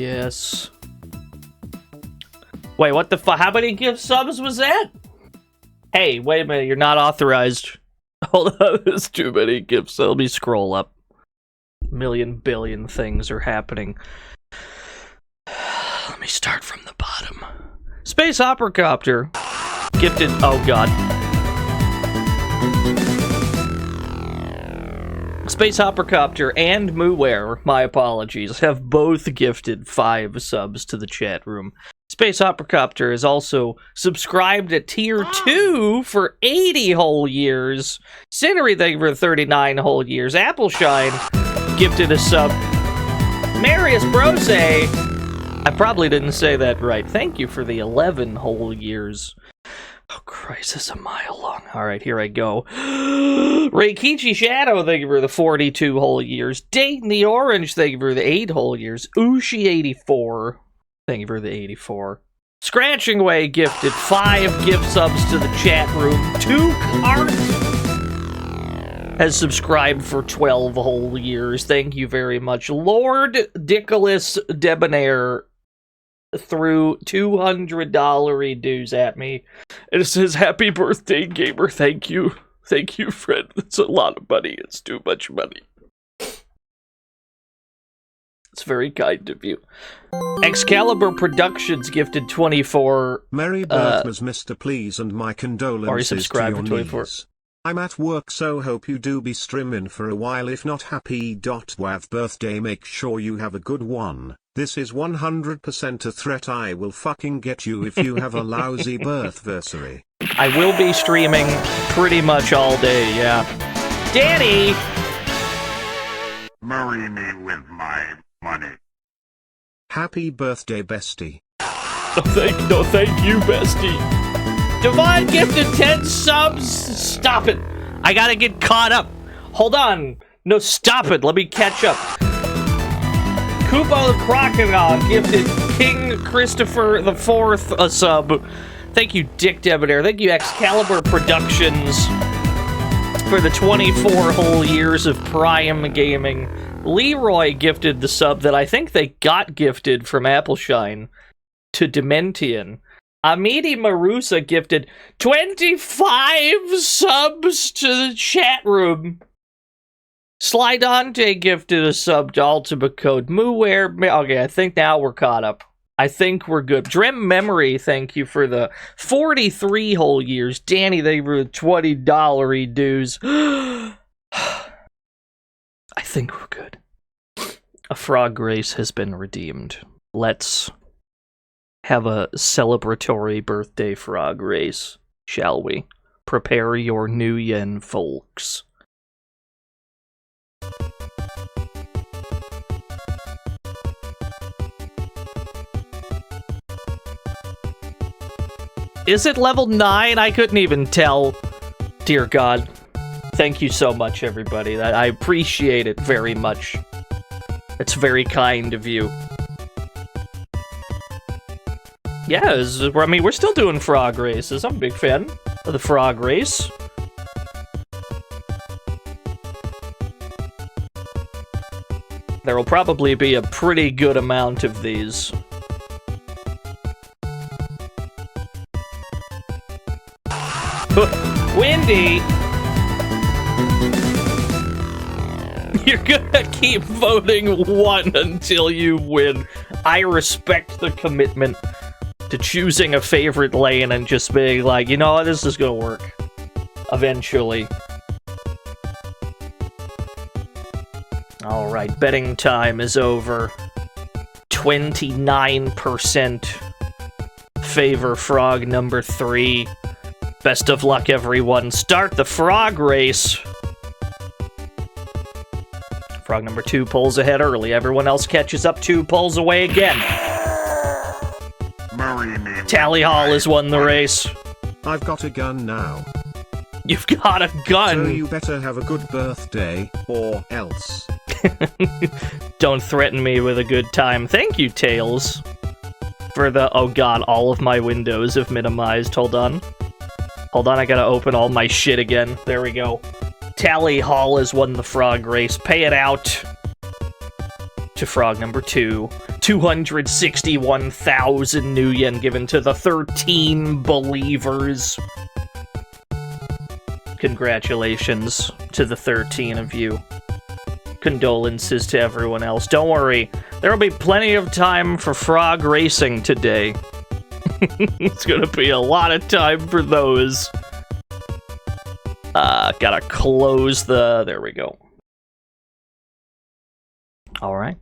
Yes. Wait, what the fuck? How many gift subs was that? Hey, wait a minute. You're not authorized. Hold on. There's too many gifts. Let me scroll up. Million billion things are happening. Let me start from the bottom. Space Opera Copter. Gifted. Oh, God. Space Opera Copter and Mooware, my apologies, have both gifted 5 subs to the chat room. Space Opera Copter is also subscribed at Tier 2 for 80 whole years. Cinery, thank you for 39 whole years. Appleshine gifted a sub. Marius Brose, I probably didn't say that right. Thank you for the 11 whole years. Oh, Christ, this is a mile long. Alright, here I go. Reikichi Shadow, thank you for the 42 whole years. Dayton the Orange, thank you for the 8 whole years. Ushi84, thank you for the 84. Scratching Way gifted 5 gift subs to the chat room. 2 Cart has subscribed for 12 whole years. Thank you very much. Lord Dickolas Debonair threw $200 dues at me. It says, "Happy birthday, gamer." Thank you. Thank you, friend. It's a lot of money. It's too much money. It's very kind of you. Excalibur Productions gifted 24. Merry birthmas, Mr. Please, and my condolences to your 24. knees. I'm at work, so hope you do be streaming for a while. If not, happy .wav birthday. Make sure you have a good one. This is 100% a threat. I will fucking get you if you have a lousy birthversary. I will be streaming pretty much all day, yeah. Danny! Marry me with my money. Happy birthday, bestie. No, thank you, bestie. Devon gifted 10 subs. Stop it. I gotta get caught up. Hold on. No, stop it. Let me catch up. Kubo the Crocodile gifted King Christopher IV a sub. Thank you, Dick Debonair. Thank you, Excalibur Productions, for the 24 whole years of Prime Gaming. Leroy gifted the sub that I think they got gifted from Appleshine to Dementian. Amity Marusa gifted 25 subs to the chat room. Slydante gifted a sub to Ultima Code. Mooware. Okay, I think now we're caught up. I think we're good. Drem Memory, thank you for the 43 whole years. Danny, thank you for the $20 dues. I think we're good. A frog race has been redeemed. Let's have a celebratory birthday frog race, shall we? Prepare your new yen, folks. Is it level 9? I couldn't even tell. Dear God. Thank you so much, everybody. I appreciate it very much. It's very kind of you. Yeah, I mean, we're still doing frog races. I'm a big fan of the frog race. There will probably be a pretty good amount of these. Windy! You're gonna keep voting 1 until you win. I respect the commitment to choosing a favorite lane and just being like, you know what, this is gonna work. Eventually. Alright, betting time is over. 29% favor frog number 3. Best of luck, everyone. Start the frog race. Frog number 2 pulls ahead early. Everyone else catches up. 2 pulls away again. Tally Hall has won the race. I've got a gun now. You've got a gun. So you better have a good birthday, or else. Don't threaten me with a good time. Thank you, Tails. For the... Oh god, all of my windows have minimized. Hold on. Hold on, I gotta open all my shit again. There we go. Tally Hall has won the frog race. Pay it out. to frog number 2. 261,000 new yen given to the 13 believers. Congratulations to the 13 of you. Condolences to everyone else. Don't worry, there will be plenty of time for frog racing today. It's gonna be a lot of time for those. Gotta close the... There we go. Alright.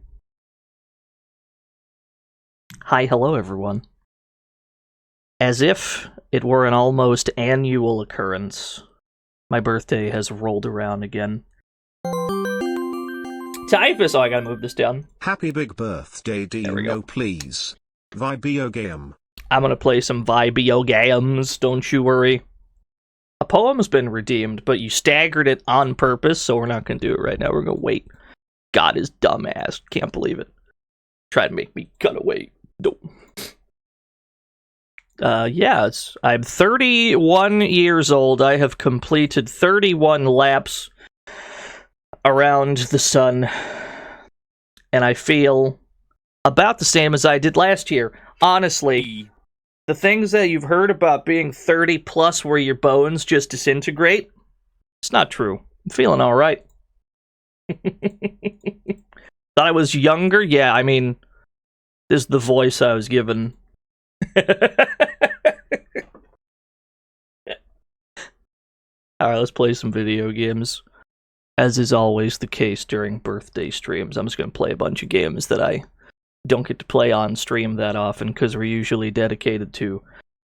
Hi, hello everyone. As if it were an almost annual occurrence, my birthday has rolled around again. Typhus! Oh, I gotta move this down. Happy big birthday, Dino, please. Vibio game. I'm gonna play some Vibio games, don't you worry. A poem's been redeemed, but you staggered it on purpose, so we're not gonna do it right now. We're gonna wait. God is dumbass. Can't believe it. Try to make me cut away. Nope. Yeah, I'm 31 years old. I have completed 31 laps around the sun, and I feel about the same as I did last year. Honestly, the things that you've heard about being 30 plus where your bones just disintegrate, it's not true. I'm feeling alright. Thought I was younger? Yeah, I mean, this is the voice I was given. Alright, let's play some video games. As is always the case during birthday streams, I'm just going to play a bunch of games that I don't get to play on stream that often, because we're usually dedicated to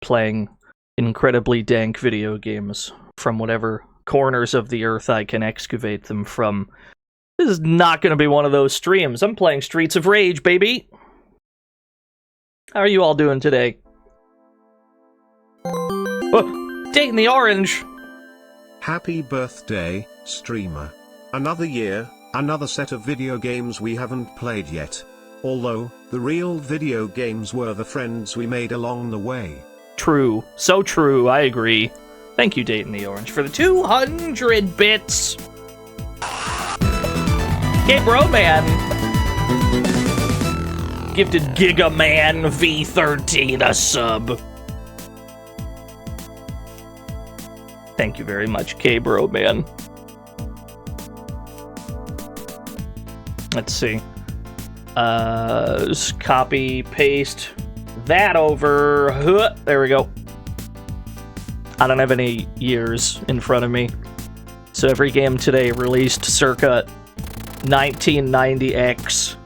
playing incredibly dank video games from whatever corners of the earth I can excavate them from. This is not going to be one of those streams. I'm playing Streets of Rage, baby! How are you all doing today? Oh, Date in the Orange! Happy birthday, streamer. Another year, another set of video games we haven't played yet. Although, the real video games were the friends we made along the way. True. So true, I agree. Thank you, Date in the Orange, for the 200 bits! Hey, bro, man! Gifted Giga Man V13 a sub. Thank you very much, K-Bro, man. Let's see. Just copy, paste that over. There we go. I don't have any years in front of me. So every game today released circa 1990X.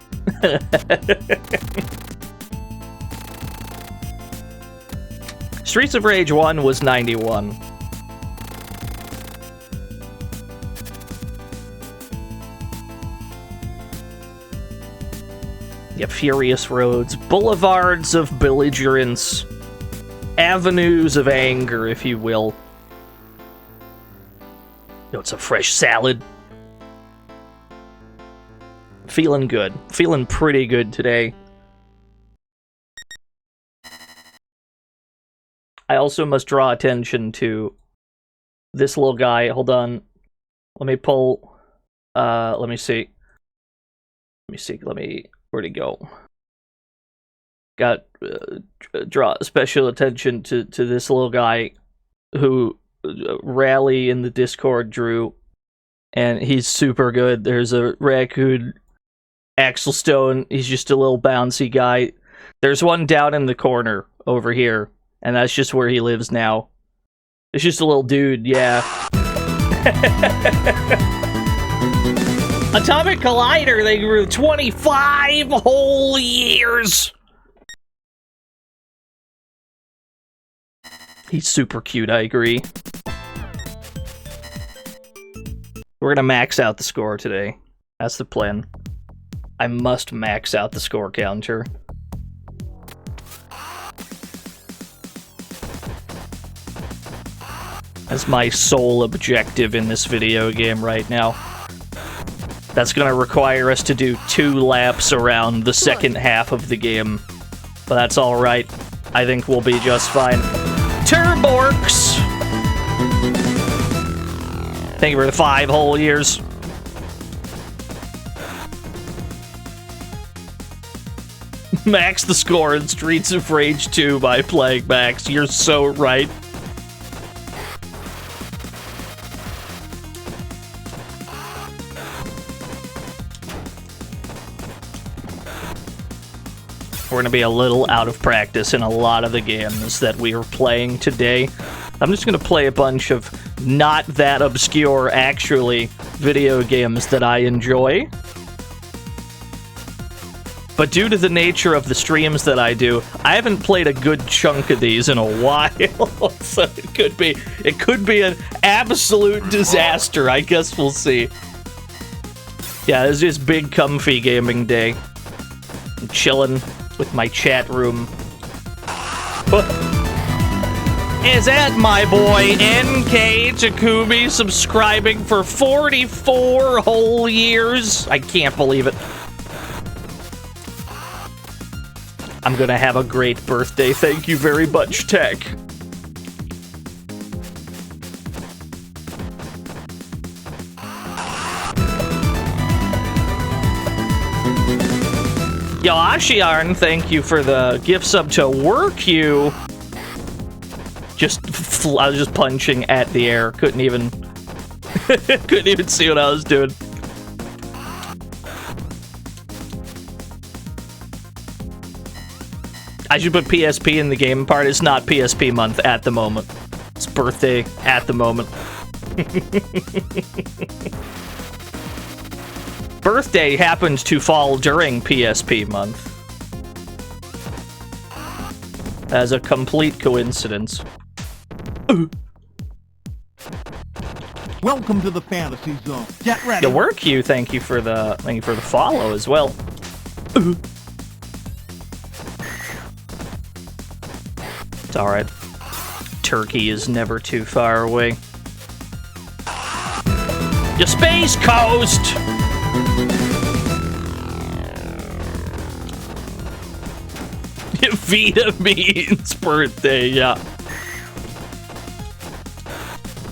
Streets of Rage 1 was 91. Yeah, Furious Roads, Boulevards of Belligerence, Avenues of Anger, if you will. Yo, it's a fresh salad. Feeling good. Feeling pretty good today. I also must draw attention to this little guy. Hold on. Let me pull... let me see. Where'd he go? Got draw special attention to this little guy who Rally in the Discord drew, and he's super good. There's a raccoon, Axel Stone. He's just a little bouncy guy. There's one down in the corner over here, and that's just where he lives now. It's just a little dude, yeah. Atomic Collider, they grew 25 whole years! He's super cute, I agree. We're gonna max out the score today. That's the plan. I must max out the score counter. That's my sole objective in this video game right now. That's gonna require us to do 2 laps around the second half of the game. But that's alright. I think we'll be just fine. Turborks! Thank you for the 5 whole years. Max the score in Streets of Rage 2 by playing Max. You're so right. We're gonna be a little out of practice in a lot of the games that we are playing today. I'm just gonna play a bunch of not that obscure, actually, video games that I enjoy. But due to the nature of the streams that I do, I haven't played a good chunk of these in a while. So it could be an absolute disaster. I guess we'll see. Yeah, it's just big comfy gaming day. I'm chilling with my chat room. Is that my boy NK Takumi subscribing for 44 whole years? I can't believe it. I'm gonna have a great birthday. Thank you very much, Tech. Yo, Ashiarn, thank you for the gift sub to Work You. I was just punching at the air. Couldn't even see what I was doing. I should put PSP in the game part. It's not PSP month at the moment. It's birthday at the moment. Birthday happened to fall during PSP month. As a complete coincidence. Welcome to the fantasy zone. Get ready. Your Work You, thank you for the follow as well. It's alright. Turkey is never too far away. Your Space Coast! Vita means birthday, yeah.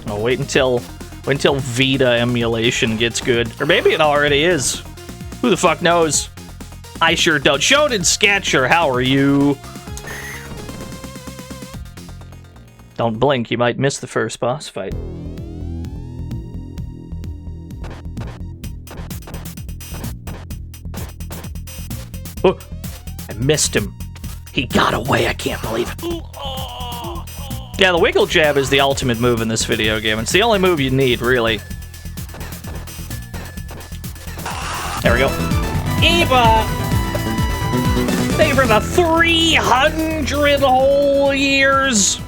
Oh, wait until Vita emulation gets good. Or maybe it already is. Who the fuck knows? I sure don't. Shonen Sketcher, how are you? Don't blink, you might miss the first boss fight. Oh, I missed him. He got away, I can't believe it. Yeah, the Wiggle Jab is the ultimate move in this video game. It's the only move you need, really. There we go. Eva! Thank you for the 300 whole years!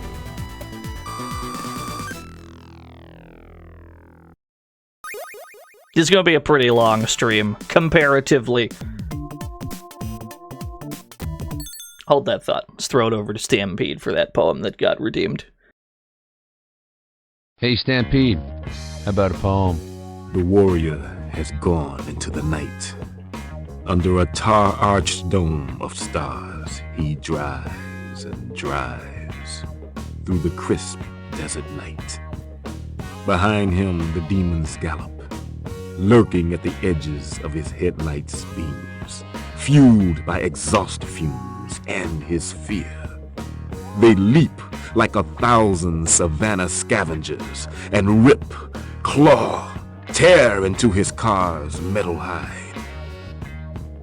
This is gonna be a pretty long stream, comparatively. Hold that thought. Let's throw it over to Stampede for that poem that got redeemed. Hey, Stampede. How about a poem? The warrior has gone into the night. Under a tar-arched dome of stars, he drives and drives through the crisp desert night. Behind him, the demons gallop, lurking at the edges of his headlights' beams, fueled by exhaust fumes and his fear. They leap like 1,000 savannah scavengers and rip, claw, tear into his car's metal hide,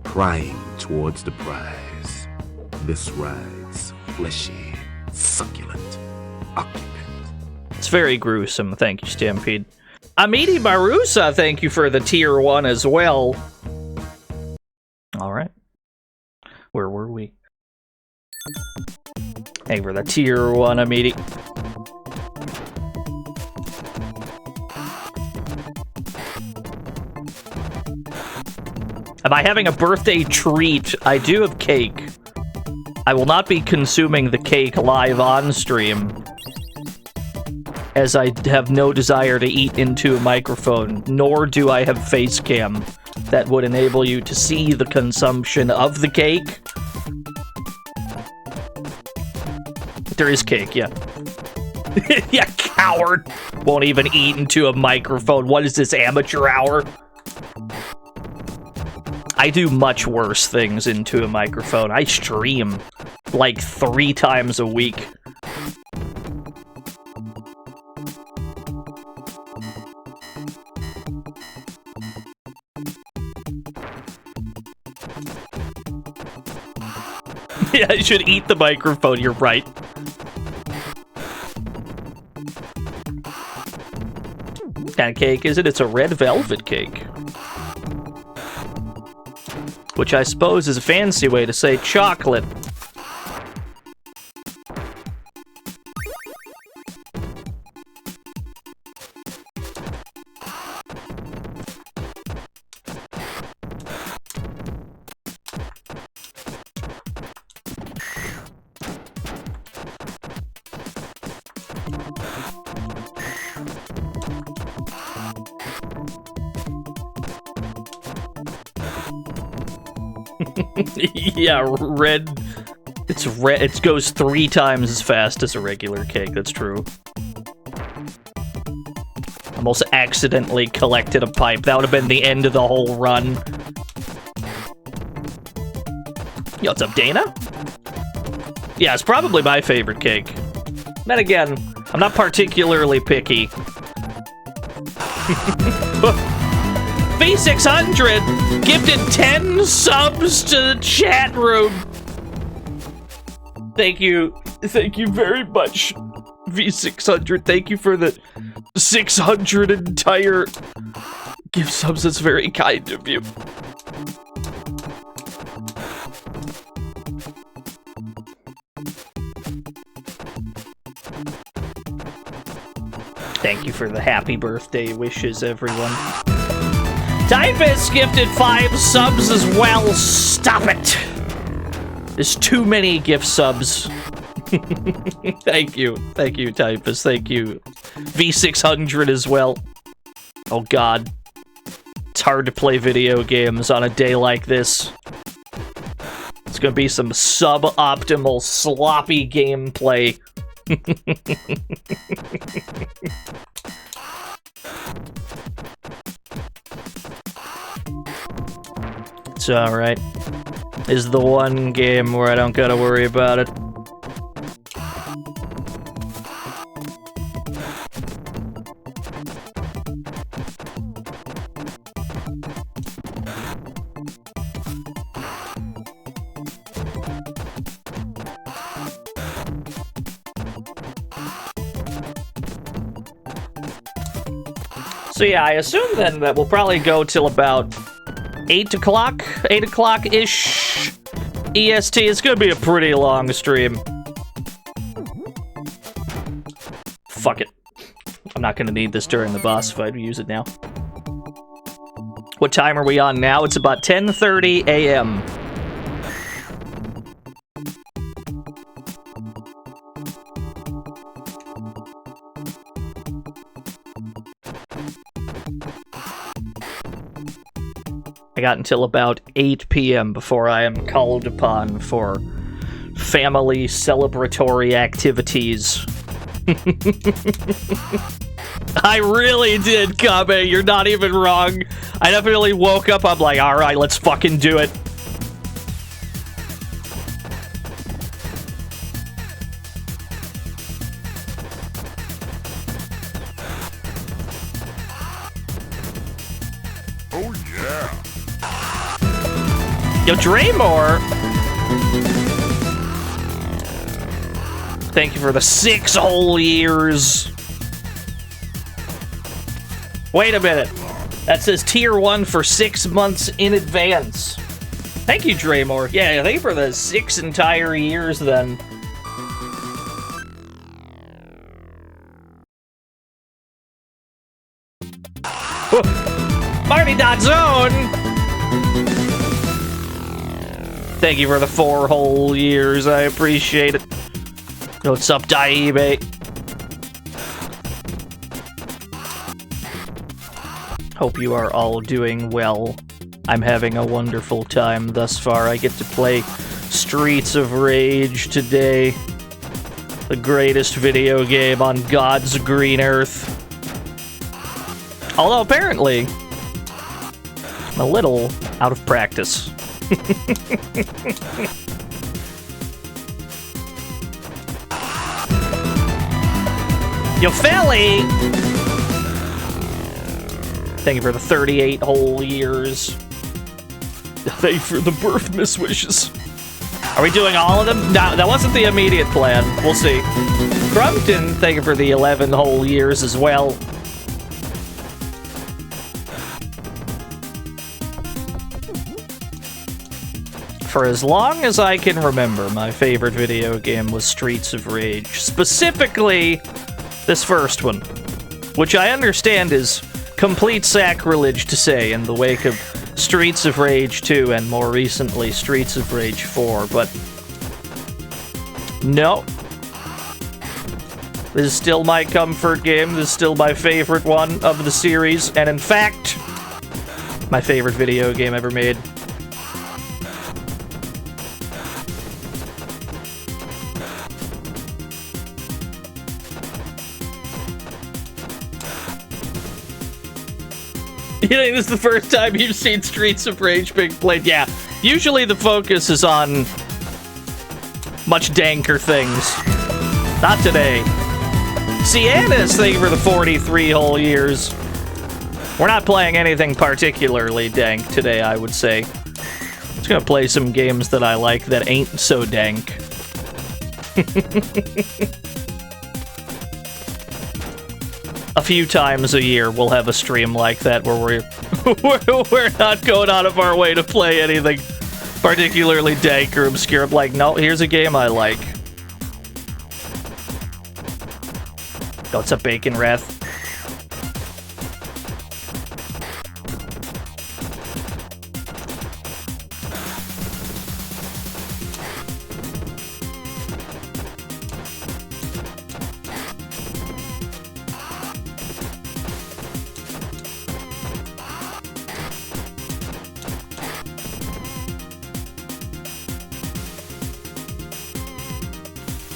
prying towards the prize. This ride's fleshy, succulent occupant. It's very gruesome. Thank you, Stampede. Amity Marusa, thank you for the tier 1 as well. Alright. Where were we? Hey, for the tier 1, Amity. Am I having a birthday treat? I do have cake. I will not be consuming the cake live on stream, as I have no desire to eat into a microphone, nor do I have face cam that would enable you to see the consumption of the cake. There is cake, yeah. Yeah, coward! Won't even eat into a microphone. What is this, amateur hour? I do much worse things into a microphone. I stream like 3 times a week. Yeah, I should eat the microphone, you're right. What kind of cake is it? It's a red velvet cake. Which I suppose is a fancy way to say chocolate. Yeah, red. It's red. It goes 3 times as fast as a regular cake. That's true. Almost accidentally collected a pipe. That would have been the end of the whole run. Yo, what's up, Dana? Yeah, it's probably my favorite cake. Then again, I'm not particularly picky. V600 gifted 10 subs to the chat room. Thank you very much, V600. Thank you for the 600 entire gift subs. That's very kind of you. Thank you for the happy birthday wishes, everyone. Typhus gifted 5 subs as well. Stop it. There's too many gift subs. Thank you. Thank you, Typhus. Thank you. V600 as well. Oh, God. It's hard to play video games on a day like this. It's gonna be some suboptimal, sloppy gameplay. It's alright. This is the one game where I don't gotta worry about it. So yeah, I assume then that we'll probably go till about 8 o'clock-ish EST. It's gonna be a pretty long stream. Fuck it. I'm not gonna need this during the boss fight. We use it now. What time are we on now? It's about 10:30 a.m. I got until about 8 p.m. before I am called upon for family celebratory activities. I really did, Kabe. You're not even wrong. I definitely woke up, I'm like, alright, let's fucking do it. Yo, Draymore! Thank you for the 6 whole years. Wait a minute. That says tier 1 for 6 months in advance. Thank you, Draymore. Yeah, thank you for the 6 entire years then. Marty.zone! Thank you for the 4 whole years. I appreciate it. What's up, Daibe? Hope you are all doing well. I'm having a wonderful time thus far. I get to play Streets of Rage today. The greatest video game on God's green earth. Although apparently, I'm a little out of practice. Yo, Felly! Thank you for the 38 whole years. Thank you for the birth miss wishes. Are we doing all of them? No, that wasn't the immediate plan. We'll see. Crumpton, thank you for the 11 whole years as well. For as long as I can remember, my favorite video game was Streets of Rage. Specifically, this first one. Which I understand is complete sacrilege to say in the wake of Streets of Rage 2 and more recently Streets of Rage 4, but no. This is still my comfort game. This is still my favorite one of the series, and in fact, my favorite video game ever made. You think this is the first time you've seen Streets of Rage being played? Yeah. Usually the focus is on much danker things. Not today. Sienna's thank you for the 43 whole years. We're not playing anything particularly dank today, I would say. Just gonna play some games that I like that ain't so dank. A few times a year we'll have a stream like that where we're not going out of our way to play anything particularly dank or obscure. I'm like, no, here's a game I like. Oh, it's a Bacon Wrath.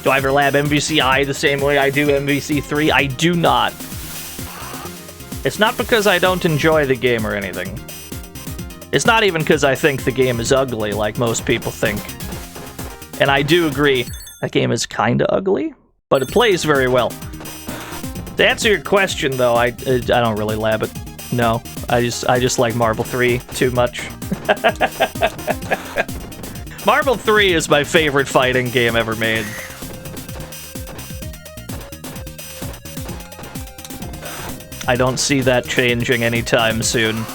Do I ever lab MVCI the same way I do MVC3? I do not. It's not because I don't enjoy the game or anything. It's not even because I think the game is ugly like most people think. And I do agree, that game is kinda ugly, but it plays very well. To answer your question though, I don't really lab it. No, I just like Marble 3 too much. Marble 3 is my favorite fighting game ever made. I don't see that changing anytime soon.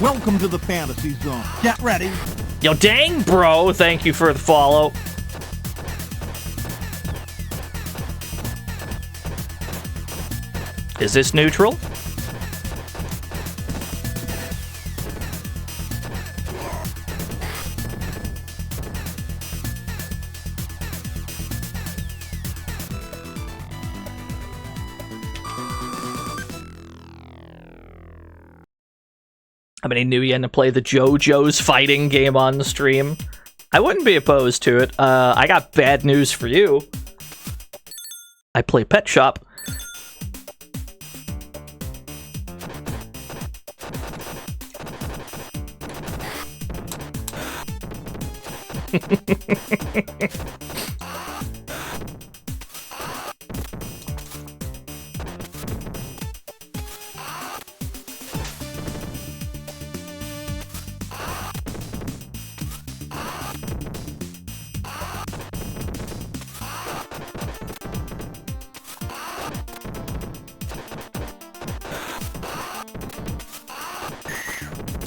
Welcome to the fantasy zone. Get ready. Yo, dang, bro. Thank you for the follow. Is this neutral? How many knew you had to play the JoJo's fighting game on the stream? I wouldn't be opposed to it. I got bad news for you. I play Pet Shop.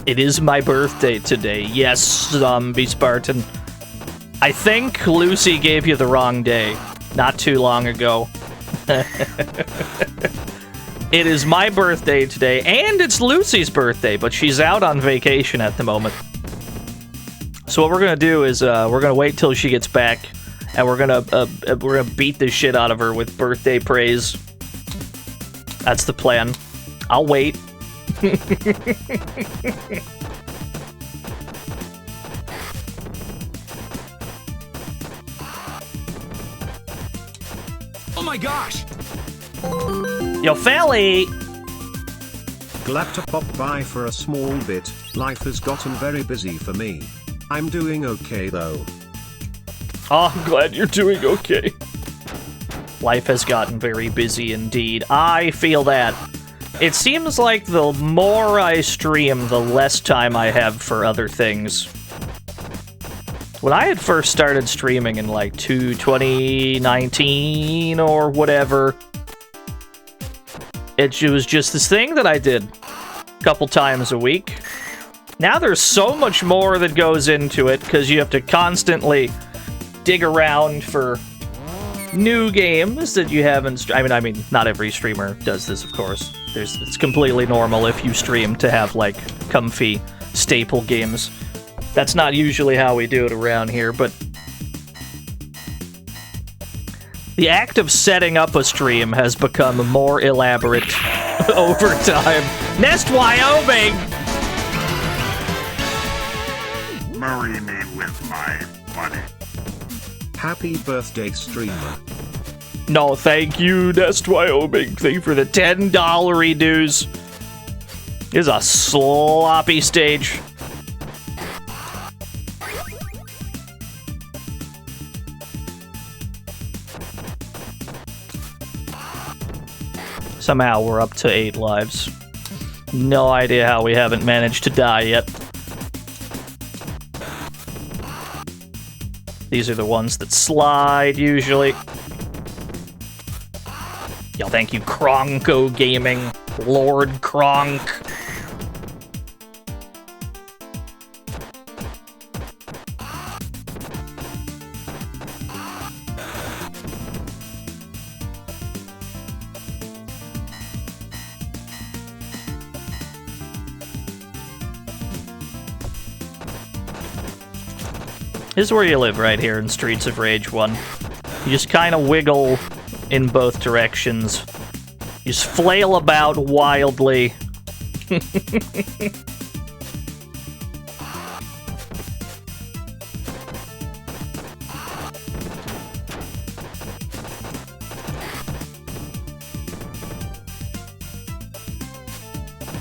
It is my birthday today. Yes, Zombie Spartan. I think Lucy gave you the wrong day not too long ago. It is my birthday today, and it's Lucy's birthday, but she's out on vacation at the moment. So what we're gonna do is we're gonna wait till she gets back, and we're gonna beat the shit out of her with birthday praise. That's the plan. I'll wait. Oh my gosh! Yo, Felly! Glad to pop by for a small bit. Life has gotten very busy for me. I'm doing okay though. Oh, I'm glad you're doing okay. Life has gotten very busy indeed. I feel that. It seems like the more I stream, the less time I have for other things. When I had first started streaming in like 2019 or whatever, it was just this thing that I did a couple times a week. Now there's so much more that goes into it because you have to constantly dig around for new games that you haven't. I mean, not every streamer does this, of course. It's completely normal if you stream to have like comfy staple games. That's not usually how we do it around here, but the act of setting up a stream has become more elaborate over time. Nest, Wyoming! Marry me with my money. Happy birthday, streamer. No, thank you, Nest, Wyoming. Thank you for the $10 dues. This is a sloppy stage. Somehow we're up to 8 lives. No idea how we haven't managed to die yet. These are the ones that slide, usually. Yo, thank you, Kronko Gaming. Lord Kronk. This is where you live, right here in Streets of Rage 1. You just kind of wiggle in both directions. You just flail about wildly.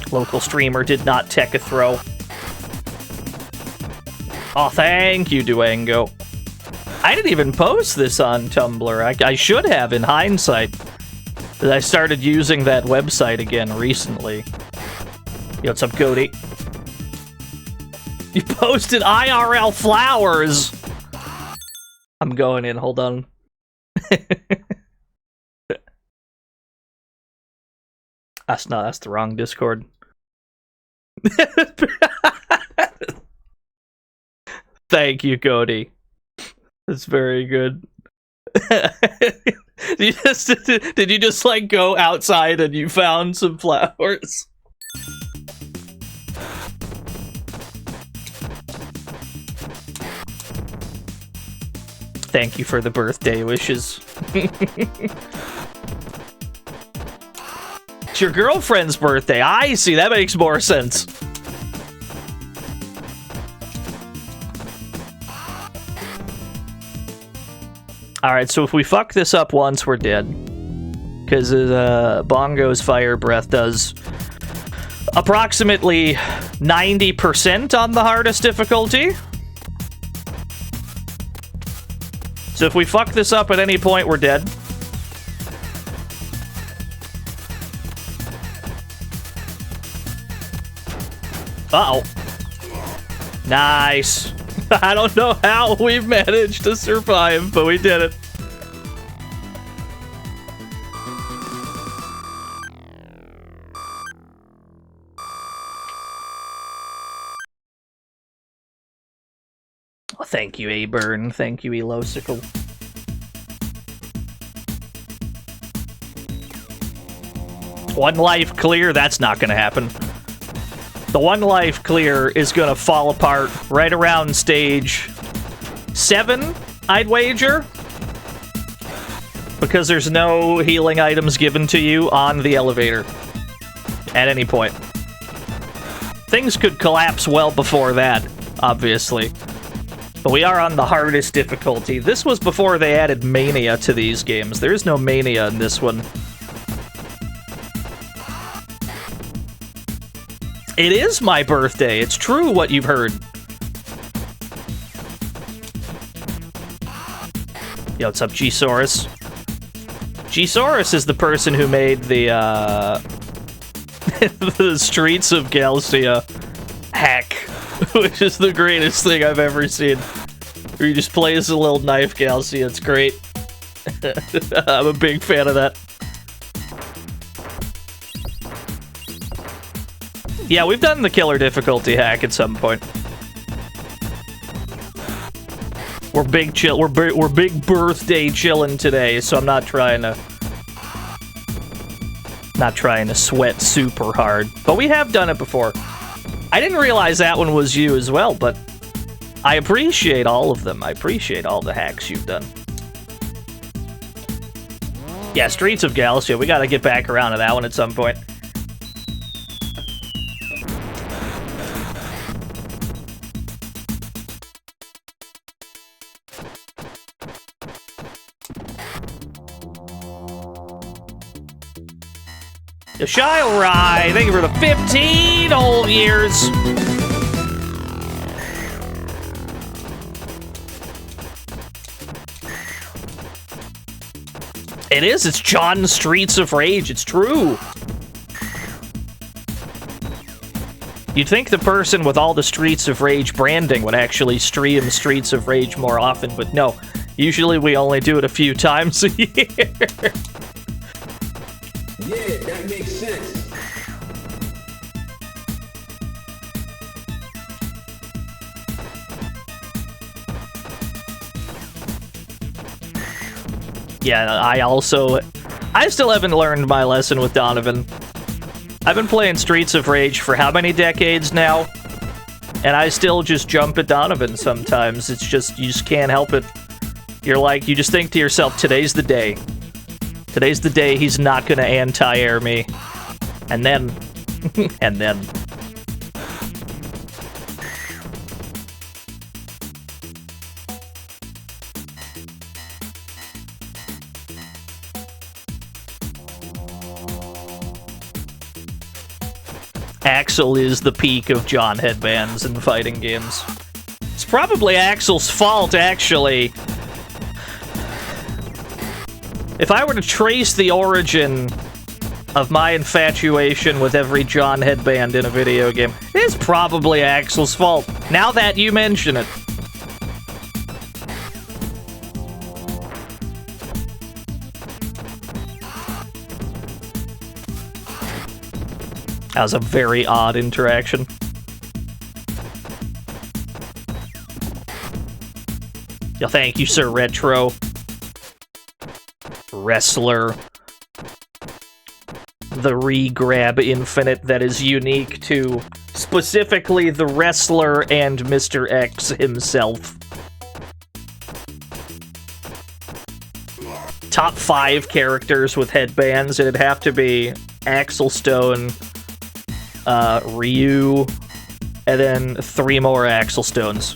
Local streamer did not tech a throw. Oh, thank you, Duango. I didn't even post this on Tumblr. I should have, in hindsight. But I started using that website again recently. Yo, what's up, Cody? You posted IRL flowers! I'm going in, hold on. That's the wrong Discord. Thank you, Cody. That's very good. Did you just like go outside and you found some flowers? Thank you for the birthday wishes. It's your girlfriend's birthday. I see, that makes more sense. Alright, so if we fuck this up once, we're dead. Because Bongo's Fire Breath does approximately 90% on the hardest difficulty. So if we fuck this up at any point, we're dead. Uh-oh. Nice. I don't know how we've managed to survive, but we did it. Oh, thank you, A-Burn. Thank you, Elosicle. One life clear? That's not gonna happen. The one life clear is gonna fall apart right around stage 7, I'd wager. because there's no healing items given to you on the elevator at any point. Things could collapse well before that, obviously. But we are on the hardest difficulty. This was before they added Mania to these games. There is no Mania in this one. It is my birthday. It's true what you've heard. Yo, what's up, G-Saurus? G-Saurus is the person who made the, the Streets of Galaxia hack, which is the greatest thing I've ever seen. Where you just play as a little knife Galaxia. It's great. I'm a big fan of that. Yeah, we've done the killer difficulty hack at some point. We're big chill. We're big birthday chilling today, so I'm not trying to sweat super hard. But we have done it before. I didn't realize that one was you as well, but I appreciate all of them. I appreciate all the hacks you've done. Yeah, Streets of Galaxia. We got to get back around to that one at some point. Shile Rye, thank you for the 15 whole years. It is, it's John Streets of Rage, it's true. You'd think the person with all the Streets of Rage branding would actually stream Streets of Rage more often, but no. Usually we only do it a few times a year. Yeah, that makes sense. Yeah, I still haven't learned my lesson with Donovan. I've been playing Streets of Rage for how many decades now? And I still just jump at Donovan sometimes. It's just, you just can't help it. You're like, you just think to yourself, today's the day. Today's the day he's not gonna anti-air me. And then... and then... Axel is the peak of John headbands in fighting games. It's probably Axel's fault, actually. If I were to trace the origin of my infatuation with every John headband in a video game, it's probably Axel's fault, now that you mention it. That was a very odd interaction. Yo, thank you, Sir Retro. Wrestler. The re-grab infinite that is unique to specifically the wrestler and Mr. X himself. Top 5 characters with headbands, it'd have to be Axel Stone, Ryu, and then 3 more Axel Stones.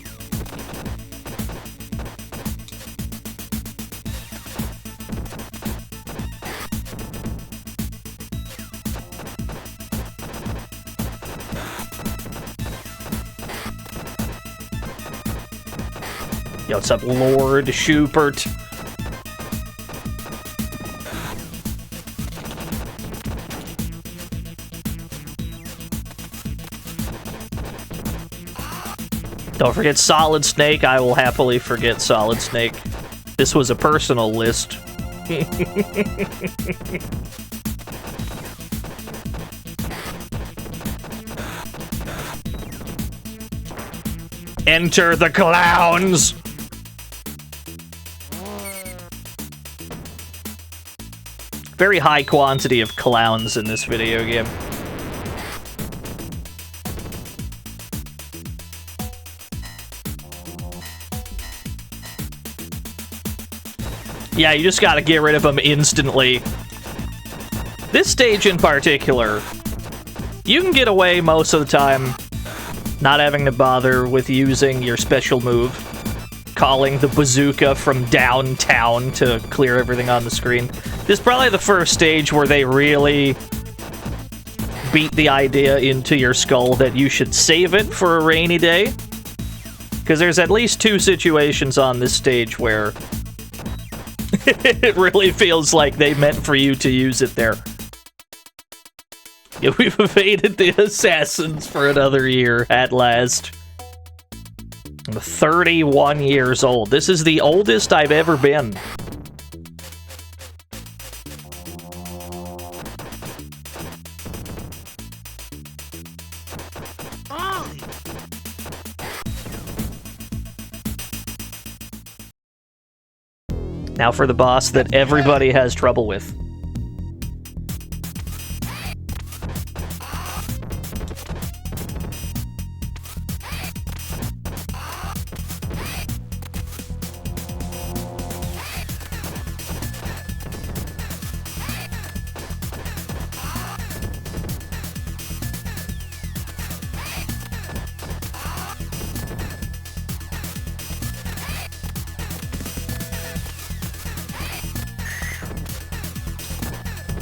Yo, what's up, Lord Schubert? Don't forget Solid Snake. I will happily forget Solid Snake. This was a personal list. Enter the clowns! Very high quantity of clowns in this video game. Yeah, you just gotta get rid of them instantly. This stage in particular, you can get away most of the time not having to bother with using your special move, calling the bazooka from downtown to clear everything on the screen. This is probably the first stage where they really beat the idea into your skull that you should save it for a rainy day. Because there's at least 2 situations on this stage where it really feels like they meant for you to use it there. Yeah, we've evaded the assassins for another year at last. I'm 31 years old. This is the oldest I've ever been. Now for the boss that everybody has trouble with.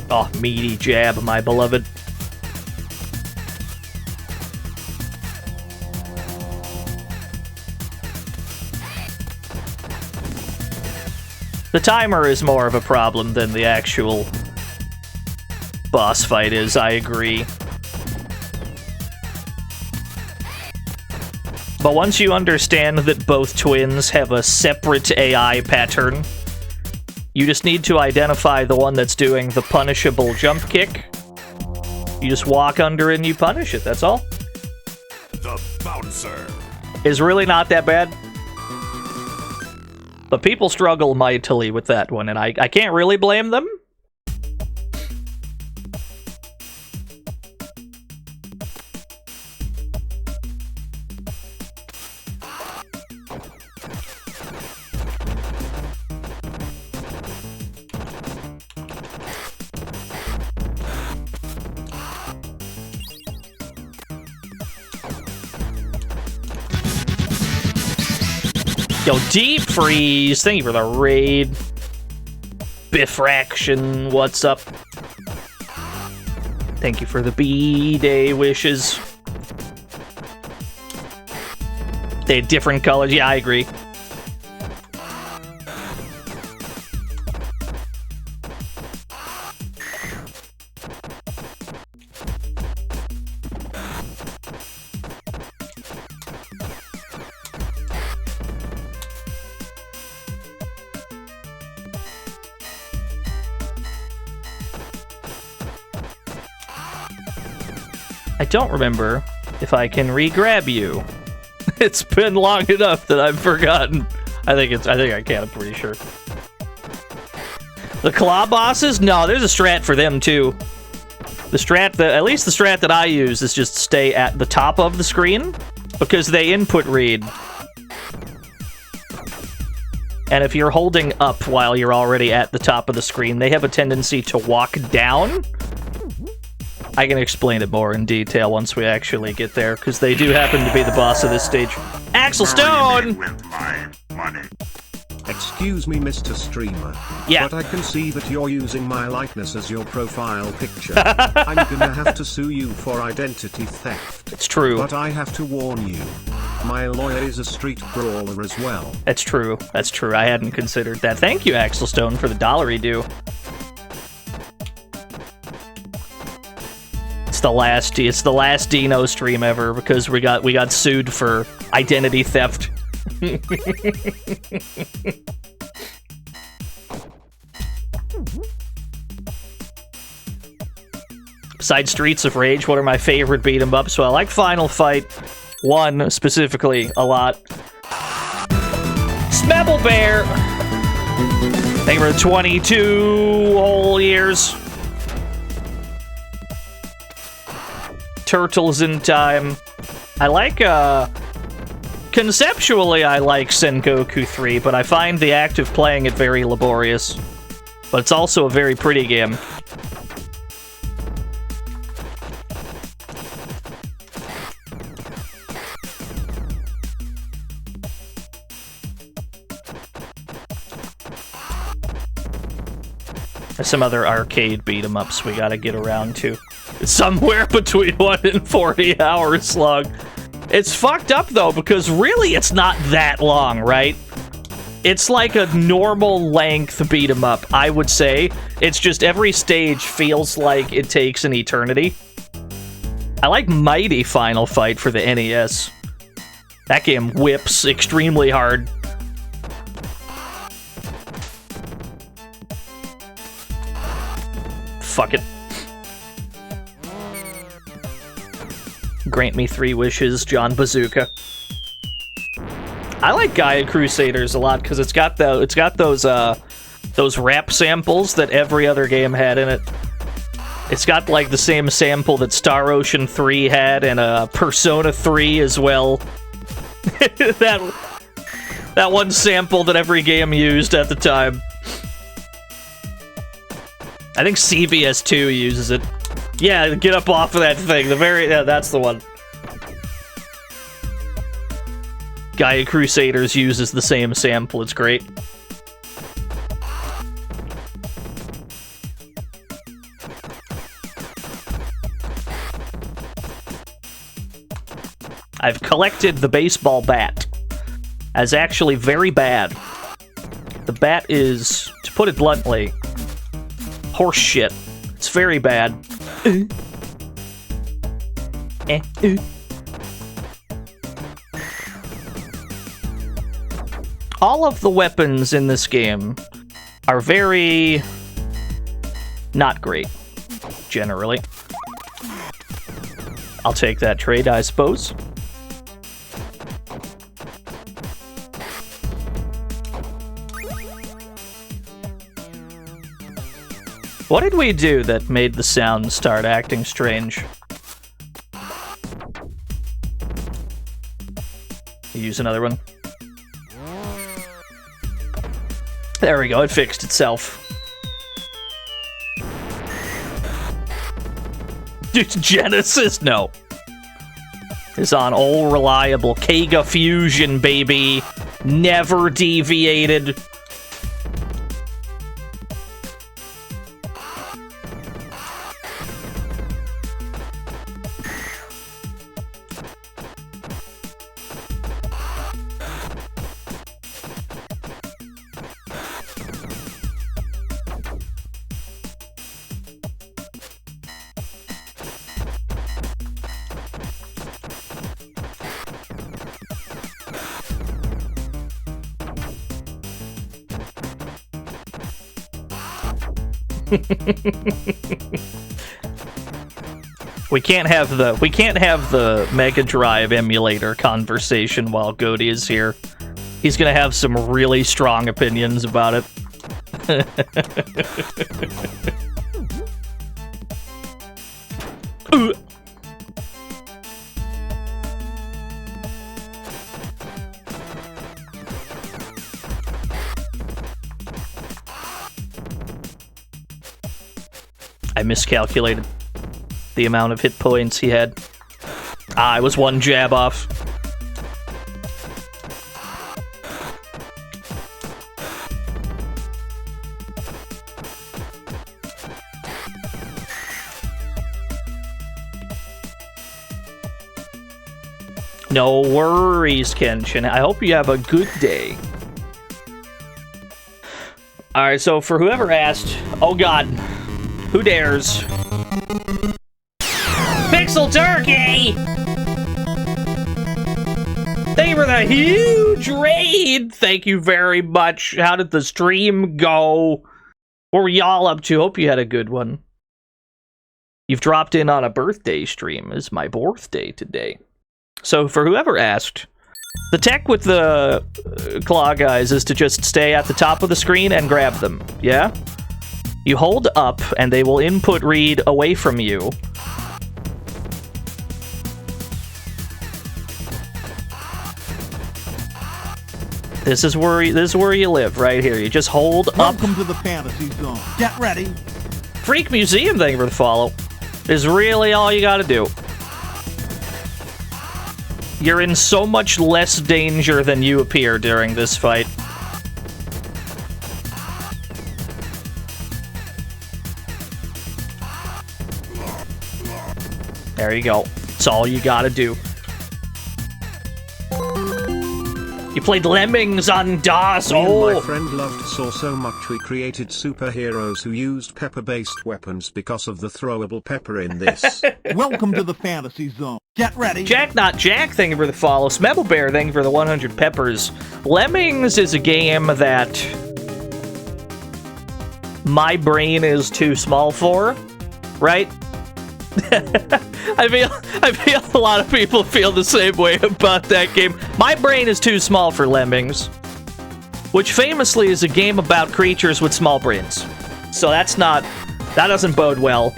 Oh, meaty jab, my beloved. The timer is more of a problem than the actual boss fight is, I agree. But once you understand that both twins have a separate AI pattern, you just need to identify the one that's doing the punishable jump kick. You just walk under and you punish it, that's all. The bouncer is really not that bad. But people struggle mightily with that one, and I can't really blame them. Yo, Deep Freeze, thank you for the raid. Biffraction, what's up? Thank you for the B-Day wishes. They had different colors, yeah, I agree. I don't remember if I can re-grab you. It's been long enough that I've forgotten. I think I can, I'm pretty sure. The claw bosses? No, there's a strat for them too. The strat that, at least the strat that I use is just stay at the top of the screen because they input read. And if you're holding up while you're already at the top of the screen, they have a tendency to walk down. I can explain it more in detail once we actually get there, because they do happen to be the boss of this stage. Axel Stone! with my money. Excuse me, Mr. Streamer. Yeah. But I can see that you're using my likeness as your profile picture. I'm gonna have to sue you for identity theft. It's true. But I have to warn you. My lawyer is a street brawler as well. That's true. That's true. I hadn't considered that. Thank you, Axel Stone, for the $1 due. It's the last Dino stream ever because we got sued for identity theft. Besides Streets of Rage, what are my favorite beat 'em ups? Well, I like Final Fight 1 specifically a lot. Smebble Bear! Thank you for 22 whole years. Turtles in Time. I like Conceptually, I like Sengoku 3, but I find the act of playing it very laborious. But it's also a very pretty game. There's some other arcade beat-em-ups we gotta get around to. Somewhere between 1 and 40 hours, Slug. It's fucked up, though, because really it's not that long, right? It's like a normal length beat-em-up, I would say. It's just every stage feels like it takes an eternity. I like Mighty Final Fight for the NES. That game whips extremely hard. Fuck it. Grant me 3 wishes, John Bazooka. I like Gaia Crusaders a lot because it's got those rap samples that every other game had in it. It's got like the same sample that Star Ocean 3 had and Persona 3 as well. that one sample that every game used at the time. I think CVS 2 uses it. Yeah, get up off of that thing. Yeah, that's the one. Gaia Crusaders uses the same sample. It's great. I've collected the baseball bat. As actually very bad. The bat is, to put it bluntly, horse shit. It's very bad. All of the weapons in this game are very not great, generally. I'll take that trade, I suppose. What did we do that made the sound start acting strange? Use another one. There we go, it fixed itself. Genesis? No. It's on all reliable Kega Fusion, baby. Never deviated. We can't have the Mega Drive emulator conversation while Goaty is here. He's gonna have some really strong opinions about it. I miscalculated the amount of hit points he had. I was one jab off. No worries, Kenshin. I hope you have a good day. Alright, so for whoever asked... Oh god. Who dares? Pixel Turkey! Thank you for the huge raid! Thank you very much. How did the stream go? What were y'all up to? Hope you had a good one. You've dropped in on a birthday stream. It's my birthday today. So for whoever asked, the tech with the claw guys is to just stay at the top of the screen and grab them, yeah? You hold up, and they will input read away from you. This is where you live, right here. You just hold up. Welcome to the fantasy zone. Get ready. Freak Museum, thank you for the follow. Is really all you gotta do. You're in so much less danger than you appear during this fight. There you go. That's all you gotta do. You played Lemmings on DOS. Me and Oh, my friend loved Saw so much we created superheroes who used pepper-based weapons because of the throwable pepper in this. Welcome to the fantasy zone. Get ready. Jack Not Jack, thank you for the follow. Smebble Bear, thank you for the 100 peppers. Lemmings is a game that my brain is too small for, right? I feel a lot of people feel the same way about that game. My brain is too small for Lemmings, which famously is a game about creatures with small brains. So that doesn't bode well.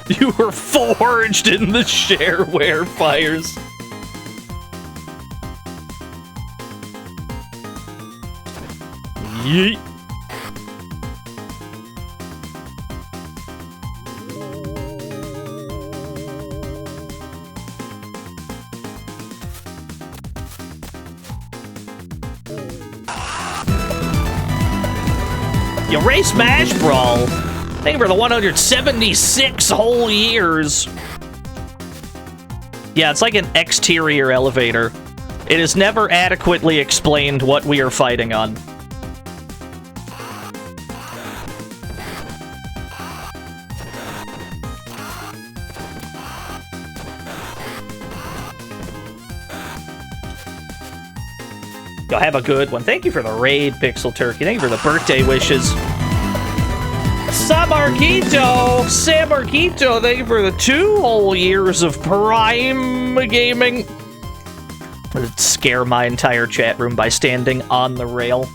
You were forged in the shareware fires. Yeet. You race Smash Brawl. Thank you for the 176 whole years. Yeah, it's like an exterior elevator. It is never adequately explained what we are fighting on. You'll have a good one. Thank you for the raid, Pixel Turkey. Thank you for the birthday wishes. Samarquito! Samarquito, thank you for the 2 whole years of Prime Gaming. I'd scare my entire chat room by standing on the rail.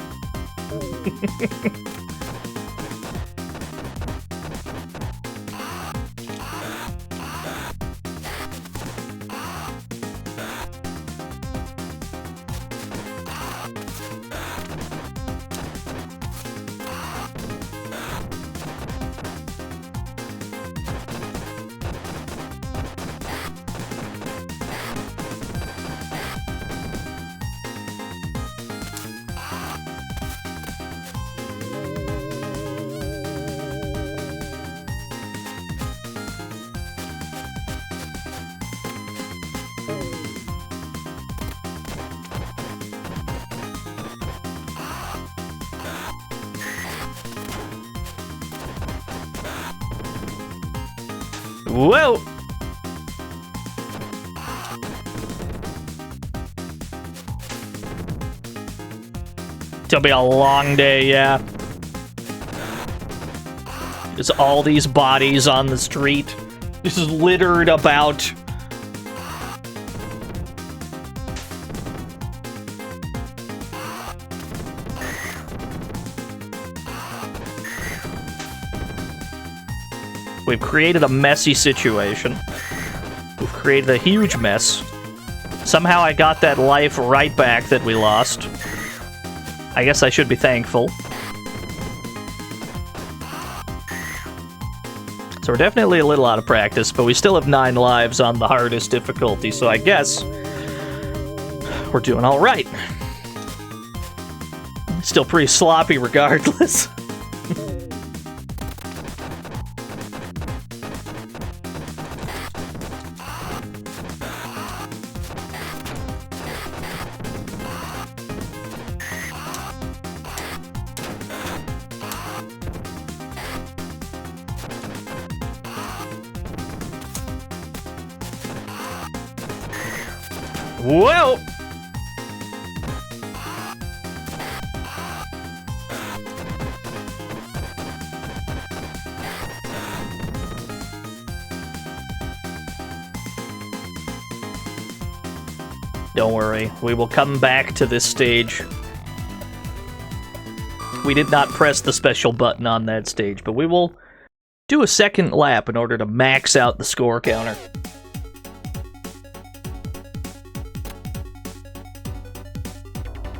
Whoa! It'll be a long day, yeah. There's all these bodies on the street. This is littered about. We've created a messy situation. We've created a huge mess. Somehow I got that life right back that we lost. I guess I should be thankful. So we're definitely a little out of practice, but we still have 9 lives on the hardest difficulty, so I guess we're doing all right. Still pretty sloppy regardless. Whoa! Don't worry, we will come back to this stage. We did not press the special button on that stage, but we will do a second lap in order to max out the score counter.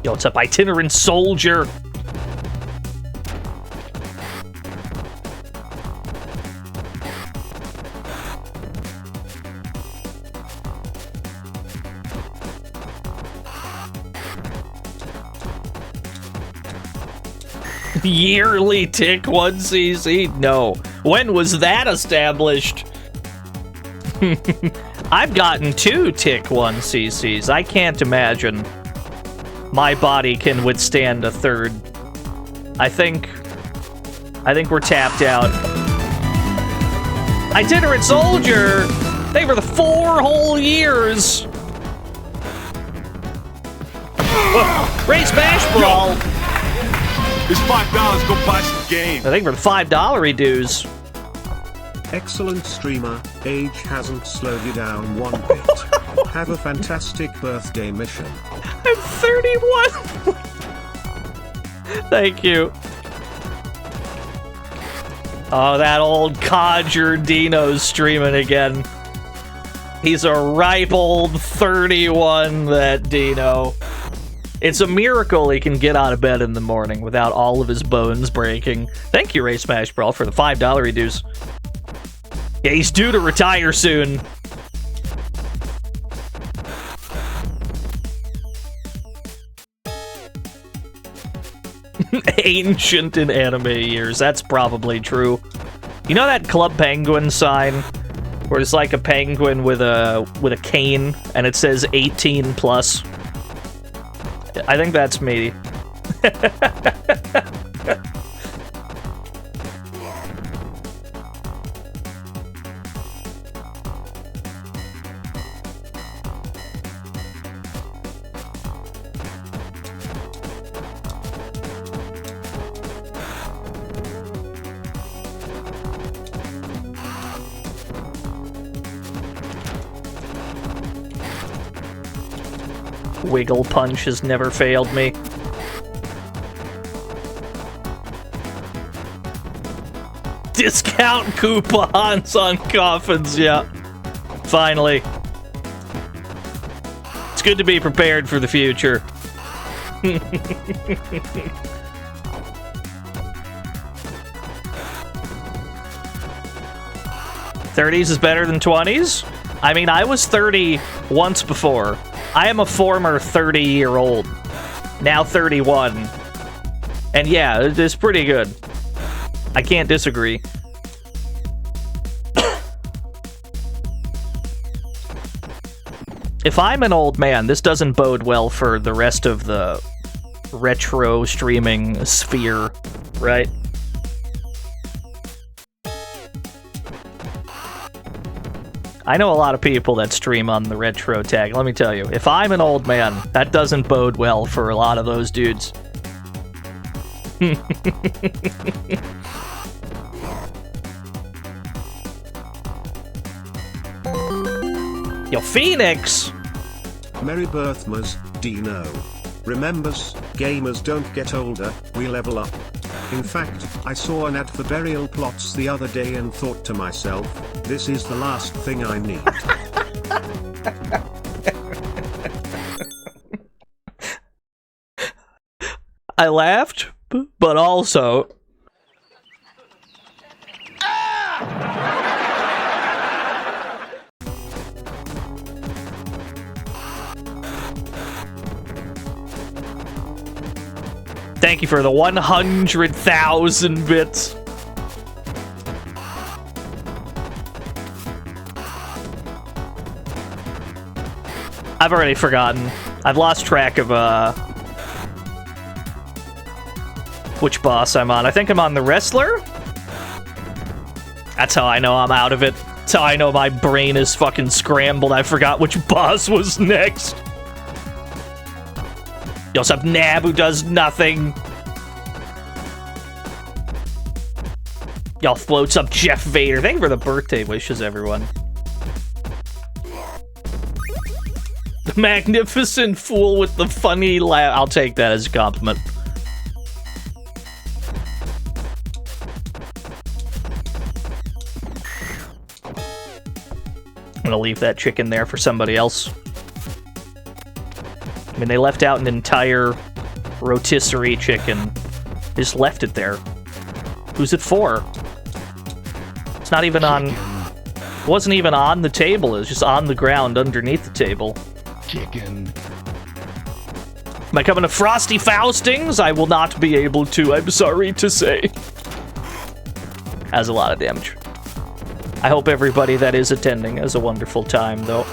Yo, what's up, itinerant soldier? Yearly tick 1cc? No. When was that established? I've gotten 2 tick 1cc's. I can't imagine my body can withstand a third. I think we're tapped out. Itinerant soldier! They were the 4 whole years! Race Smash Brawl! It's $5, go buy some games. I think for the $5 dues. Excellent streamer, age hasn't slowed you down one bit. Have a fantastic birthday mission. I'm 31! Thank you. Oh, that old codger Dino's streaming again. He's a ripe old 31, that Dino. It's a miracle he can get out of bed in the morning without all of his bones breaking. Thank you, Ray Smash Brawl, for the $5 reduce. Yeah, he's due to retire soon. Ancient in anime years. That's probably true. You know that Club Penguin sign? Where it's like a penguin with a cane, and it says 18 plus. I think that's me. Wiggle Punch has never failed me. Discount coupons on coffins, yeah. Finally. It's good to be prepared for the future. 30s is better than 20s? I mean, I was 30 once before. I am a former 30-year-old. Now 31. And yeah, it's pretty good. I can't disagree. If I'm an old man, this doesn't bode well for the rest of the retro streaming sphere, right? I know a lot of people that stream on the retro tag. Let me tell you, if I'm an old man, that doesn't bode well for a lot of those dudes. Yo, Phoenix! Merry Birthmas, Dino. Remembers, gamers don't get older, we level up. In fact, I saw an ad for burial plots the other day and thought to myself, this is the last thing I need. I laughed, but also... Thank you for the 100,000 bits. I've already forgotten. I've lost track of which boss I'm on. I think I'm on the wrestler? That's how I know I'm out of it. That's how I know my brain is fucking scrambled. I forgot which boss was next. You also have Nab, who does nothing. Y'all floats up Jeff Vader. Thank you for the birthday wishes, everyone. The magnificent fool with the funny laugh. I'll take that as a compliment. I'm gonna leave that chicken there for somebody else. I mean, they left out an entire rotisserie chicken. Just left it there. Who's it for? It's not even on... It wasn't even on the table. It was just on the ground underneath the table. Chicken. Am I coming to Frosty Faustings? I will not be able to, I'm sorry to say. Has a lot of damage. I hope everybody that is attending has a wonderful time, though.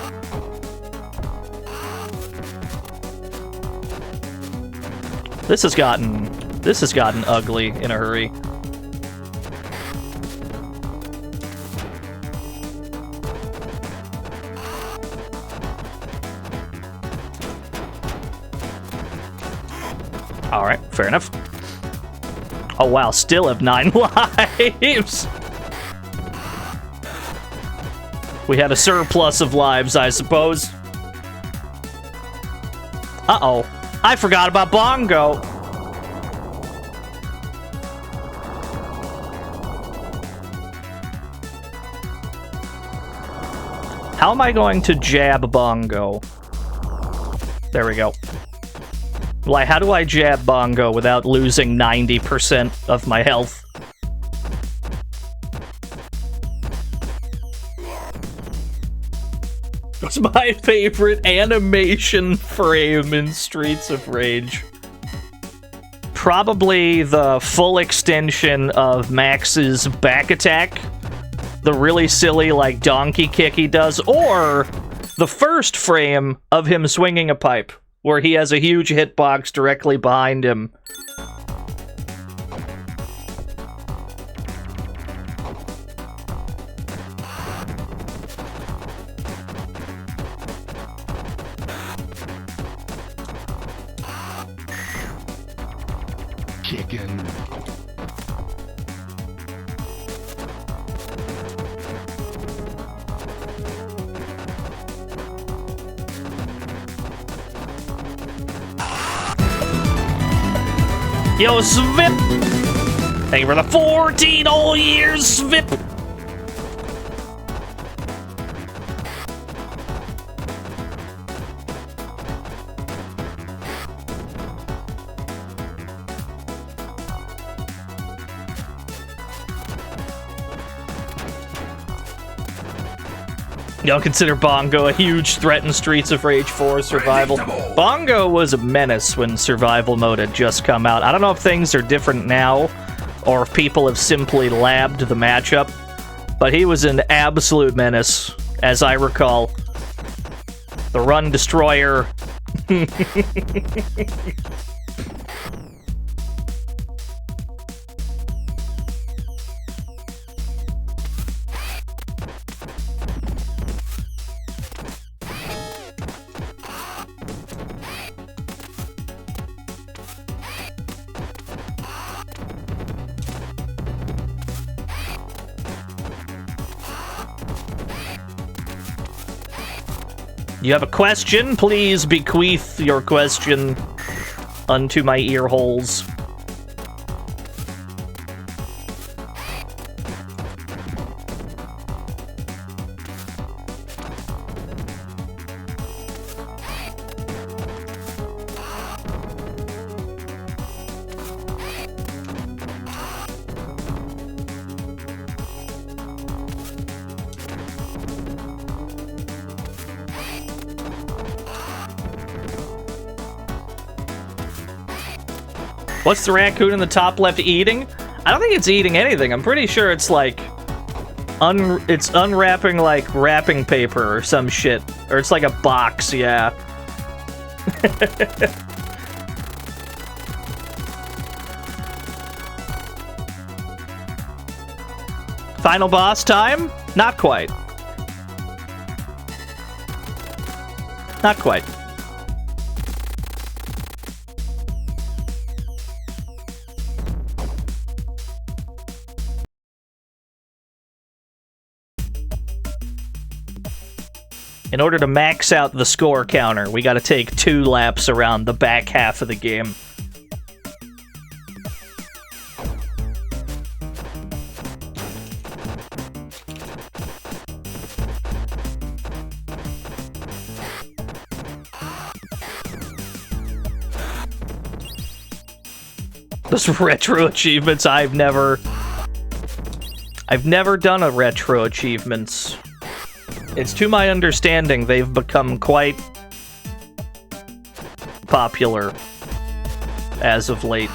This has gotten ugly in a hurry. Alright, fair enough. Oh wow, still have 9 lives! We had a surplus of lives, I suppose. Uh-oh. I forgot about Bongo! How am I going to jab Bongo? There we go. Like, how do I jab Bongo without losing 90% of my health? It's my favorite animation frame in Streets of Rage. Probably the full extension of Max's back attack. The really silly, like, donkey kick he does. Or the first frame of him swinging a pipe, where he has a huge hitbox directly behind him. Chicken. Yo, Svip! Thank you for the 14 whole years, Svip! You don't consider Bongo a huge threat in Streets of Rage 4 survival? Bongo was a menace when survival mode had just come out. I don't know if things are different now, or if people have simply labbed the matchup, but he was an absolute menace, as I recall. The Run Destroyer. You have a question? Please bequeath your question unto my ear holes. What's the raccoon in the top left eating? I don't think it's eating anything. I'm pretty sure it's like... it's unwrapping like wrapping paper or some shit. Or it's like a box, yeah. Final boss time? Not quite. Not quite. In order to max out the score counter, we gotta take 2 laps around the back half of the game. Those retro achievements, I've never done a retro achievements. It's to my understanding they've become quite popular as of late.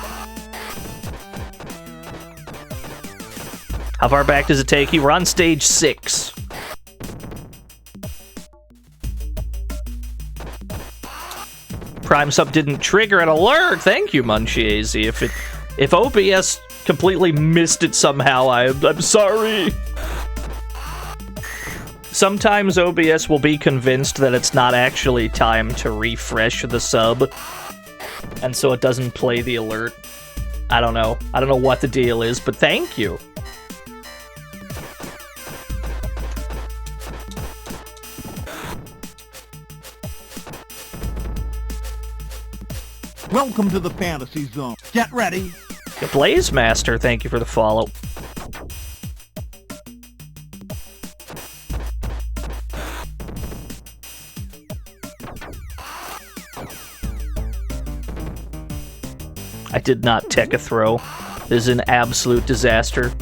How far back does it take you? We're on stage 6. Prime sub didn't trigger an alert. Thank you, Munchiazy. If OBS completely missed it somehow, I'm sorry. Sometimes OBS will be convinced that it's not actually time to refresh the sub, and so it doesn't play the alert. I don't know. I don't know what the deal is, but thank you. Welcome to the fantasy zone. Get ready. Blaze Master, thank you for the follow. I did not tech a throw. This is an absolute disaster.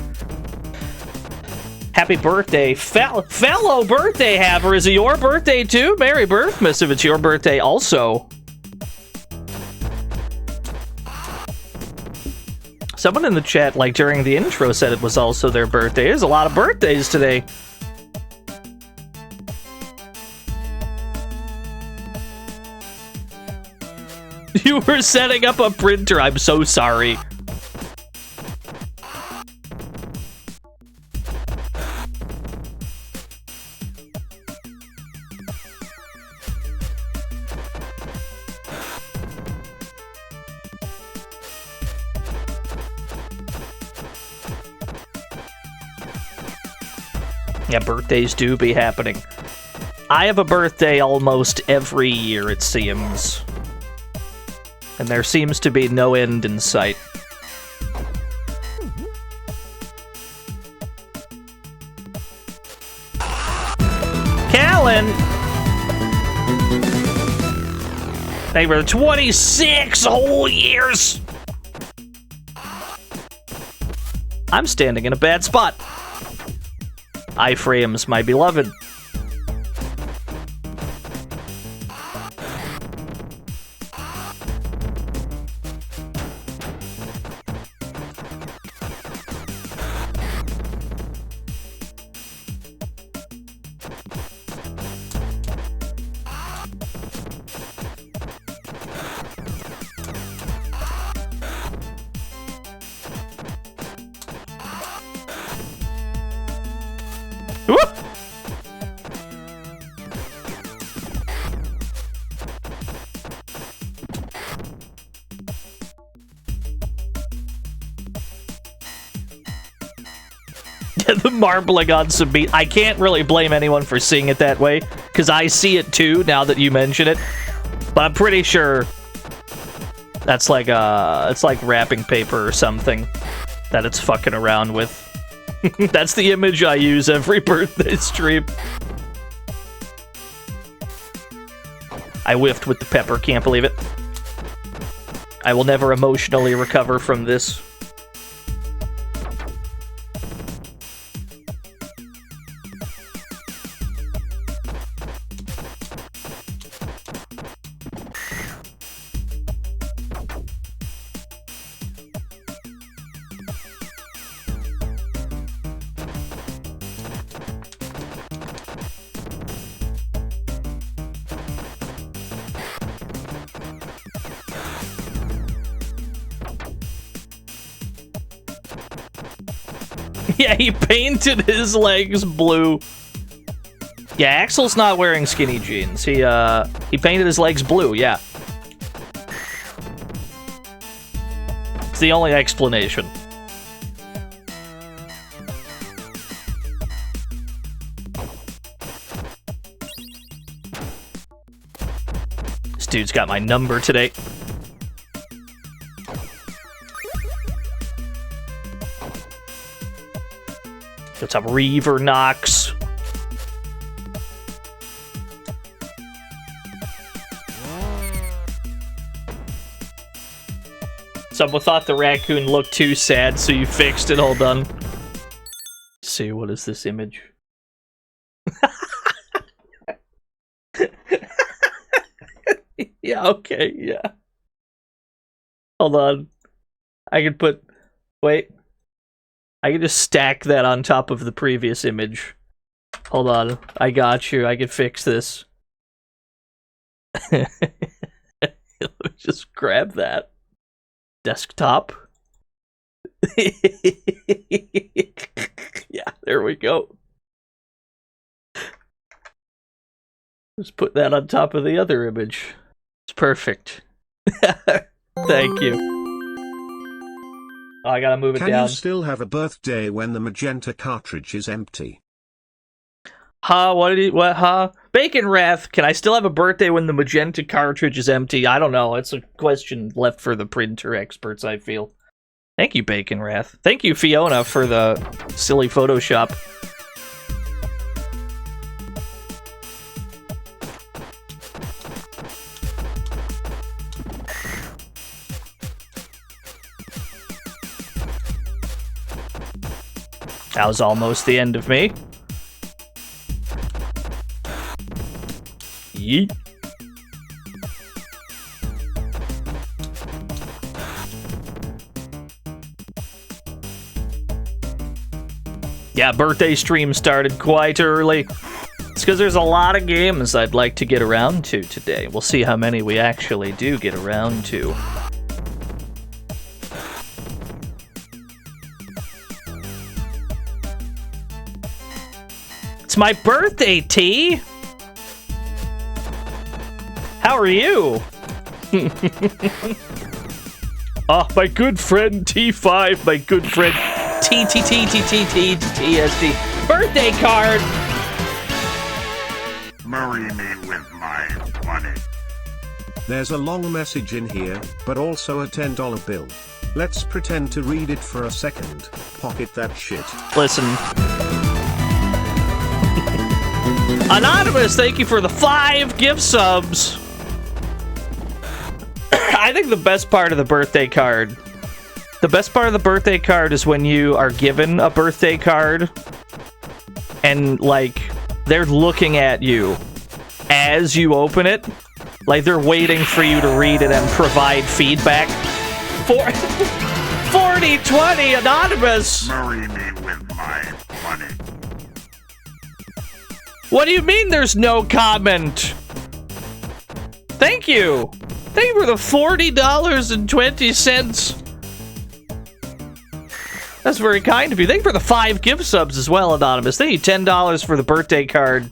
Happy birthday, fellow birthday haver. Is it your birthday too? Merry Birthmas if it's your birthday also. Someone in the chat, like during the intro, said it was also their birthday. There's a lot of birthdays today. You were setting up a printer. I'm so sorry. Yeah, birthdays do be happening. I have a birthday almost every year, it seems. And there seems to be no end in sight. Callan! They were 26 whole years! I'm standing in a bad spot. Iframes, my beloved. The marbling on some meat. I can't really blame anyone for seeing it that way, because I see it too, now that you mention it. But I'm pretty sure that's like, it's like wrapping paper or something that it's fucking around with. That's the image I use every birthday stream. I whiffed with the pepper, can't believe it. I will never emotionally recover from this. Yeah, he painted his legs blue. Yeah, Axel's not wearing skinny jeans. He painted his legs blue, yeah. It's the only explanation. This dude's got my number today. What's up, Reaver Knox? Someone thought the raccoon looked too sad, so you fixed it. Hold on. Let's see, what is this image? Yeah, okay, yeah. Hold on. I can put... Wait. I can just stack that on top of the previous image. Hold on. I got you. I can fix this. Let me just grab that. Desktop. Yeah, there we go. Just put that on top of the other image. It's perfect. Thank you. Oh, I gotta move it down. Can you still have a birthday when the magenta cartridge is empty? What? Bacon Wrath, can I still have a birthday when the magenta cartridge is empty? I don't know. It's a question left for the printer experts, I feel. Thank you, Bacon Wrath. Thank you, Fiona, for the silly Photoshop. That was almost the end of me. Yeet. Yeah, birthday stream started quite early. It's because there's a lot of games I'd like to get around to today. We'll see how many we actually do get around to. It's my birthday, T! How are you? Oh, my good friend T5, my good friend TTTTTTTSD. Birthday card! Marry me with my money. There's a long message in here, but also a $10 bill. Let's pretend to read it for a second. Pocket that shit. Listen. Anonymous, thank you for the 5 gift subs. I think the best part of the birthday card... The best part of the birthday card is when you are given a birthday card and, like, they're looking at you as you open it. Like, they're waiting for you to read it and provide feedback. 4020 Anonymous! Marry me with my money. What do you mean there's no comment? Thank you! Thank you for the $40.20. That's very kind of you. Thank you for the 5 gift subs as well, Anonymous. Thank you, $10 for the birthday card.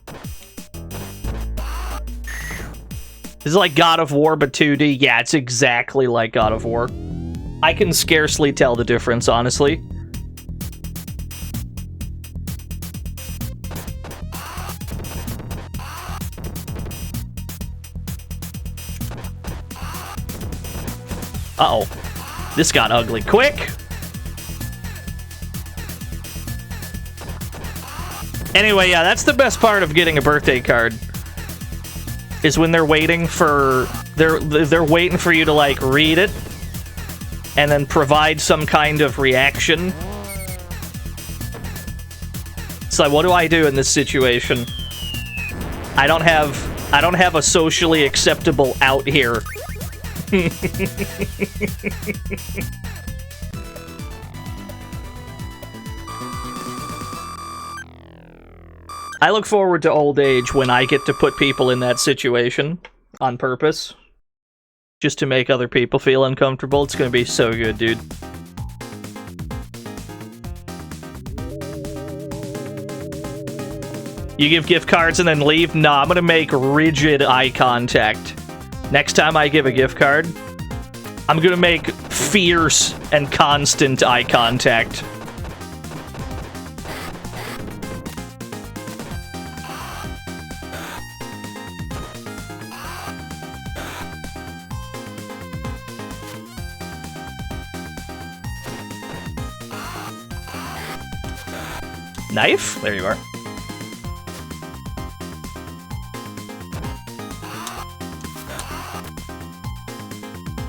This is like God of War, but 2D. Yeah, it's exactly like God of War. I can scarcely tell the difference, honestly. Uh-oh. This got ugly quick. Anyway, yeah, that's the best part of getting a birthday card. Is when they're waiting for... They're waiting for you to, like, read it. And then provide some kind of reaction. It's like, what do I do in this situation? I don't have a socially acceptable out here. I look forward to old age when I get to put people in that situation on purpose. Just to make other people feel uncomfortable. It's gonna be so good, dude. You give gift cards and then leave? Nah, I'm gonna make rigid eye contact. Next time I give a gift card, I'm gonna make fierce and constant eye contact. Knife? There you are.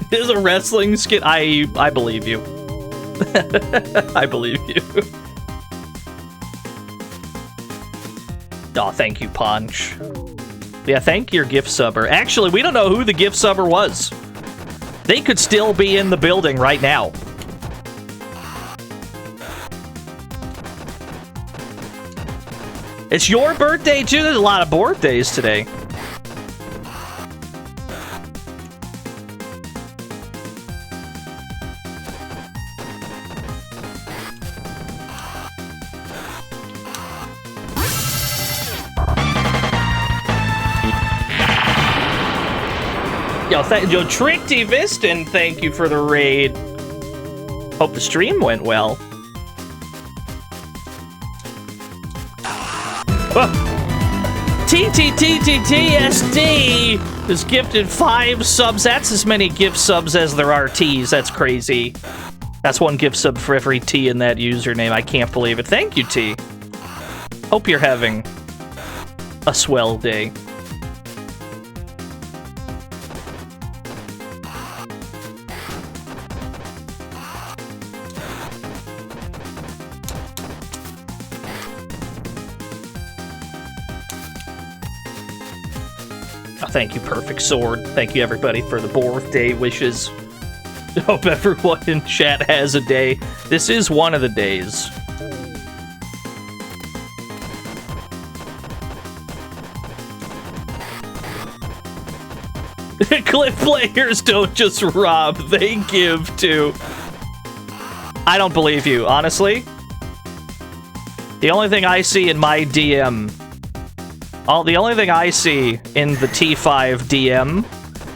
This is a wrestling skit. I believe you. I believe you. Oh, thank you, Punch. Yeah, thank your gift subber. Actually, we don't know who the gift subber was. They could still be in the building right now. It's your birthday, too? There's a lot of birthdays today. Yo, Tricky Viston, thank you for the raid. Hope the stream went well. TTTTTSD is gifted 5 subs. That's as many gift subs as there are T's. That's crazy. That's 1 gift sub for every T in that username. I can't believe it. Thank you, T. Hope you're having a swell day. Thank you, Perfect Sword. Thank you, everybody, for the birthday wishes. Hope everyone in chat has a day. This is one of the days. Clip players don't just rob, they give too. I don't believe you, honestly. The only thing I see in my DM... the only thing I see in the T5 DM,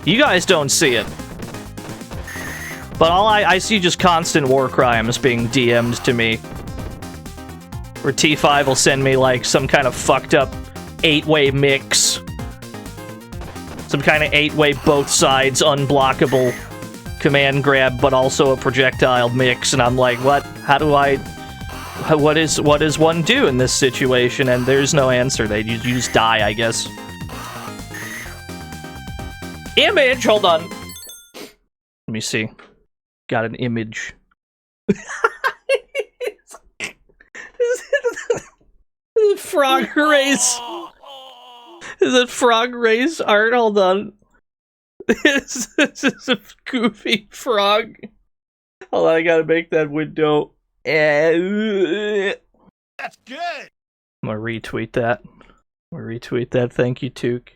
you guys don't see it. But I see just constant war crimes being DM'd to me. Where T5 will send me, like, some kind of fucked up 8-way mix. Some kind of 8-way both sides, unblockable command grab, but also a projectile mix. And I'm like, what? How do I... What does one do in this situation? And there's no answer. You just die, I guess. Image! Hold on. Let me see. Got an image. Is it Frog Race? Is it Frog Race art? Hold on. This is a goofy frog. Hold on, I gotta make that window. That's good. I'm gonna retweet that. Thank you, Took.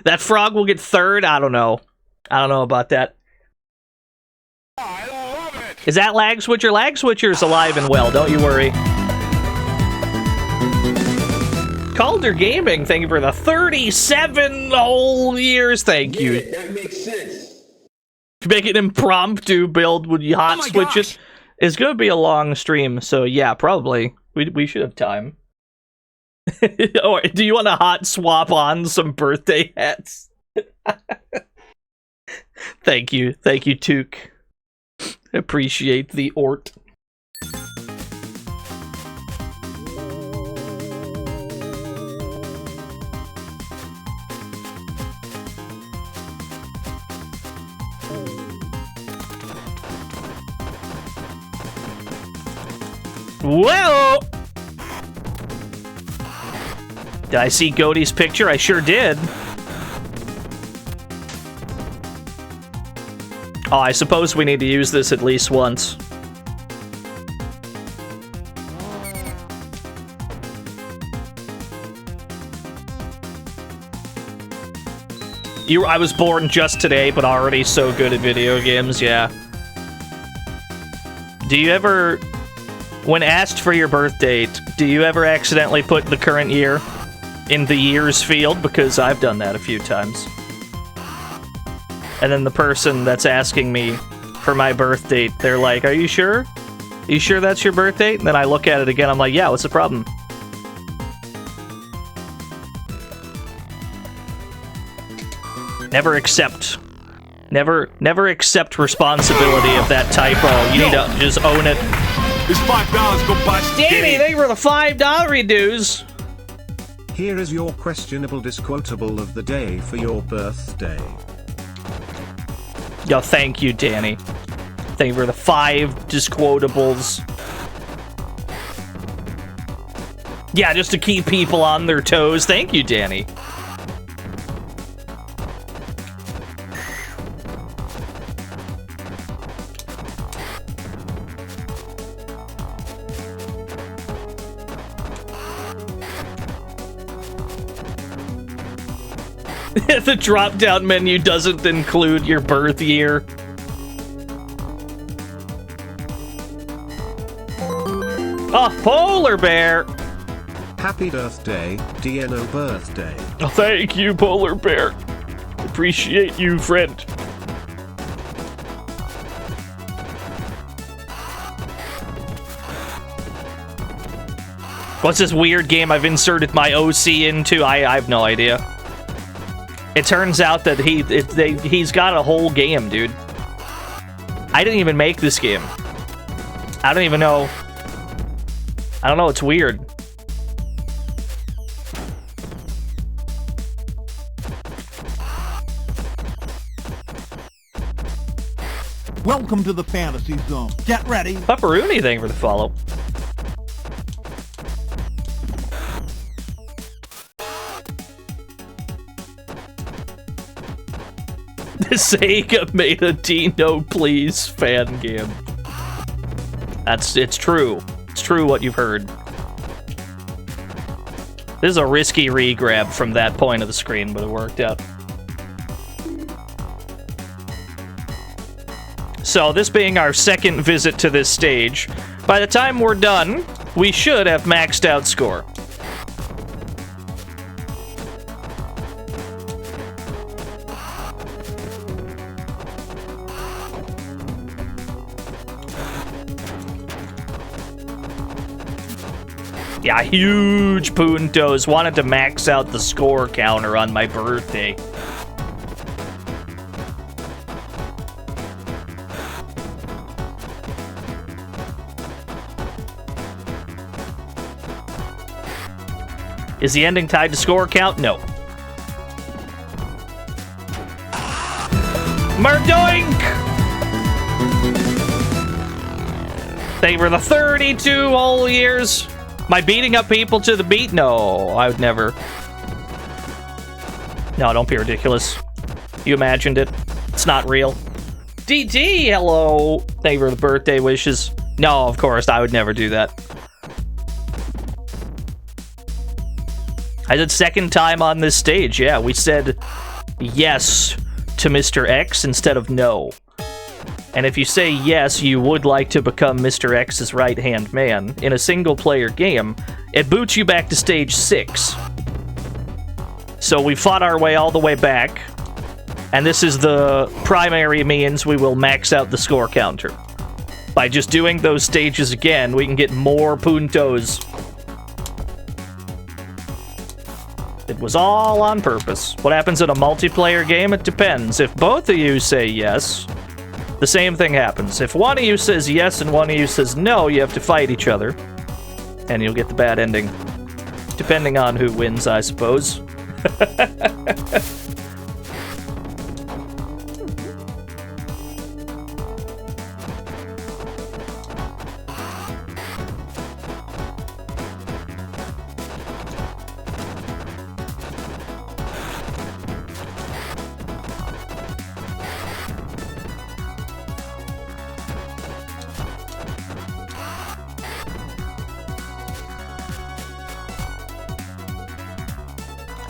That frog will get 3rd? I don't know. I don't know about that. I love it. Is that Lag Switcher? Lag Switcher's alive and well, don't you worry. Calder Gaming, thank you for the 37 whole years. Thank you. Yeah, that makes sense. Make an impromptu build when you hot switch it. It's gonna be a long stream, so yeah, probably. We should have time. Or do you want to hot swap on some birthday hats? Thank you, Took. Appreciate the ort. Well, did I see Goaty's picture? I sure did. Oh, I suppose we need to use this at least once. I was born just today, but already so good at video games, yeah. Do you ever... When asked for your birth date, do you ever accidentally put the current year in the years field? Because I've done that a few times. And then the person that's asking me for my birth date, they're like, are you sure? Are you sure that's your birth date? And then I look at it again, I'm like, yeah, what's the problem? Never accept responsibility of that typo. You need to just own it. It's $5. Go buy some Danny, game. thank you for the $5 dues. Here is your questionable disquotable of the day for your birthday. Yo, thank you, Danny. Thank you for the 5 disquotables. Yeah, just to keep people on their toes. Thank you, Danny. The drop-down menu doesn't include your birth year. Oh, polar bear! Happy birthday, DNO birthday. Oh, thank you, polar bear. Appreciate you, friend. What's this weird game I've inserted my OC into? I have no idea. It turns out that he's got a whole game, dude. I didn't even make this game. I don't even know. I don't know, it's weird. Welcome to the fantasy zone. Get ready. Pepperoni, thank you for the follow. Sega made a Dino Please fan game. It's true. It's true what you've heard. This is a risky re-grab from that point of the screen, but it worked out. So, this being our second visit to this stage, by the time we're done, we should have maxed out score. Yeah, huge puntos. Wanted to max out the score counter on my birthday. Is the ending tied to score count? No. Merdoink! Thank you for the 32 whole years. Am I beating up people to the beat? No, I would never. No, don't be ridiculous. You imagined it. It's not real. DT, hello. Thank you for the birthday wishes. No, of course, I would never do that. I said second time on this stage. Yeah, we said yes to Mr. X instead of no. And if you say yes, you would like to become Mr. X's right-hand man in a single-player game, it boots you back to stage 6. So we fought our way all the way back, and this is the primary means we will max out the score counter. By just doing those stages again, we can get more puntos. It was all on purpose. What happens in a multiplayer game? It depends. If both of you say yes, the same thing happens. If one of you says yes and one of you says no, you have to fight each other. And you'll get the bad ending. Depending on who wins, I suppose.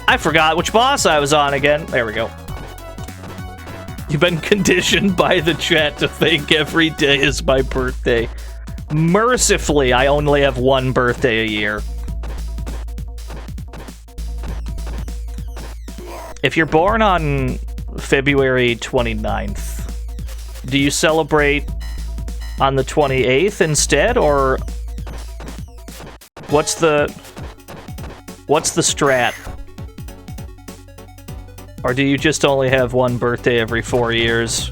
I forgot which boss I was on again. There we go. You've been conditioned by the chat to think every day is my birthday. Mercifully, I only have one birthday a year. If you're born on February 29th, do you celebrate on the 28th instead, or what's the strat? Or do you just only have one birthday every 4 years?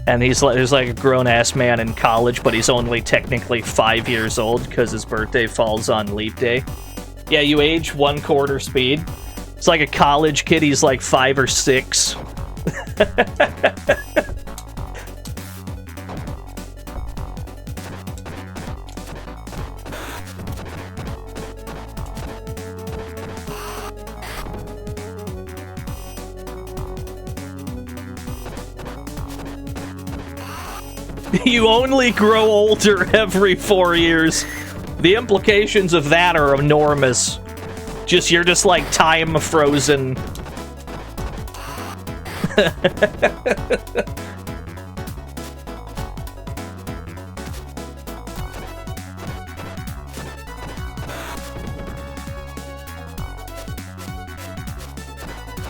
And he's like a grown-ass man in college, but he's only technically 5 years old because his birthday falls on leap day. Yeah, you age 1/4 speed. It's like a college kid, he's like 5 or 6. You only grow older every 4 years. The implications of that are enormous. You're just like time frozen.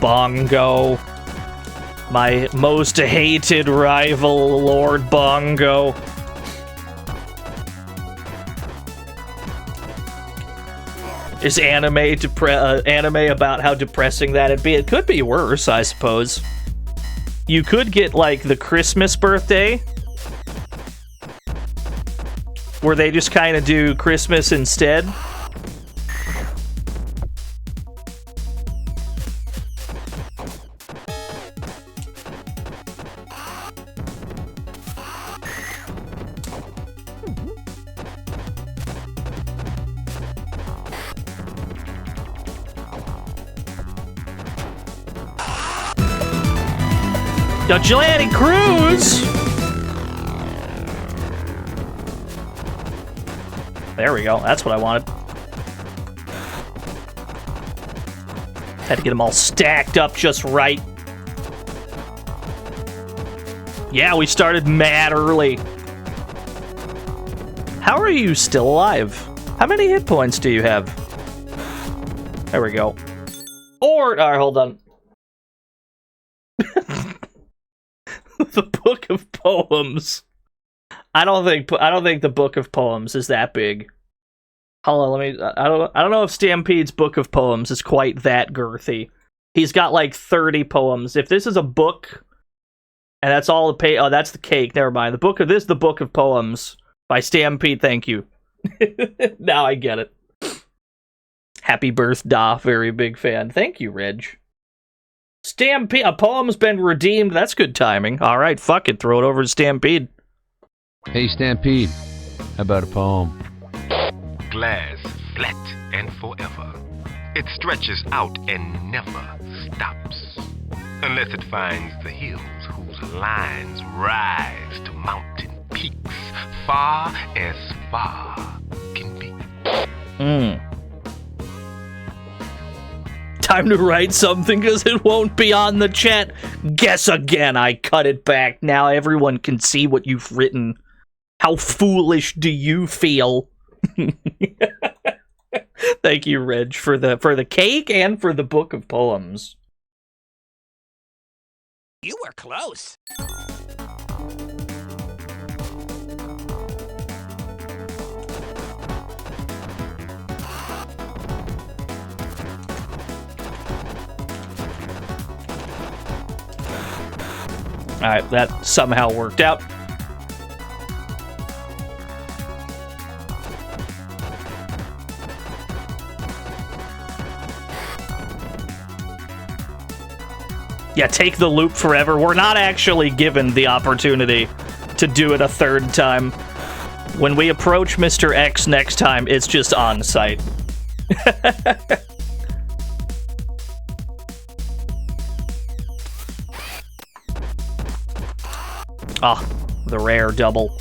Bongo. My most hated rival, Lord Bongo. Is anime about how depressing that'd be? It could be worse, I suppose. You could get, like, the Christmas birthday, where they just kind of do Christmas instead. The Gilani Cruz! There we go. That's what I wanted. Had to get them all stacked up just right. Yeah, we started mad early. How are you still alive? How many hit points do you have? There we go. Alright, hold on. The Book of Poems. I don't think the Book of Poems is that big. Hold on, I don't know if Stampede's Book of Poems is quite that girthy. He's got like 30 poems. If this is a book and that's all the oh, that's the cake. Never mind. This is the Book of Poems by Stampede. Thank you. Now I get it. Happy birthday, very big fan. Thank you, Reg. Stampede, a poem's been redeemed. That's good timing. All right, fuck it. Throw it over to Stampede. Hey, Stampede. How about a poem? Glass, flat and forever. It stretches out and never stops. Unless it finds the hills whose lines rise to mountain peaks far as far can be. Time to write something because it won't be on the chat. Guess again. I cut it back. Now everyone can see what you've written. How foolish do you feel? Thank you, Reg, for the cake and for the Book of Poems. You were close. Alright, that somehow worked out. Yeah, take the loop forever. We're not actually given the opportunity to do it a third time. When we approach Mr. X next time, it's just on site. Ah, the rare double.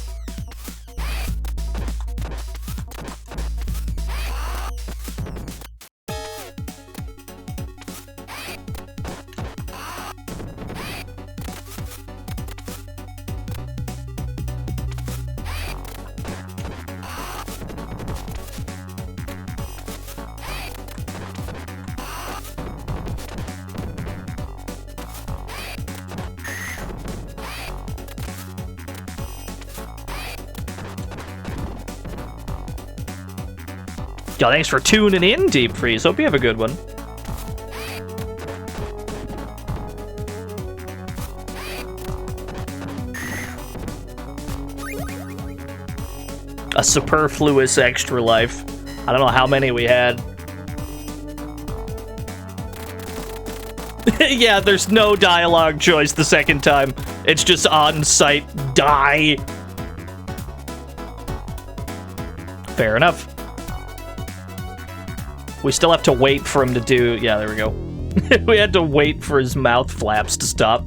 Yo, thanks for tuning in, Deep Freeze. Hope you have a good one. A superfluous extra life. I don't know how many we had. Yeah, there's no dialogue choice the second time. It's just on-site die. Fair enough. We still have to wait for him to do... Yeah, there we go. We had to wait for his mouth flaps to stop.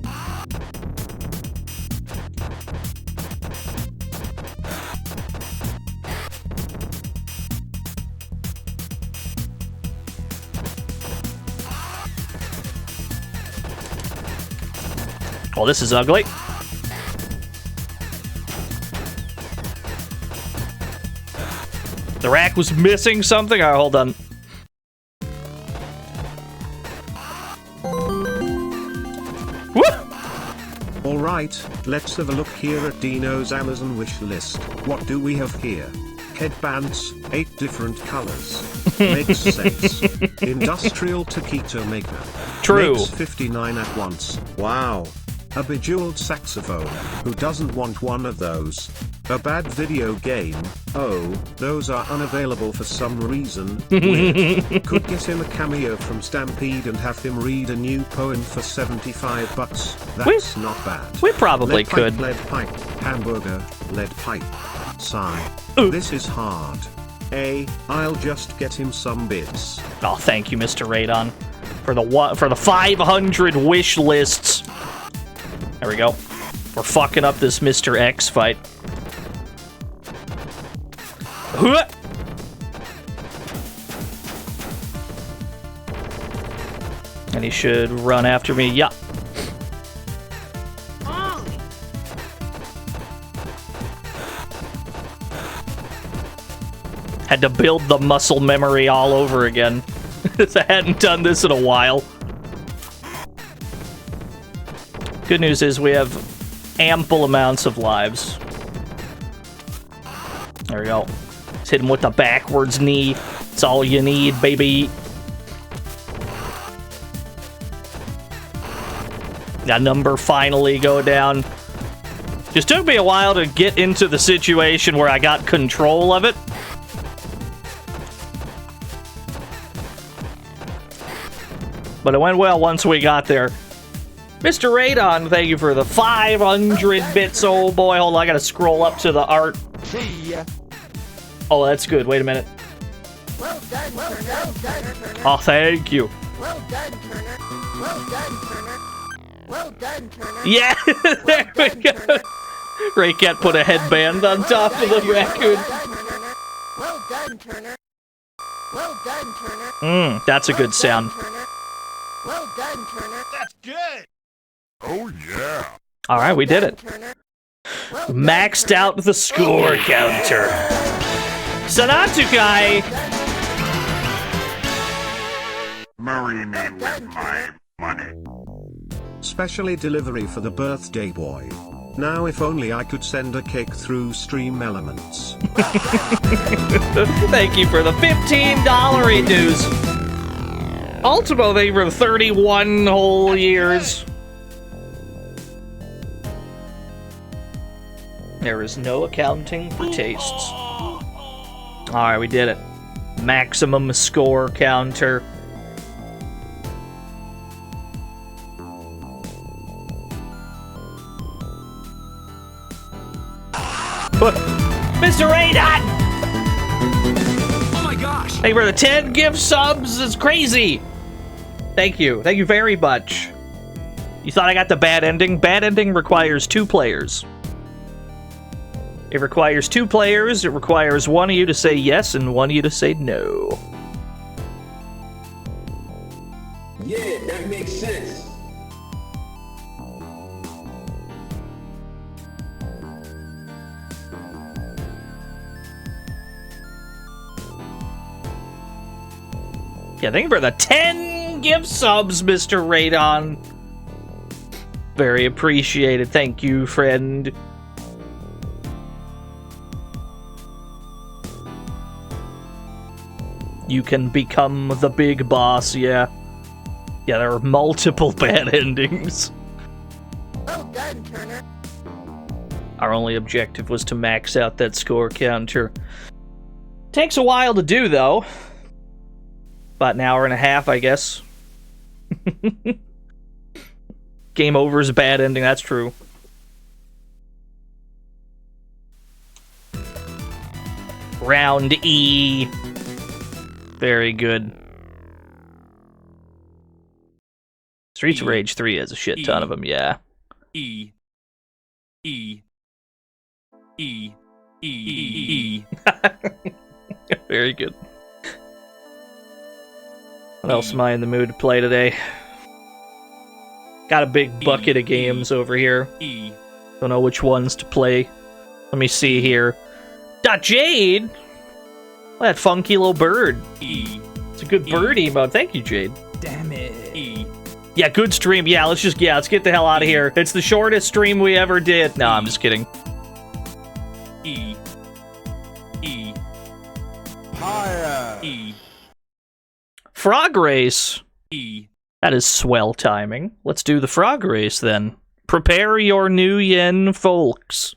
Oh, this is ugly. The rack was missing something? Alright, hold on. Alright, let's have a look here at Dino's Amazon wish list. What do we have here? Headbands, 8 different colors. Makes sense. Industrial taquito maker. True. Makes 59 at once. Wow. A bejeweled saxophone. Who doesn't want one of those? A bad video game. Oh, those are unavailable for some reason. Weird. Could get him a cameo from Stampede and have him read a new poem for $75. That's not bad. We probably Lead could. Pipe, lead pipe, hamburger, lead pipe. Sigh. Ooh. This is hard. I'll just get him some bits. Oh, thank you, Mr. Radon, for the 500 wish lists. There we go. We're fucking up this Mr. X fight. And he should run after me. Yeah. Had to build the muscle memory all over again. I hadn't done this in a while. Good news is we have ample amounts of lives. There we go. Let's hit him with the backwards knee. It's all you need, baby. That number finally go down. Just took me a while to get into the situation where I got control of it. But it went well once we got there. Mr. Radon, thank you for the 500 bits. Oh boy, hold on, I gotta scroll up to the art. See ya. Oh, that's good. Wait a minute. Well done, Turner. Oh, thank you. Well done, Turner. Well done, Turner. Well done, Turner. Yeah, there we go. Ray Cat put a headband on top of the raccoon. Well done, Turner. Well done, Turner. That's a good sound. Well done, Turner. That's good. Oh, yeah. All right, we did it. Maxed out the score counter. Sanatukai! Marry me with my money. Specially delivery for the birthday boy. Now if only I could send a cake through Stream Elements. Thank you for the $15 dues. Ultimo, thank you for 31 whole years. There is no accounting for tastes. Alright, we did it. Maximum score counter. Mr. Radon! Oh my gosh! Thank you for the 10 gift subs. It's crazy. Thank you. Thank you very much. You thought I got the bad ending? Bad ending requires 2 players. It requires 2 players. It requires one of you to say yes and one of you to say no. Yeah, that makes sense. Yeah, thank you for the 10 gift subs, Mr. Radon. Very appreciated. Thank you, friend. You can become the big boss, yeah. Yeah, there are multiple bad endings. Well done, Turner. Our only objective was to max out that score counter. Takes a while to do, though. About an hour and a half, I guess. Game over is a bad ending, that's true. Round E. Very good. Streets of Rage 3 has a shit ton of them, yeah. E. Very good. What else am I in the mood to play today? Got a big bucket of games over here. Don't know which ones to play. Let me see here. Jade! Oh, that funky little bird. It's a good bird emote. Thank you, Jade. Damn it. Yeah, good stream. Yeah, let's get the hell out of here. It's the shortest stream we ever did. No, I'm just kidding. Higher. Frog race. That is swell timing. Let's do the frog race then. Prepare your new yen, folks.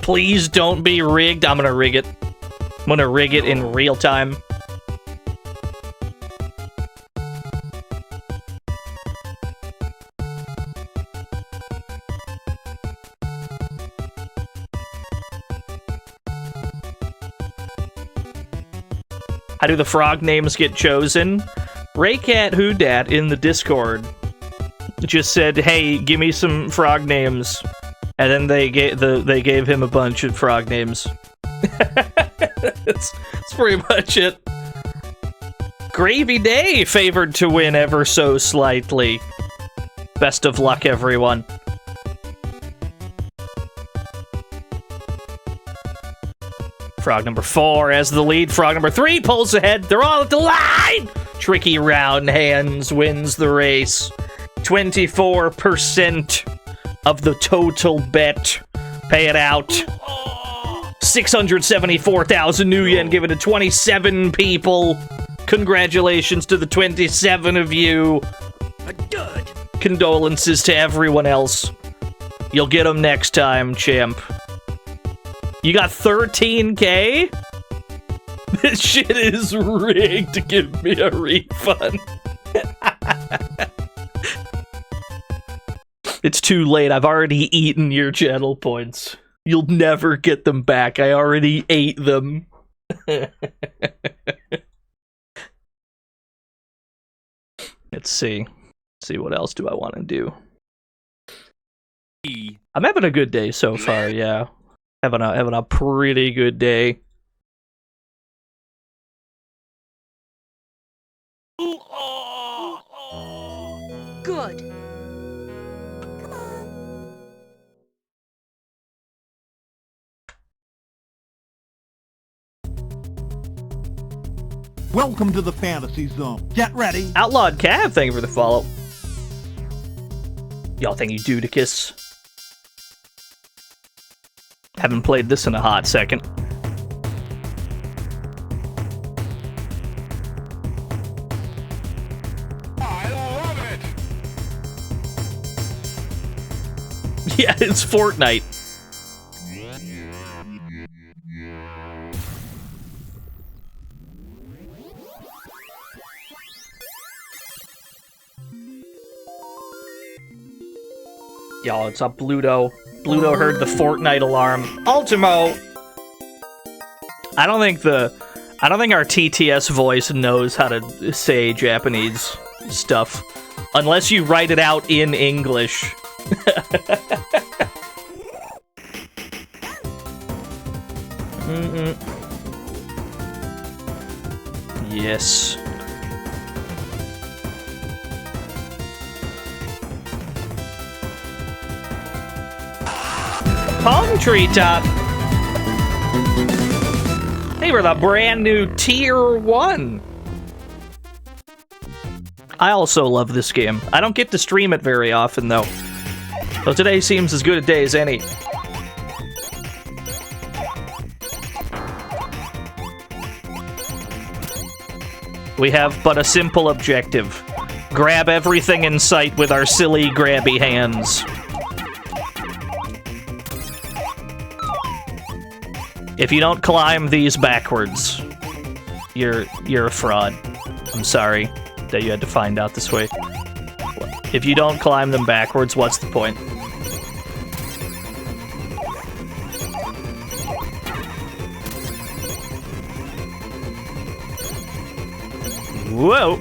Please don't be rigged. I'm gonna rig it. I'm gonna rig it in real time. How do the frog names get chosen? Raycat Whodat in the Discord just said, "Hey, give me some frog names." And then they gave him a bunch of frog names. That's pretty much it. Gravy Day favored to win ever so slightly. Best of luck, everyone. Frog number 4 has the lead. Frog number 3 pulls ahead. They're all at the line! Tricky round hands wins the race. 24% of the total bet. Pay it out. 674,000 new yen given to 27 people. Congratulations to the 27 of you. Condolences to everyone else. You'll get them next time, champ. You got 13K? This shit is rigged. Give me a refund. It's too late. I've already eaten your channel points. You'll never get them back. I already ate them. Let's see. Let's see, what else do I want to do? I'm having a good day so far, yeah. Having a pretty good day. Good. Welcome to the fantasy zone. Get ready. Outlawed Cav, thank you for the follow. Y'all think you Dudicus? Haven't played this in a hot second. I love it. Yeah, it's Fortnite. Y'all, it's up, Bluto. Bluto heard the Fortnite alarm. Ultimo! I don't think our TTS voice knows how to say Japanese stuff. Unless you write it out in English. Yes. Palm Tree Top. They were the brand new Tier 1. I also love this game. I don't get to stream it very often, though. So today seems as good a day as any. We have but a simple objective. Grab everything in sight with our silly grabby hands. If you don't climb these backwards, you're a fraud. I'm sorry that you had to find out this way. If you don't climb them backwards, what's the point? Whoa!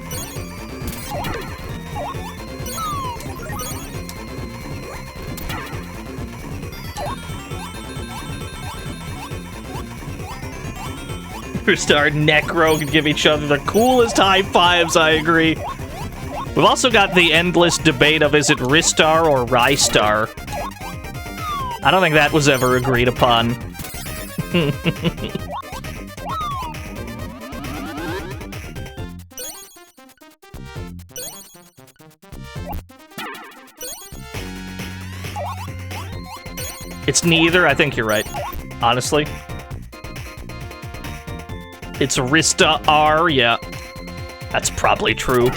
Ristar and Necro can give each other the coolest high fives, I agree. We've also got the endless debate of is it Ristar or Ristar? I don't think that was ever agreed upon. It's neither, I think you're right. Honestly. It's Ristar, yeah. That's probably true.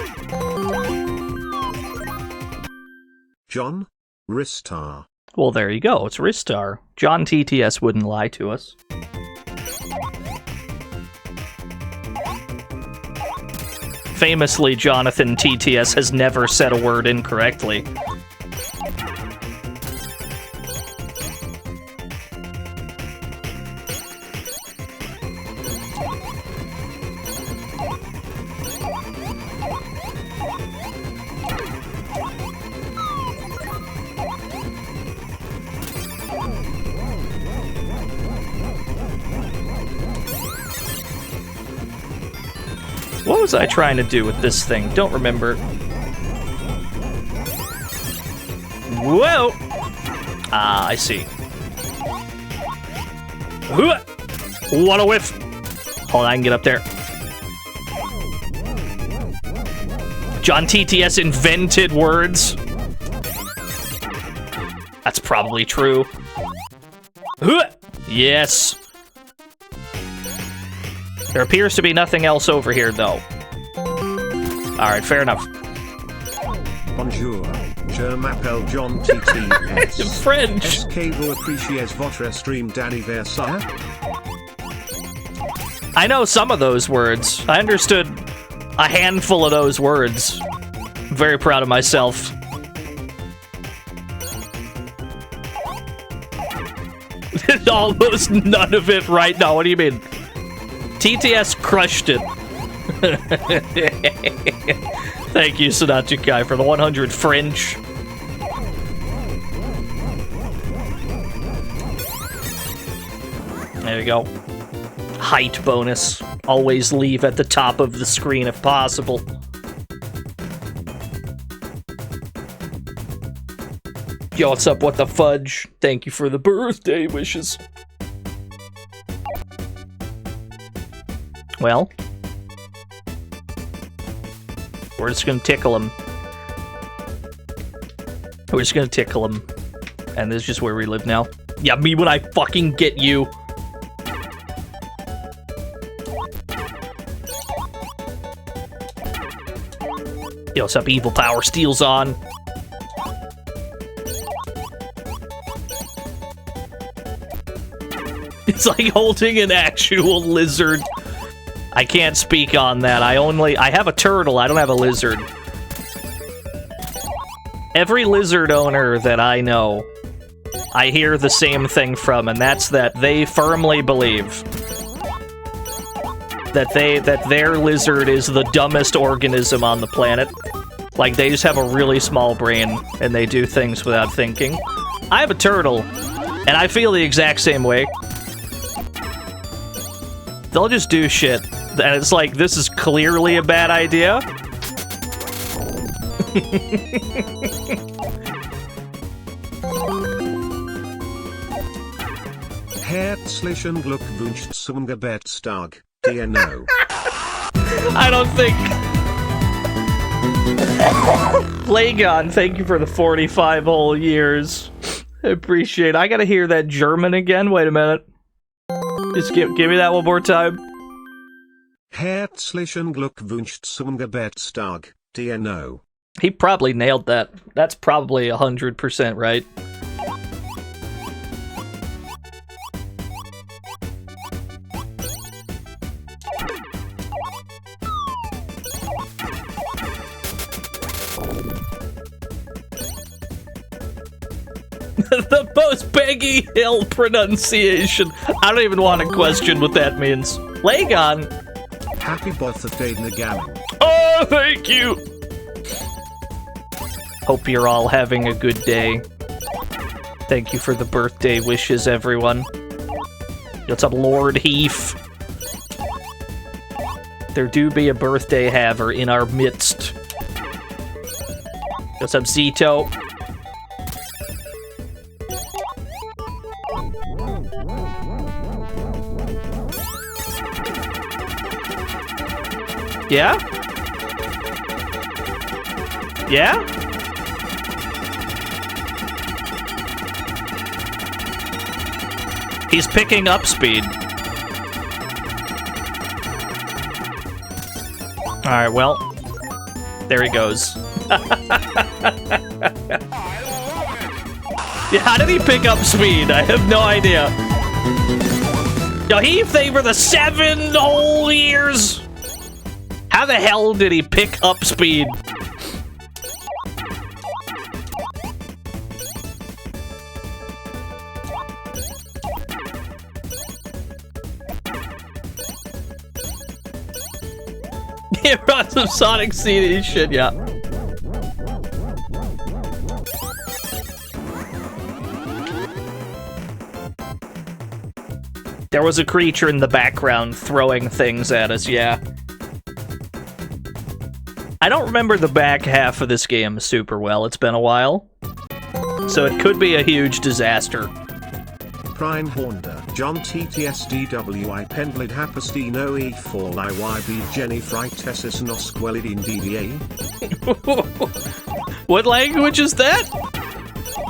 John? Ristar. Well, there you go. It's Ristar. John TTS wouldn't lie to us. Famously, Jonathan TTS has never said a word incorrectly. What was I trying to do with this thing? Don't remember. Whoa! Ah, I see. What a whiff! Hold on, I can get up there. John TTS invented words. That's probably true. Yes. There appears to be nothing else over here, though. Alright, fair enough. Bonjour. Je m'appelle John TTS. French. Est-ce que vous appréciez votre stream d'anniversaire? I know some of those words. I understood a handful of those words. I'm very proud of myself. Almost none of it right now. What do you mean? TTS crushed it. Thank you, Sonatukai, for the 100 French. There we go. Height bonus. Always leave at the top of the screen if possible. Yo, what's up? What the fudge? Thank you for the birthday wishes. Well, we're just gonna tickle him. We're just gonna tickle him. And this is just where we live now. Yeah, me when I fucking get you. Yo, what's up? Evil Power Steel's on. It's like holding an actual lizard. I can't speak on that. I have a turtle, I don't have a lizard. Every lizard owner that I know, I hear the same thing from, and that's that they firmly believe that their lizard is the dumbest organism on the planet. Like, they just have a really small brain, and they do things without thinking. I have a turtle, and I feel the exact same way. They'll just do shit. And it's like, this is clearly a bad idea. Herzlichen Glückwunsch zum Geburtstag, DNO. I don't think... Lagon, thank you for the 45 whole years. I appreciate it. I gotta hear that German again. Wait a minute. Just give me that one more time. Herzlichen Glückwunsch zum Geburtstag, DNO. He probably nailed that. That's probably 100% right. The most Peggy Hill pronunciation. I don't even want to question what that means. Lagon. Happy birthday, Nagamin. Oh, thank you. Hope you're all having a good day. Thank you for the birthday wishes, everyone. What's up, Lord Heath? There do be a birthday haver in our midst. What's up, Zito? Yeah? Yeah? He's picking up speed. Alright, well. There he goes. Yeah, how did he pick up speed? I have no idea. Yo, he favored the 7 whole years. How the hell did he pick up speed? He brought some Sonic CD shit, yeah. There was a creature in the background throwing things at us, yeah. I don't remember the back half of this game super well. It's been a while. So it could be a huge disaster. Prime Honda, John TTSDWI Pendlid Hapastino E Fall IYB Jenny Fritesis Nosquelidin DDA. What language is that?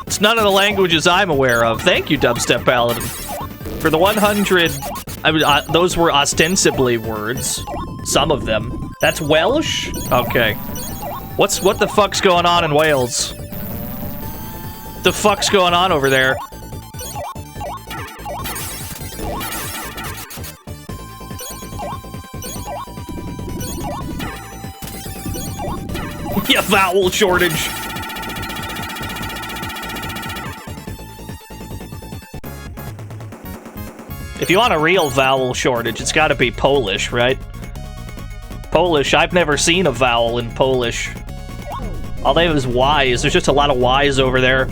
It's none of the languages I'm aware of. Thank you, Dubstep Paladin. For the 100, I mean, those were ostensibly words. Some of them. That's Welsh? Okay. What the fuck's going on in Wales? The fuck's going on over there? Yeah, vowel shortage. If you want a real vowel shortage, it's gotta be Polish, right? Polish, I've never seen a vowel in Polish. All they have is Y's. There's just a lot of Y's over there.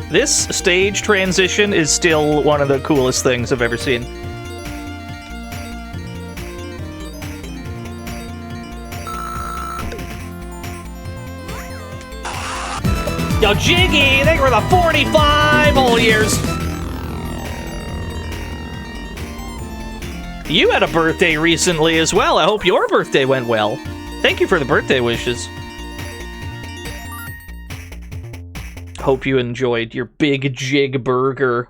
This stage transition is still one of the coolest things I've ever seen. Yo, Jiggy, thank you for the 45 whole years. You had a birthday recently as well. I hope your birthday went well. Thank you for the birthday wishes. Hope you enjoyed your big jig burger.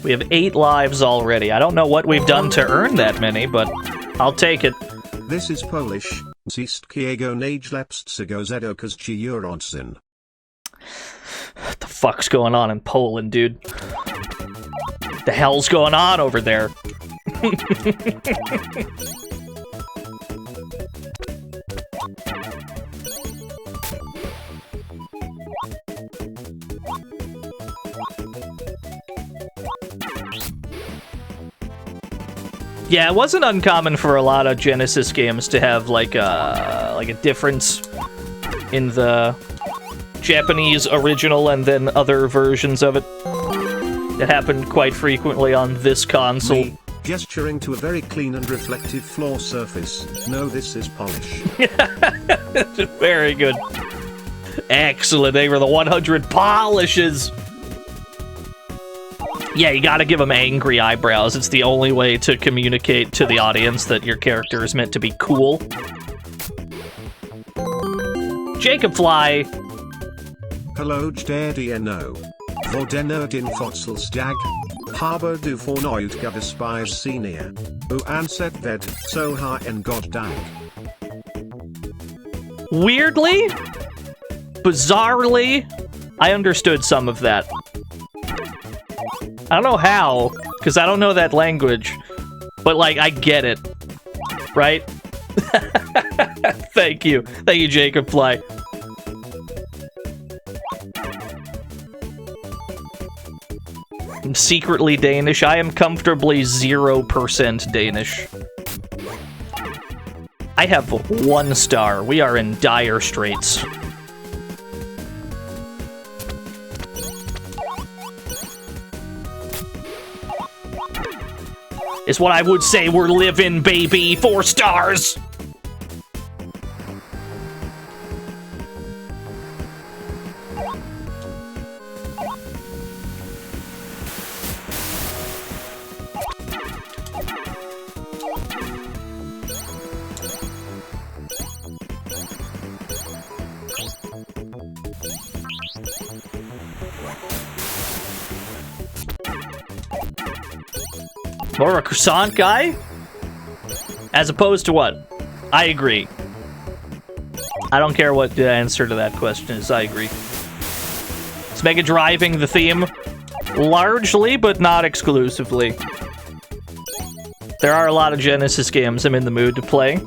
We have 8 lives already. I don't know what we've done to earn that many, but I'll take it. This is Polish. Wszystkiego najlepszego zedokazci. What the fuck's going on in Poland, dude? The hell's going on over there? Yeah, it wasn't uncommon for a lot of Genesis games to have like a difference in the Japanese original and then other versions of it. It happened quite frequently on this console. Me, gesturing to a very clean and reflective floor surface. No, this is polish. Very good. Excellent. They were the 100 polishes. Yeah, you gotta give them angry eyebrows. It's the only way to communicate to the audience that your character is meant to be cool. Jacob Fly. Hello, JDNO. Vordener din Fotselstag. Haber du fornoid gadespires senior. U anset ved, so ha en goddag. Weirdly, bizarrely, I understood some of that. I don't know how, because I don't know that language, but, like, I get it, right? Thank you. Thank you, Jacob Fly. I'm secretly Danish. I am comfortably 0% Danish. I have 1 star. We are in dire straits. Is what I would say we're living, baby. 4 stars! More of a croissant guy? As opposed to what? I agree. I don't care what the answer to that question is, I agree. Is Mega Driving the theme? Largely, but not exclusively. There are a lot of Genesis games I'm in the mood to play.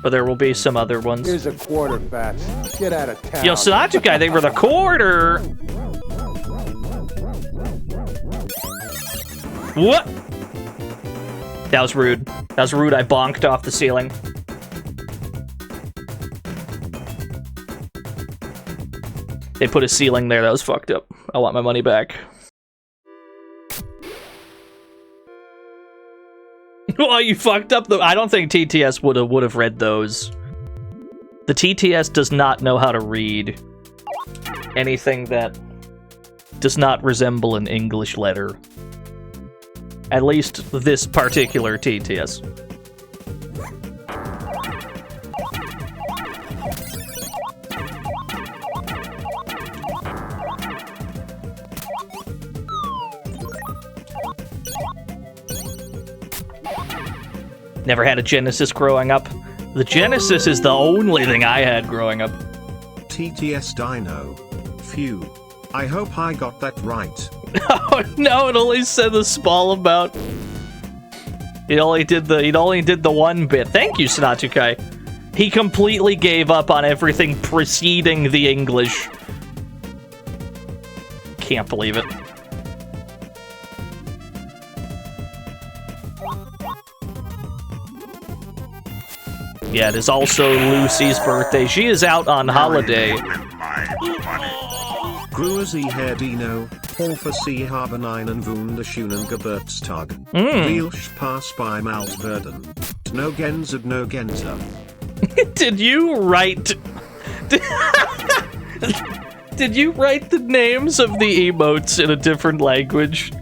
But there will be some other ones. Here's a quarter, Fats. Get out of town. Yo, Sonata guy, they were the quarter! What? That was rude. That was rude. I bonked off the ceiling. They put a ceiling there. That was fucked up. I want my money back. Oh, you fucked up the... I don't think TTS would have read those. The TTS does not know how to read anything that does not resemble an English letter. At least this particular TTS. Never had a Genesis growing up. The Genesis is the only thing I had growing up. TTS Dino. Phew. I hope I got that right. Oh no, it only said the small amount. It only did the 1 bit. Thank you, Sonatukai. He completely gave up on everything preceding the English. Can't believe it. Yeah, it is also Lucy's birthday. She is out on holiday. Gruerzy Herdino, Horfer Sie haben einen wunderschönen Geburtstag. Viel Spaß beim Altwerden. No Gensad no Gensa. Did you write... Did you write the names of the emotes in a different language?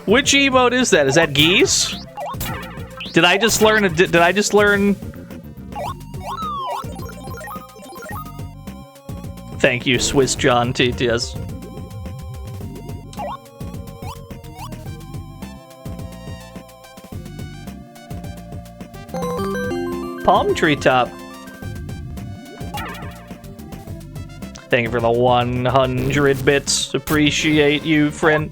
Which emote is that? Is that geese? Did I just learn did I just learn... Thank you, Swiss John TTS. Palm Tree Top. Thank you for the 100 bits. Appreciate you, friend.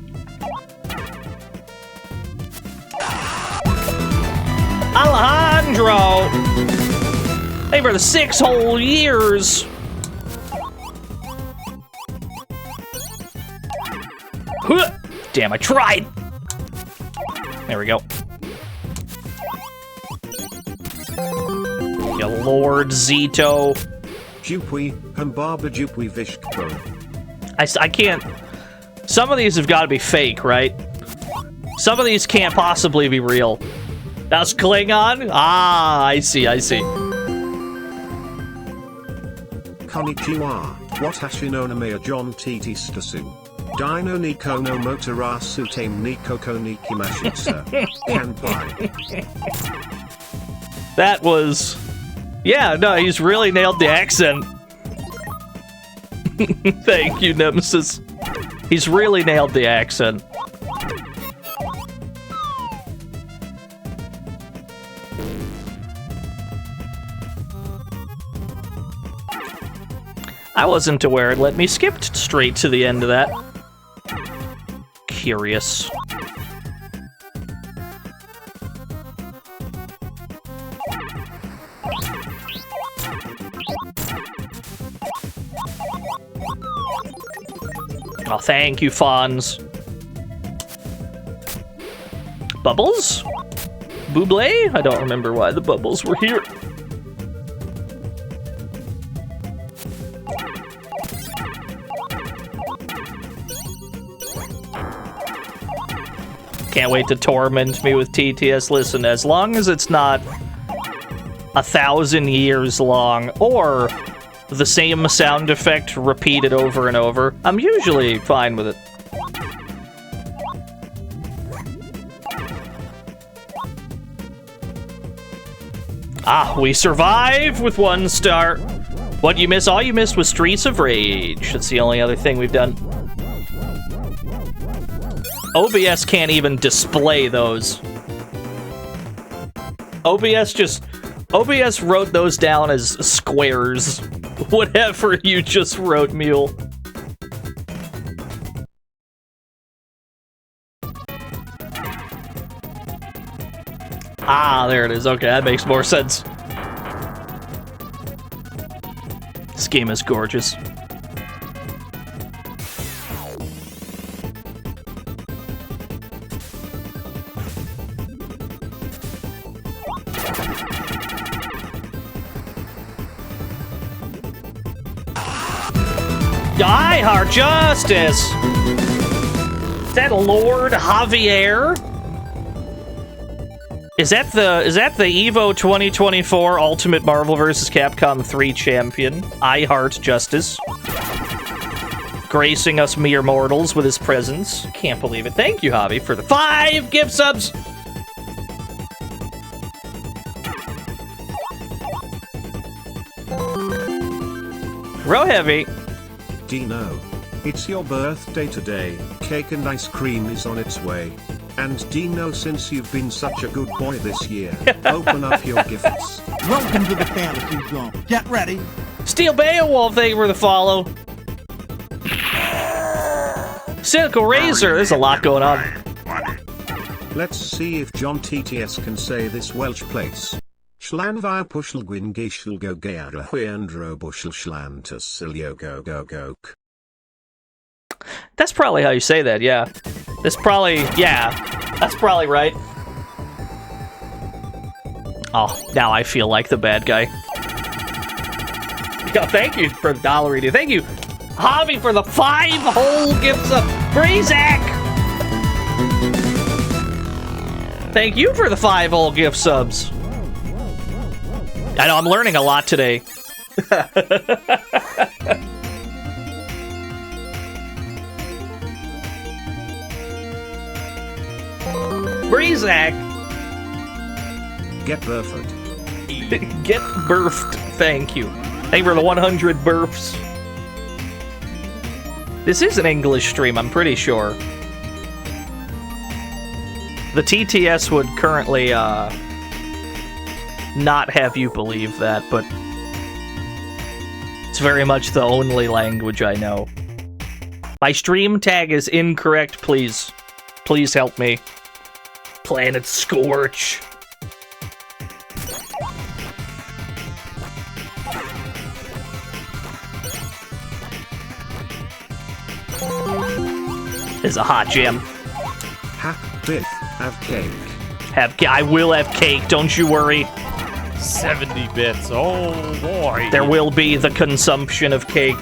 Alejandro! Thank you for the 6 whole years. Damn, I tried! There we go. Yeah, Lord Zito. Jupui, Humbaba Jupui Vishkbo. I can't... Some of these have got to be fake, right? Some of these can't possibly be real. That's Klingon? Ah, I see. Konnichiwa, Watashinona Mea John Titi Stasu. Dino Niko no Motarasu Tame Niko Koniki Mashitsa. Kanpai. That was... Yeah, no, he's really nailed the accent. Thank you, Nemesis. He's really nailed the accent. I wasn't aware it let me skip straight to the end of that. Curious. Oh, thank you, Fonz. Bubbles? Buble? I don't remember why the bubbles were here. Can't wait to torment me with TTS. Listen, as long as it's not 1,000 years long, or the same sound effect repeated over and over, I'm usually fine with it. Ah, we survive with 1 star. What'd you miss? All you missed was Streets of Rage. That's the only other thing we've done. OBS can't even display those. OBS wrote those down as squares. Whatever you just wrote, Mule. Ah, there it is. Okay, that makes more sense. This game is gorgeous. Die, Hard Justice! Is that Lord Javier? Is that the EVO 2024 Ultimate Marvel vs. Capcom 3 champion? I Heart Justice. Gracing us mere mortals with his presence. Can't believe it. Thank you, Javi, for the 5 gift subs! Real heavy. Dino, it's your birthday today, cake and ice cream is on its way. And Dino, since you've been such a good boy this year, open up your gifts. Welcome to the fantasy zone. Get ready. Steel Beowulf, thank you for the follow. Cynical Razor, there's a lot going on. Let's see if John TTS can say this Welsh place. Schlanvia pushel gwyn geishel go geara huandro bushel schlantus silio go go go. That's probably how you say that, yeah. That's probably right. Oh, now I feel like the bad guy. Yo, thank you for the dollar reading. Thank you, Javi, for the 5 whole gifts of Breezak. Thank you for the 5 whole gift subs. I know, I'm learning a lot today. Breezak! Get birthed. Get birthed, thank you. Thank you for the 100 births. This is an English stream, I'm pretty sure. The TTS would currently, not have you believe that, but it's very much the only language I know. My stream tag is incorrect, please. Please help me. Planet Scorch. This is a hot jam. Have Biff, have cake. I will have cake, don't you worry. 70 bits. Oh boy. There will be the consumption of cake.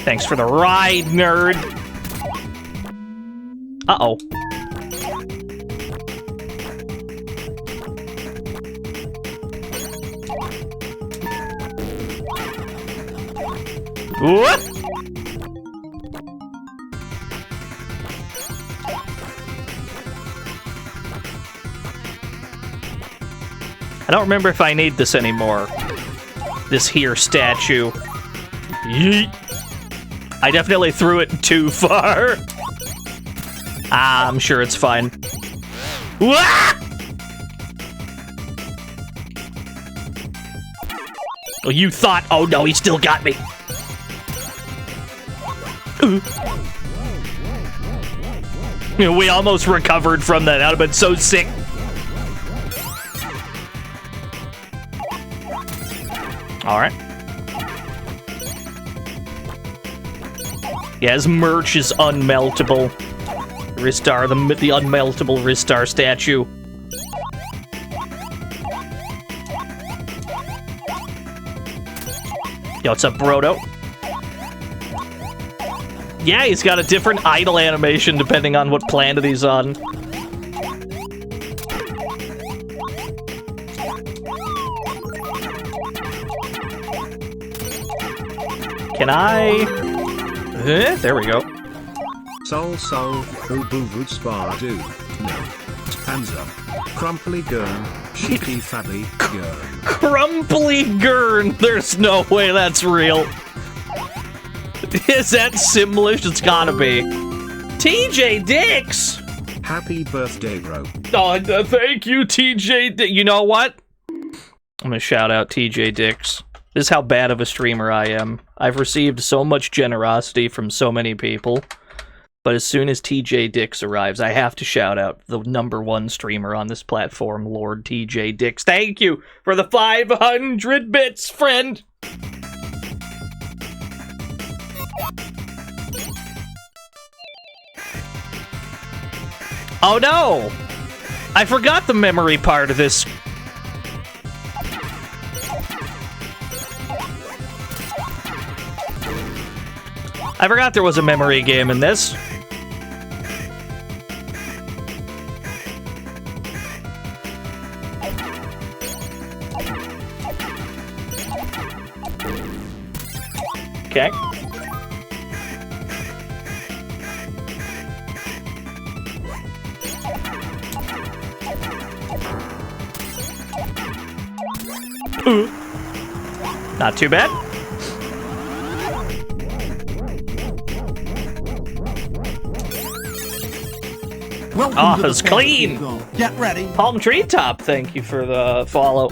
Thanks for the ride, nerd. Uh-oh. What? I don't remember if I need this anymore. This here statue. Yeet. I definitely threw it too far. Ah, I'm sure it's fine. Wah! Oh, you thought, oh no, he still got me. We almost recovered from that. That would have been so sick. Alright. Yeah, his merch is unmeltable. Ristar, the unmeltable Ristar statue. Yo, what's up, Brodo? Yeah, he's got a different idle animation depending on what planet he's on. Can I... there we go. Sol, Ubu Spadu. No. Panzer. Crumply Gurn. Sheepy Fabby Gurn. Crumply Gurn! There's no way that's real. Is that Simlish? It's gotta be. TJ Dix! Happy birthday, bro. Oh, thank you, TJ Dix. You know what? I'm gonna shout out TJ Dix. This is how bad of a streamer I am. I've received so much generosity from so many people. But as soon as TJ Dix arrives, I have to shout out the #1 streamer on this platform, Lord TJ Dix. Thank you for the 500 bits, friend! Oh no! I forgot the memory part of this. I forgot there was a memory game in this. Okay. Ooh. Not too bad. Oh, it's clean. Get ready. Palm Treetop, thank you for the follow.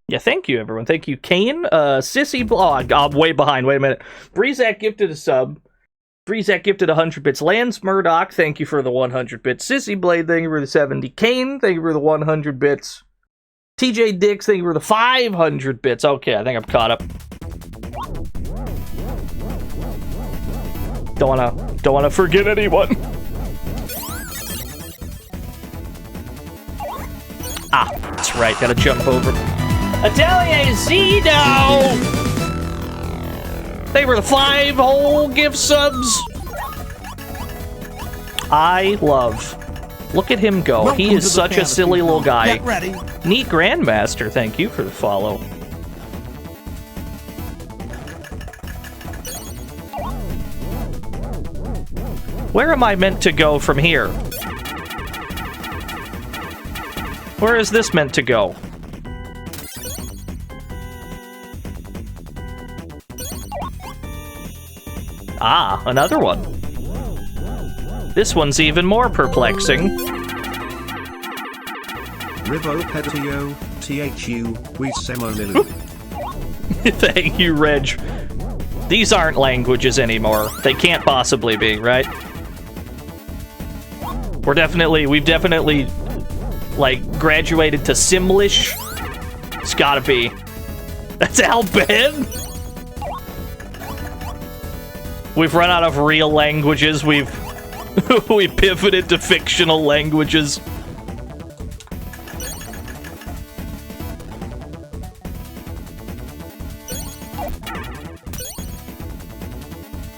Yeah, thank you, everyone. Thank you, Kane. Sissy Blog. I'm way behind. Wait a minute. Breezak gifted a sub. Breezak gifted 100 bits. Lance Murdoch, thank you for the 100 bits. Sissy Blade, thank you for the 70. Kane, thank you for the 100 bits. TJ Dix, thank you for the 500 bits. Okay, I think I'm caught up. Don't wanna forget anyone. Ah, that's right. Gotta jump over. Atelier Zeno! They were the 5 whole gift subs. I love. Look at him go. He is such a silly little guy. Get ready. Neat Grandmaster, thank you for the follow. Where am I meant to go from here? Where is this meant to go? Ah, another one. This one's even more perplexing. Rivo Peditio, THU, we Semonilu. Thank you, Reg. These aren't languages anymore. They can't possibly be, right? We've definitely, like, graduated to Simlish. It's gotta be. That's how bad? We've run out of real languages. We've pivoted to fictional languages.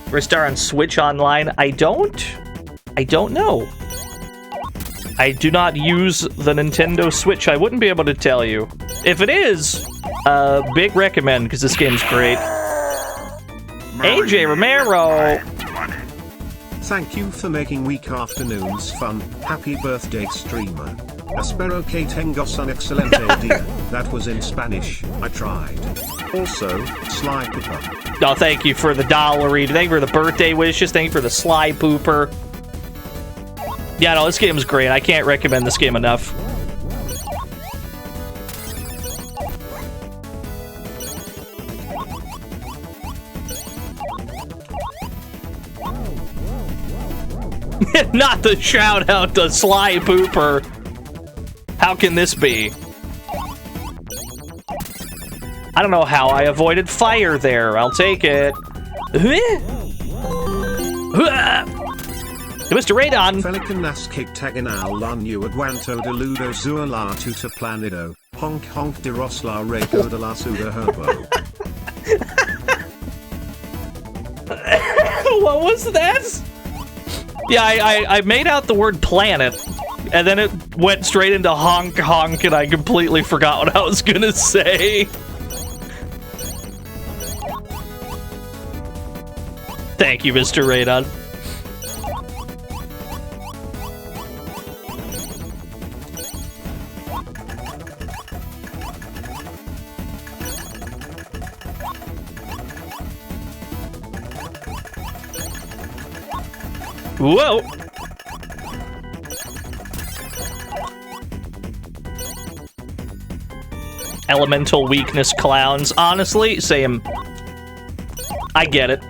Ristar on Switch Online? I don't know. I do not use the Nintendo Switch. I wouldn't be able to tell you. If it is, big recommend, because this game's great. AJ Romero! Thank you for making week afternoons fun. Happy birthday, streamer. Espero que tengas un excelente día. That was in Spanish. I tried. Also, Sly Pooper. Oh, thank you for the dollary. Thank you for the birthday wishes. Thank you for the Sly Pooper. Yeah, no, this game's great. I can't recommend this game enough. Not the shout out to Sly Pooper. How can this be? I don't know how I avoided fire there. I'll take it. Mr. Radon. Felican nas kigtaginal lon you aguanto de ludo zuala tuta planido. Honk honk de rosla reco de la suda herbo. What was that? Yeah, I made out the word planet, and then it went straight into honk honk, and I completely forgot what I was gonna say. Thank you, Mr. Radon. Whoa! Elemental weakness clowns. Honestly, same. I get it.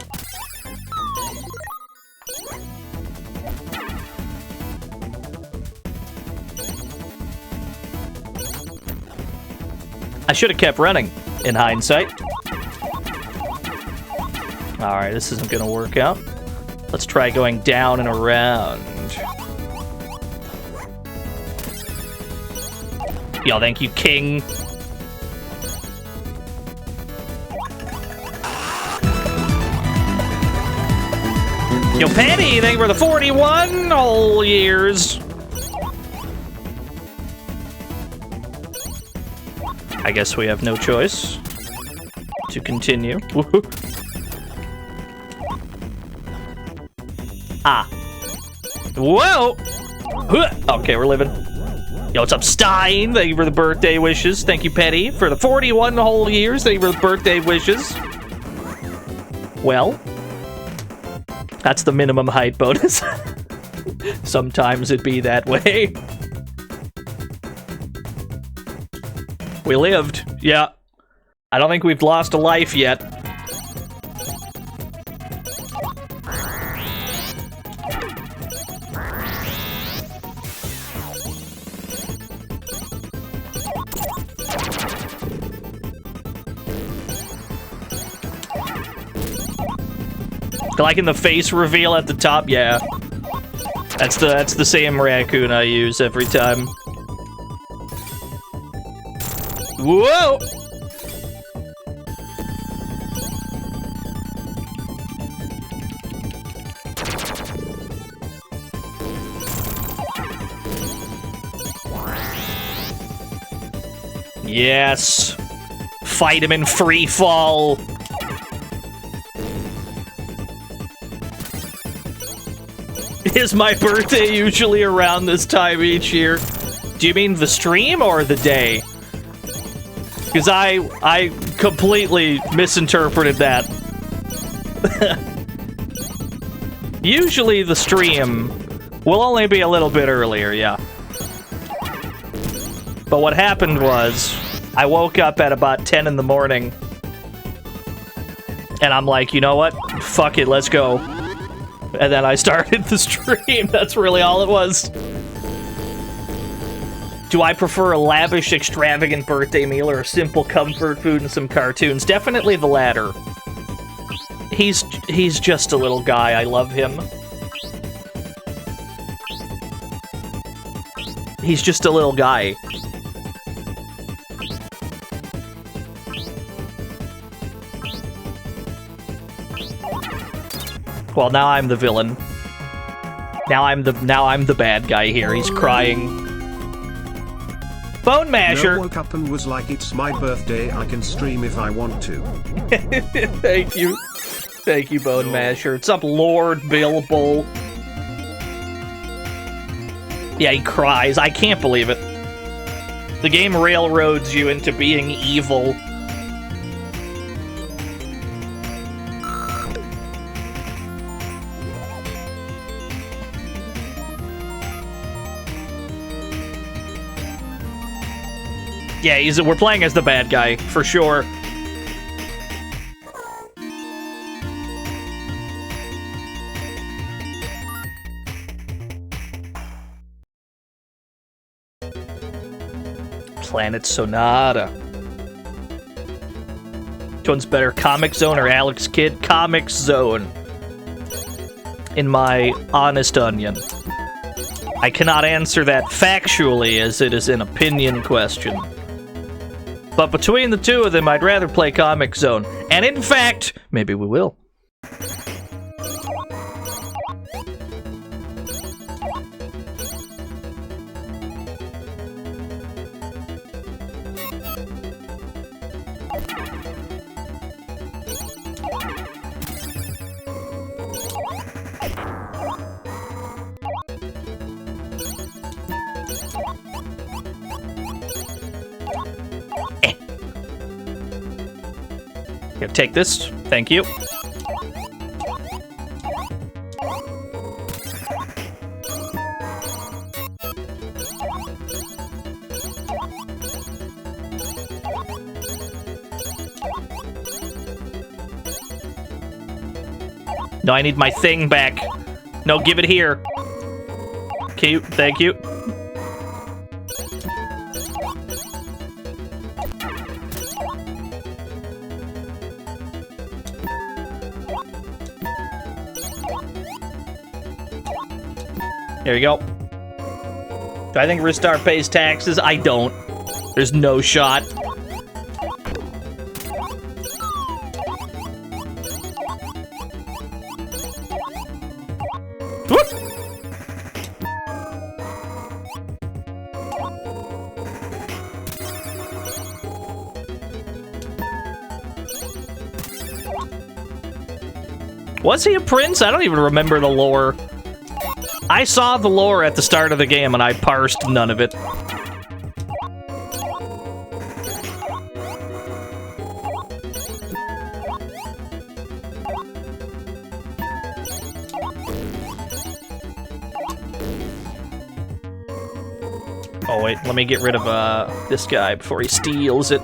I should have kept running, in hindsight. Alright, this isn't gonna work out. Let's try going down and around. Yo, thank you, King. Yo, Penny, thank you for the 41 whole years. I guess we have no choice to continue. Ah. Whoa! Okay, we're living. Yo, what's up, Stein? Thank you for the birthday wishes. Thank you, Petty, for the 41 whole years. Thank you for the birthday wishes. Well, that's the minimum height bonus. Sometimes it be that way. We lived. Yeah. I don't think we've lost a life yet. Like in the face reveal at the top, yeah. That's the same raccoon I use every time. Whoa! Yes! Fight him in free fall! Is my birthday usually around this time each year? Do you mean the stream or the day? Because I completely misinterpreted that. Usually the stream will only be a little bit earlier, yeah. But what happened was, I woke up at about 10 in the morning. And I'm like, you know what? Fuck it, let's go. and then I started the stream. That's really all it was. Do I prefer a lavish, extravagant birthday meal or a simple comfort food and some cartoons? Definitely the latter. He's just a little guy. I love him. He's just a little guy. Well, now I'm the villain. Now I'm the bad guy here. He's crying. Bone Masher. No, woke up and was like, it's my birthday, I can stream if I want to. Thank you. Thank you, Bone Masher. What's up, Lord Bilbo? Yeah, he cries. I can't believe it. The game railroads you into being evil. Yeah, we're playing as the bad guy, for sure. Planet Sonata. Which one's better, Comix Zone or Alex Kidd? Comix Zone. In my honest onion. I cannot answer that factually, as it is an opinion question. But between the two of them, I'd rather play Comix Zone. And in fact, maybe we will. Here, take this. Thank you. No, I need my thing back. No, give it here. Cute, thank you. There you go. Do I think Ristar pays taxes? I don't. There's no shot. Whoop! Was he a prince? I don't even remember the lore. I saw the lore at the start of the game and I parsed none of it. Oh wait, let me get rid of this guy before he steals it.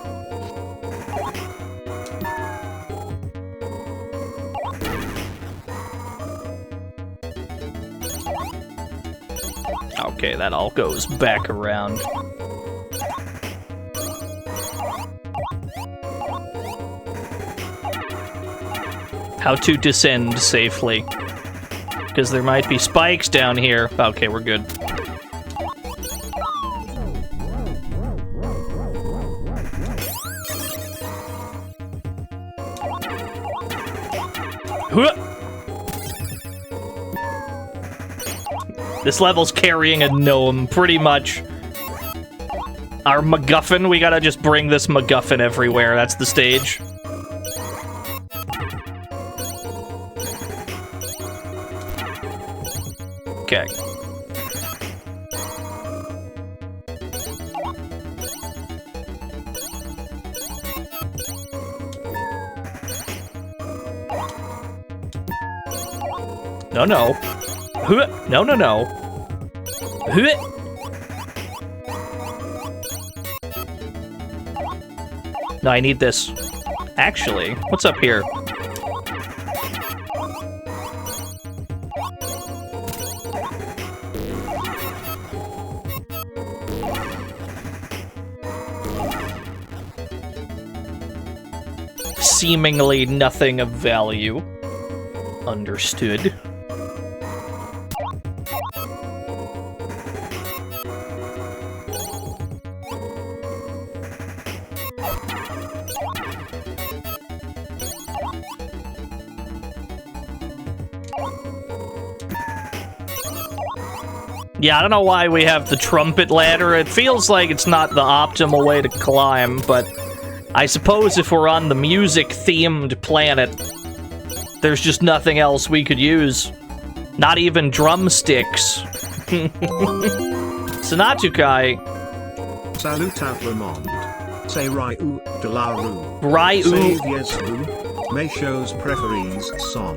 Okay, that all goes back around. How to descend safely. Because there might be spikes down here. Okay, we're good. This level's carrying a gnome, pretty much. Our MacGuffin, we gotta just bring this MacGuffin everywhere. That's the stage. Okay. No, no. No, no, no. No, I need this. Actually, what's up here? seemingly nothing of value. Understood. Yeah, I don't know why we have the trumpet ladder. It feels like it's not the optimal way to climb, but I suppose if we're on the music-themed planet, there's just nothing else we could use. Not even drumsticks. Sanatukai. Salut out le monde. C'est Ryu de la rue. Ryu. Save yes vous. Mes choses préférées sont.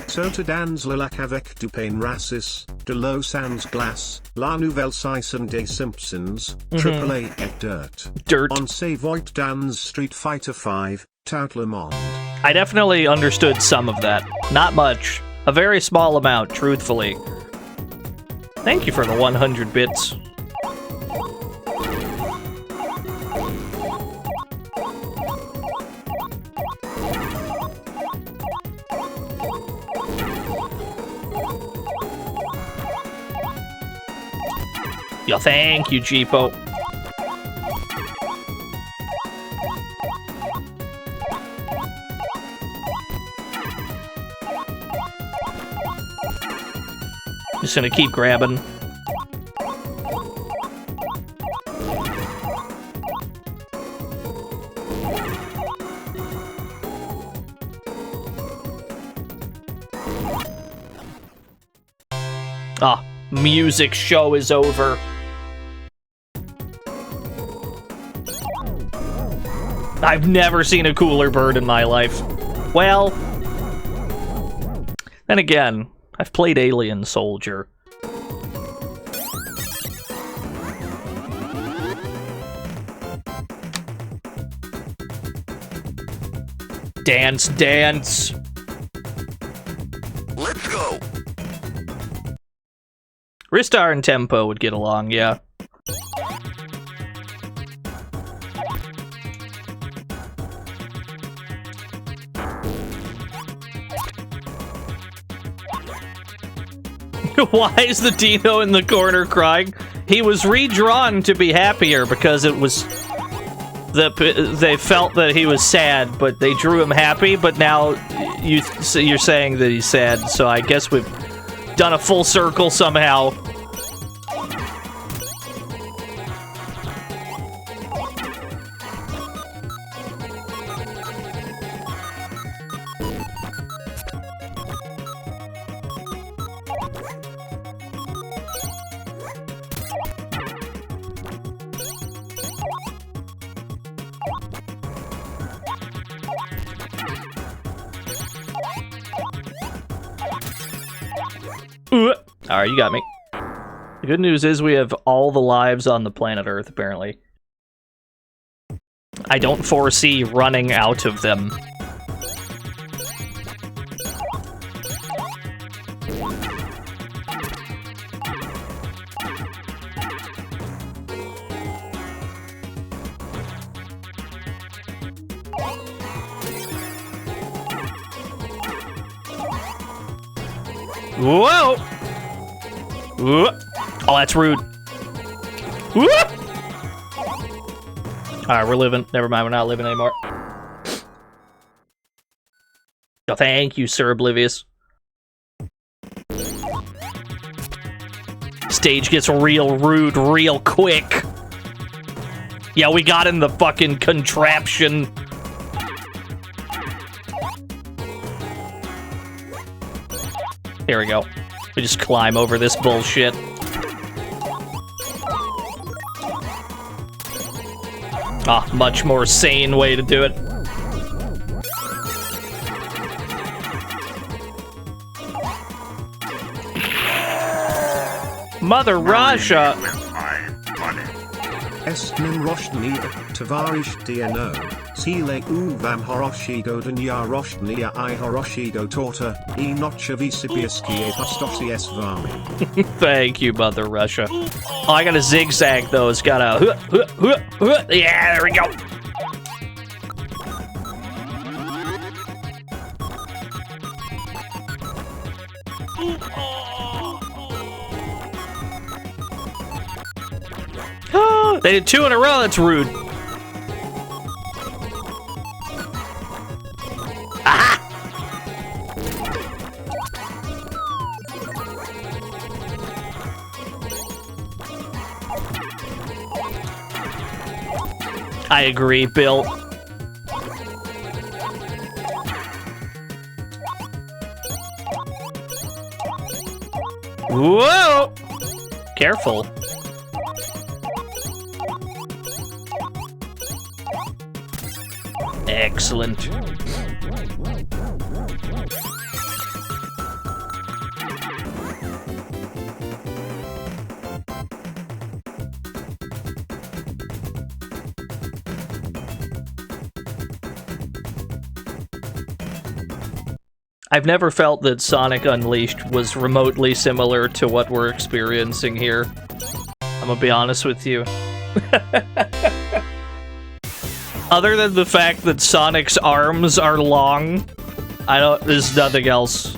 Sauter dans le lac avec du pain rassis, de l'eau sans glace, la nouvelle saison des Simpsons, AAA et Dirt. On Savoit dans Street Fighter 5, tout le monde. I definitely understood some of that. Not much. A very small amount, truthfully. Thank you for the 100 bits. Yo, thank you, Jeepo. Just gonna keep grabbing. Ah, music show is over. I've never seen a cooler bird in my life. Well, then again, I've played Alien Soldier. Dance, dance. Let's go. Ristar and Tempo would get along, yeah. Why is the Dino in the corner crying? He was redrawn to be happier because it was... they felt that he was sad, but they drew him happy, but now you're saying that he's sad, so I guess we've done a full circle somehow. Alright, you got me. The good news is we have all the lives on the planet Earth, apparently. I don't foresee running out of them. Whoa! Whoa. Oh, that's rude. Alright, we're living. Never mind, we're not living anymore. Oh, thank you, Sir Oblivious. Stage gets real rude real quick. Yeah, we got in the fucking contraption. Here we go. We just climb over this bullshit. Ah, much more sane way to do it. Mother Russia! Estnin roshnia, Tavarish DNO, Sile uvam horoshido dnya roshnia I horoshido torta, e notchavisibiski e pastosi es vami. Thank you, Mother Russia. Oh, I got a zigzag though. It's got a yeah, there we go. They did 2 in a row, that's rude. Aha! I agree, Bill. Whoa! Careful. Excellent. I've never felt that Sonic Unleashed was remotely similar to what we're experiencing here. I'm gonna be honest with you. Other than the fact that Sonic's arms are long, there's nothing else.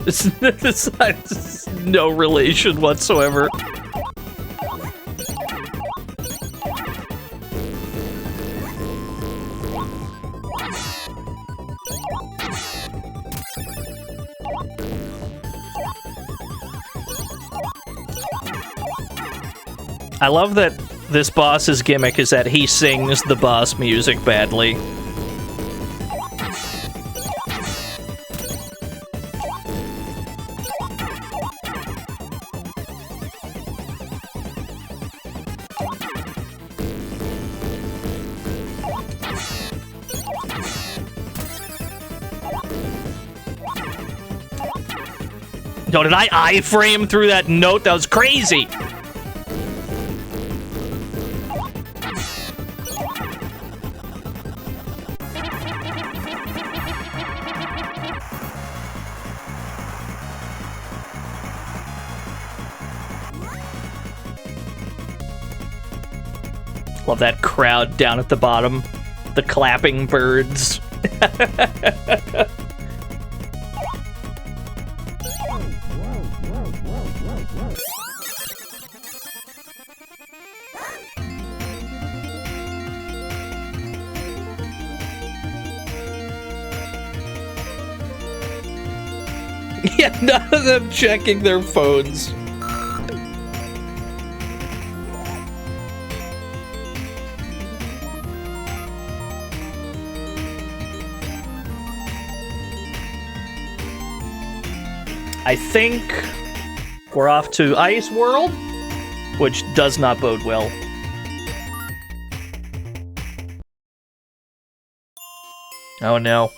It's no relation whatsoever. I love that this boss's gimmick is that he sings the boss music badly. Yo, did I iframe through that note? That was crazy! Love that crowd down at the bottom. The clapping birds. Yeah, none of them checking their phones. I think we're off to Ice World, which does not bode well. Oh no.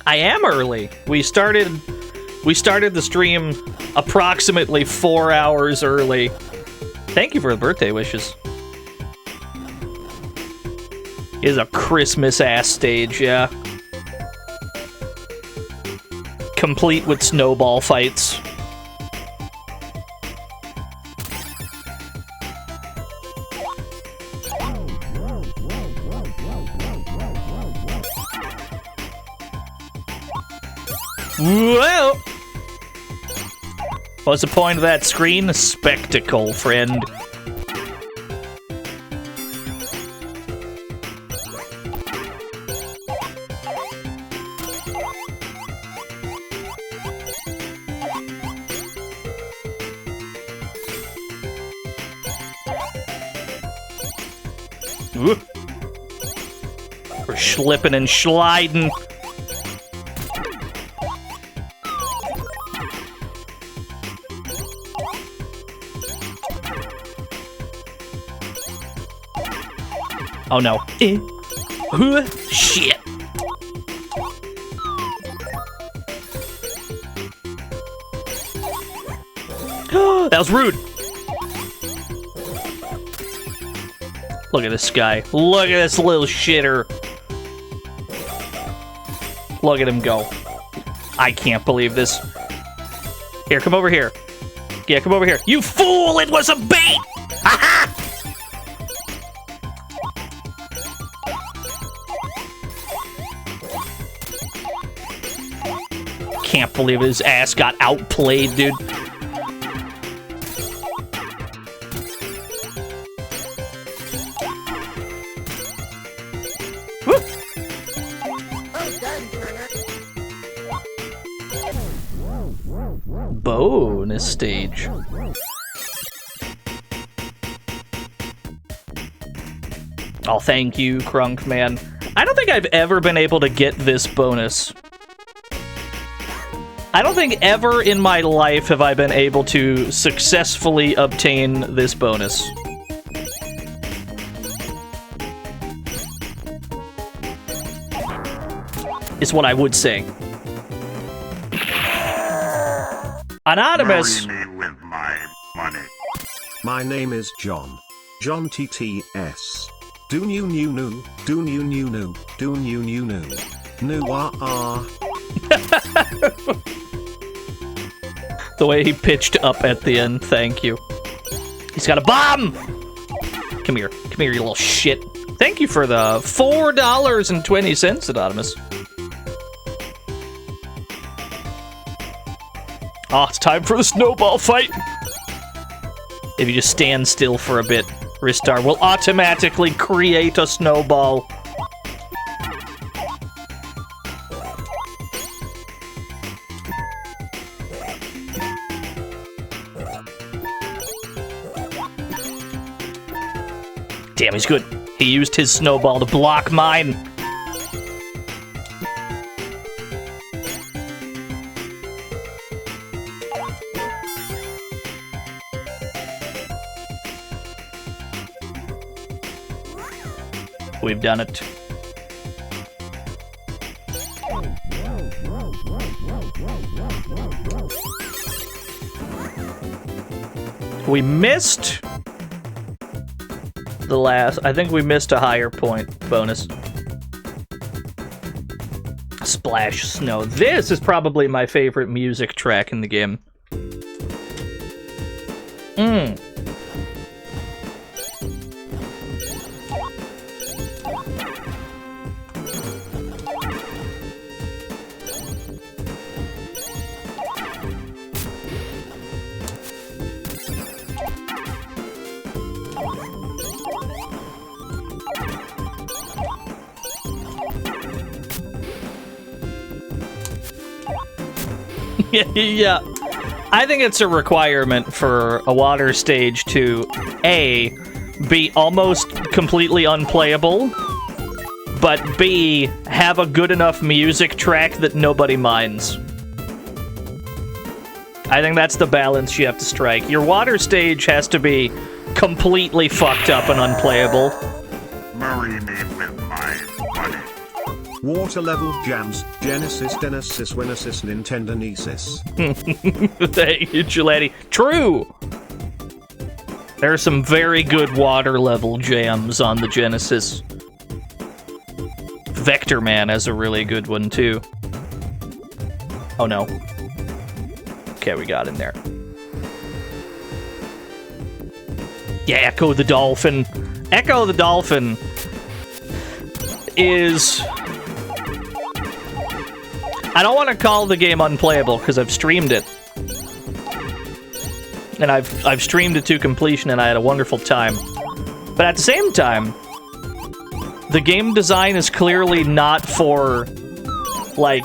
I am early. We started the stream approximately 4 hours early. Thank you for the birthday wishes. It is a Christmas-ass stage, yeah. Complete with snowball fights. Whoa! What's the point of that screen? A spectacle, friend. Ooh. We're slipping and sliding. Oh no. Shit. That was rude. Look at this guy. Look at this little shitter. Look at him go. I can't believe this. Here, come over here. Yeah, come over here. You fool! It was a bait! Ha-ha! can't believe his ass got outplayed, dude. Woo! Bonus stage. Oh, thank you, Crunk, man. I don't think I've ever been able to get this bonus. I don't think ever in my life have I been able to successfully obtain this bonus. Is what I would say. Anonymous. Marry me with my money. My name is John. John TTS. Do new new new. Do new new new. Do new new new. New The way he pitched up at the end, thank you. He's got a bomb! Come here, you little shit. Thank you for the $4.20, Anonymous. Oh, it's time for the snowball fight! If you just stand still for a bit, Ristar will automatically create a snowball. Damn, he's good. He used his snowball to block mine. We've done it. We missed the last. I think we missed a higher point bonus. Splash snow. This is probably my favorite music track in the game. Yeah, I think it's a requirement for a water stage to A, be almost completely unplayable, but B, have a good enough music track that nobody minds. I think that's the balance you have to strike. Your water stage has to be completely fucked up and unplayable. Marry me with my money. Water level jams. Genesis, Genesis, Winesis, Nintendonesis. Thank you, Giletti. True! There are some very good water level jams on the Genesis. Vector Man has a really good one, too. Oh, no. Okay, we got in there. Yeah, Echo the Dolphin. Echo the Dolphin is... I don't want to call the game unplayable, because I've streamed it. And I've streamed it to completion, and I had a wonderful time. But at the same time, the game design is clearly not for, like...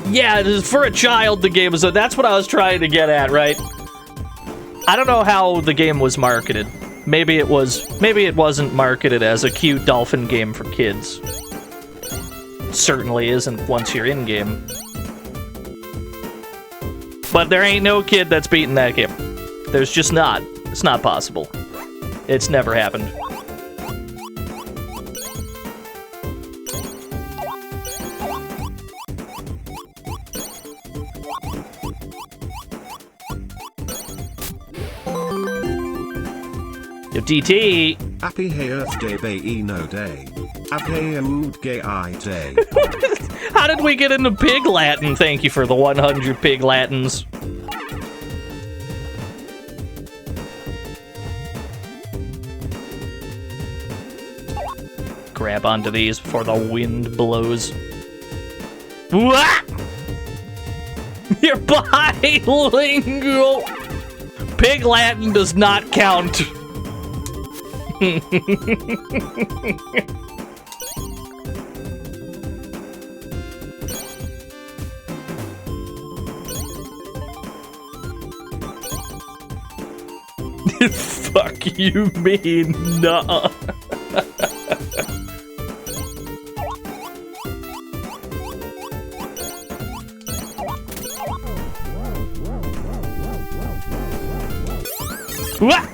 Yeah, for a child, the game is... That's what I was trying to get at, right? I don't know how the game was marketed. Maybe it wasn't marketed as a cute dolphin game for kids. Certainly isn't once you're in game. But there ain't no kid that's beaten that game. There's just not. It's not possible. It's never happened. Yo, DT! Happy Earth Day, Bay No Day. Happy Ood Gay I Day. How did we get into Pig Latin? Thank you for the 100 Pig Latins. Grab onto these before the wind blows. What? You're bilingual. Pig Latin does not count. Fuck you mean nah. What?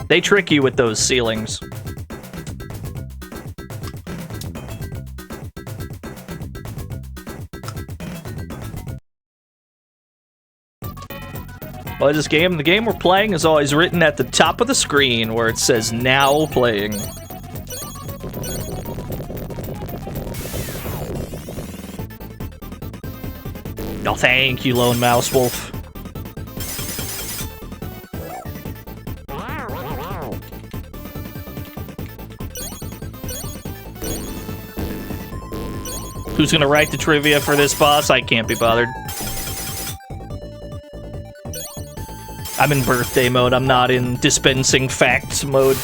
They trick you with those ceilings. Well, this game, the game we're playing is always written at the top of the screen where it says now playing. Oh, thank you, Lone Mouse Wolf. Who's gonna write the trivia for this boss? I can't be bothered. I'm in birthday mode, I'm not in dispensing facts mode.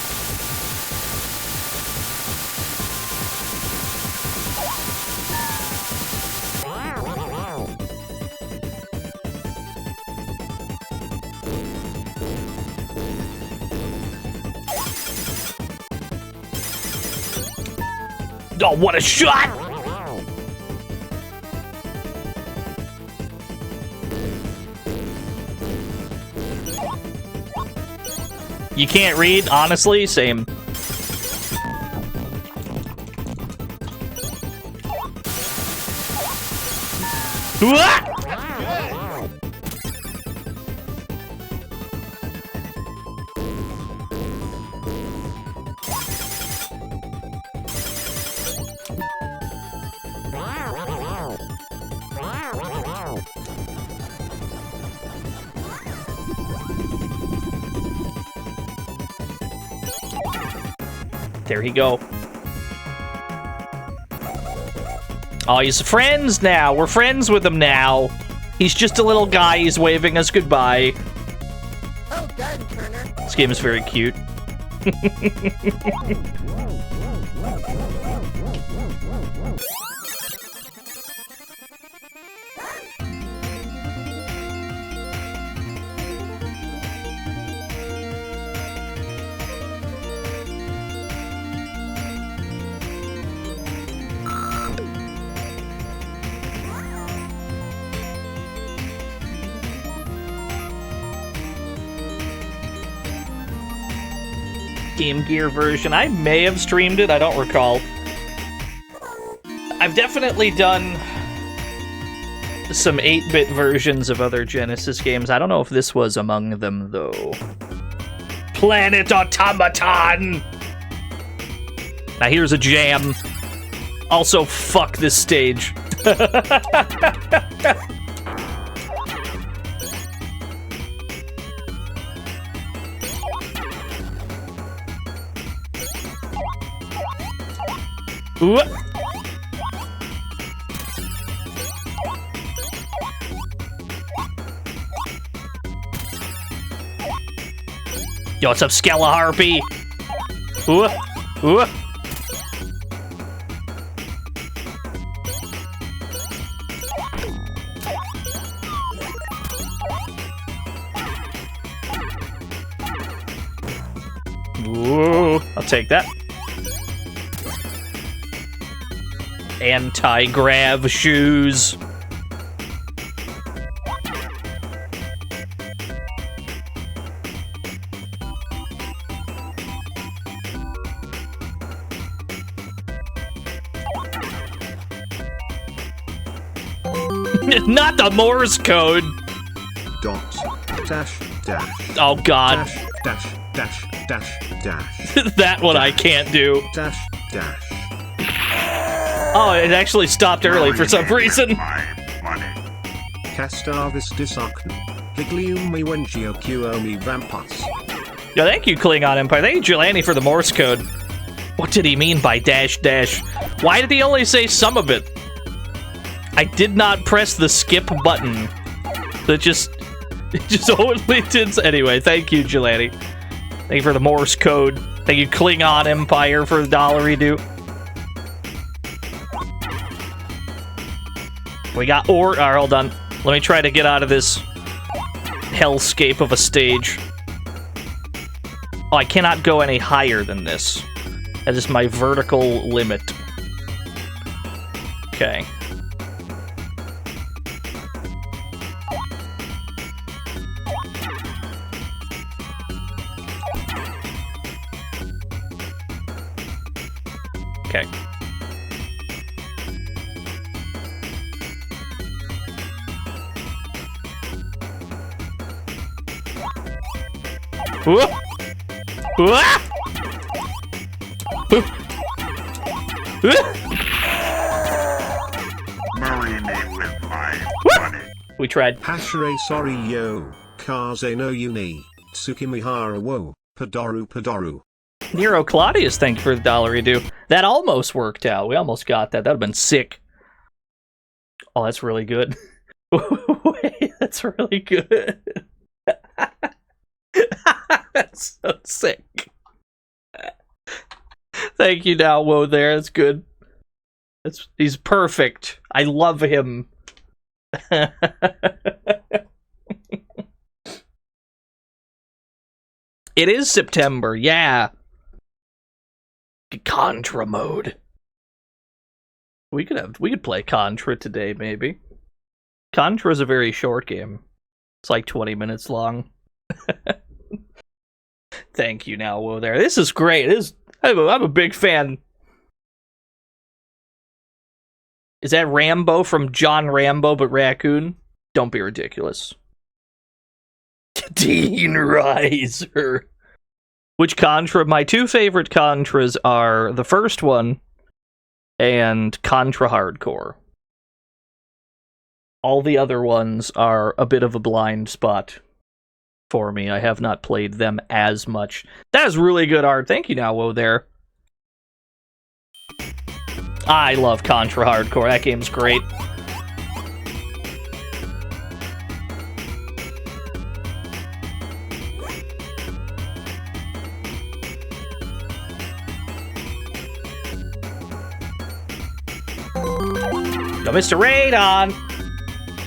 Oh, what a shot! You can't read? Honestly, same. What? There he go. Oh, he's friends now. We're friends with him now. He's just a little guy. He's waving us goodbye. Well done, Turner. This game is very cute. Game Gear version. I may have streamed it, I don't recall. I've definitely done some 8-bit versions of other Genesis games. I don't know if this was among them, though. Planet Automaton! Now here's a jam. Also, fuck this stage. Ooh. Yo, what's up, Skeleharpy? Ooh. Ooh. Ooh. I'll take that. Anti-grav shoes. Not the Morse code. Dot dash dash. Oh God. Dash dash dash dash dash. That one I can't do. Dash dash. Oh, it actually stopped early for some reason. Castavis disakn. Gigliumi Wenchio Qomi Vampas. Yeah, thank you, Klingon Empire. Thank you, Jelani, for the Morse code. What did he mean by dash dash? Why did he only say some of it? I did not press the skip button. It just only did. Anyway, thank you, Jelani. Thank you for the Morse code. Thank you, Klingon Empire, for the $1 We got Alright, hold on. Let me try to get out of this hellscape of a stage. Oh, I cannot go any higher than this. That is my vertical limit. Okay. Okay. Whoop! Whoop! Marry me with my money. We tried. Hashire sorry yo, kaze no uni, tsukimihara wo, padoru. Nero Claudius, thank you for the $1. That almost worked out. We almost got that. That would have been sick. Oh, that's really good. Wait, that's really good. That's so sick. Thank you, now, Woe. There, that's good. He's perfect. I love him. It is September, yeah. Contra mode. We could play Contra today, maybe. Contra is a very short game. It's like 20 minutes long. Thank you, now, Woe. There. This is great. I'm a big fan. Is that Rambo from John Rambo but Raccoon? Don't be ridiculous. Dean Riser. Which Contra? My two favorite Contras are the first one and Contra Hardcore. All the other ones are a bit of a blind spot for me. I have not played them as much. That is really good art. Thank you, Now, there. I love Contra Hardcore. That game's great. Yo, Mr. Radon!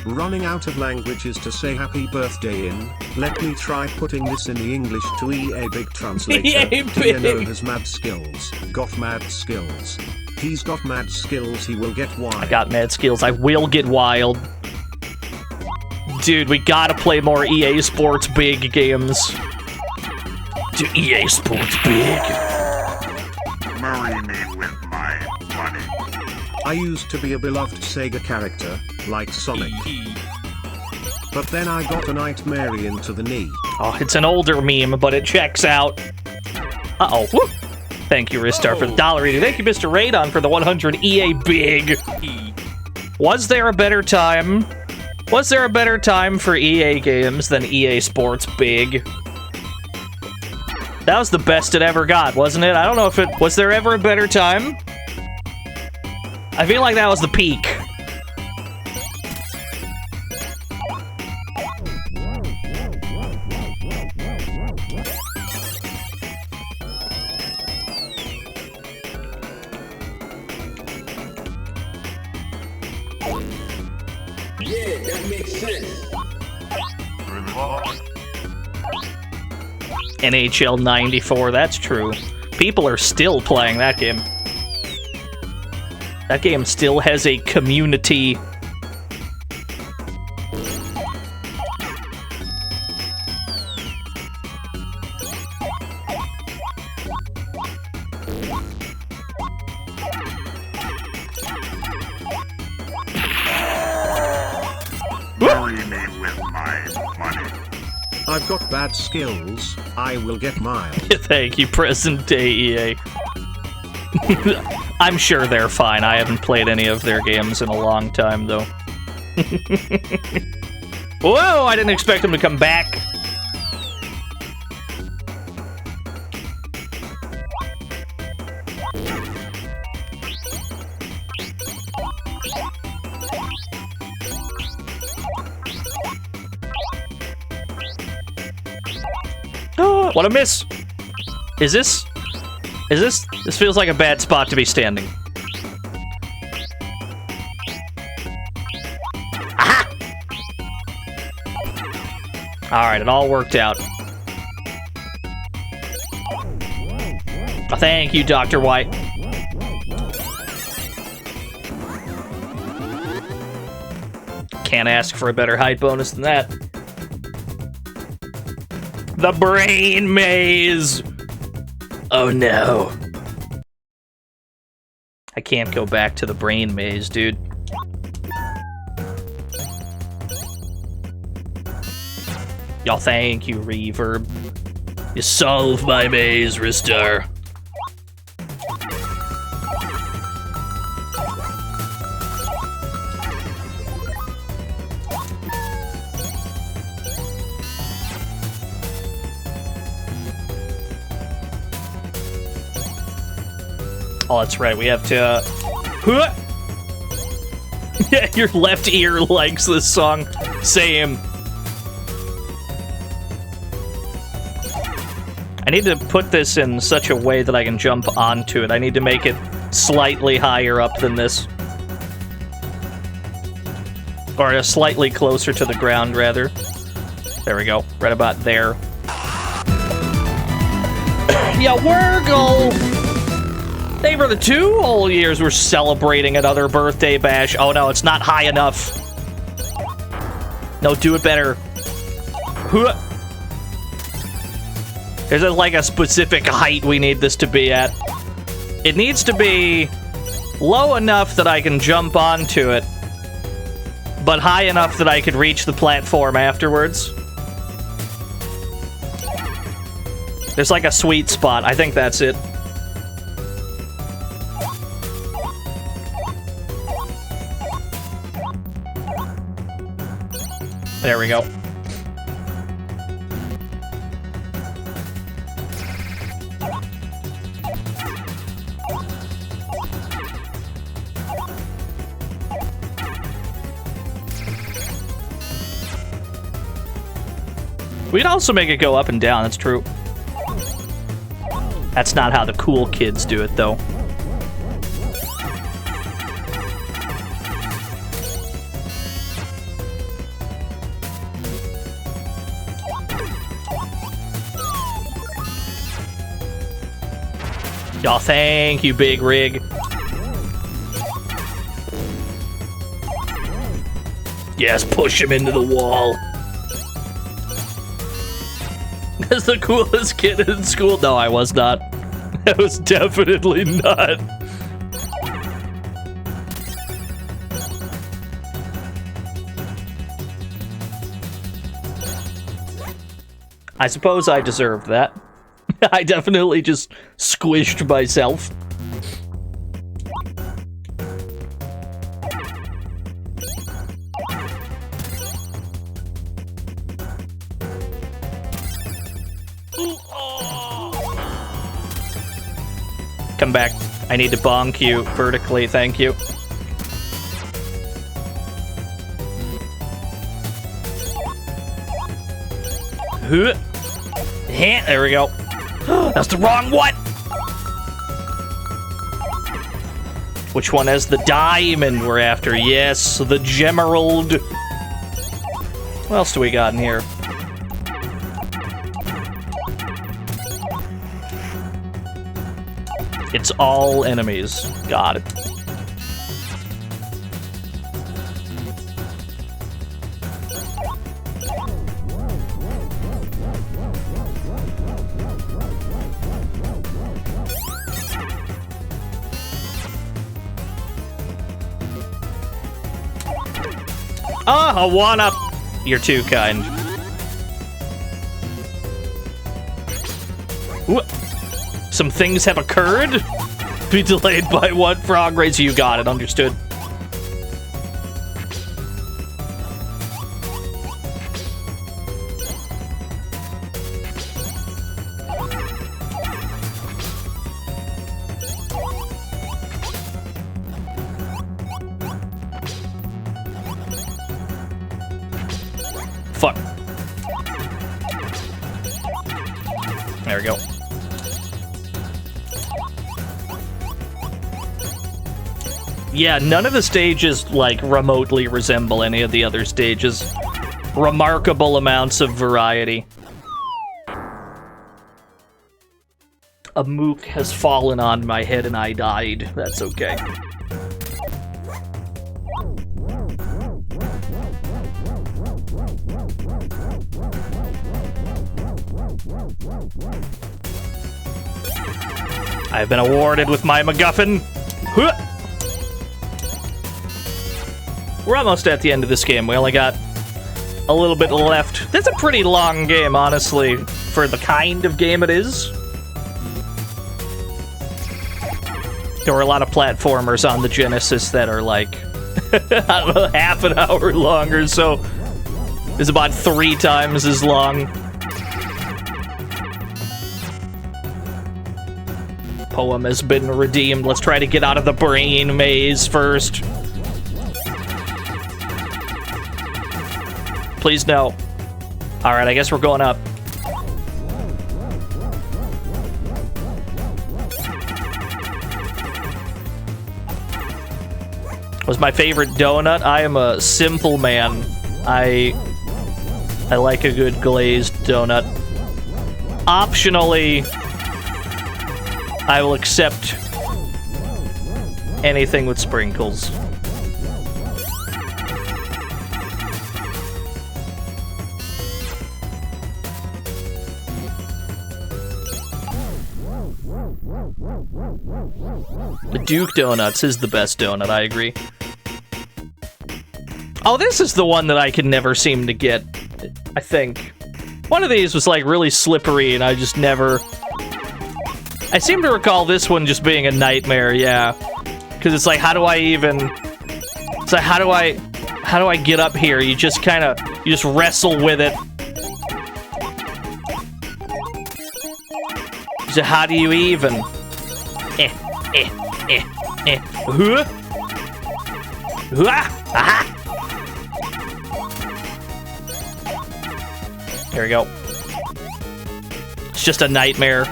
Running out of languages to say happy birthday in, let me try putting this in the English to EA Big Translator. EA Here known Big! as mad skills. Got mad skills. He's got mad skills, he will get wild. I got mad skills, I will get wild. Dude, we gotta play more EA Sports Big games. Dude, EA Sports Big. Marry me with my money. I used to be a beloved Sega character, like Sonic. But then I got a nightmare into the knee. Oh, it's an older meme, but it checks out. Uh-oh. Whoop. Thank you, Ristar, for the $1. Thank you, Mr. Radon, for the 100 EA Big. Was there a better time? Was there a better time for EA games than EA Sports Big? That was the best it ever got, wasn't it? I don't know if it... Was there ever a better time? I feel like that was the peak. Yeah, that makes sense. NHL 94, that's true. People are still playing that game. That game still has a community. Marry me with my money. I've got bad skills, I will get mild. Thank you, present day EA. I'm sure they're fine. I haven't played any of their games in a long time, though. Whoa, I didn't expect him to come back. What a miss! Is this... This feels like a bad spot to be standing. Aha! Alright, it all worked out. Thank you, Dr. White. Can't ask for a better height bonus than that. The brain maze! Oh no. I can't go back to the brain maze, dude. Y'all, thank you, Reverb. You solve my maze, Ristar. Oh, that's right, we have to... Yeah, your left ear likes this song. Same. I need to put this in such a way that I can jump onto it. I need to make it slightly higher up than this. Or slightly closer to the ground, rather. There we go. Right about there. Yeah, Wurgle! They were the 2 whole years we're celebrating another birthday bash. Oh no, it's not high enough. No, do it better. There's like a specific height we need this to be at. It needs to be low enough that I can jump onto it, but high enough that I could reach the platform afterwards. There's like a sweet spot. I think that's it. There we go. We can also make it go up and down, that's true. That's not how the cool kids do it, though. Y'all, thank you, Big Rig. Yes, push him into the wall. As the coolest kid in school. No, I was not. I was definitely not. I suppose I deserved that. I definitely just squished myself. Come back. I need to bonk you vertically, thank you. There we go. That's the wrong one! Which one has the diamond we're after? Yes, the gemerald. What else do we got in here? It's all enemies. Got it. Ah, a one-up. You're too kind. Ooh. Some things have occurred. Be delayed by what? Frog race? You got it. Understood. Fuck. we go. Yeah, none of the stages, like, remotely resemble any of the other stages. Remarkable amounts of variety. A mook has fallen on my head and I died. That's okay. I've been awarded with my MacGuffin. Huh! We're almost at the end of this game. We only got a little bit left. That's a pretty long game, honestly, for the kind of game it is. There were a lot of platformers on the Genesis that are like, I don't know, half an hour long or so. It's about 3 times as long. Poem has been redeemed. Let's try to get out of the brain maze first. Please no. Alright, I guess we're going up. Was my favorite donut? I am a simple man. I like a good glazed donut. Optionally, I will accept anything with sprinkles. The Duke Donuts is the best donut, I agree. Oh, this is the one that I can never seem to get, I think. One of these was like really slippery and I just never... I seem to recall this one just being a nightmare, yeah. Because it's like, how do I even... It's like, how do I get up here? You just kind of... You just wrestle with it. So how do you even... Huh? Aha! There we go. It's just a nightmare.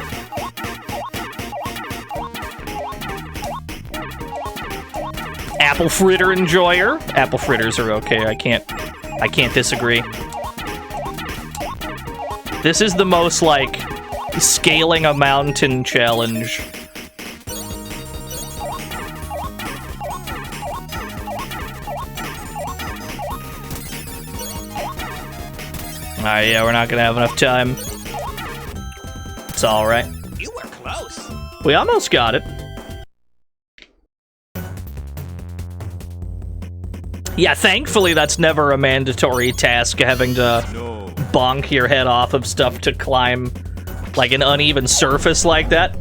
Apple fritter enjoyer. Apple fritters are okay. I can't disagree. This is the most like scaling a mountain challenge. Alright, yeah, we're not gonna have enough time. It's alright. You were close. We almost got it. Yeah, thankfully that's never a mandatory task, having to bonk your head off of stuff to climb like an uneven surface like that.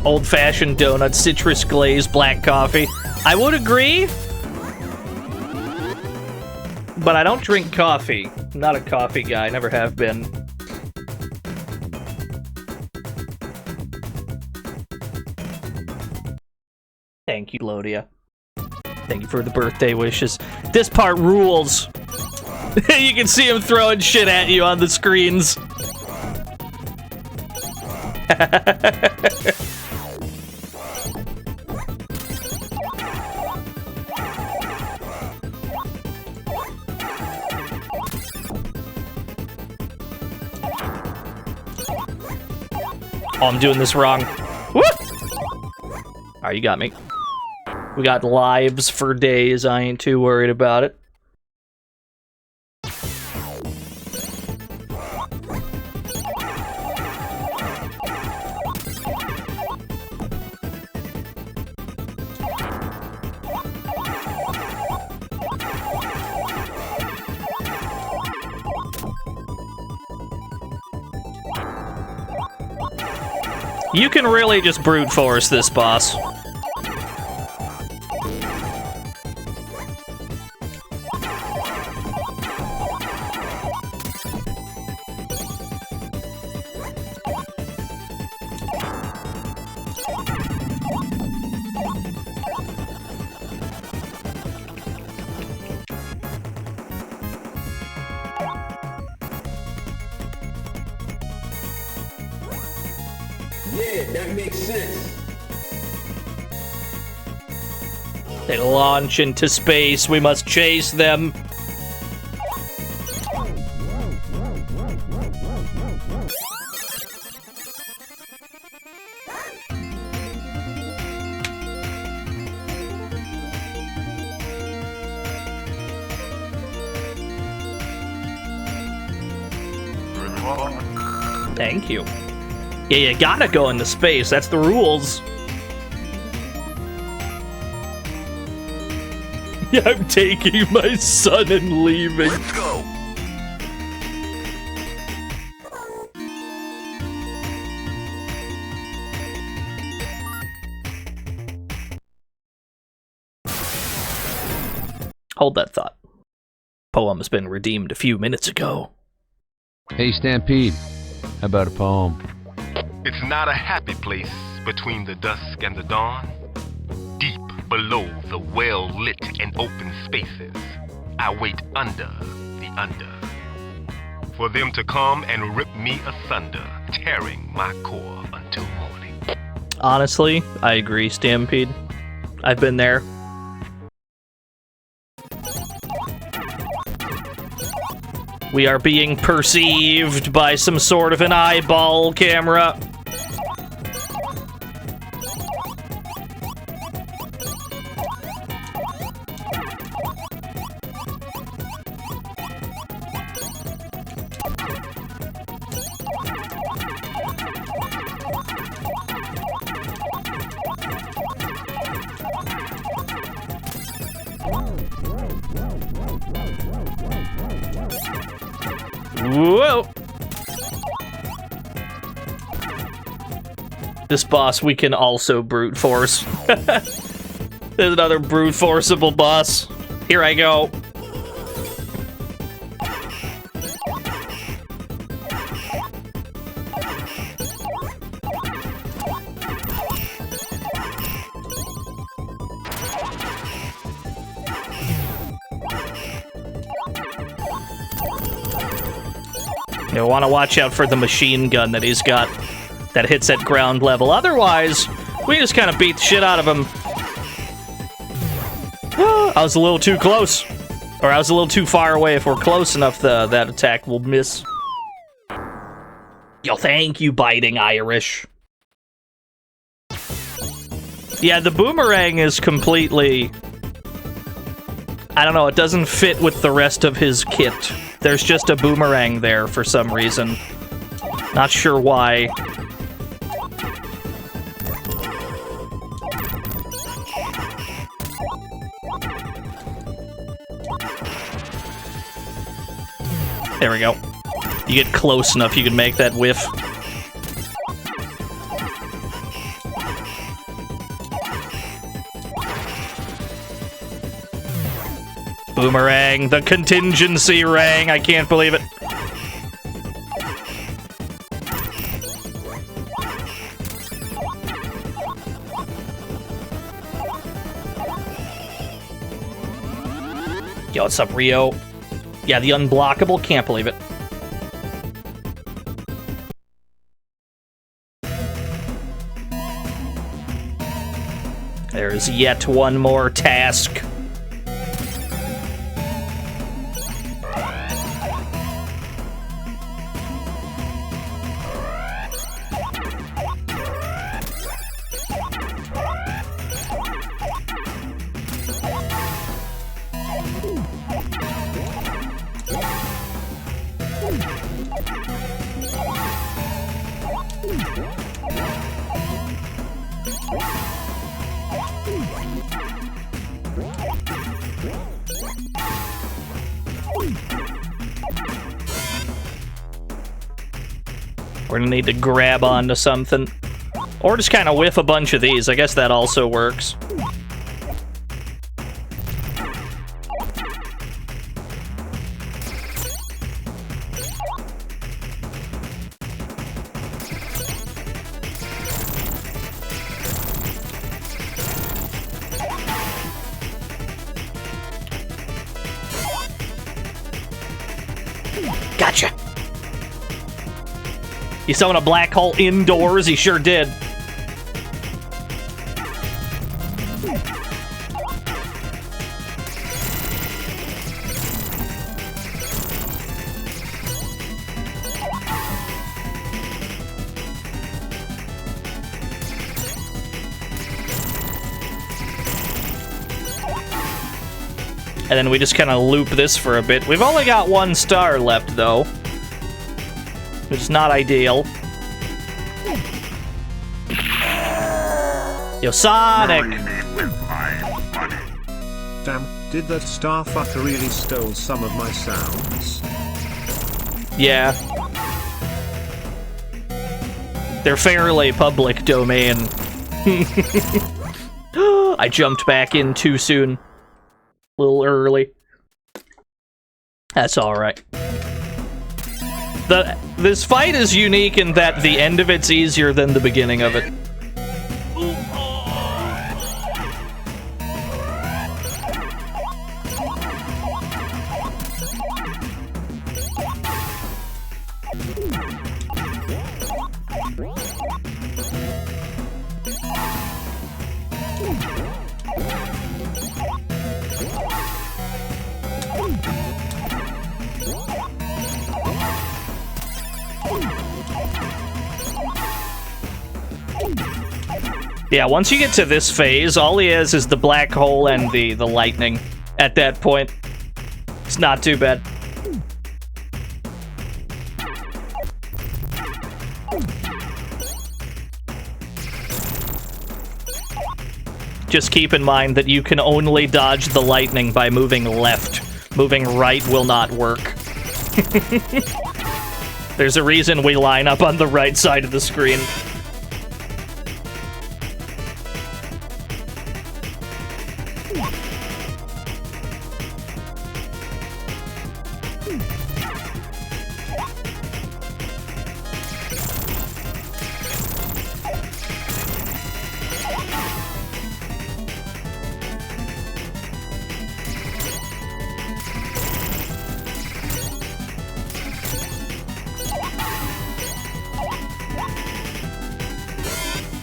Old-fashioned donut, citrus glaze, black coffee. I would agree, but I don't drink coffee. I'm not a coffee guy, never have been. Thank you, Lodia. Thank you for the birthday wishes. This part rules. You can see him throwing shit at you on the screens. Oh, I'm doing this wrong. Woo! Alright, you got me. We got lives for days. I ain't too worried about it. You can really just brute force this boss. Yeah, that makes sense. They launch into space. We must chase them. Thank you. Yeah, you gotta go into space. That's the rules. Yeah, I'm taking my son and leaving. Let's go. Hold that thought. Poem has been redeemed a few minutes ago. Hey, Stampede. How about a poem? It's not a happy place between the dusk and the dawn. Deep below the well-lit and open spaces, I wait under the under. For them to come and rip me asunder, tearing my core until morning. Honestly, I agree, Stampede. I've been there. We are being perceived by some sort of an eyeball camera. Whoa! This boss we can also brute force. There's another brute forceable boss. Here I go. You'll want to watch out for the machine gun that he's got that hits at ground level. Otherwise, we just kind of beat the shit out of him. I was a little too close. Or I was a little too far away. If we're close enough, that attack will miss. Yo, thank you, Biting Irish. Yeah, the boomerang is completely... I don't know, it doesn't fit with the rest of his kit. There's just a boomerang there for some reason. Not sure why. There we go. You get close enough, you can make that whiff. Boomerang, the contingency rang. I can't believe it. Yo, what's up, Rio? Yeah, the unblockable. Can't believe it. There's yet one more task. We're gonna need to grab onto something. Or just kind of whiff a bunch of these. I guess that also works. Gotcha. You summon a black hole indoors? He sure did. And then we just kind of loop this for a bit. We've only got 1 star left, though. Which is not ideal. Yo, Sonic! Damn, did that starfucker really stole some of my sounds? Yeah. They're fairly public domain. I jumped back in too soon. A little early. That's alright. This fight is unique in that the end of it's easier than the beginning of it. Yeah, once you get to this phase, all he has is the black hole and the lightning. At that point, it's not too bad. Just keep in mind that you can only dodge the lightning by moving left. Moving right will not work. There's a reason we line up on the right side of the screen.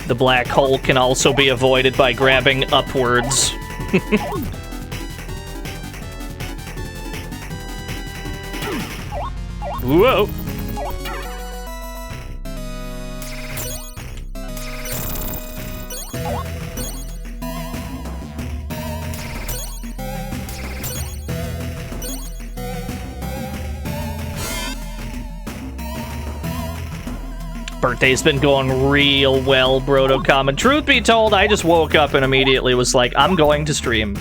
The black hole can also be avoided by grabbing upwards. Whoa! Birthday's been going real well, Brodo. Truth be told, I just woke up and immediately was like, I'm going to stream.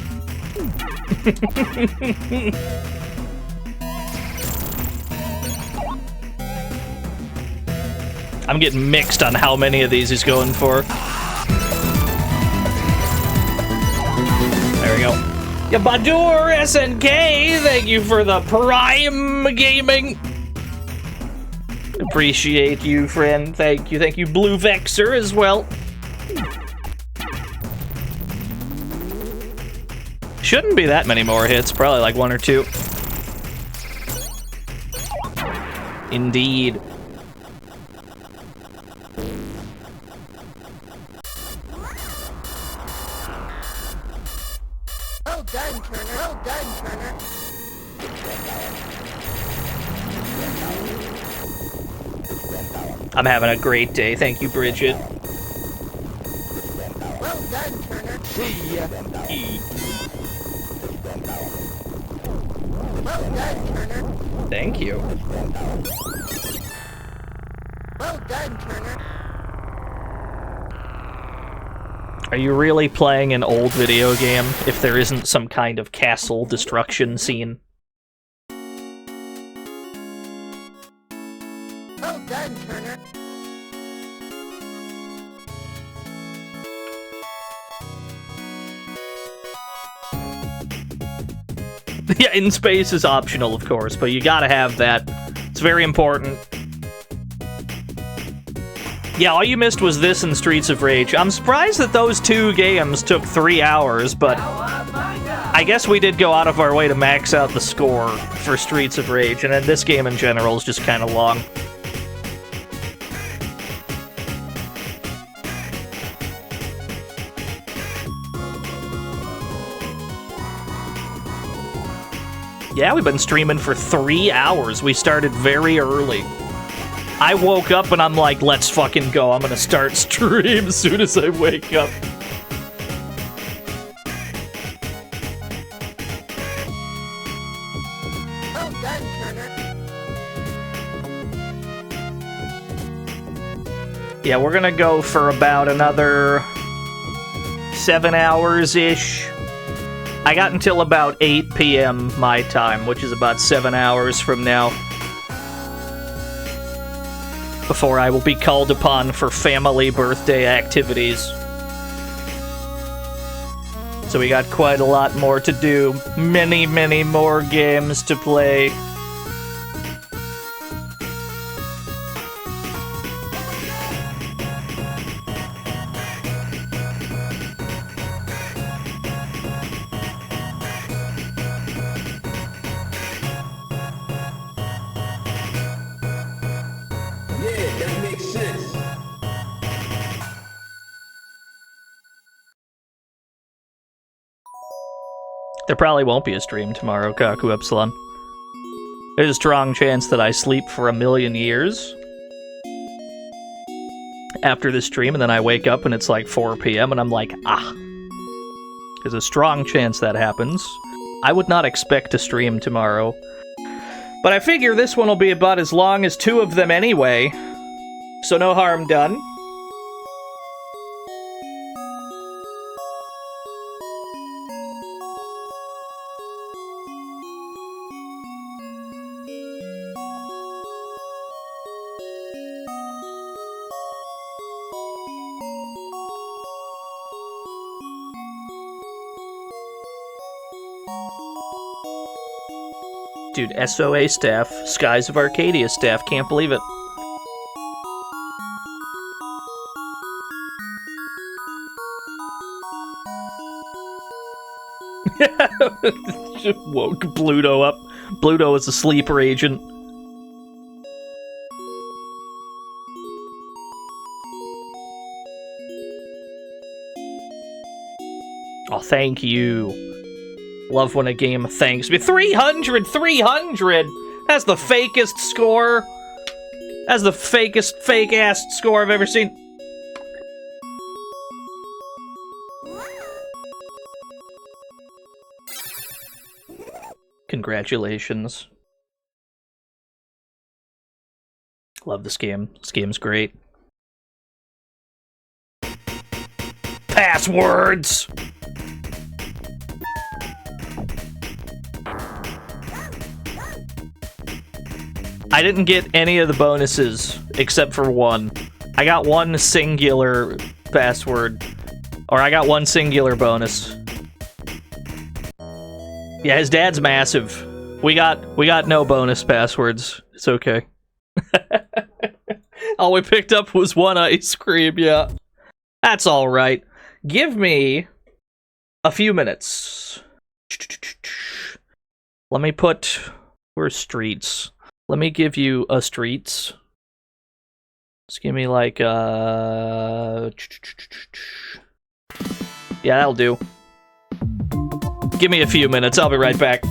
I'm getting mixed on how many of these he's going for. There we go. Yeah, Badur SNK, thank you for the Prime Gaming. Appreciate you, friend. Thank you. Thank you, Blue Vexer, as well. Shouldn't be that many more hits. Probably like 1 or 2. Indeed. Well done, Turner. Well done, Turner. I'm having a great day. Thank you, Bridget. Well done, Turner. See ya. Well done, Turner. Thank you. Well done, Turner. Are you really playing an old video game if there isn't some kind of castle destruction scene? Well done, Turner. Yeah, in space is optional, of course, but you gotta have that. It's very important. Yeah, all you missed was this and Streets of Rage. I'm surprised that those 2 games took 3 hours, but I guess we did go out of our way to max out the score for Streets of Rage, and then this game in general is just kind of long. Yeah, we've been streaming for 3 hours. We started very early. I woke up and I'm like, let's fucking go. I'm gonna start stream as soon as I wake up. Well done, Turner. Yeah, we're gonna go for about another 7 hours-ish. I got until about 8 p.m. my time, which is about 7 hours from now, before I will be called upon for family birthday activities. So we got quite a lot more to do. Many, many more games to play. Yeah, that makes sense. There probably won't be a stream tomorrow, Kaku Epsilon. There's a strong chance that I sleep for 1,000,000 years after the stream, and then I wake up and it's like 4 p.m. and I'm like, ah. There's a strong chance that happens. I would not expect to stream tomorrow. But I figure this one will be about as long as 2 of them anyway, so no harm done. Dude, SOA staff, Skies of Arcadia staff, can't believe it. Just woke Bluto up. Bluto is a sleeper agent. Oh, thank you. Love when a game thanks me. 300! 300! That's the fakest score. That's the fakest, fake-ass score I've ever seen. Congratulations. Love this game. This game's great. Passwords! I didn't get any of the bonuses except for one. I got one singular password. Or I got one singular bonus. Yeah, his dad's massive. We got no bonus passwords. It's okay. All we picked up was one ice cream, yeah. That's alright. Give me a few minutes. Let me put... Where's streets? Let me give you a streets. Just give me like, yeah, that'll do. Give me a few minutes, I'll be right back.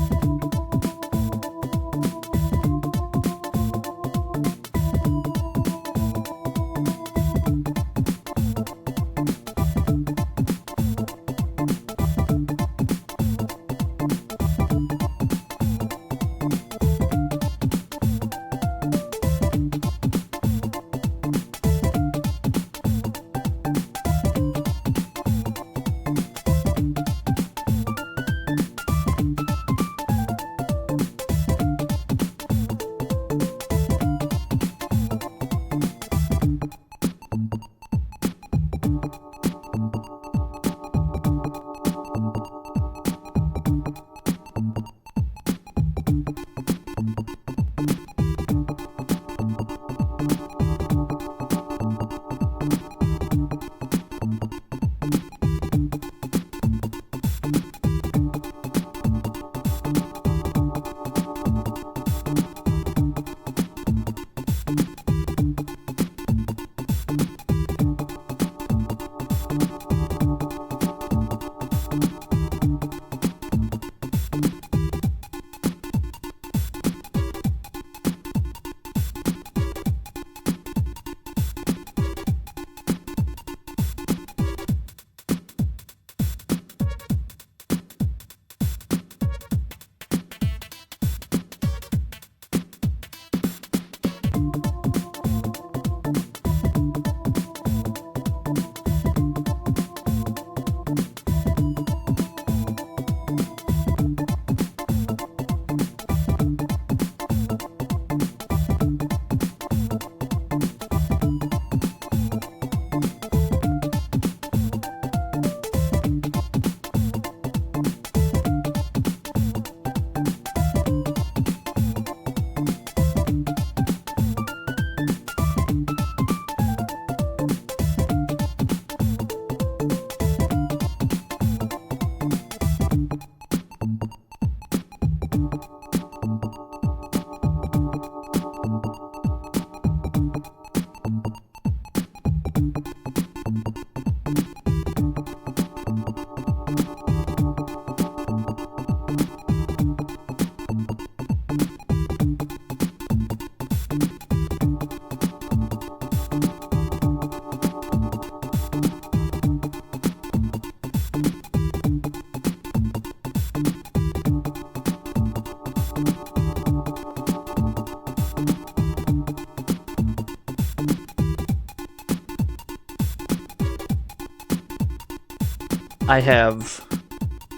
I have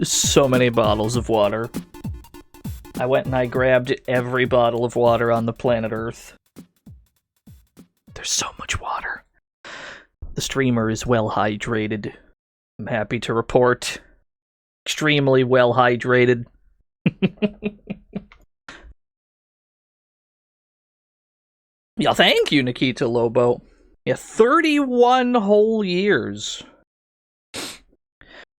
so many bottles of water. I went and I grabbed every bottle of water on the planet Earth. There's so much water. The streamer is well hydrated. I'm happy to report. Extremely well hydrated. Yeah, thank you, Nikita Lobo. Yeah, 31 whole years.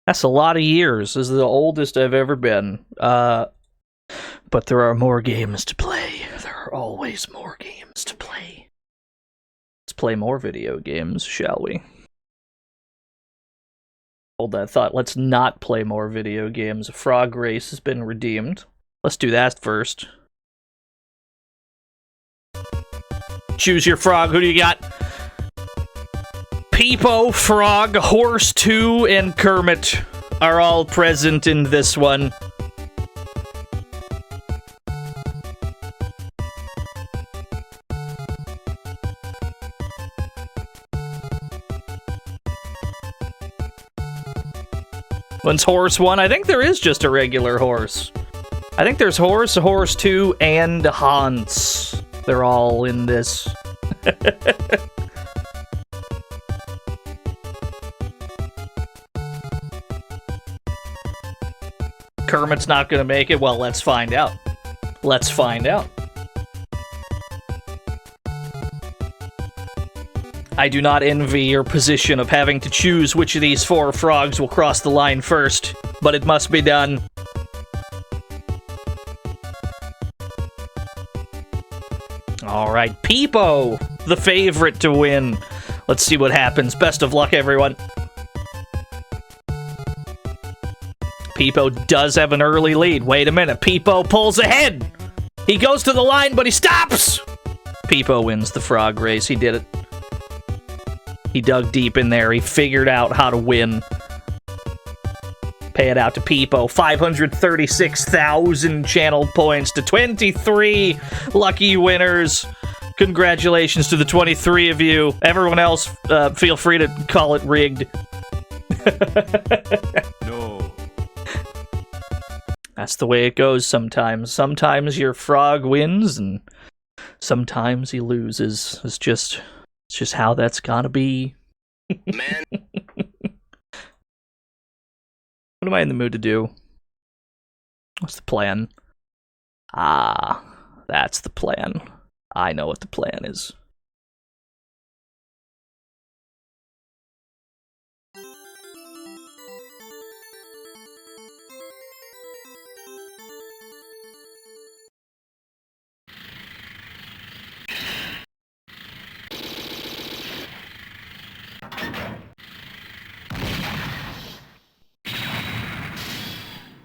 That's a lot of years. This is the oldest I've ever been. But there are more games to play. There are always more games to play. Let's play more video games, shall we? Hold that thought. Let's not play more video games. A frog race has been redeemed. Let's do that first. Choose your frog. Who do you got? Peepo, Frog, Horse 2, and Kermit are all present in this one. When's Horse 1? I think there is just a regular horse. I think there's Horse, Horse 2, and Hans. They're all in this. Kermit's not gonna make it? Well, let's find out. Let's find out. I do not envy your position of having to choose which of these 4 frogs will cross the line first, but it must be done. Alright, Peepo, the favorite to win. Let's see what happens. Best of luck, everyone. Peepo does have an early lead. Wait a minute. Peepo pulls ahead. He goes to the line, but he stops. Peepo wins the frog race. He did it. He dug deep in there. He figured out how to win. Pay it out to Peepo. 536,000 channel points to 23 lucky winners. Congratulations to the 23 of you. Everyone else, feel free to call it rigged. No. That's the way it goes sometimes. Sometimes your frog wins, and sometimes he loses. It's just how that's gotta be. Man. What am I in the mood to do? What's the plan? Ah, that's the plan. I know what the plan is.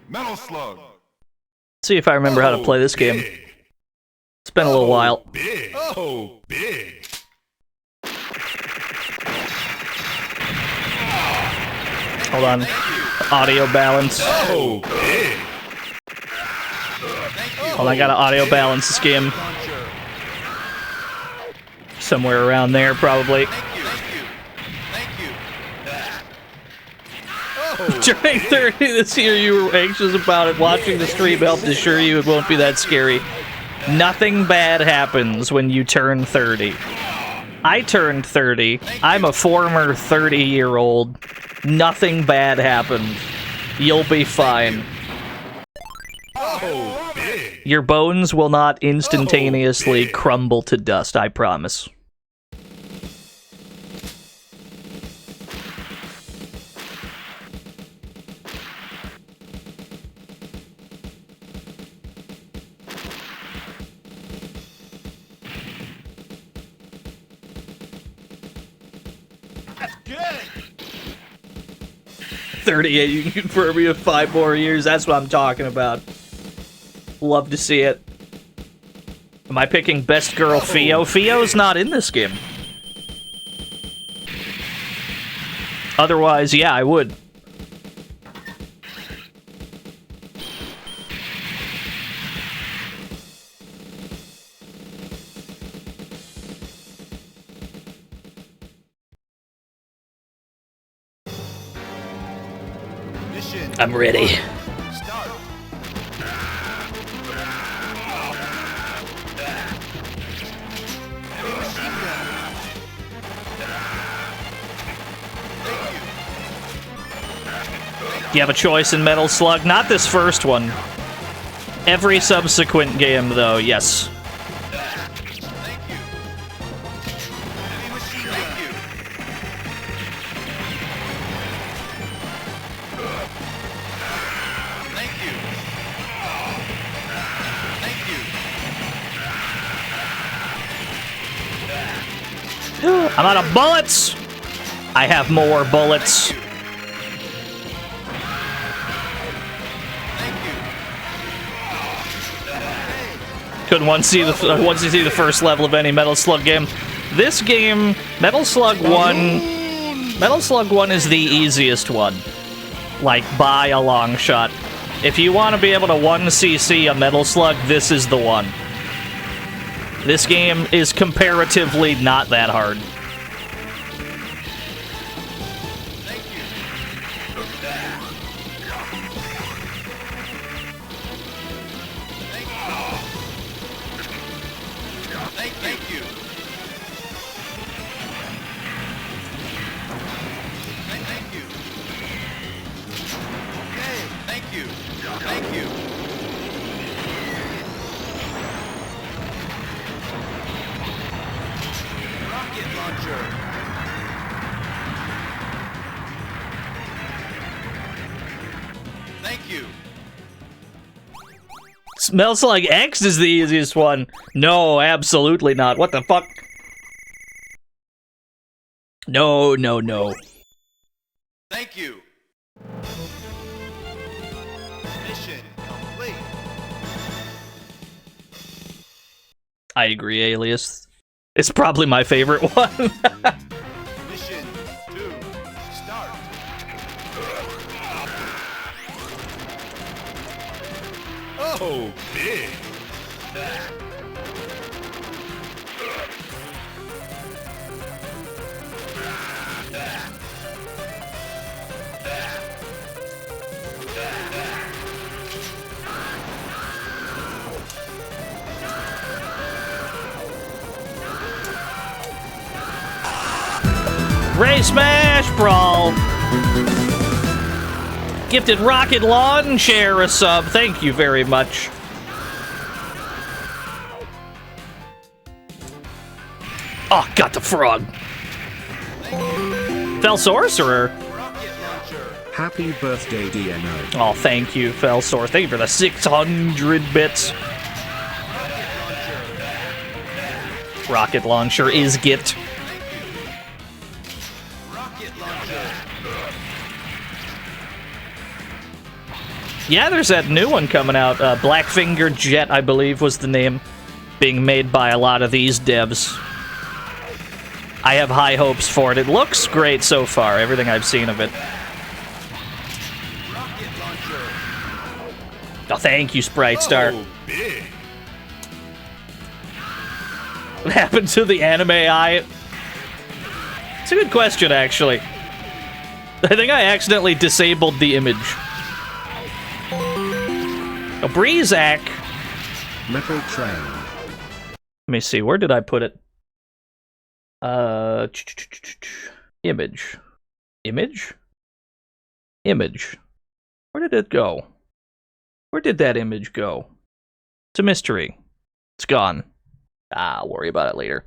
Metal Slug. See if I remember how to play this game. It's been a little while. Big. Oh, big. Hold on. Audio balance. Oh, big. Hold on, I gotta audio balance this game. Somewhere around there, probably. Turning 30 this year, you were anxious about it. Watching the stream helped assure you it won't be that scary. Nothing bad happens when you turn 30. I turned 30. I'm a former 30-year-old. Nothing bad happened. You'll be fine. Your bones will not instantaneously crumble to dust, I promise. Good. 38, you can confirm me with 5 more years. That's what I'm talking about. Love to see it. Am I picking best girl Fio? Fio's not in this game. Otherwise, yeah, I would. I'm ready. Start. You have a choice in Metal Slug? Not this first one. Every subsequent game, though, yes. I'm out of bullets! I have more bullets. Couldn't once you see the first level of any Metal Slug game. This game, Metal Slug 1 is the easiest one. Like, by a long shot. If you want to be able to 1cc a Metal Slug, this is the one. This game is comparatively not that hard. Metal Slug X is the easiest one. No, absolutely not. What the fuck? No, no, no. Thank you. Mission complete. I agree, Alias. It's probably my favorite one. Mission 2, start. Oh, big. Ray Smash Brawl! Gifted Rocket Lawn Chair a sub. Thank you very much. Oh, got the frog. Fell Sorcerer. Happy birthday, DNO. Oh, thank you, Fell Sorcerer. Thank you for the 600 bits. Rocket Launcher is gift. Yeah, there's that new one coming out. Blackfinger Jet, I believe, was the name. Being made by a lot of these devs. I have high hopes for it. It looks great so far, everything I've seen of it. Oh, thank you, Sprite Star. What happened to the anime eye? It's a good question, actually. I think I accidentally disabled the image. A Breezak. Metal Train. Let me see, where did I put it? Image. Image? Image. Where did it go? Where did that image go? It's a mystery. It's gone. I'll worry about it later.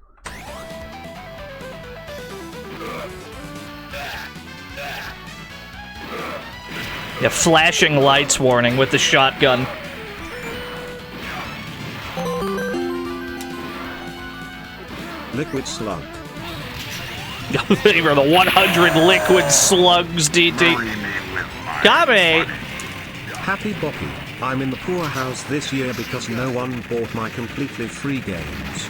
Yeah, flashing lights warning with the shotgun. Liquid Slug. They were the 100 liquid slugs, DT. Kame! Happy Boppy, I'm in the poorhouse this year because no one bought my completely free games.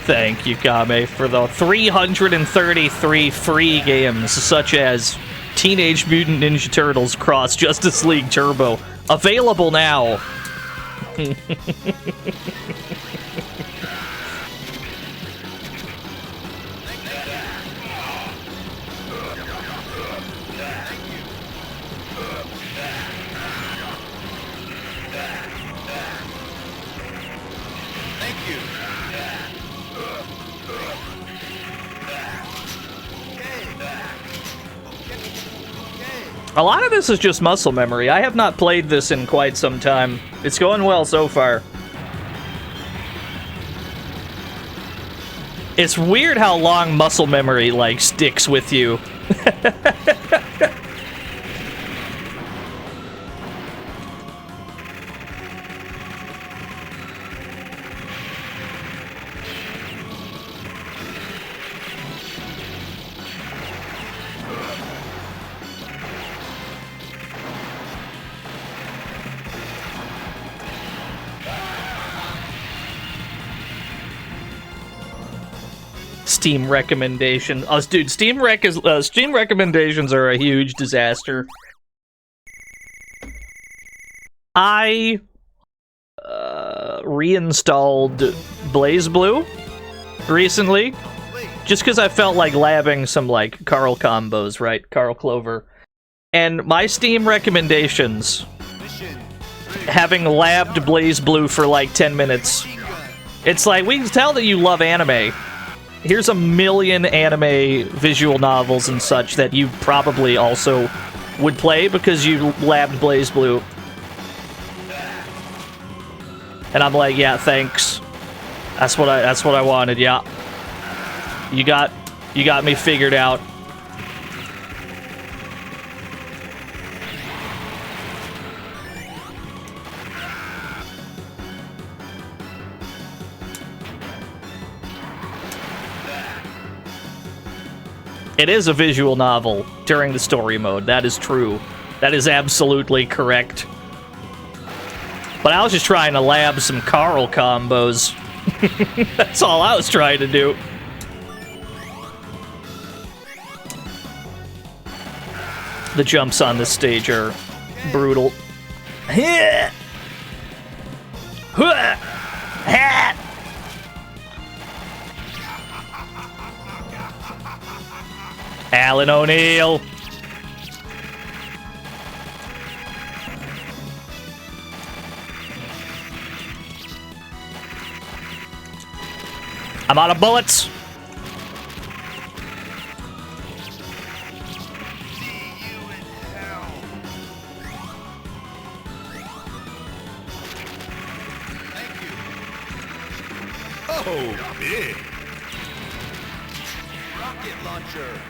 Thank you, Kame, for the 333 free games, such as Teenage Mutant Ninja Turtles Cross Justice League Turbo. Available now! A lot of this is just muscle memory. I have not played this in quite some time. It's going well so far. It's weird how long muscle memory, like, sticks with you. Steam recommendation. Oh, dude, Steam recommendations are a huge disaster. I reinstalled BlazBlue recently, just because I felt like labbing some like Carl combos, right? Carl Clover, and my Steam recommendations, having labbed BlazBlue for like 10 minutes, it's like, we can tell that you love anime. Here's a million anime visual novels and such that you probably also would play because you labbed BlazBlue. And I'm like, yeah, thanks. That's what I wanted. Yeah, you got me figured out. It is a visual novel during the story mode. That is true. That is absolutely correct. But I was just trying to lab some Carl combos. That's all I was trying to do. The jumps on this stage are brutal. Alan O'Neill. I'm out of bullets. Oh, big. Rocket launcher.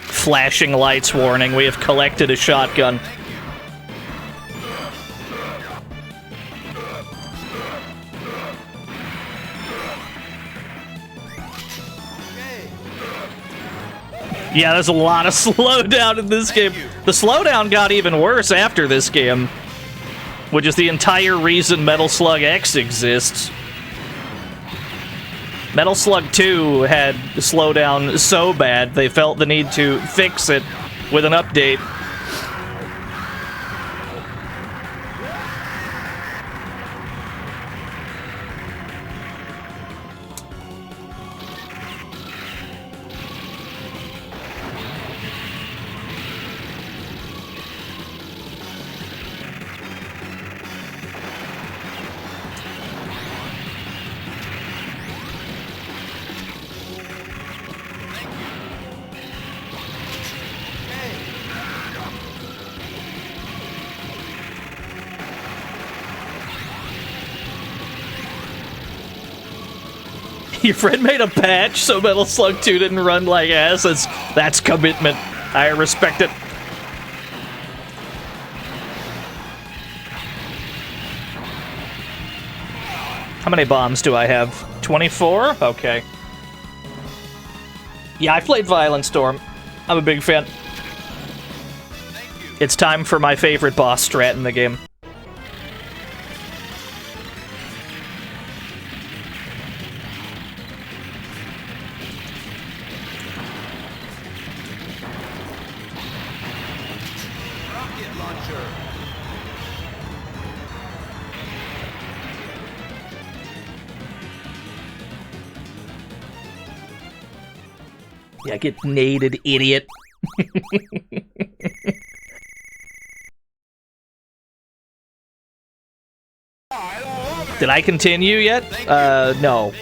Flashing lights warning. We have collected a shotgun. Yeah, there's a lot of slowdown in this game. The slowdown got even worse after this game, which is the entire reason Metal Slug X exists. Metal Slug 2 had slowdown so bad they felt the need to fix it with an update. Your friend made a patch so Metal Slug 2 didn't run like ass. That's commitment. I respect it. How many bombs do I have? 24? Okay. Yeah, I played Violent Storm. I'm a big fan. It's time for my favorite boss strat in the game. Yeah, get naded, idiot. Did I continue yet? No.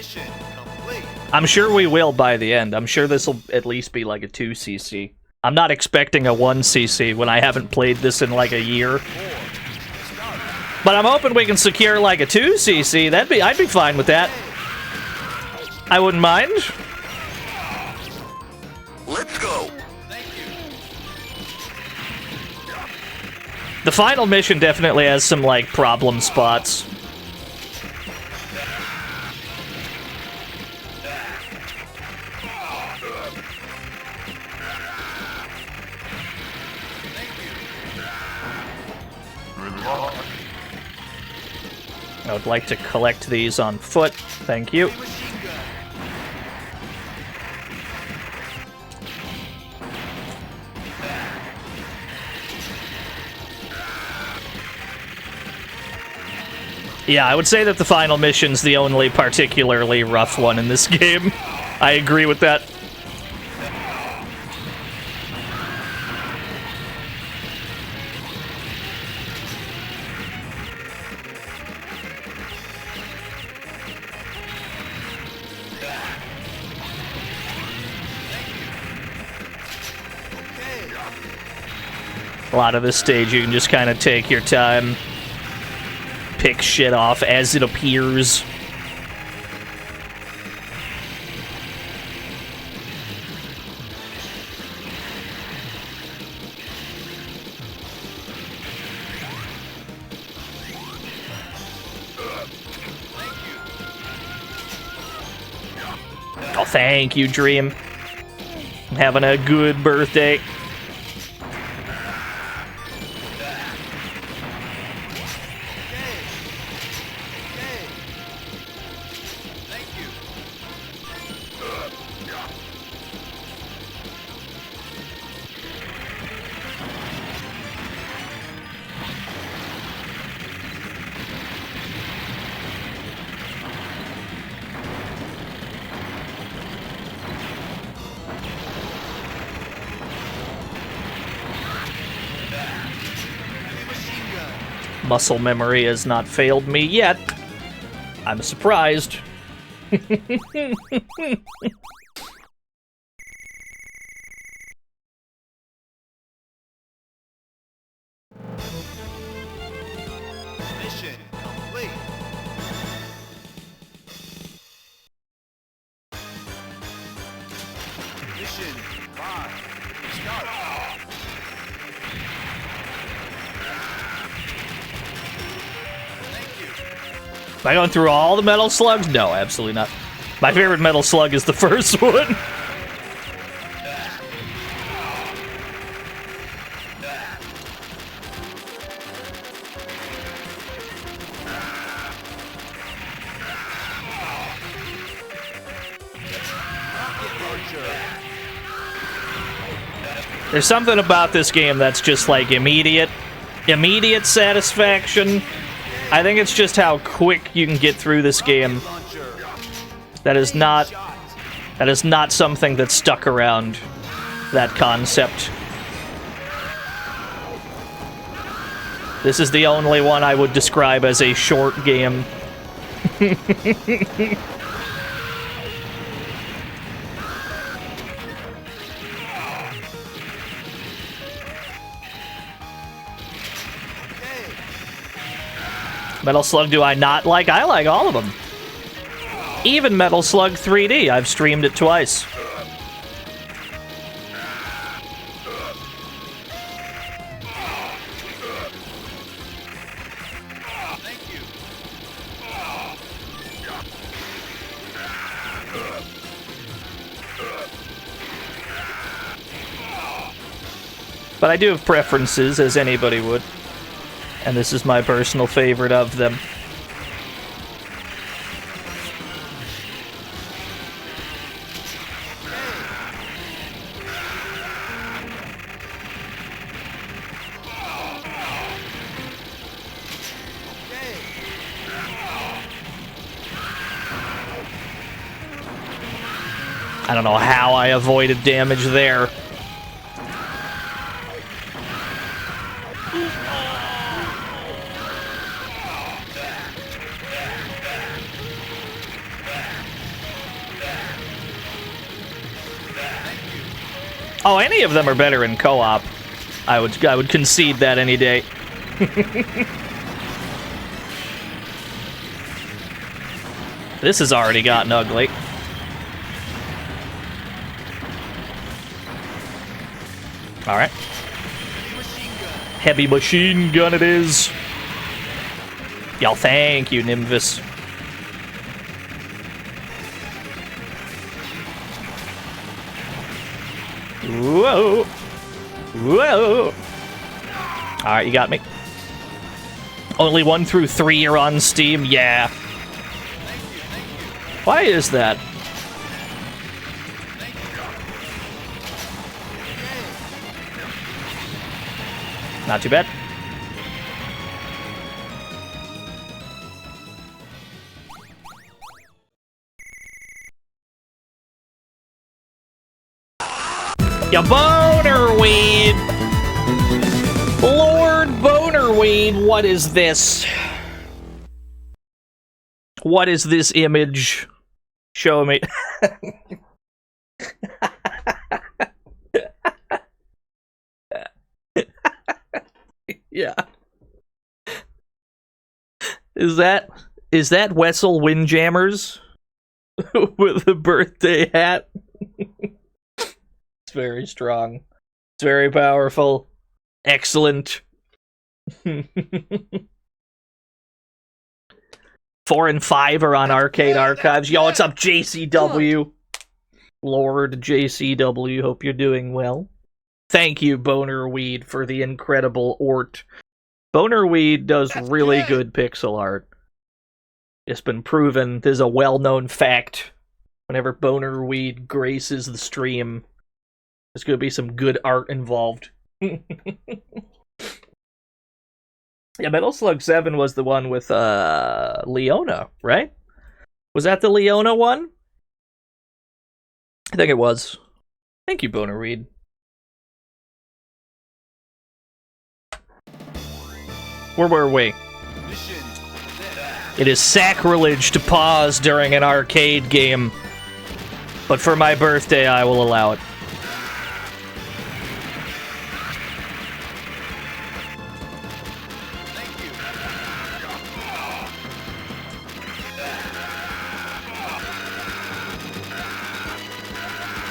I'm sure we will by the end. I'm sure this will at least be like a 2cc. I'm not expecting a 1cc when I haven't played this in like a year. But I'm hoping we can secure like a 2cc. I'd be fine with that. I wouldn't mind. Let's go. The final mission definitely has some like problem spots. I would like to collect these on foot. Thank you. Yeah, I would say that the final mission's the only particularly rough one in this game. I agree with that. A lot of this stage you can just kind of take your time, pick shit off as it appears. Oh, thank you, Dream. I'm having a good birthday. Muscle memory has not failed me yet. I'm surprised. Mission complete. Mission 5. Start. Am I going through all the Metal Slugs? No, absolutely not. My favorite Metal Slug is the first one. There's something about this game that's just like immediate satisfaction. I think it's just how quick you can get through this game. That is not something that's stuck around, that concept. This is the only one I would describe as a short game. Metal Slug do I not like? I like all of them. Even Metal Slug 3D. I've streamed it twice. But I do have preferences, as anybody would. And this is my personal favorite of them. I don't know how I avoided damage there. Oh, any of them are better in co-op. I would concede that any day. This has already gotten ugly. Alright. Heavy machine gun it is. Y'all, thank you, Nimbus. Whoa. Whoa. Alright, you got me. Only 1 through 3 are on Steam? Yeah. Why is that? Not too bad. Ya Bonerweed! Lord Bonerweed, what is this? What is this image? Show me. Yeah. Is that Wessel Windjammers with a birthday hat? It's very strong. It's very powerful. Excellent. 4 and 5 are on Arcade Archives. Yo, what's up, JCW? Lord JCW, hope you're doing well. Thank you, Bonerweed, for the incredible art. Bonerweed does really good pixel art. It's been proven. This is a well-known fact. Whenever Bonerweed graces the stream, there's going to be some good art involved. Yeah, Metal Slug 7 was the one with Leona, right? Was that the Leona one? I think it was. Thank you, Bonerweed. Where were we? It is sacrilege to pause during an arcade game, but for my birthday, I will allow it.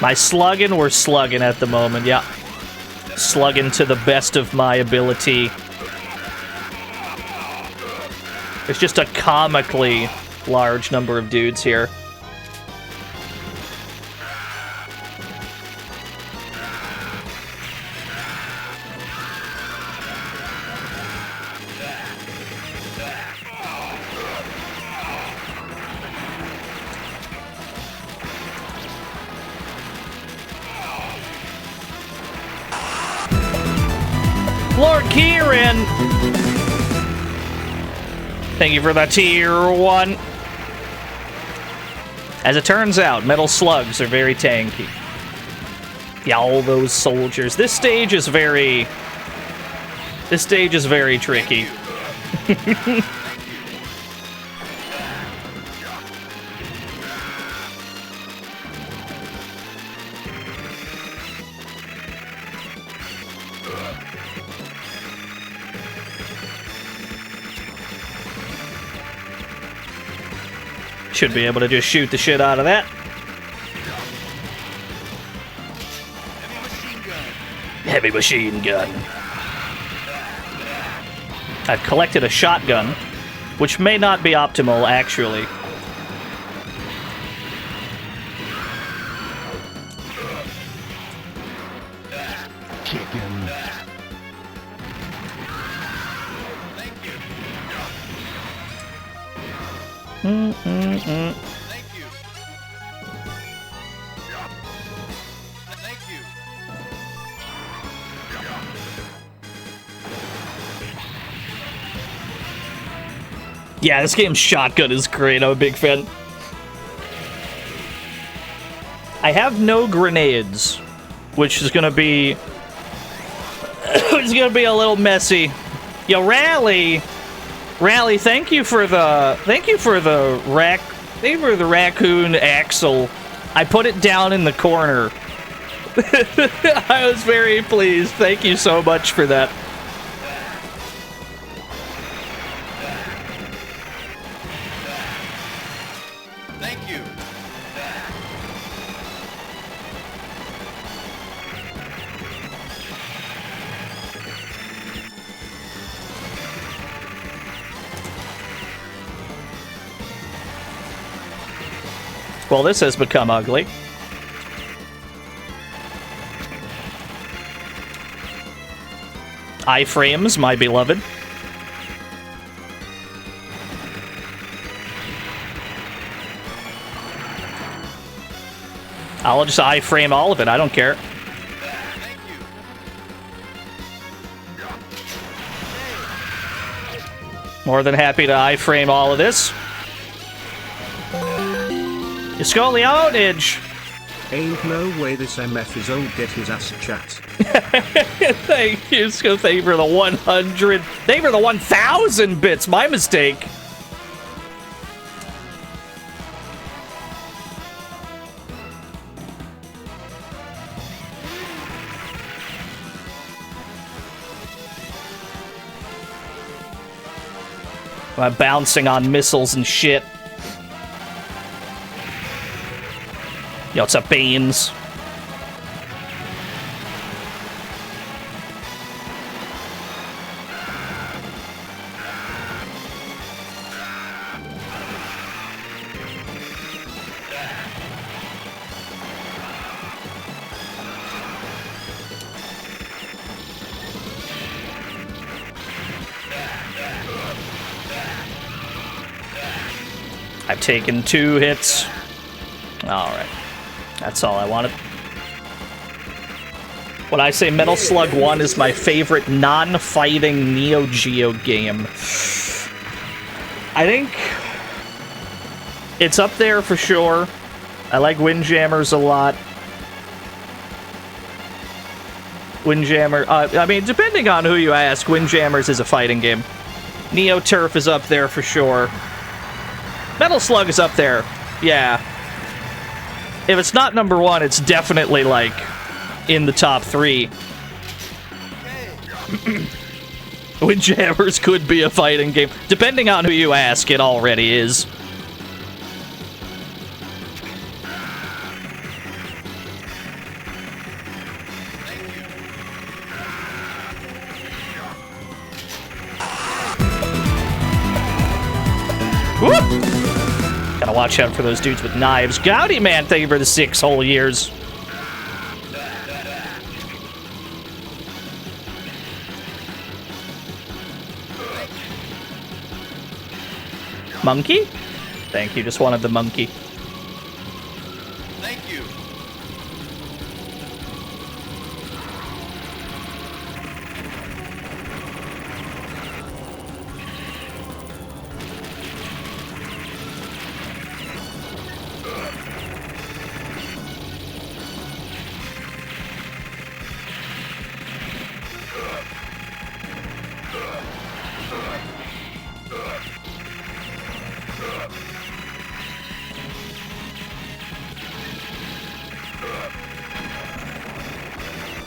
My slugging, we're slugging at the moment, yeah. Slugging to the best of my ability. There's just a comically large number of dudes here. Lord Kieran! Thank you for the tier 1. As it turns out, metal slugs are very tanky. Yeah, all those soldiers. This stage is very tricky. Should be able to just shoot the shit out of that. Heavy machine gun. I've collected a shotgun, which may not be optimal, actually. Chicken. Mm-mm-mm. Yeah, this game's shotgun is great. I'm a big fan. I have no grenades, which is gonna be it's gonna be a little messy. Yo, Rally, thank you for the raccoon axle. I put it down in the corner. I was very pleased. Thank you so much for that. Well, this has become ugly. Iframes, my beloved. I'll just iframe all of it, I don't care. More than happy to iframe all of this. You stole the outage! Ain't no way this MF is old get his ass chat. Thank you, so thank you for the 100. Thank you for the 1,000 bits, my mistake. I'm bouncing on missiles and shit. Yo, what's up, Beans? I've taken 2 hits. Alright. That's all I wanted. When I say Metal Slug 1 is my favorite non-fighting Neo Geo game, I think it's up there for sure. I like Windjammers a lot. Windjammer, I mean, depending on who you ask, Windjammers is a fighting game. Neo Turf is up there for sure. Metal Slug is up there, yeah. If it's not number 1, it's definitely, like, in the top 3. Windjammers could be a fighting game. Depending on who you ask, it already is. Whoop! Gotta watch out for those dudes with knives. Goudy Man, thank you for the 6 whole years. Monkey? Thank you, just wanted the monkey. Thank you.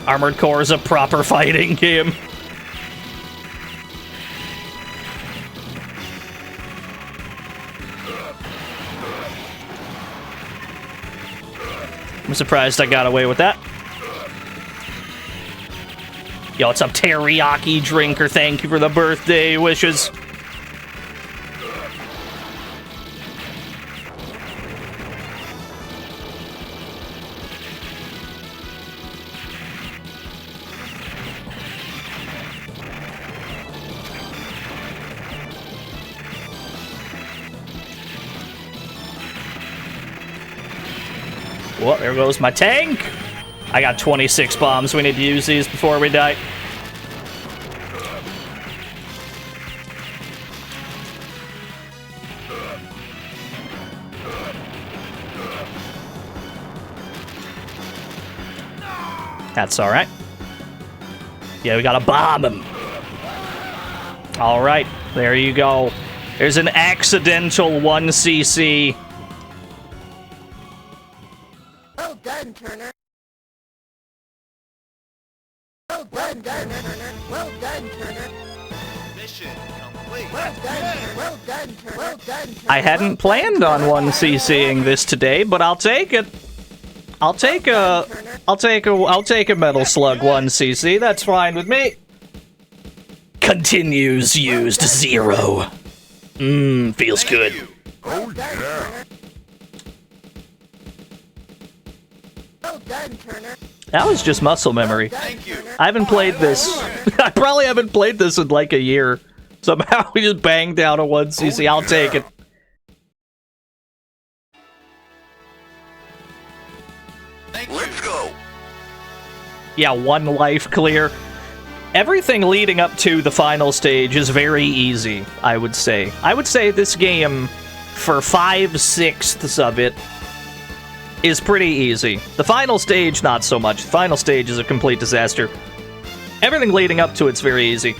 Armored Core is a proper fighting game. I'm surprised I got away with that. Yo, what's up, Teriyaki Drinker? Thank you for the birthday wishes. Well, there goes my tank. I got 26 bombs. We need to use these before we die. That's alright. Yeah, we gotta bomb him. Alright, there you go. There's an accidental 1cc. Well done, Turner. Well done, Turner. Well done, Turner. Mission complete. Well done, Turner. Well done, Turner. Well done, Turner. I hadn't planned on 1ccing this today, but I'll take it. I'll take a Metal Slug 1cc. That's fine with me. Continues used 0. Feels good. Oh, yeah. Well done, Turner. That was just muscle memory. Thank you. I haven't played this. I probably haven't played this in like a year. Somehow we just banged down a 1cc. I'll take it. Let's go. Yeah, 1 life clear. Everything leading up to the final stage is very easy, I would say. I would say this game, for 5/6 of it, is pretty easy. The final stage, not so much. The final stage is a complete disaster. Everything leading up to it's very easy.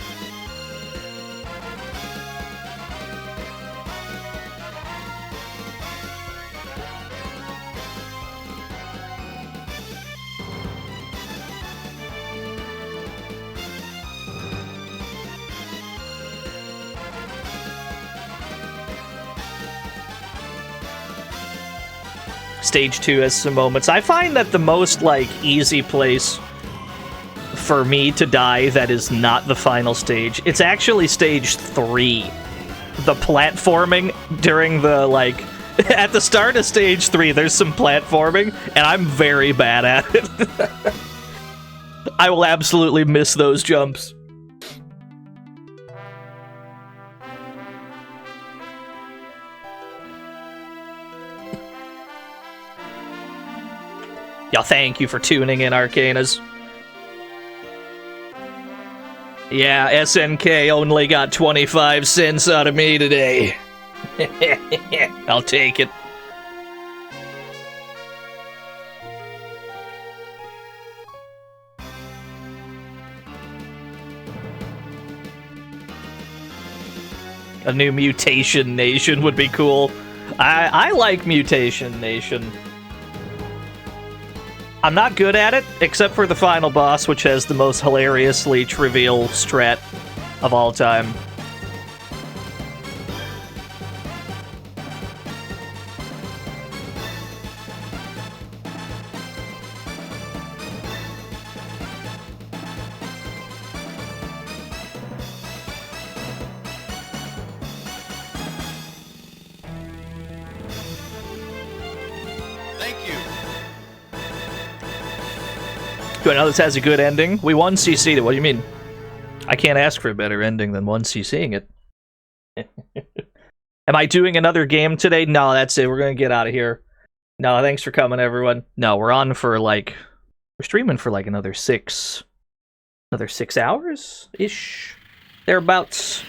Stage 2 has some moments. I find that the most, like, easy place for me to die that is not the final stage, it's actually stage 3. The platforming during the, like... At the start of stage 3, there's some platforming, and I'm very bad at it. I will absolutely miss those jumps. Yeah, thank you for tuning in, Arcanas. Yeah, SNK only got 25 cents out of me today. I'll take it. A new Mutation Nation would be cool. I like Mutation Nation. I'm not good at it, except for the final boss, which has the most hilariously trivial strat of all time. I know this has a good ending. We 1cc'd it. What do you mean? I can't ask for a better ending than 1cc'ing it. Am I doing another game today? No, that's it. We're gonna get out of here. No, thanks for coming, everyone. No, we're on for like... We're streaming for like another 6 hours-ish? Thereabouts.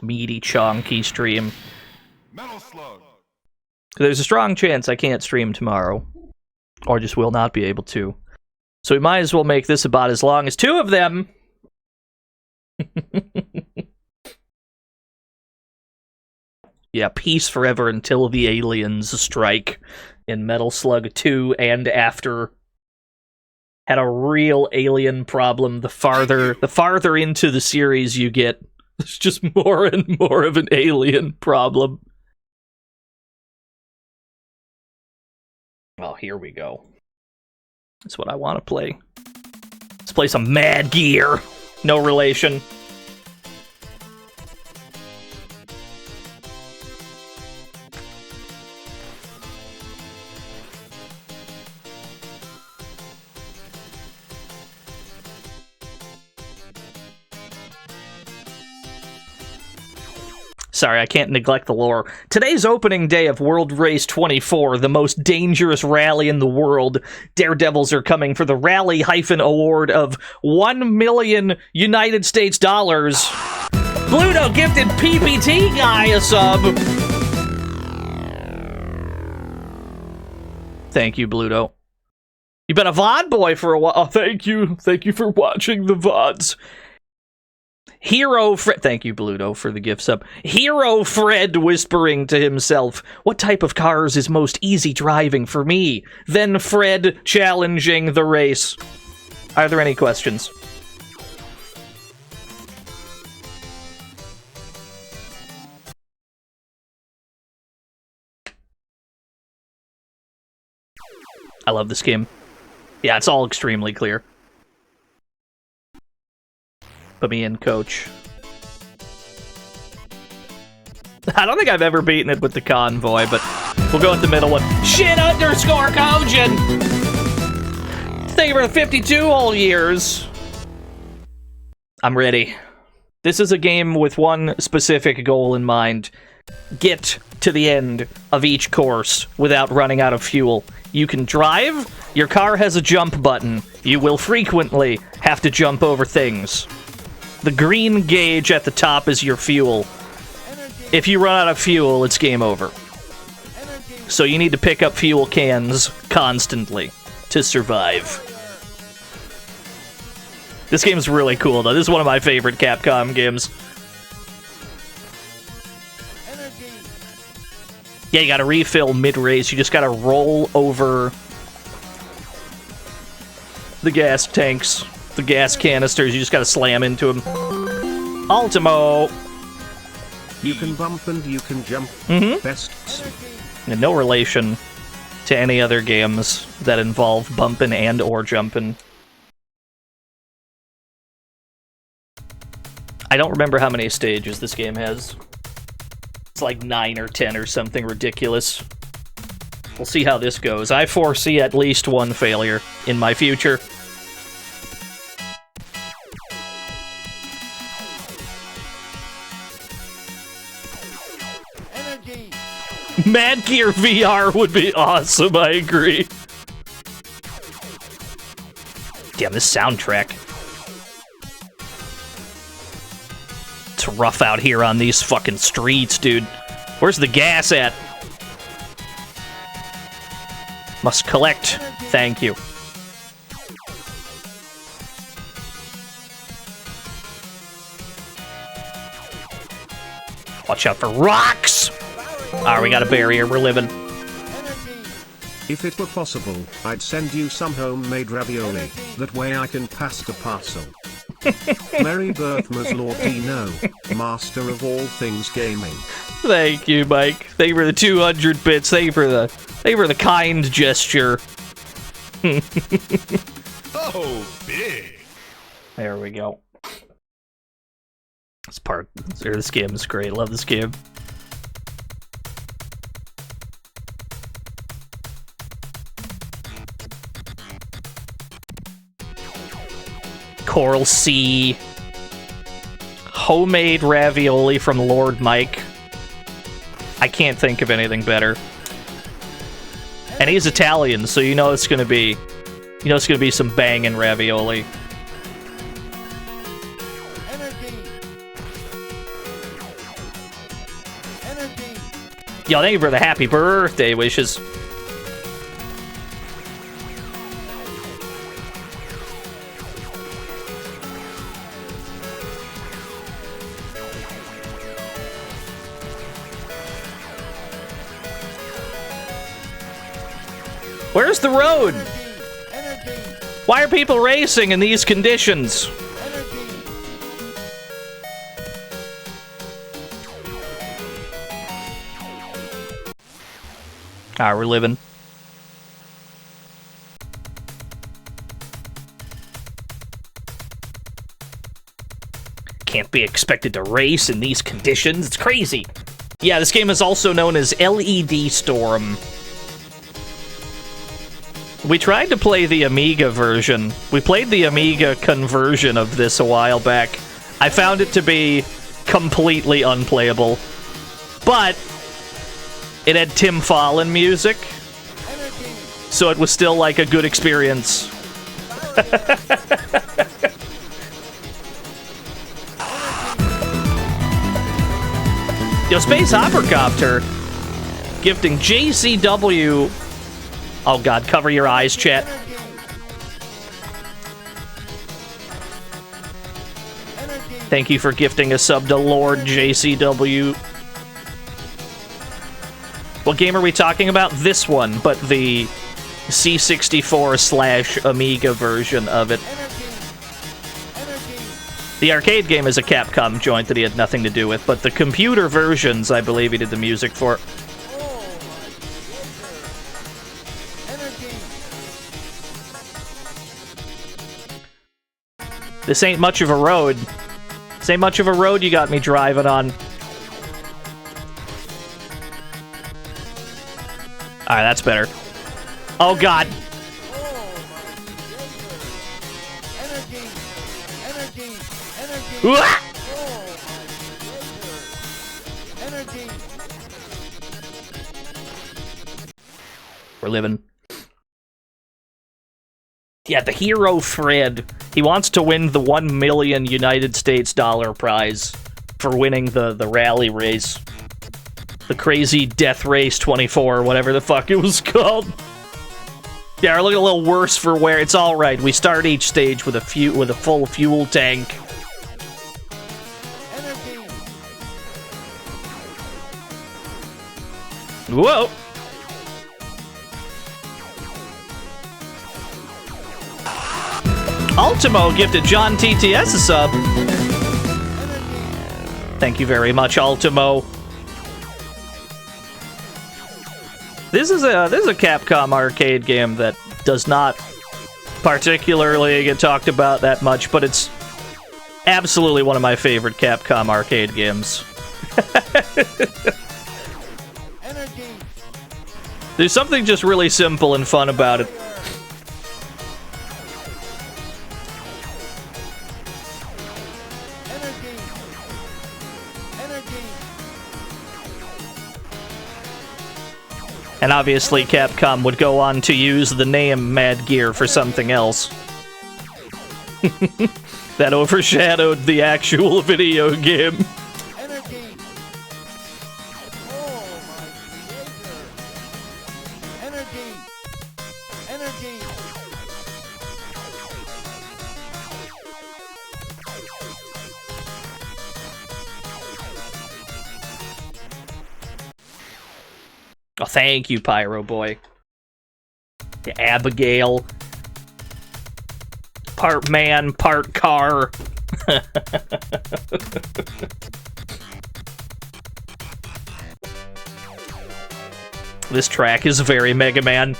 Meaty, chonky stream. Metal Slug. There's a strong chance I can't stream tomorrow. Or just will not be able to. So we might as well make this about as long as 2 of them. Yeah, peace forever until the aliens strike in Metal Slug 2 and after. Had a real alien problem. The farther into the series you get, there's just more and more of an alien problem. Well, here we go. That's what I want to play. Let's play some Mad Gear. No relation. Sorry, I can't neglect the lore. Today's opening day of World Race 24, the most dangerous rally in the world. Daredevils are coming for the rally-award of 1 million United States dollars. Bluto gifted PPT guy a sub. Thank you, Bluto. You've been a VOD boy for a while. Oh, thank you. Thank you for watching the VODs. Hero Fred, thank you, Bluto, for the gift sub. Hero Fred whispering to himself, what type of cars is most easy driving for me? Then Fred challenging the race. Are there any questions? I love this game. Yeah, it's all extremely clear. Put me in, coach. I don't think I've ever beaten it with the convoy, but we'll go with the middle one. Shit_Kojin! Thank you for the 52 all years. I'm ready. This is a game with one specific goal in mind. Get to the end of each course without running out of fuel. You can drive. Your car has a jump button. You will frequently have to jump over things. The green gauge at the top is your fuel. If you run out of fuel, it's game over. So you need to pick up fuel cans constantly to survive. This game's really cool, though. This is one of my favorite Capcom games. Yeah, you gotta refill mid-race. You just gotta roll over the gas tanks. The gas canisters, you just gotta slam into them. Ultimo! You can bump and you can jump. Best. And no relation to any other games that involve bumping and or jumping. I don't remember how many stages this game has. It's like 9 or 10 or something ridiculous. We'll see how this goes. I foresee at least one failure in my future. Mad Gear VR would be awesome, I agree. Damn, this soundtrack. It's rough out here on these fucking streets, dude. Where's the gas at? Must collect. Thank you. Watch out for rocks! Alright, we got a barrier. We're living. If it were possible, I'd send you some homemade ravioli. That way I can pass the parcel. Merry Birthmas Lord Dino, master of all things gaming. Thank you, Mike. Thank you for the 200 bits. Thank you for the kind gesture. Oh, big. There we go. This game is great. I love this game. Coral Sea. Homemade ravioli from Lord Mike. I can't think of anything better. And he's Italian, so you know it's gonna be some banging ravioli. Yo, thank you for the happy birthday wishes. Where's the road? Why are people racing in these conditions? Alright, we're living. Can't be expected to race in these conditions. It's crazy. Yeah, this game is also known as LED Storm. We tried to play the Amiga version. We played the Amiga conversion of this a while back. I found it to be completely unplayable. But it had Tim Fallon music, so it was still like a good experience. Yo, Space Hoppercopter gifting JCW. Oh god, cover your eyes, chat. Thank you for gifting a sub to Lord JCW. What game are we talking about? This one, but the C64/Amiga version of it. The arcade game is a Capcom joint that he had nothing to do with, but the computer versions, I believe he did the music for. This ain't much of a road. This ain't much of a road you got me driving on. Alright, that's better. Oh god. We're living. Yeah, the hero Fred. He wants to win the $1 million United States prize for winning the rally race. The crazy Death Race 24, whatever the fuck it was called. Yeah, we're looking a little worse for wear. It's alright. We start each stage with a full fuel tank. Whoa! Ultimo gifted John TTS a sub. Thank you very much, Ultimo. This is a Capcom arcade game that does not particularly get talked about that much, but it's absolutely one of my favorite Capcom arcade games. There's something just really simple and fun about it. And obviously Capcom would go on to use the name Mad Gear for something else. That overshadowed the actual video game. Oh, thank you, Pyro Boy. Yeah, Abigail. Part man, part car. This track is very Mega Man.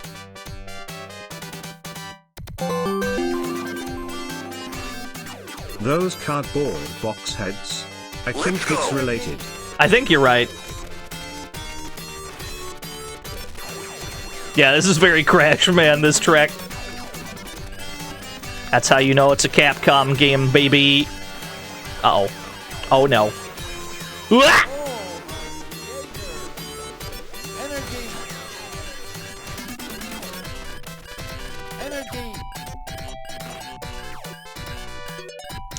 Those cardboard box heads. I think it's related. I think you're right. Yeah, this is very Crash Man, this track. That's how you know it's a Capcom game, baby. Uh-oh. Oh, no. Uah!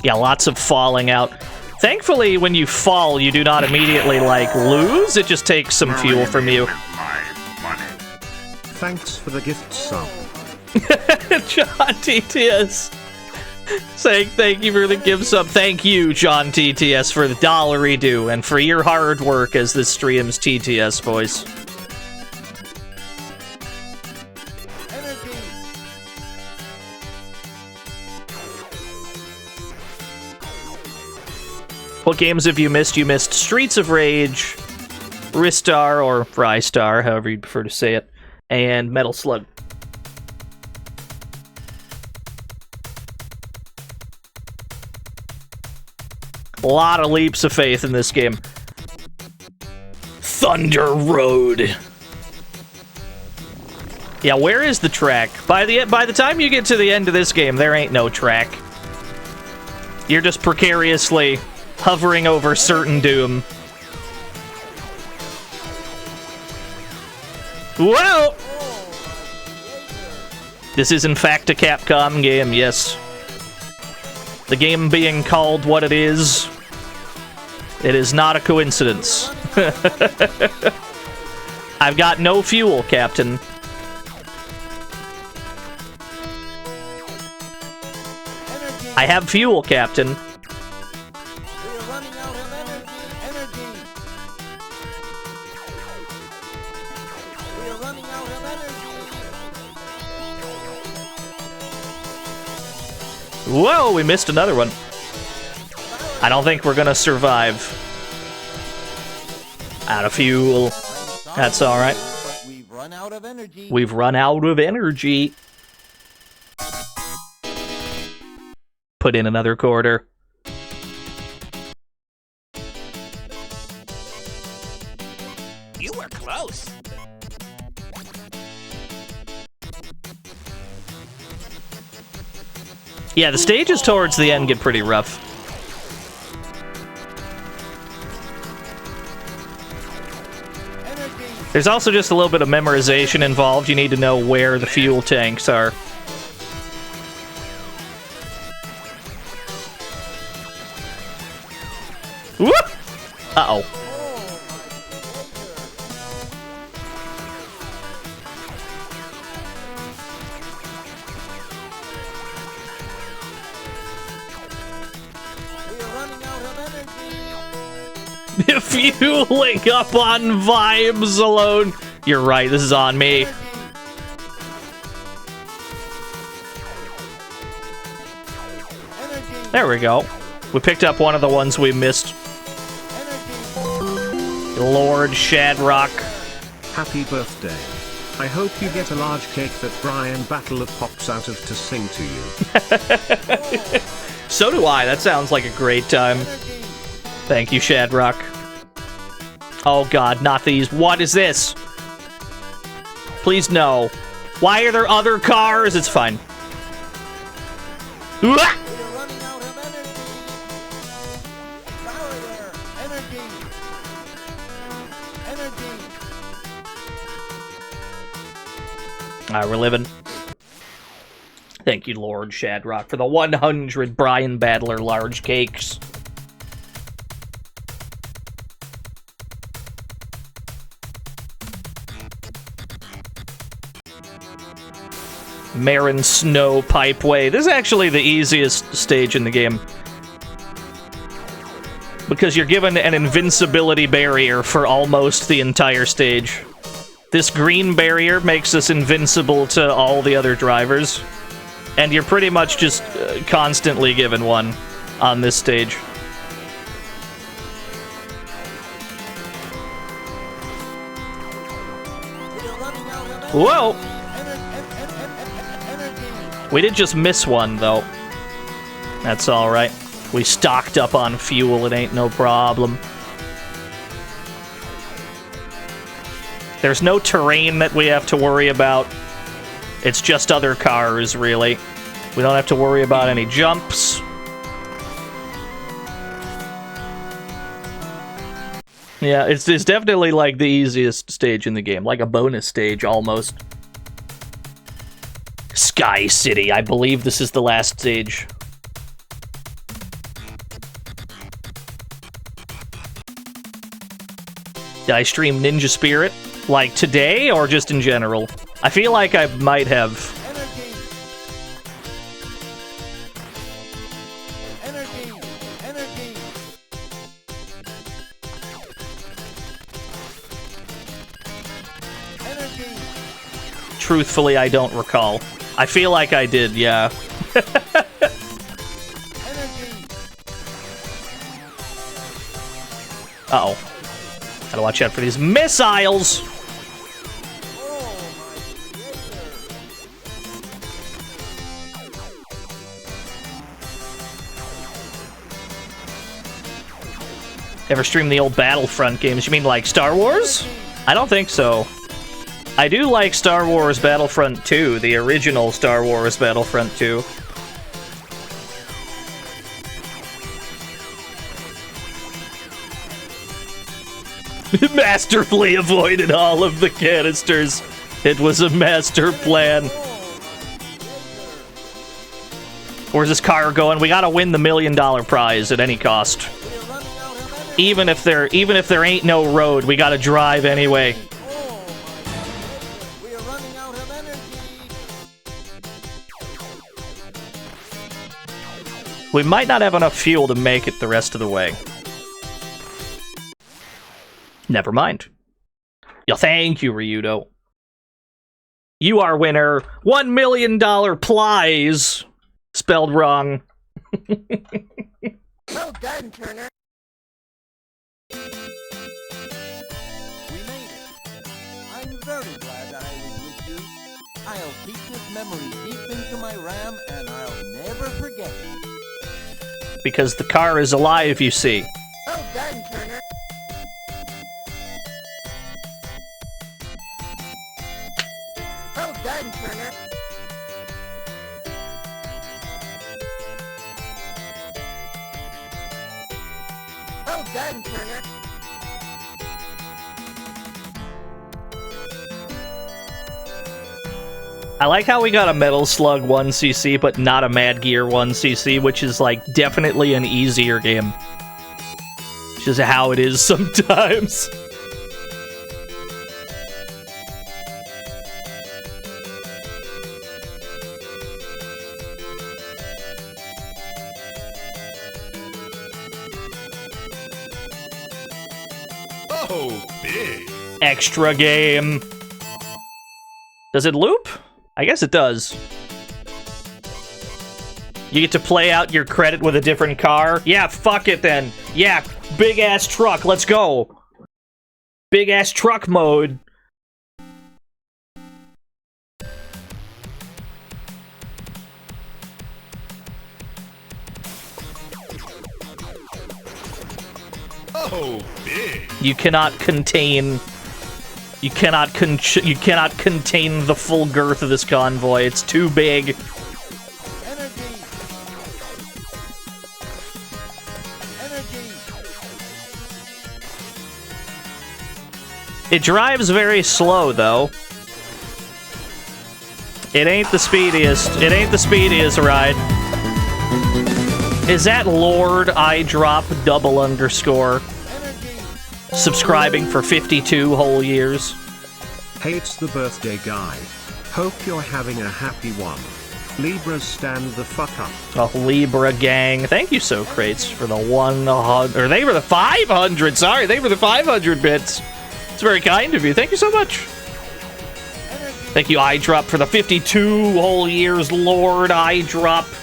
Yeah, lots of falling out. Thankfully, when you fall, you do not immediately, like, lose. It just takes some fuel from you. Thanks for the gift sub. John TTS saying thank you for the gift sub. Thank you, John TTS, for the $1 due and for your hard work as this stream's TTS voice. What games have you missed? You missed Streets of Rage, Ristar, or Ristar, however you prefer to say it, and Metal Slug. A lot of leaps of faith in this game. Thunder Road. Yeah, where is the track? By the time you get to the end of this game, there ain't no track. You're just precariously hovering over certain doom. Well, this is in fact a Capcom game, yes. The game being called what it is not a coincidence. I've got no fuel, Captain. I have fuel, Captain. Whoa, we missed another one. I don't think we're gonna survive. Out of fuel. That's alright. We've run out of energy. We've run out of energy. Put in another quarter. You were close. Yeah, the stages towards the end get pretty rough. There's also just a little bit of memorization involved. You need to know where the fuel tanks are. Whoop! Uh-oh. Fueling up on vibes alone. You're right, this is on me. There we go. We picked up one of the ones we missed. Lord Shadrock. Happy birthday. I hope you get a large cake that Brian Battler pops out of to sing to you. So do I. That sounds like a great time. Thank you, Shadrock. Oh god, not these. What is this? Please no. Why are there other cars? It's fine. Uah! Alright, we're living. Thank you, Lord Shadrock, for the 100 Brian Battler large cakes. Marin Snow Pipeway. This is actually the easiest stage in the game. Because you're given an invincibility barrier for almost the entire stage. This green barrier makes us invincible to all the other drivers. And you're pretty much just constantly given one on this stage. Whoa! We did just miss one, though. That's alright. We stocked up on fuel, it ain't no problem. There's no terrain that we have to worry about. It's just other cars, really. We don't have to worry about any jumps. Yeah, it's definitely like the easiest stage in the game. Like a bonus stage, almost. Sky City. I believe this is the last stage. Did I stream Ninja Spirit? Like today, or just in general? I feel like I might have. Truthfully, I don't recall. I feel like I did, yeah. Uh-oh. Gotta watch out for these missiles! Ever stream the old Battlefront games? You mean like Star Wars? I don't think so. I do like Star Wars Battlefront 2, the original Star Wars Battlefront 2. Masterfully avoided all of the canisters. It was a master plan. Where's this car going? We gotta win the $1 million prize at any cost. Even if there ain't no road, we gotta drive anyway. We might not have enough fuel to make it the rest of the way. Never mind. Yeah, thank you, Ryudo. You are winner. $1 million prize. Spelled wrong. Well done, Turner. We made it. I'm very glad that I was with you. I'll keep this memory deep into my RAM, and I'll never forget it. Because the car is alive, you see. Well done, Turner. Well done, Turner. Well done, Turner. I like how we got a Metal Slug 1cc, but not a Mad Gear 1cc, which is, like, definitely an easier game. Which is how it is sometimes. Oh, big. Extra game. Does it loop? I guess it does. You get to play out your credit with a different car? Yeah, fuck it then. Yeah, big-ass truck, let's go. Big-ass truck mode. Oh, big. You cannot contain... You cannot contain the full girth of this convoy. It's too big. It drives very slow, though. It ain't the speediest. It ain't the speediest ride. Is that Lord I drop double underscore subscribing for 52 whole years? Hey, it's the birthday guy. Hope you're having a happy one. Libras stand the fuck up. Oh, Libra gang. Thank you, So Crates, for the 100... Or they were the 500. Sorry, they were the 500 bits. It's very kind of you. Thank you so much. Thank you, iDrop, for the 52 whole years, Lord iDrop.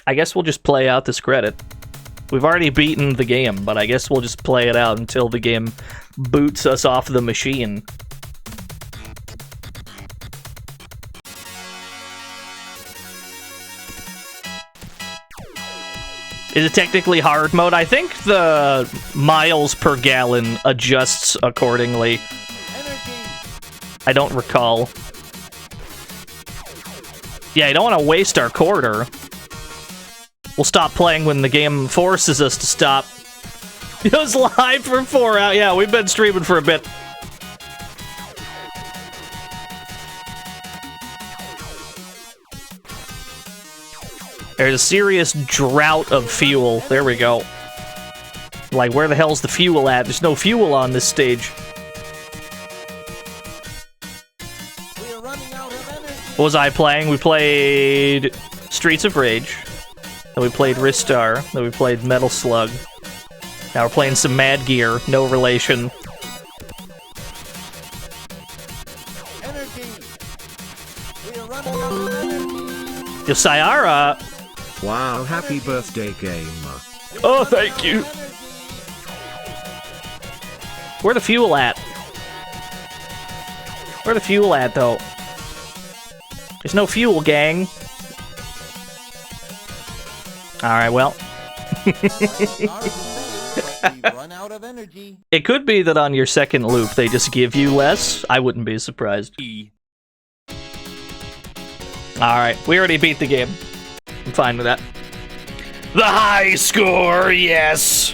I guess we'll just play out this credit. We've already beaten the game, but I guess we'll just play it out until the game boots us off the machine. Is it technically hard mode? I think the miles per gallon adjusts accordingly. I don't recall. Yeah, I don't want to waste our quarter. We'll stop playing when the game forces us to stop. It was live for 4 hours. Yeah, we've been streaming for a bit. There's a serious drought of fuel. There we go. Like, where the hell's the fuel at? There's no fuel on this stage. What was I playing? We played Streets of Rage. Then we played Ristar. Then we played Metal Slug. Now we're playing some Mad Gear. No relation. Yosayara! Wow, happy birthday, game. Oh, thank you. Where the fuel at? Where the fuel at, though? There's no fuel, gang. Alright, well. It could be that on your second loop they just give you less. I wouldn't be surprised. Alright, we already beat the game. I'm fine with that. The high score, yes!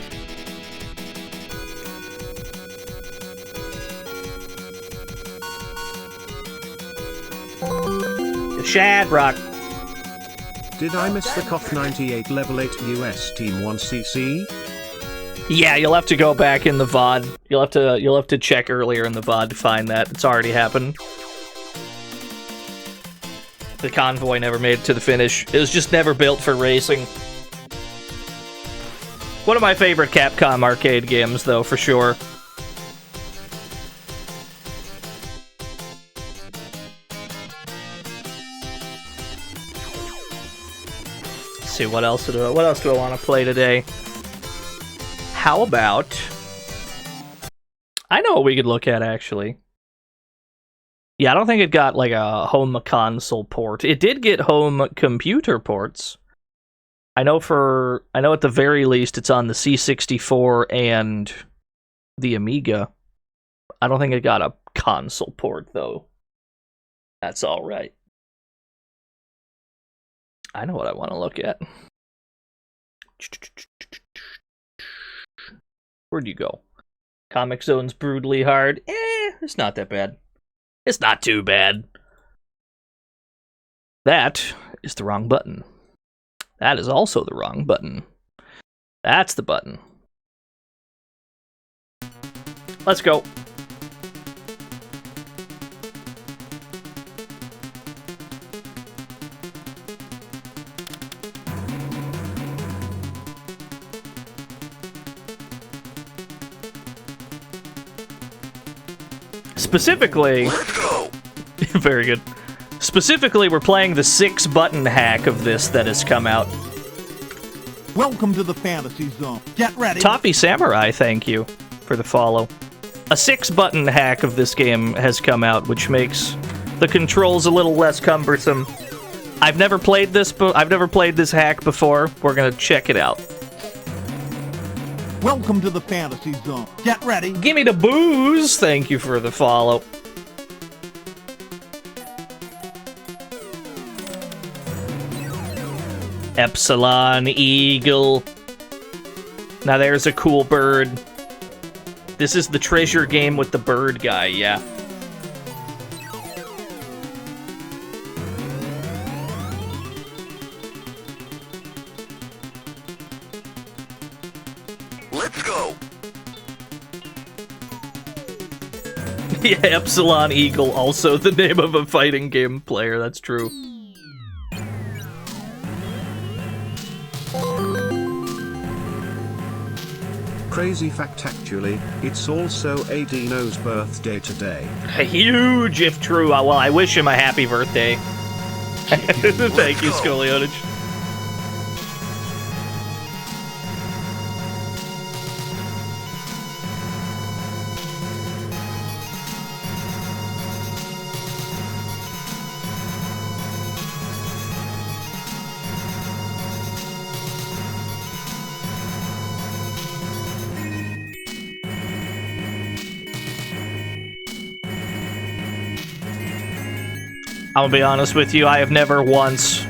Shadrock. Did I miss the KOF 98 level 8 US Team 1cc? Yeah, you'll have to go back in the VOD. You'll have to check earlier in the VOD to find that. It's already happened. The convoy never made it to the finish. It was just never built for racing. One of my favorite Capcom arcade games, though, for sure. Let's see, what else do I want to play today? How about... I know what we could look at, actually. Yeah, I don't think it got, like, a home console port. It did get home computer ports. I know at the very least it's on the C64 and the Amiga. I don't think it got a console port, though. That's alright. I know what I want to look at. Where'd you go? Comic Zone's brutally hard. It's not that bad. It's not too bad. That is the wrong button. That is also the wrong button. That's the button. Let's go. Specifically, very good. Specifically, we're playing the 6-button hack of this that has come out. Welcome to the Fantasy Zone. Get ready. Toppy Samurai, thank you for the follow. A 6-button hack of this game has come out, which makes the controls a little less cumbersome. I've never played this hack before. We're gonna check it out. Welcome to the Fantasy Zone. Get ready. Give me the booze. Thank you for the follow. Epsilon Eagle. Now there's a cool bird. This is the treasure game with the bird guy, yeah. Let's go. Yeah, Epsilon Eagle, also the name of a fighting game player, that's true. Crazy fact, actually, it's also Adino's birthday today. Huge if true. Well, I wish him a happy birthday. Thank you, Scoliotage. I'm gonna be honest with you, I have never once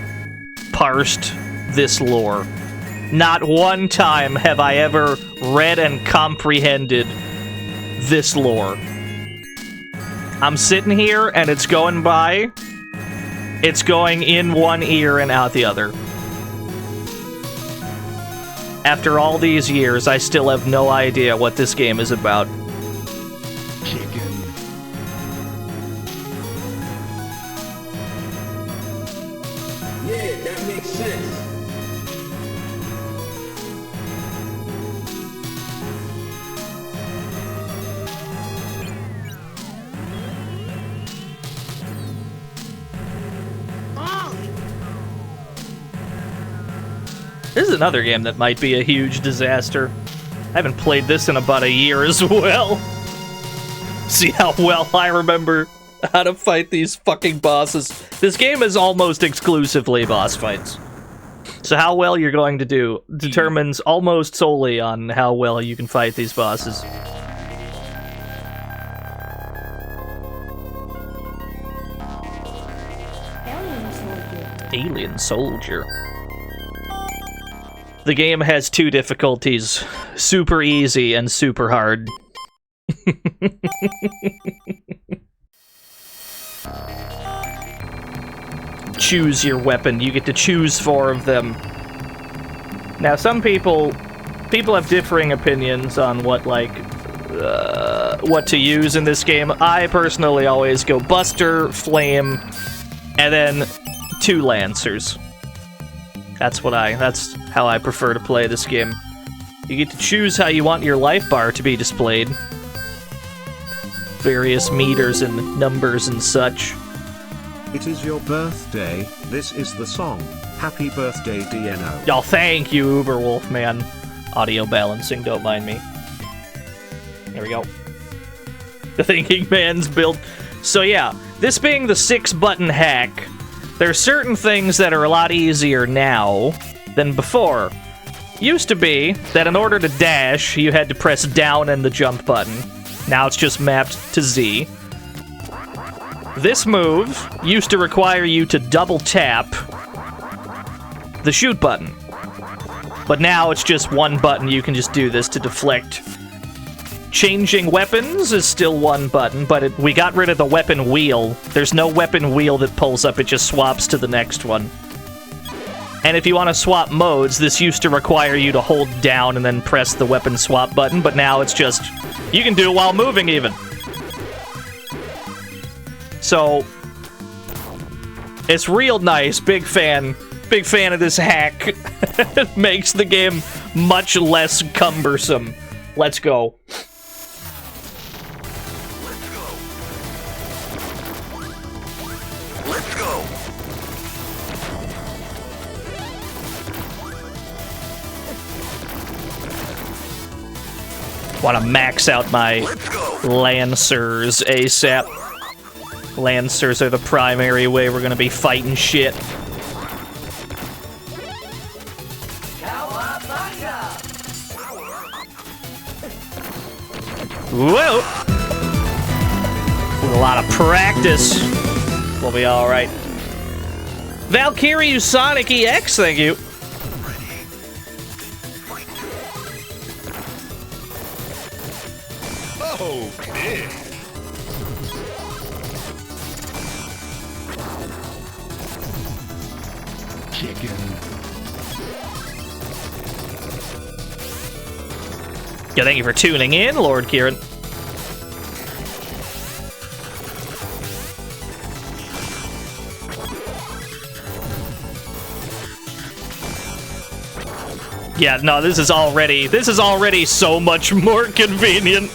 parsed this lore. Not one time have I ever read and comprehended this lore. I'm sitting here and it's going by. It's going in one ear and out the other. After all these years, I still have no idea what this game is about. This is another game that might be a huge disaster. I haven't played this in about a year as well. See how well I remember how to fight these fucking bosses. This game is almost exclusively boss fights. So how well you're going to do determines almost solely on how well you can fight these bosses. Alien Soldier. The game has two difficulties, super easy and super hard. choose your weapon. You get to choose 4 of them. Now, some people have differing opinions on what, like, what to use in this game. I personally always go Buster, Flame, and then 2 Lancers. That's how I prefer to play this game. You get to choose how you want your life bar to be displayed. Various meters and numbers and such. It is your birthday. This is the song. Happy birthday, DNO. Y'all, thank you, Uberwolf, man. Audio balancing, don't mind me. There we go. The thinking man's build. So yeah, this being the 6-button hack, there's certain things that are a lot easier now than before. Used to be that in order to dash, you had to press down and the jump button. Now it's just mapped to Z. This move used to require you to double tap the shoot button. But now it's just 1 button, you can just do this to deflect. Changing weapons is still 1 button, but we got rid of the weapon wheel. There's no weapon wheel that pulls up, it just swaps to the next one. And if you want to swap modes, this used to require you to hold down and then press the weapon swap button, but now it's just, you can do it while moving even. So, it's real nice, big fan of this hack. It makes the game much less cumbersome. Let's go. Let's go. Want to max out my Lancers ASAP. Lancers are the primary way we're gonna be fighting shit. Whoa! With a lot of practice, we'll be alright. Valkyrie Sonic EX, thank you. Okay. Yeah, thank you for tuning in, Lord Kieran. Yeah, no, this is already so much more convenient.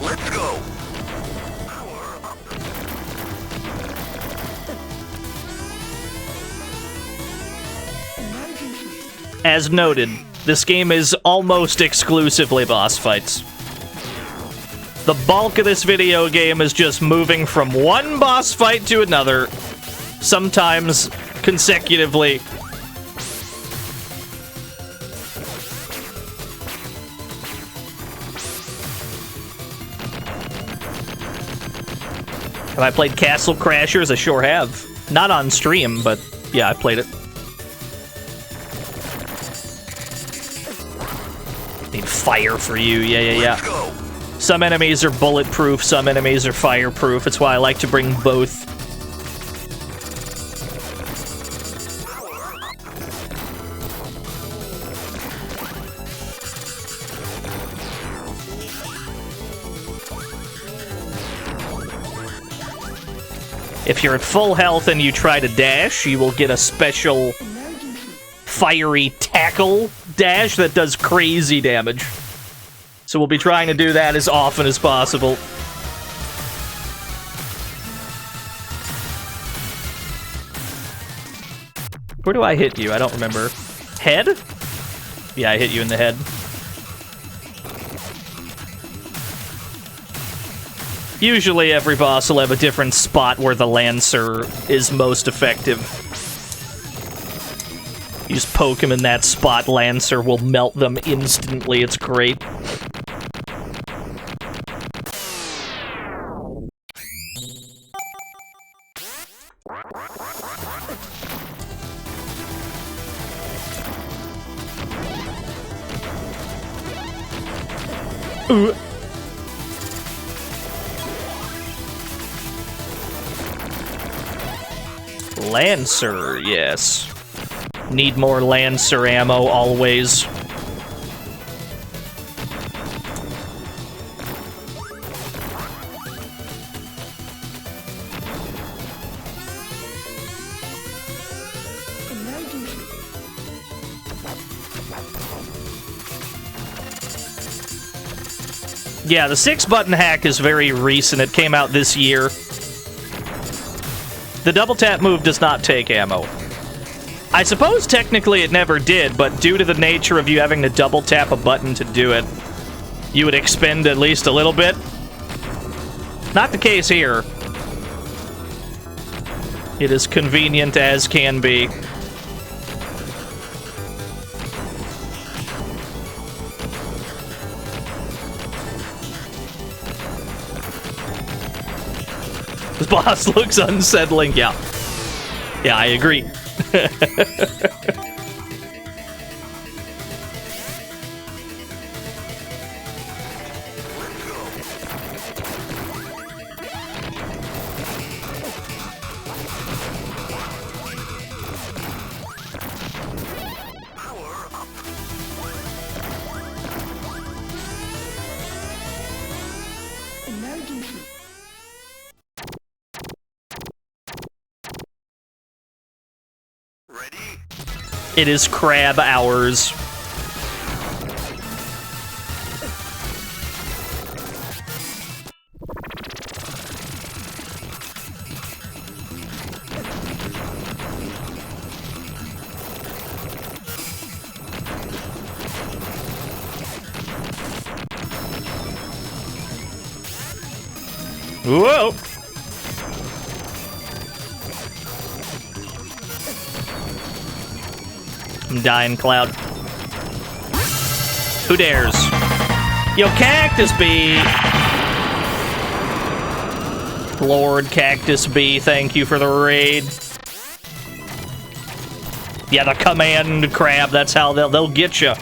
Let's go. As noted, this game is almost exclusively boss fights. The bulk of this video game is just moving from one boss fight to another, sometimes consecutively. Have I played Castle Crashers? I sure have. Not on stream, but yeah, I played it. Need fire for you, yeah. Some enemies are bulletproof, some enemies are fireproof. That's why I like to bring both. If you're at full health and you try to dash, you will get a special fiery tackle dash that does crazy damage. So we'll be trying to do that as often as possible. Where do I hit you? I don't remember. Head? Yeah, I hit you in the head. Usually every boss will have a different spot where the Lancer is most effective. You just poke him in that spot, Lancer will melt them instantly. It's great. Lancer, yes. Need more Lancer ammo, always. Yeah, the 6-button hack is very recent. It came out this year. The double tap move does not take ammo. I suppose technically it never did, but due to the nature of you having to double tap a button to do it, you would expend at least a little bit. Not the case here. It is convenient as can be. This boss looks unsettling. Yeah. Yeah, I agree. It is crab hours. Whoa! I'm dying, Cloud. Who dares? Yo, Cactus Bee! Lord Cactus Bee, thank you for the raid. Yeah, the command crab, that's how they'll get you.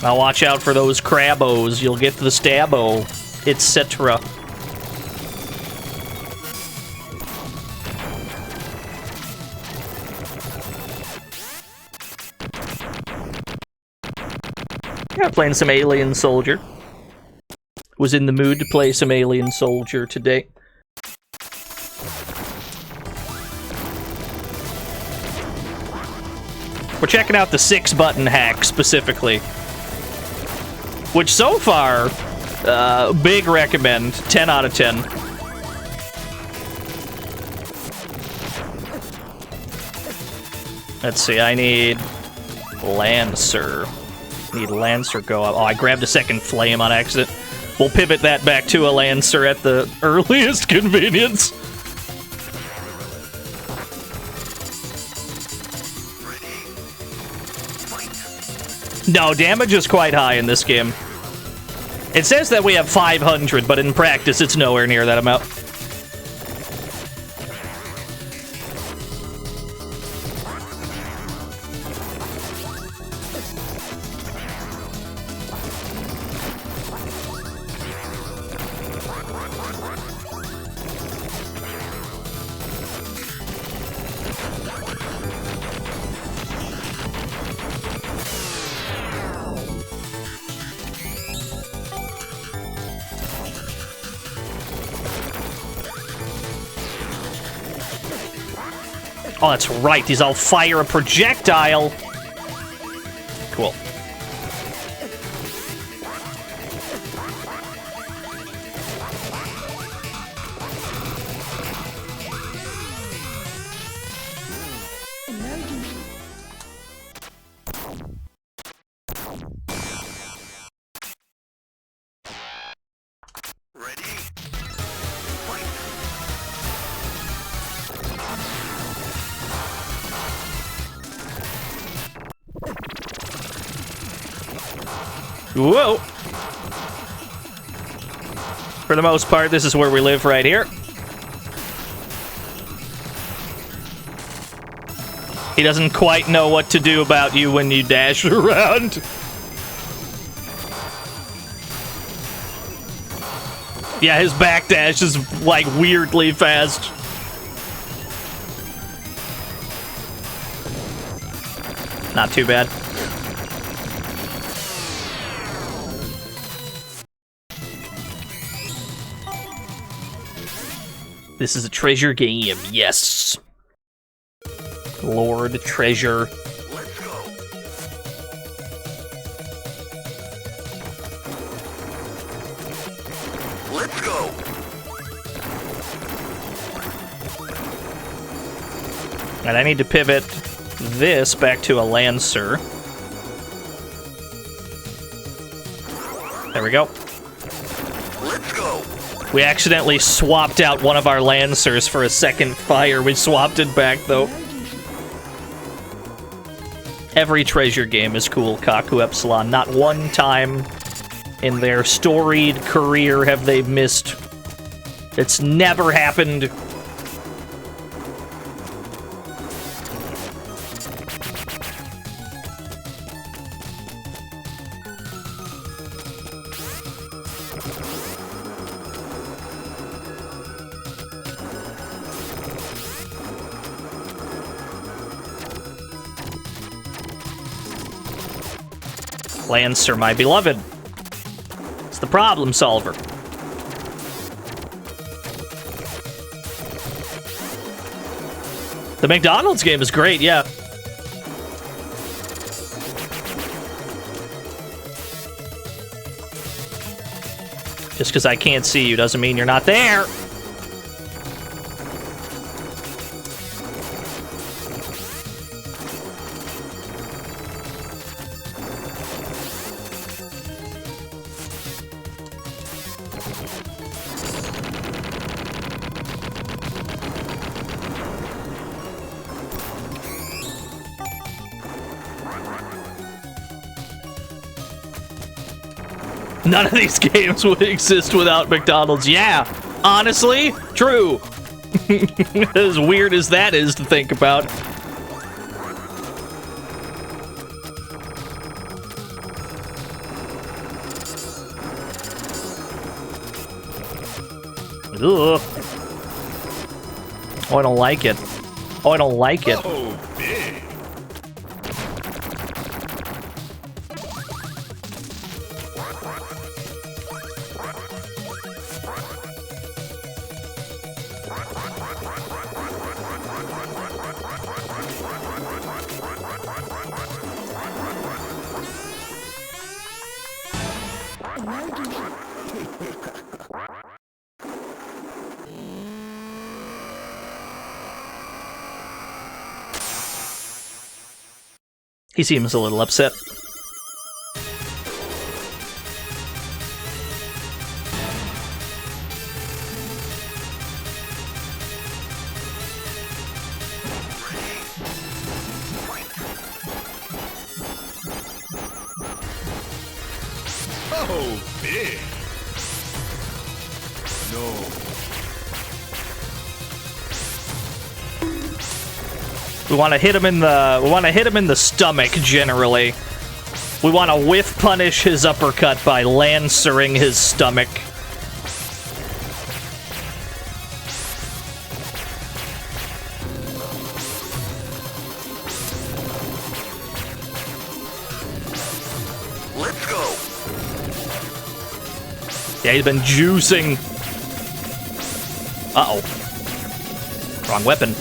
Now watch out for those crabos, you'll get the stabbo, etc. Yeah, playing some Alien Soldier. Was in the mood to play some Alien Soldier today. We're checking out the 6-button hack specifically. Which so far, big recommend, 10 out of 10. Let's see, I need Lancer. Need Lancer go up. Oh, I grabbed a second flame on accident. We'll pivot that back to a Lancer at the earliest convenience. No, damage is quite high in this game. It says that we have 500, but in practice it's nowhere near that amount. Oh, that's right. He's all fire a projectile. Cool. Whoa! For the most part, this is where we live right here. He doesn't quite know what to do about you when you dash around. Yeah, his backdash is, like, weirdly fast. Not too bad. This is a treasure game, yes. Lord Treasure. Let's go. Let's go. And I need to pivot this back to a Lancer. There we go. Let's go. We accidentally swapped out one of our Lancers for a second fire. We swapped it back, though. Every treasure game is cool, Kaku Epsilon. Not one time in their storied career have they missed. It's never happened. Lancer, my beloved. It's the problem solver. The McDonald's game is great, yeah. Just because I can't see you doesn't mean you're not there. None of these games would exist without McDonald's. Yeah, honestly, true. As weird as that is to think about. Ugh. Oh, I don't like it. Oh, I don't like it. Oh, big. He seems a little upset. Oh, big. No. We want to hit him in the stomach generally. We want to whiff punish his uppercut by lancering his stomach. Let's go. Yeah, he's been juicing. Uh-oh. Wrong weapon.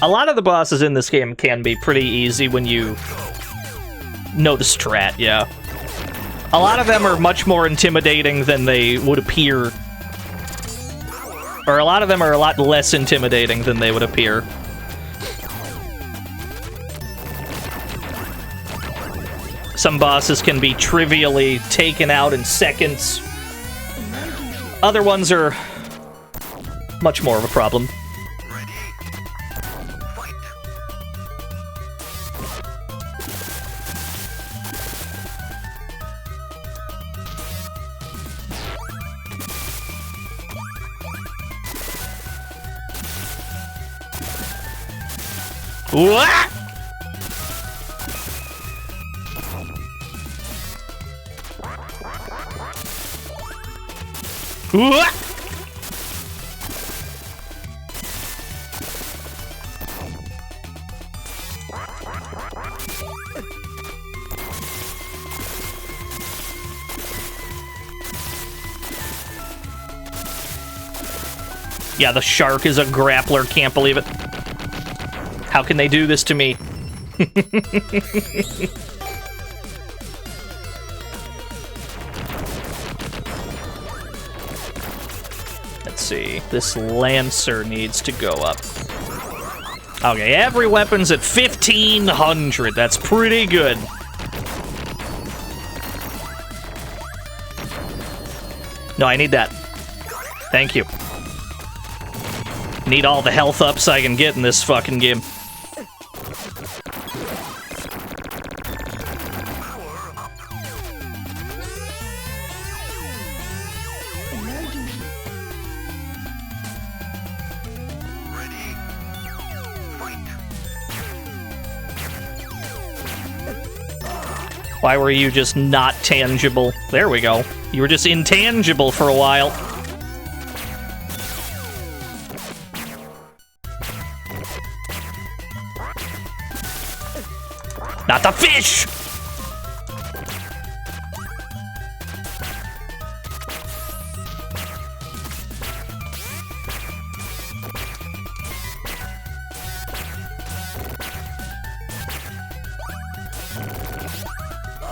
A lot of the bosses in this game can be pretty easy when you know the strat, yeah. A lot of them are much more intimidating than they would appear. Or a lot of them are a lot less intimidating than they would appear. Some bosses can be trivially taken out in seconds. Other ones are much more of a problem. What? What? Yeah, the shark is a grappler, can't believe it. How can they do this to me? Let's see. This Lancer needs to go up. Okay, every weapon's at 1,500. That's pretty good. No, I need that. Thank you. Need all the health ups I can get in this fucking game. Why were you just not tangible? There we go. You were just intangible for a while. Not the fish!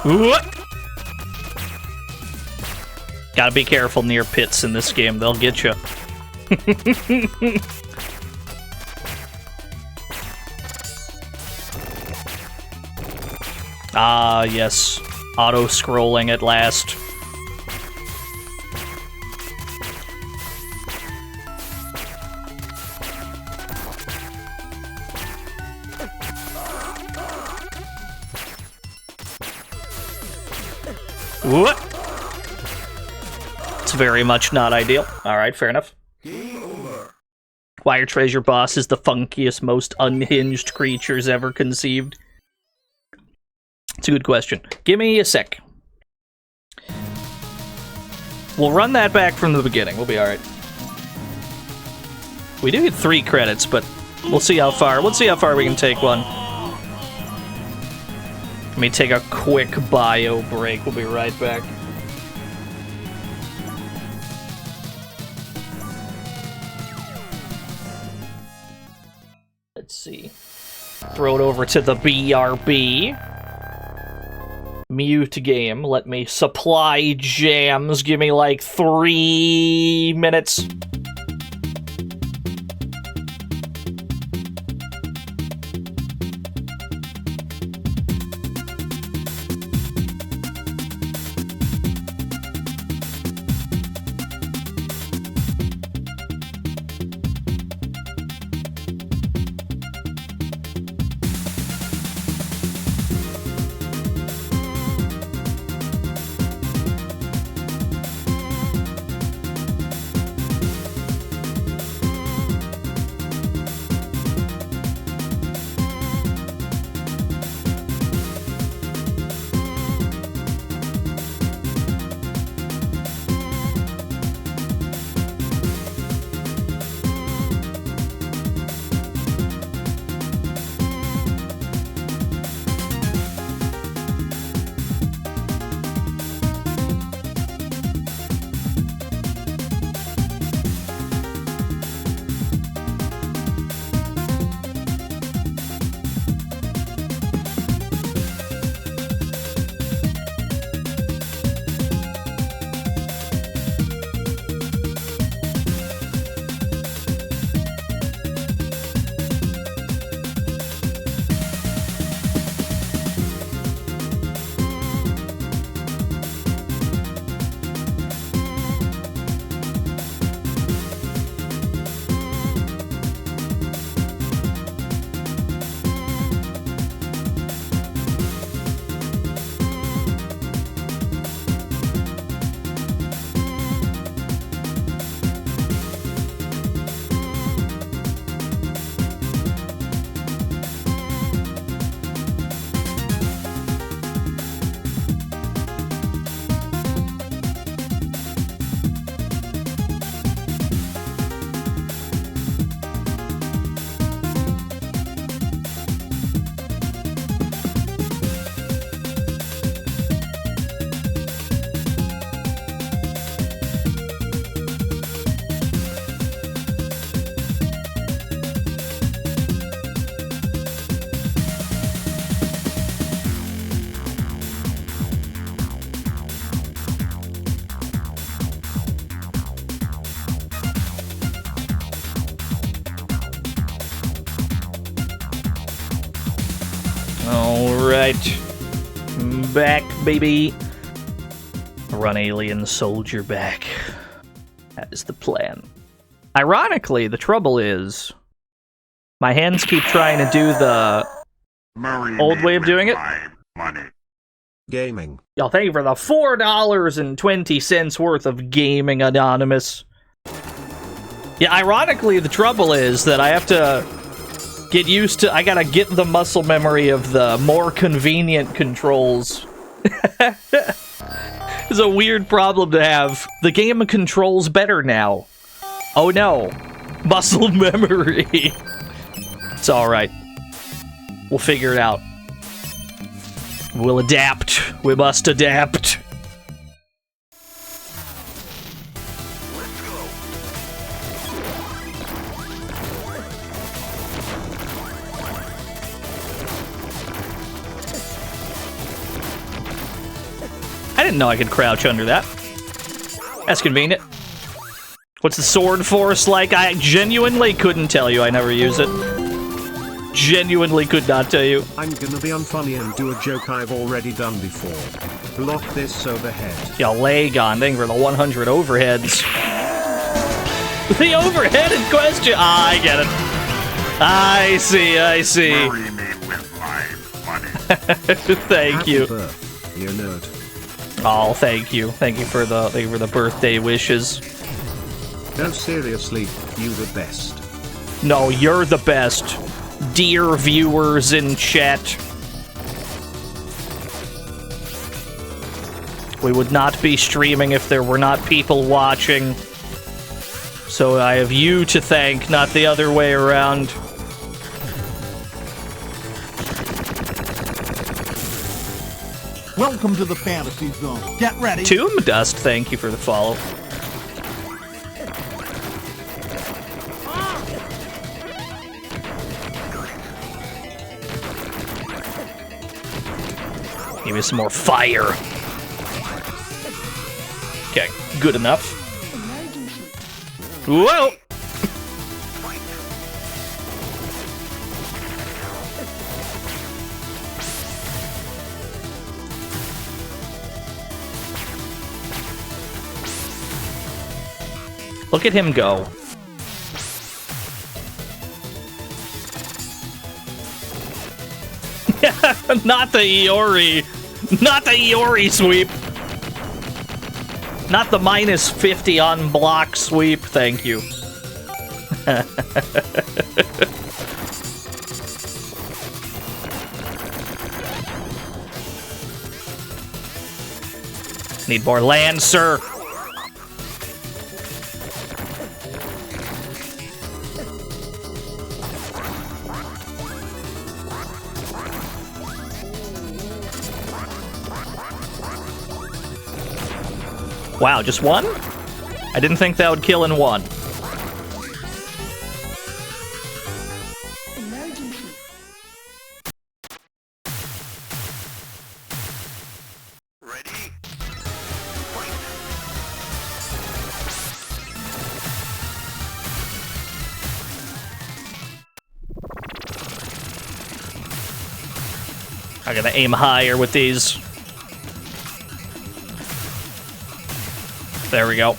What? Gotta be careful near pits in this game, they'll get you. Ah, yes. Auto-scrolling at last. What? It's very much not ideal. Alright, fair enough. Wire Treasure Boss is the funkiest, most unhinged creatures ever conceived. It's a good question. Give me a sec. We'll run that back from the beginning. We'll be alright. We do get 3 credits, but we'll see how far. We'll see how far we can take one. Let me take a quick bio break. We'll be right back. Let's see. Throw it over to the BRB. Mute game. Let me supply jams. Give me like 3 minutes. Alright. Back, baby. Run alien soldier back. That is the plan. Ironically, the trouble is, my hands keep trying to do the old way of doing it. Gaming. Y'all, thank you for the $4.20 worth of gaming, Anonymous. Yeah, ironically, the trouble is that I have to get used to... I gotta get the muscle memory of the more convenient controls. It's a weird problem to have. The game controls better now. Oh no. Muscle memory. It's alright. We'll figure it out. We'll adapt. We must adapt. I didn't know I could crouch under that. That's convenient. What's the sword force like? I genuinely couldn't tell you. I never use it. Genuinely could not tell you. I'm gonna be unfunny and do a joke I've already done before. Block this overhead. Y'all leg on. Thank you for the 100 overheads. The overhead in question. Ah, I get it. I see, I see. Marry me with my money. Thank you. Happy birth, you nerd. Oh, thank you. Thank you for the birthday wishes. No, seriously, you the best. No, you're the best. Dear viewers in chat. We would not be streaming if there were not people watching. So I have you to thank, not the other way around. Welcome to the fantasy zone. Get ready. Tomb Dust, thank you for the follow. Give me some more fire. Okay, good enough. Whoa! Look at him go. Not the Iori. Not the Iori sweep. Not the minus 50 on block sweep. Thank you. Need more land, sir. Wow, just one? I didn't think that would kill in one. I'm gonna aim higher with these. There we go.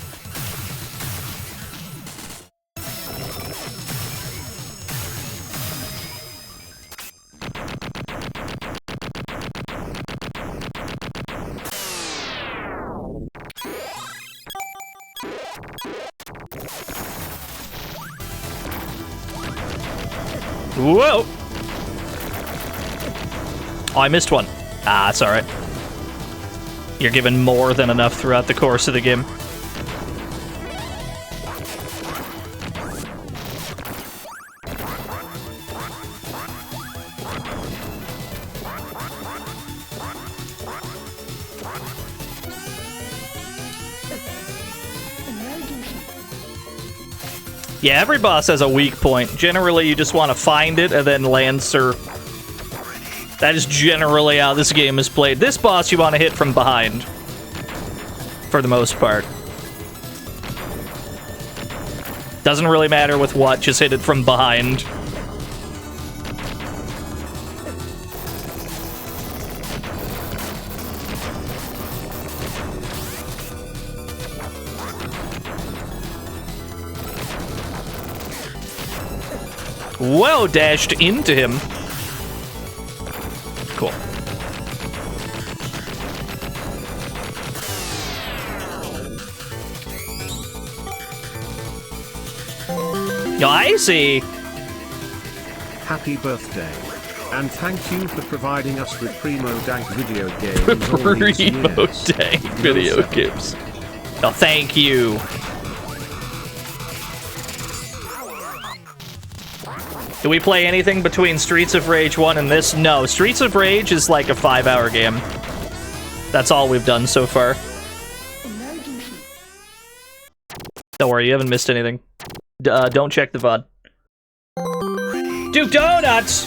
Whoa! Oh, I missed one. Ah, it's alright. You're given more than enough throughout the course of the game. Yeah, every boss has a weak point. Generally, you just want to find it and then Lancer. That is generally how this game is played. This boss you want to hit from behind. For the most part. Doesn't really matter with what, just hit it from behind. Whoa, dashed into him. Cool. Yo, I see. Happy birthday. And thank you for providing us with primo dank video games all these Primo years. dank video games. Oh, thank you. Do we play anything between Streets of Rage 1 and this? No, Streets of Rage is like a 5-hour game. That's all we've done so far. Don't worry, you haven't missed anything. Don't check the VOD. Duke Donuts!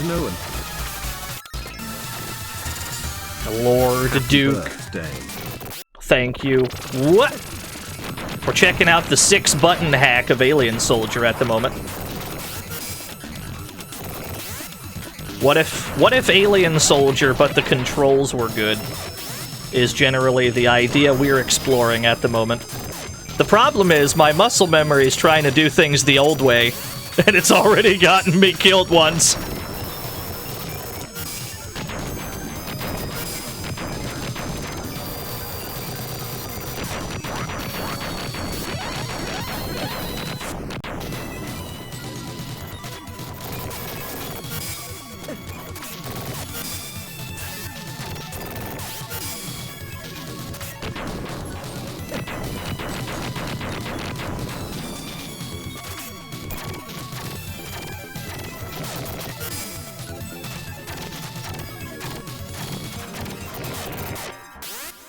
No one. Lord Duke. Birthday. Thank you. What? We're checking out the 6-button hack of Alien Soldier at the moment. What if Alien Soldier, but the controls were good? Is generally the idea we're exploring at the moment. The problem is, my muscle memory is trying to do things the old way, and it's already gotten me killed once.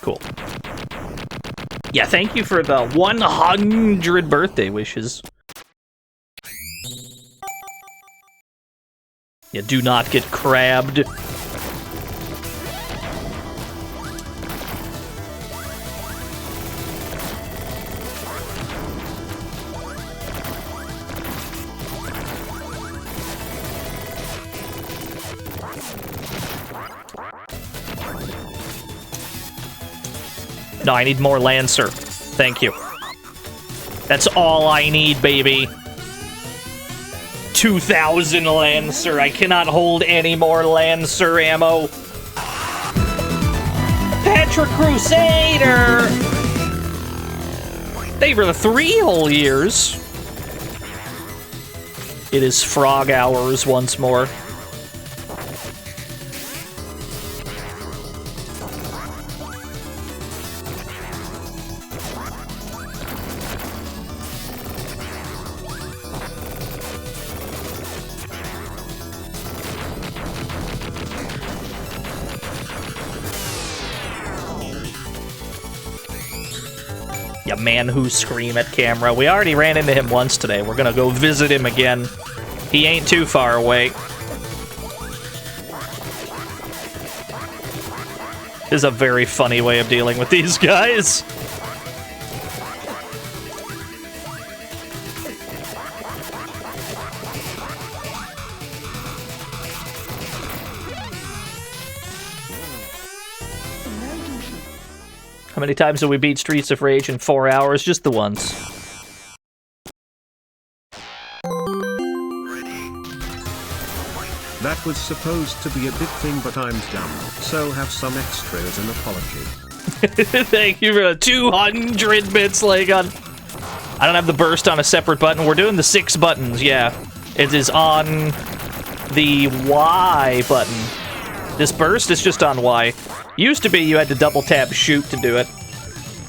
Cool. Yeah, thank you for the 100 birthday wishes. Yeah, do not get crabbed. No, I need more Lancer. Thank you. That's all I need, baby. 2,000 Lancer. I cannot hold any more Lancer ammo. Petra Crusader! They were the 3 whole years. It is frog hours once more. Ya man who scream at camera. We already ran into him once today. We're gonna go visit him again. He ain't too far away. This is a very funny way of dealing with these guys. How many times did we beat Streets of Rage in 4 hours? Just the once. That was supposed to be a big thing, but I'm dumb. So have some extra as an apology. Thank you for the 200 bits, Legon. I don't have the burst on a separate button. We're doing the 6 buttons, yeah. It is on the Y button. This burst is just on Y. Used to be you had to double tap shoot to do it.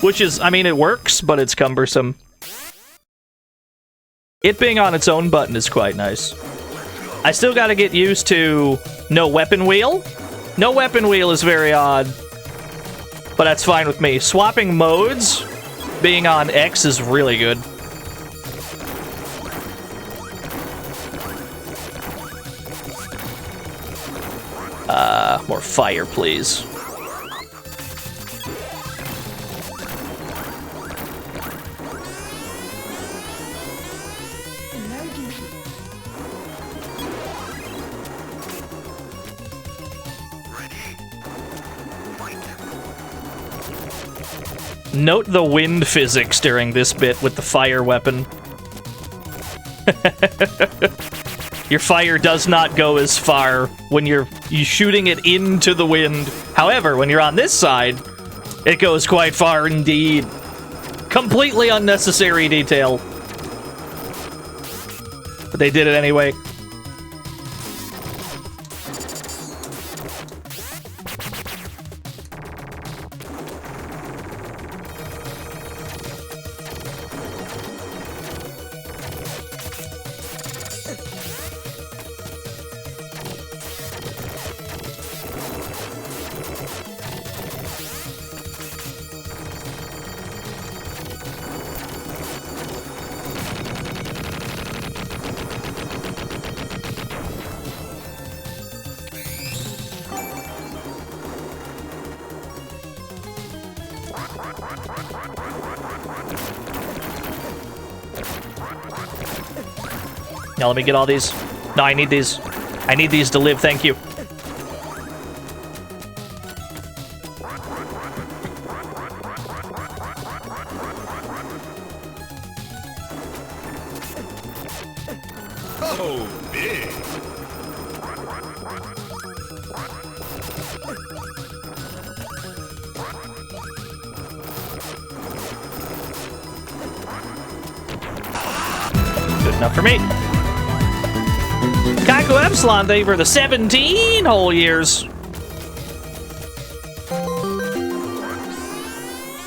Which is, I mean, it works, but it's cumbersome. It being on its own button is quite nice. I still gotta get used to no weapon wheel. No weapon wheel is very odd. But that's fine with me. Swapping modes, being on X is really good. More fire, please. Note the wind physics during this bit with the fire weapon. Your fire does not go as far when you're shooting it into the wind. However, when you're on this side, it goes quite far indeed. Completely unnecessary detail. But they did it anyway. Now let me get all these. No, I need these. I need these to live, thank you. Oh, big. Good enough for me. Kaku Epsilon, thank you for the 17 whole years.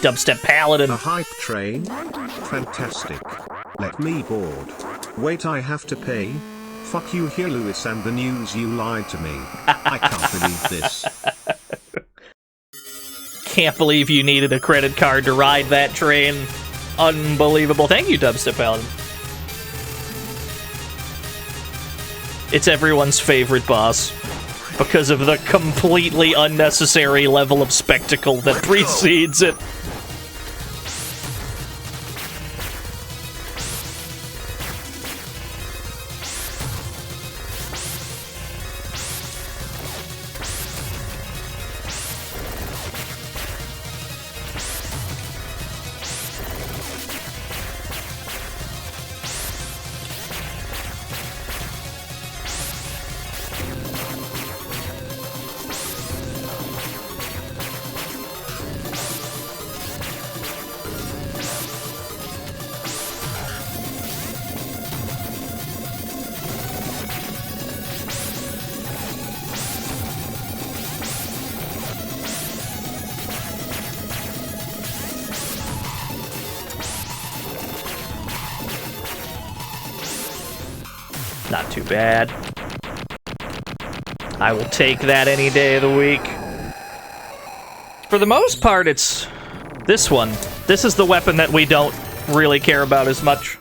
Dubstep Paladin. A hype train? Fantastic. Let me board. Wait, I have to pay? Fuck you here, Lewis, and the news you lied to me. I can't believe this. Can't believe you needed a credit card to ride that train. Unbelievable. Thank you, Dubstep Paladin. It's everyone's favorite boss because of the completely unnecessary level of spectacle that precedes it. Not too bad. I will take that any day of the week. For the most part, it's this one. This is the weapon that we don't really care about as much.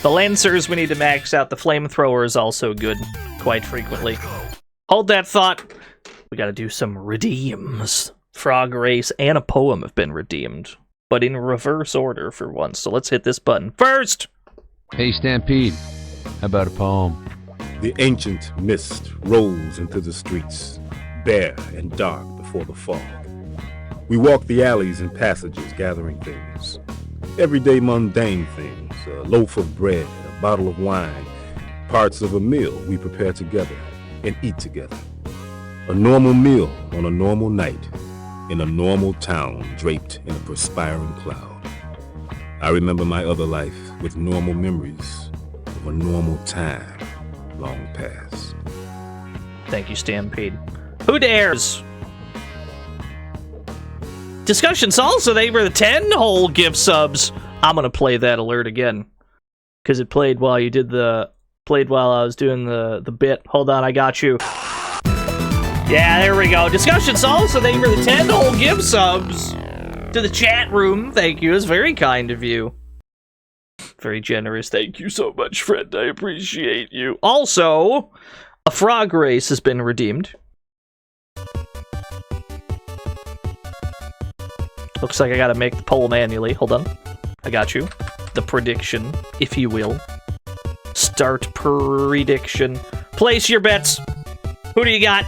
The Lancers, we need to max out. The Flamethrower is also good, quite frequently. Hold that thought. We gotta do some redeems. Frog Race and a poem have been redeemed, but in reverse order for once. So let's hit this button first. Hey, Stampede. How about a poem? The ancient mist rolls into the streets, bare and dark before the fog. We walk the alleys and passages gathering things. Everyday mundane things, a loaf of bread, a bottle of wine, parts of a meal we prepare together and eat together. A normal meal on a normal night, in a normal town draped in a perspiring cloud. I remember my other life with normal memories of a normal time long past. Thank you, Stampede. Who dares? Discussion Salsa, they were the 10 whole gift subs. I'm gonna play that alert again. Because it played while you did played while I was doing the bit. Hold on, I got you. Yeah, there we go. Discussion Salsa, they were the 10 whole gift subs to the chat room. Thank you, it's very kind of you. Very generous. Thank you so much, friend. I appreciate you. Also, a Frog Race has been redeemed. Looks like I gotta make the poll manually. Hold on. I got you. The prediction, if you will. Start prediction. Place your bets. Who do you got?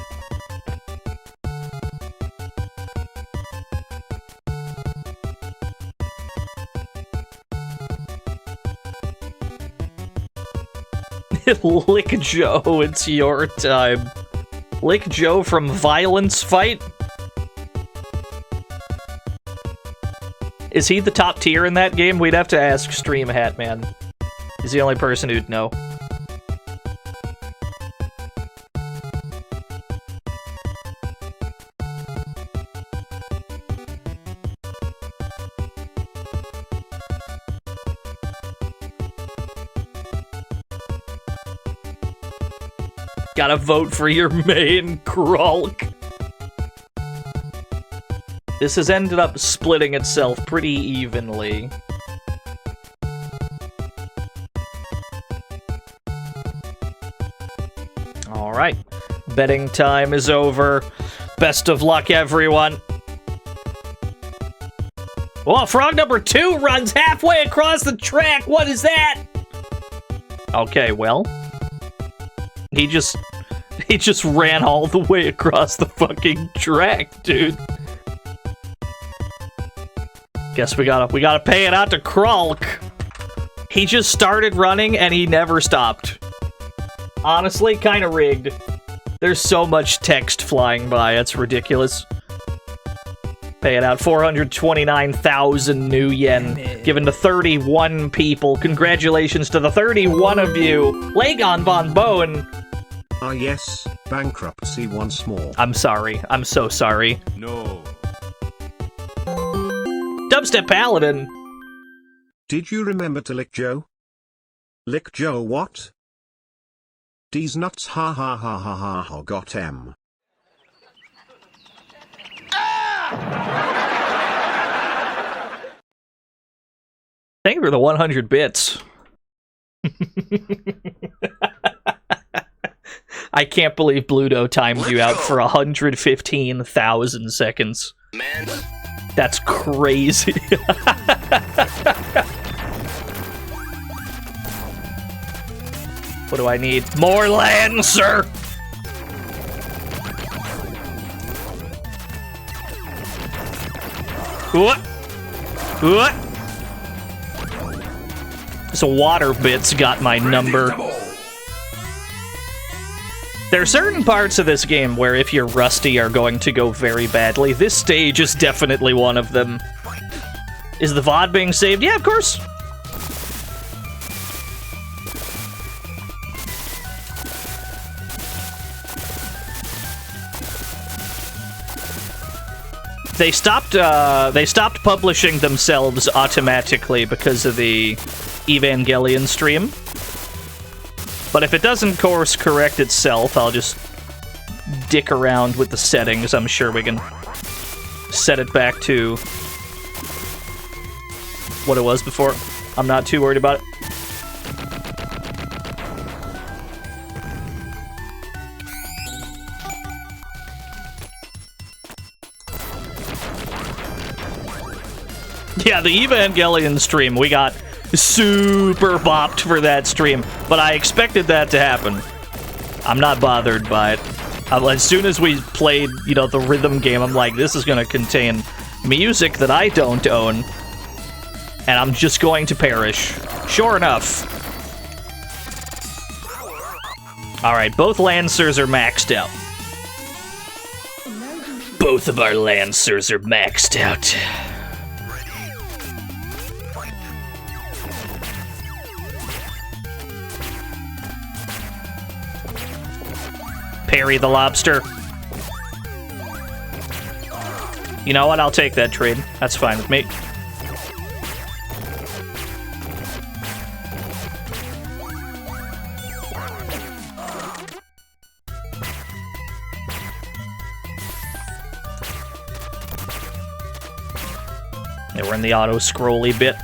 Lick Joe, it's your time. Lick Joe from Violence Fight? Is he the top tier in that game? We'd have to ask Stream Hat Man. He's the only person who'd know. Gotta vote for your main, Krulk. This has ended up splitting itself pretty evenly. Alright. Betting time is over. Best of luck, everyone. Oh, frog number 2 runs halfway across the track. What is that? Okay, well. He just ran all the way across the fucking track, dude. Guess we gotta pay it out to Krulk. He just started running and he never stopped. Honestly, kinda rigged. There's so much text flying by, it's ridiculous. Pay it out, 429,000 new yen, given to 31 people. Congratulations to the 31 of you. Lagon Von Bowen. Ah yes, bankruptcy once more. I'm sorry. I'm so sorry. No. Dubstep Paladin. Did you remember to lick Joe? Lick Joe what? These nuts ha ha ha ha ha ha got M. Thank you for the 100 bits. I can't believe Bluto timed you out for 115,000 seconds. Man. That's crazy. What do I need? More land, sir! What? What? So water bits got my number. There are certain parts of this game where if you're rusty are going to go very badly. This stage is definitely one of them. Is the VOD being saved? Yeah, of course. They stopped publishing themselves automatically because of the Evangelion stream. But if it doesn't course correct itself, I'll just dick around with the settings. I'm sure we can set it back to what it was before. I'm not too worried about it. Yeah, the Evangelion stream, we got super bopped for that stream, but I expected that to happen. I'm not bothered by it. As soon as we played, you know, the rhythm game, I'm like, this is going to contain music that I don't own, and I'm just going to perish. Sure enough. Alright, both Lancers are maxed out. Both of our Lancers are maxed out. Parry the lobster. You know what? I'll take that trade. That's fine with me. Yeah, we're in the auto-scrolly bit.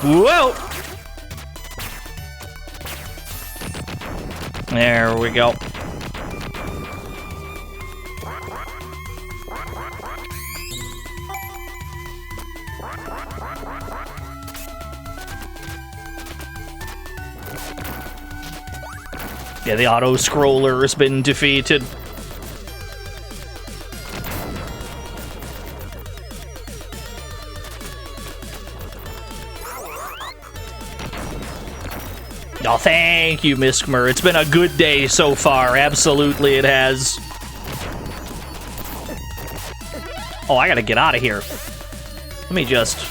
Whoa! There we go. Yeah, the auto-scroller has been defeated. Oh, thank you, Miskmer. It's been a good day so far. Absolutely, it has. Oh, I gotta get out of here. Let me just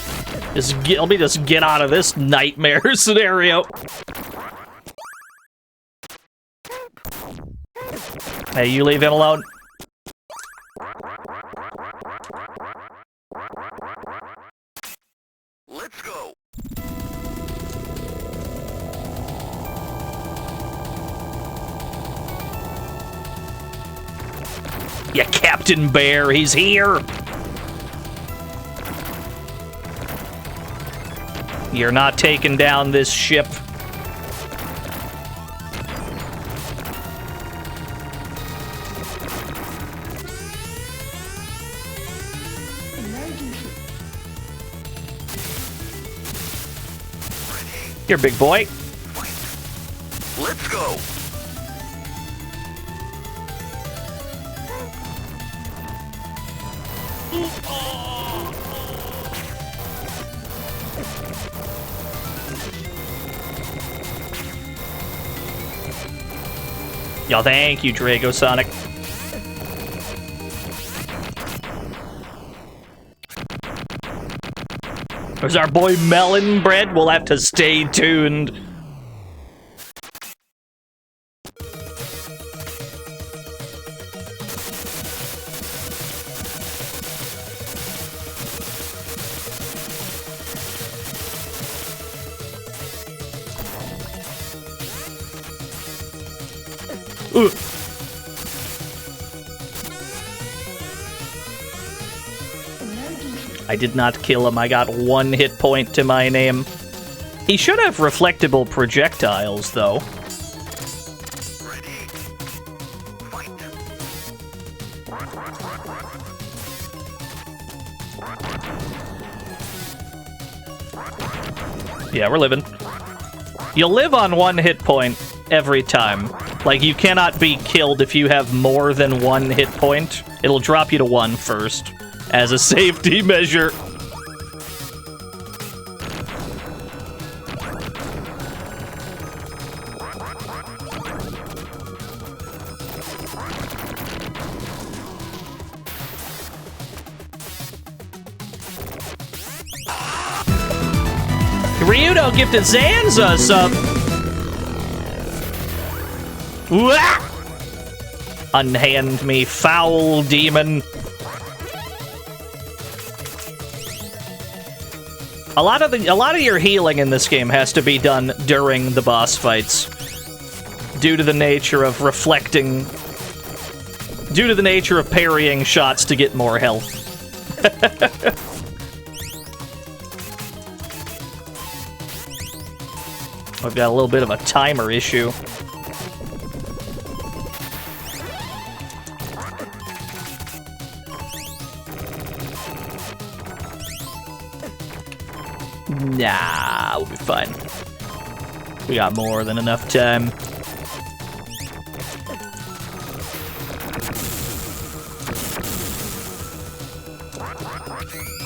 get out of this nightmare scenario. Hey, you leave him alone. Let's go. Yeah, Captain Bear, he's here. You're not taking down this ship. Here, big boy. Let's go. Yo, thank you, Drago Sonic. There's our boy Melon Bread. We'll have to stay tuned. I did not kill him. I got 1 hit point to my name. He should have reflectable projectiles, though. Yeah, we're living. You'll live on 1 hit point every time. Like, you cannot be killed if you have more than 1 hit point. It'll drop you to 1 first, as a safety measure. Ryudo gifted Zanza sub. Wah! Unhand me, foul demon. A lot of your healing in this game has to be done during the boss fights, due to the nature of reflecting, due to the nature of parrying shots to get more health. I've got a little bit of a timer issue. Nah, we'll be fine. We got more than enough time.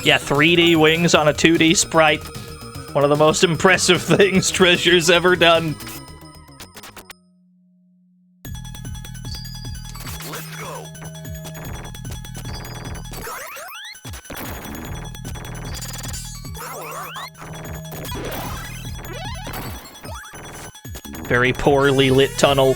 Yeah, 3D wings on a 2D sprite. One of the most impressive things Treasure's ever done. Let's go. Very poorly lit tunnel.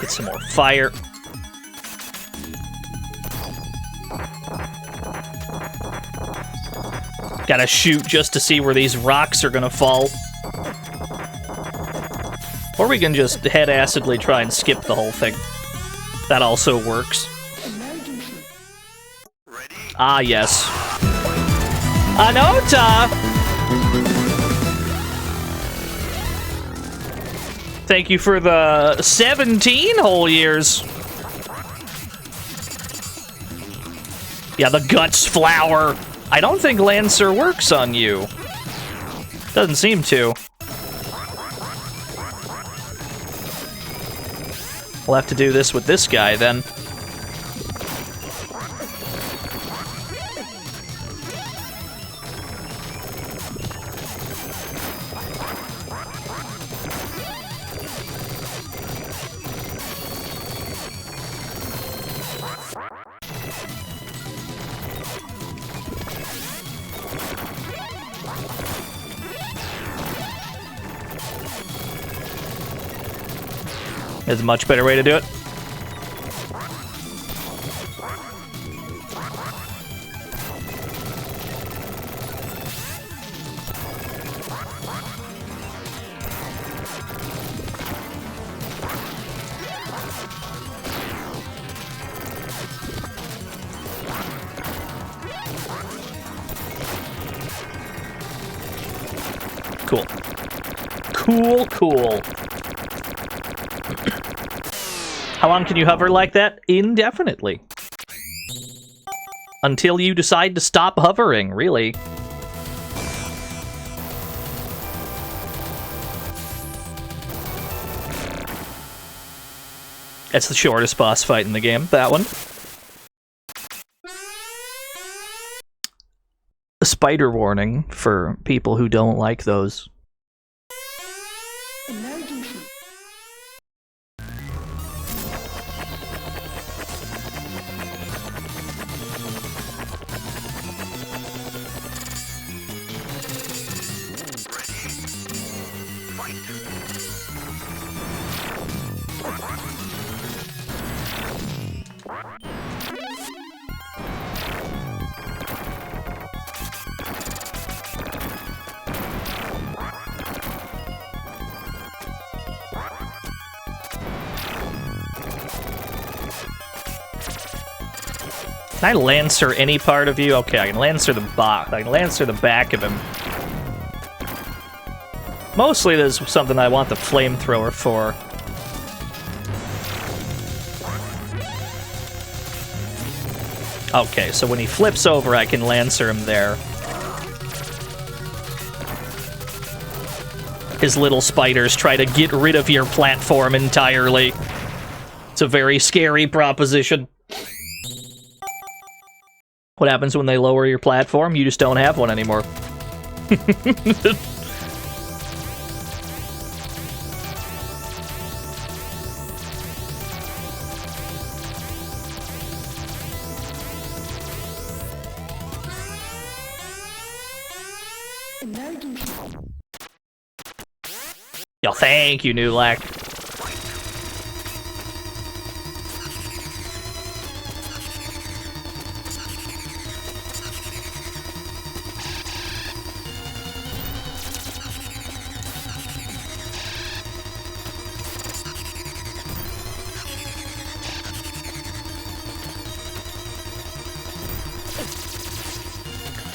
Get some more fire. Gotta shoot just to see where these rocks are gonna fall. Or we can just head-acidly try and skip the whole thing. That also works. Ah, yes. Anota! Thank you for the 17 whole years. Yeah, the guts flower. I don't think Lancer works on you. Doesn't seem to. We'll have to do this with this guy, then. There's a much better way to do it. Cool. Cool, cool. How long can you hover like that? Indefinitely. Until you decide to stop hovering, really. That's the shortest boss fight in the game, that one. A spider warning for people who don't like those. Can I Lancer any part of you? Okay, I can Lancer the back. I can Lancer the back of him. Mostly there's something I want the flamethrower for. Okay, so when he flips over, I can Lancer him there. His little spiders try to get rid of your platform entirely. It's a very scary proposition. What happens when they lower your platform? You just don't have one anymore. Yo, thank you, Nulak.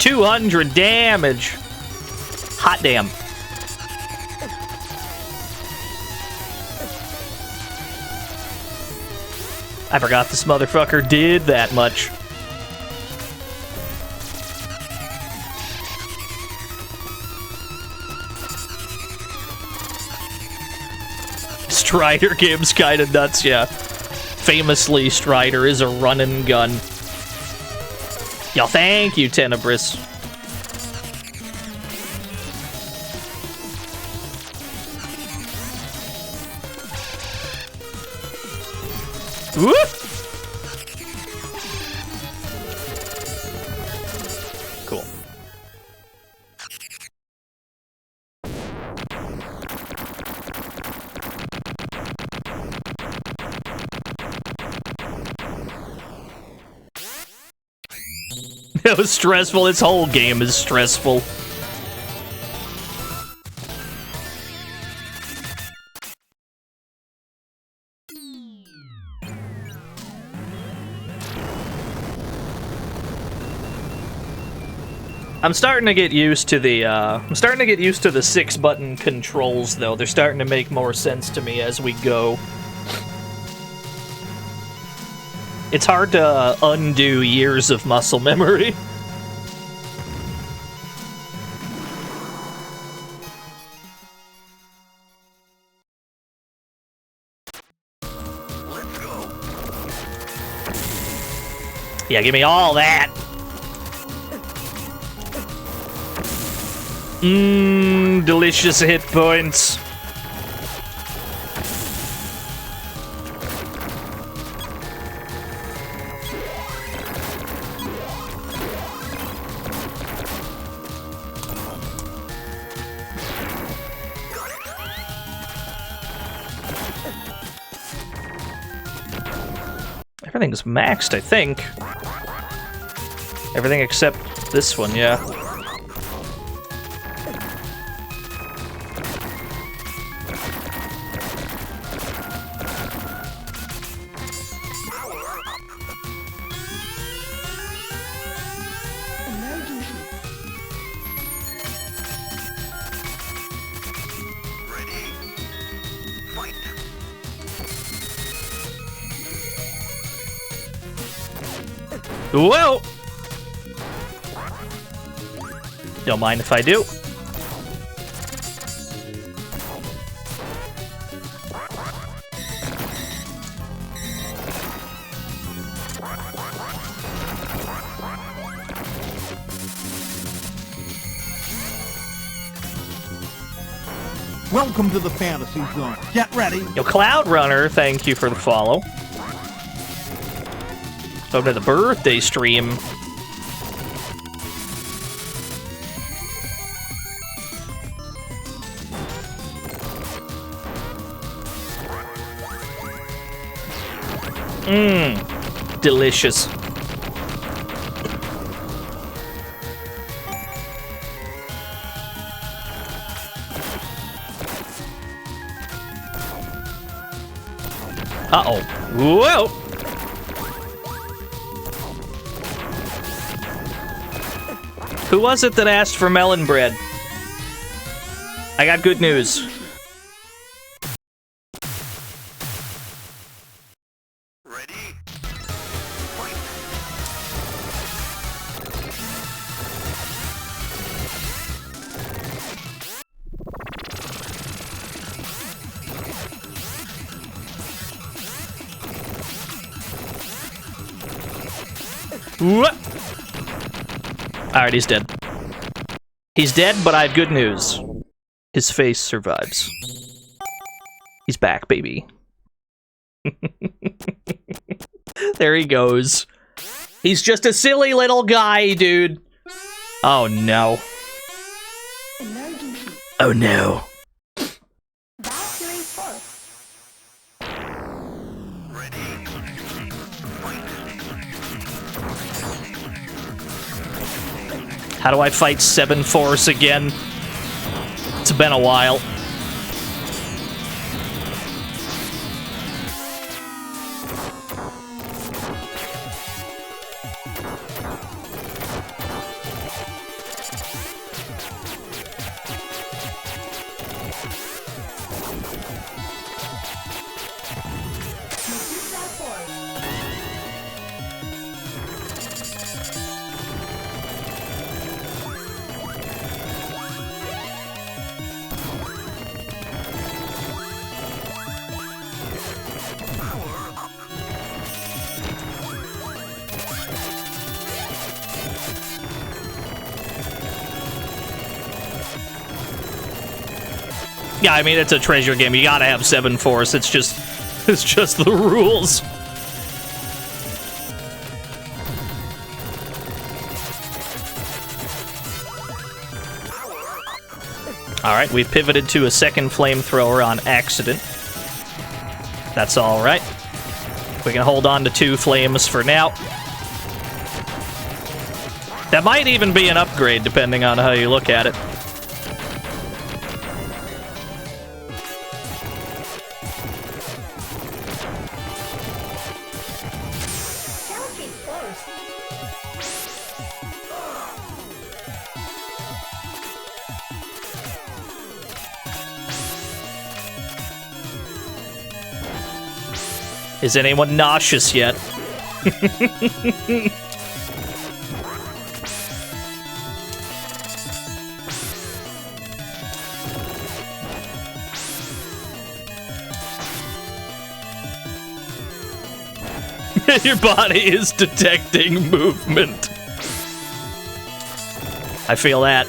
$200 damage. Hot damn. I forgot this motherfucker did that much. Strider game's kinda nuts, yeah. Famously, Strider is a run and gun. Yo, thank you, Tenebris. Whoop! Cool. It was stressful. This whole game is stressful. I'm starting to get used to the 6-button controls, though. They're starting to make more sense to me as we go. It's hard to undo years of muscle memory. Let's go. Yeah, give me all that. Delicious hit points. Everything's maxed, I think. Everything except this one, yeah. Whoa! Don't mind if I do. Welcome to the fantasy zone. Get ready. Yo, Cloud Runner, thank you for the follow. Welcome to the birthday stream. Delicious. Uh-oh. Whoa! Who was it that asked for melon bread? I got good news. What? Alright, he's dead. He's dead, but I have good news. His face survives. He's back, baby. There he goes. He's just a silly little guy, dude. Oh no. Oh no. How do I fight 7 Force again? It's been a while. Yeah, I mean, it's a treasure game. You gotta have 7 Force. It's just the rules. Alright, we've pivoted to a second flamethrower on accident. That's alright. We can hold on to 2 flames for now. That might even be an upgrade, depending on how you look at it. Is anyone nauseous yet? Your body is detecting movement. I feel that.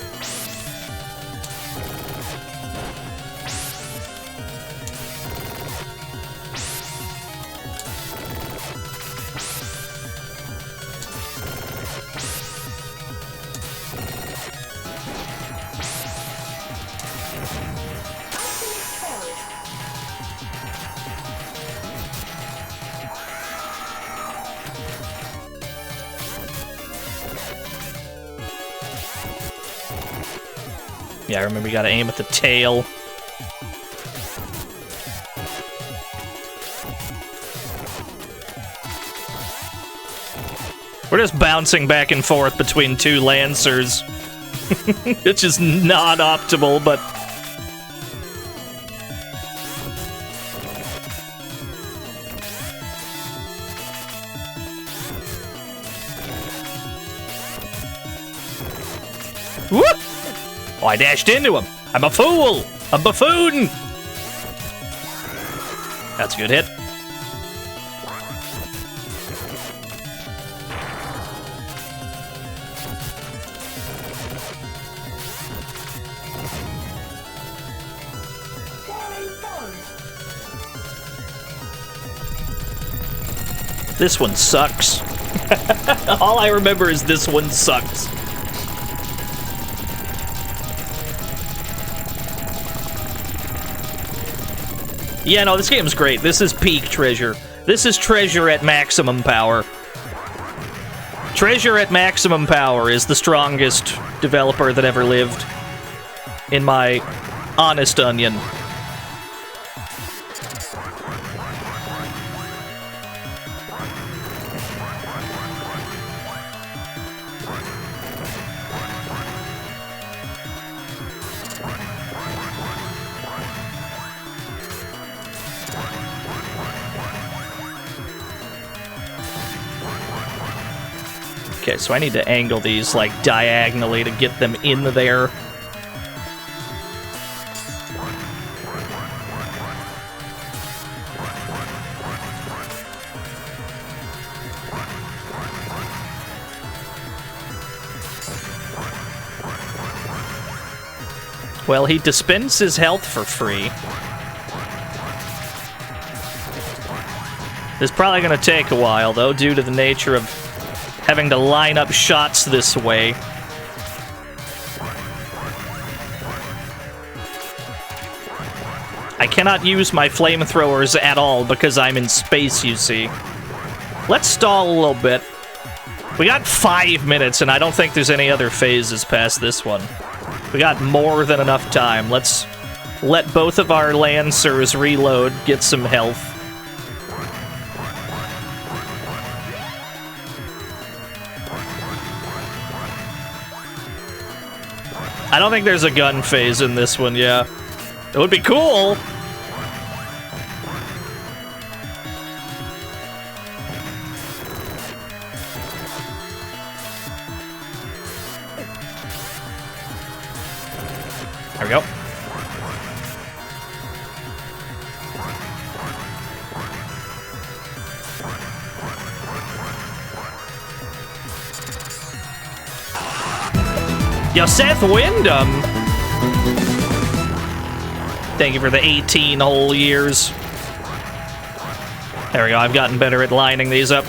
Yeah, I remember you gotta aim at the tail. We're just bouncing back and forth between two Lancers. Which is not optimal, but... Whoop! Oh, I dashed into him. I'm a fool. A buffoon. That's a good hit. This one sucks. All I remember is this one sucks. Yeah, no, this game's great. This is peak Treasure. This is Treasure at maximum power. Treasure at maximum power is the strongest developer that ever lived. In my honest onion. Okay, so I need to angle these, like, diagonally to get them in there. Well, he dispenses health for free. This is probably going to take a while, though, due to the nature of having to line up shots this way. I cannot use my flamethrowers at all because I'm in space, you see. Let's stall a little bit. We got 5 minutes, and I don't think there's any other phases past this one. We got more than enough time. Let's let both of our Lancers reload, get some health. I don't think there's a gun phase in this one, yeah. It would be cool. There we go. Yo, Seth Wyndham! Thank you for the 18 whole years. There we go, I've gotten better at lining these up.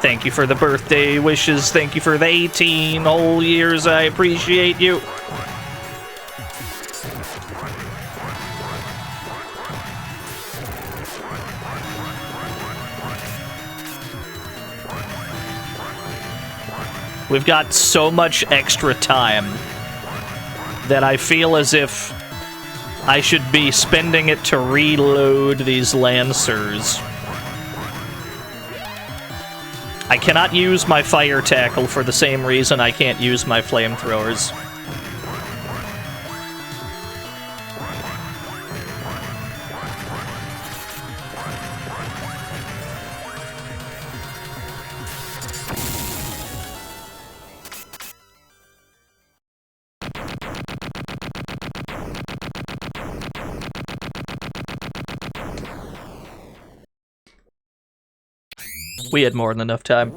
Thank you for the birthday wishes. Thank you for the 18 whole years. I appreciate you. We've got so much extra time that I feel as if I should be spending it to reload these Lancers. I cannot use my fire tackle for the same reason I can't use my flamethrowers. We had more than enough time.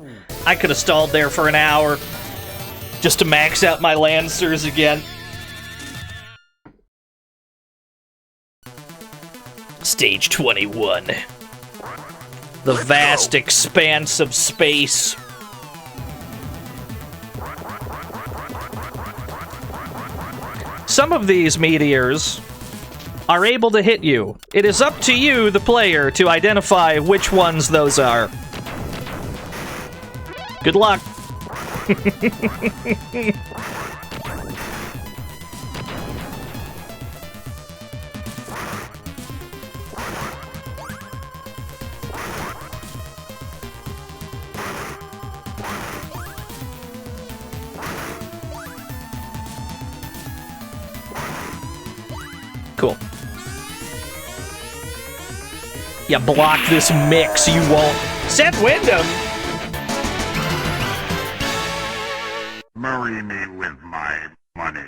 I could have stalled there for an hour just to max out my Lancers again. Stage 21. The vast expanse of space. Some of these meteors are able to hit you. It is up to you, the player, to identify which ones those are. Good luck. Cool. Yeah, block this mix, you won't. Set Wyndham! Marry me with my money.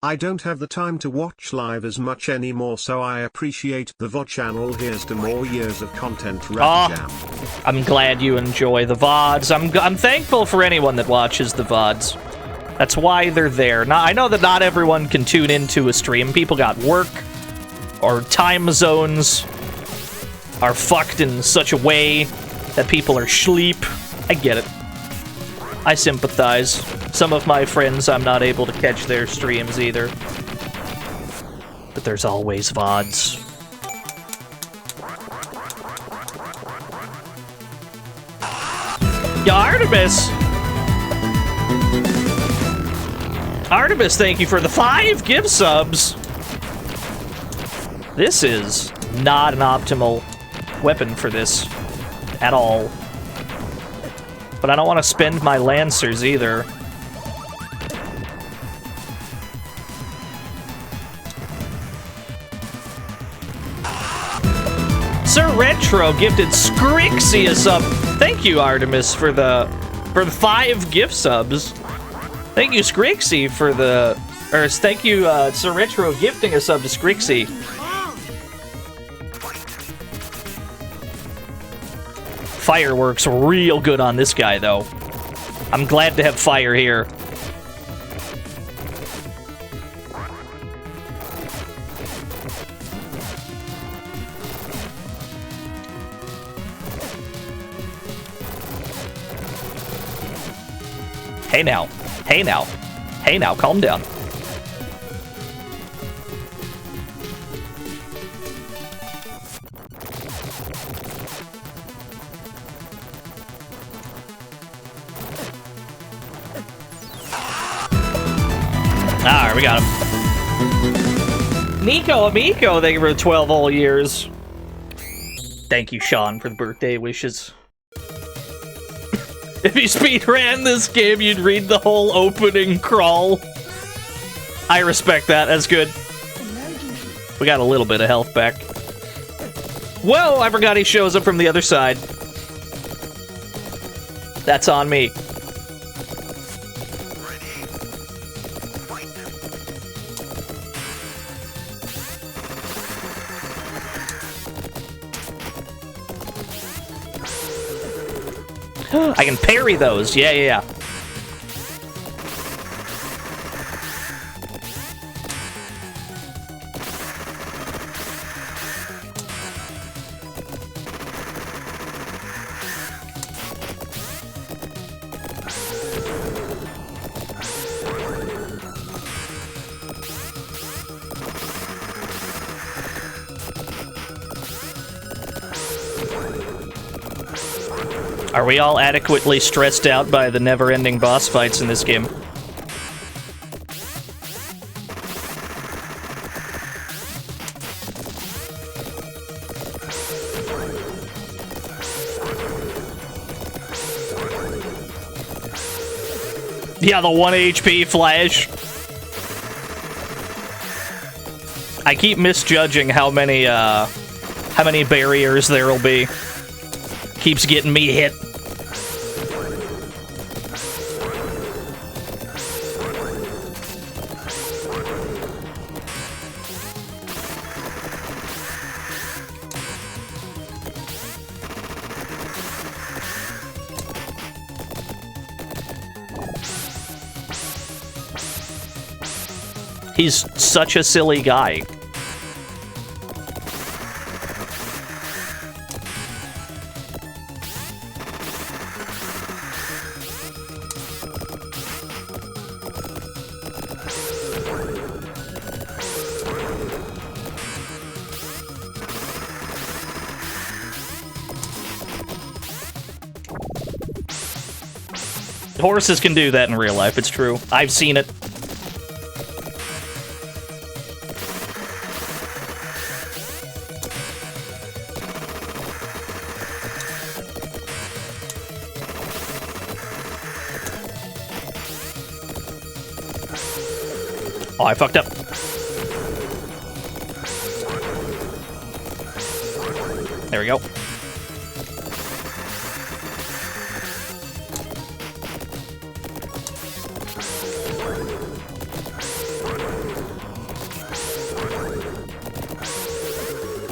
I don't have the time to watch live as much anymore, so I appreciate the VOD channel. Here's to more years of content. Rap Jam. I'm glad you enjoy the VODs. I'm thankful for anyone that watches the VODs. That's why they're there. Now, I know that not everyone can tune into a stream. People got work, or time zones are fucked in such a way that people are sleep. I get it. I sympathize. Some of my friends, I'm not able to catch their streams either. But there's always VODs. Yeah, Artemis! Artemis, thank you for the 5 gift subs! This is not an optimal weapon for this at all. But I don't want to spend my Lancers either. Sir Retro gifted Scrixie a sub. Thank you, Artemis, for the 5 gift subs. Thank you, Scrixie, for the... Or thank you, Sir Retro, gifting a sub to Scrixie. Fire works real good on this guy, though. I'm glad to have fire here. Hey now. Hey now. Hey now, calm down. Alright, we got him. Nico Amico, thank you for the 12 whole years. Thank you, Sean, for the birthday wishes. If you speedran this game, you'd read the whole opening crawl. I respect that, that's good. We got a little bit of health back. Whoa, I forgot he shows up from the other side. That's on me. I can parry those. Yeah. Are we all adequately stressed out by the never-ending boss fights in this game? Yeah, the 1 HP flash. I keep misjudging how many barriers there'll be. Keeps getting me hit. He's such a silly guy. Horses can do that in real life, it's true. I've seen it. Oh, I fucked up. There we go.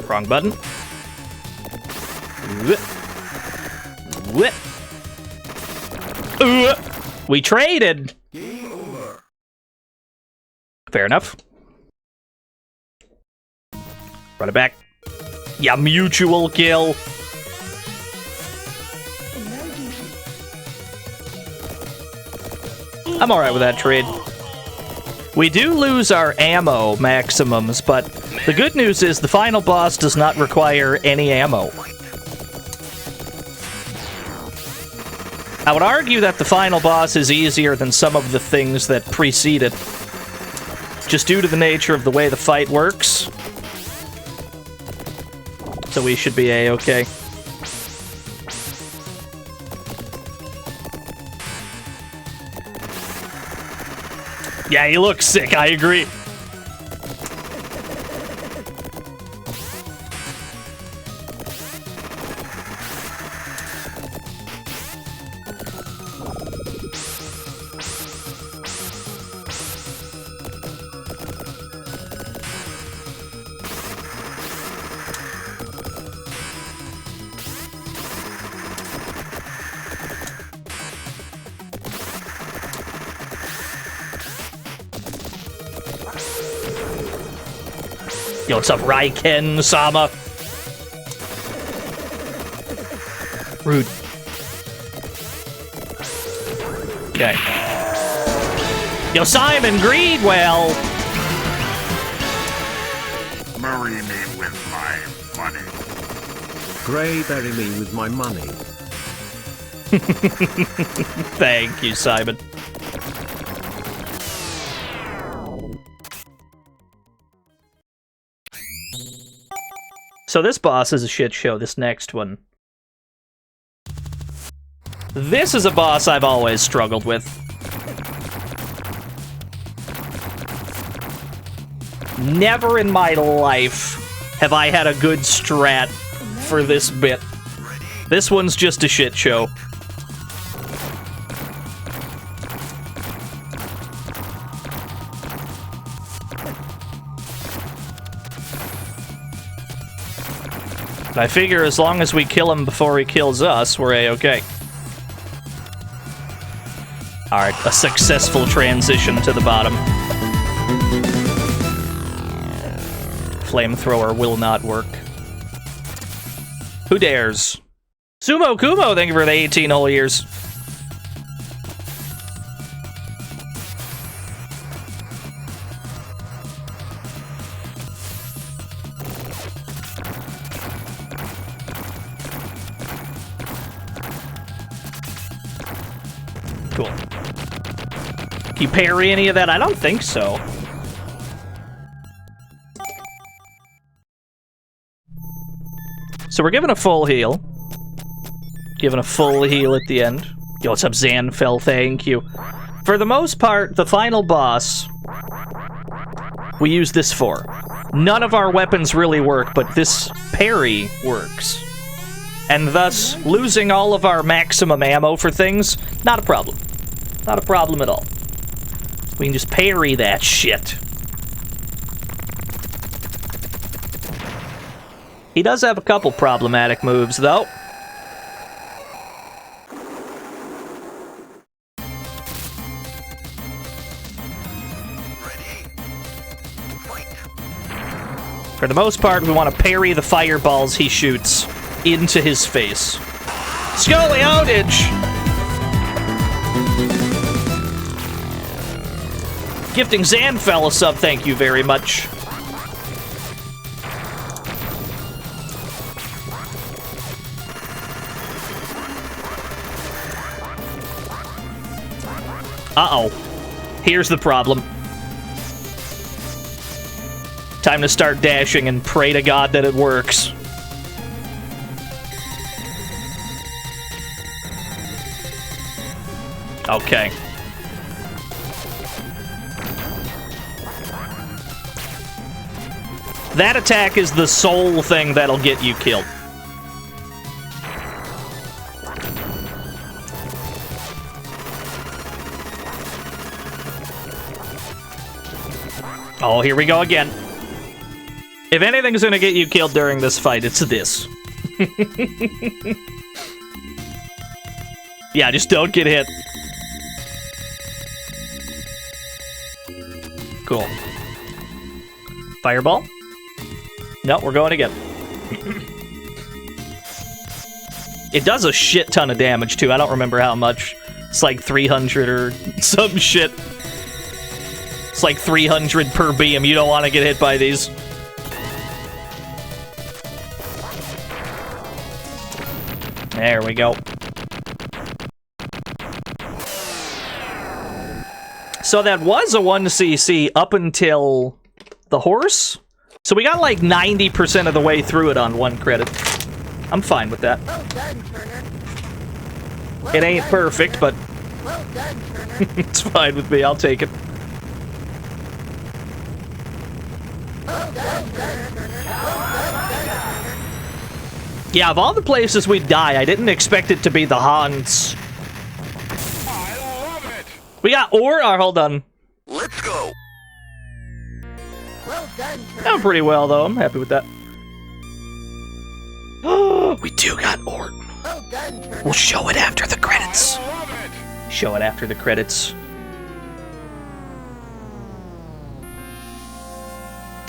Wrong button. Whip. We traded. Fair enough. Run it back. Yeah, mutual kill. I'm alright with that trade. We do lose our ammo maximums, but the good news is the final boss does not require any ammo. I would argue that the final boss is easier than some of the things that precede it, just due to the nature of the way the fight works. So we should be A-okay. Yeah, he looks sick, I agree. Yo, what's up, Raiken-sama? Rude. Okay. Yo, Simon Greedwell! Marry me with my money. Gray, bury me with my money. Thank you, Simon. So this boss is a shit show, this next one. This is a boss I've always struggled with. Never in my life have I had a good strat for this bit. This one's just a shit show. I figure as long as we kill him before he kills us, we're A-okay. Alright, a successful transition to the bottom. Flamethrower will not work. Who dares? Sumo Kumo, thank you for the 18 whole years. you parry any of that? I don't think so. So we're giving a full heal. Giving a full heal at the end. Yo, what's up, Zanfell? Thank you. For the most part, the final boss, we use this for. None of our weapons really work, but this parry works. And thus, losing all of our maximum ammo for things, not a problem. Not a problem at all. We can just parry that shit. He does have a couple problematic moves, though. For the most part, we want to parry the fireballs he shoots into his face. Scully outage! Gifting Zanfell a sub, thank you very much. Uh-oh. Here's the problem. Time to start dashing and pray to God that it works. Okay. That attack is the sole thing that'll get you killed. Oh, here we go again. If anything's gonna get you killed during this fight, it's this. Yeah, just don't get hit. Cool. Fireball? No, we're going again. It does a shit ton of damage, too. I don't remember how much. It's like 300 or some shit. It's like 300 per beam. You don't want to get hit by these. There we go. So that was a 1cc up until the horse. So we got like 90% of the way through it on 1 credit. I'm fine with that. Well done, Turner. It ain't perfect, but Well done, Turner. it's fine with me. I'll take it. Well done, Turner. Yeah, of all the places we'd die, I didn't expect it to be the haunts. I love it. We got hold on. Let's go. Well done, Turner. Done pretty well, though. I'm happy with that. We do got ore. Well done, Turner. We'll show it after the credits. I love it. Show it after the credits.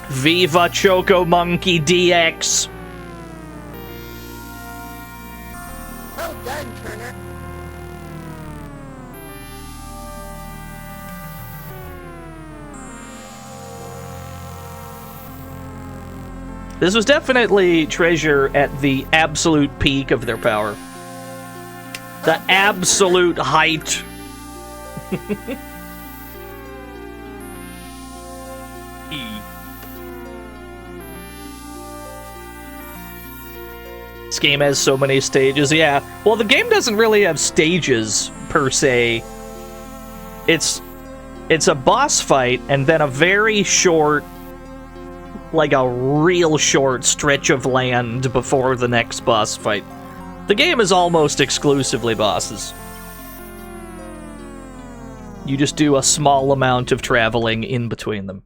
Viva Choco Monkey DX. Well done, Turner. This was definitely Treasure at the absolute peak of their power. The absolute height. This game has so many stages, yeah. Well, the game doesn't really have stages, per se. It's a boss fight, and then a very short, like a real short stretch of land before the next boss fight. The game is almost exclusively bosses. You just do a small amount of traveling in between them.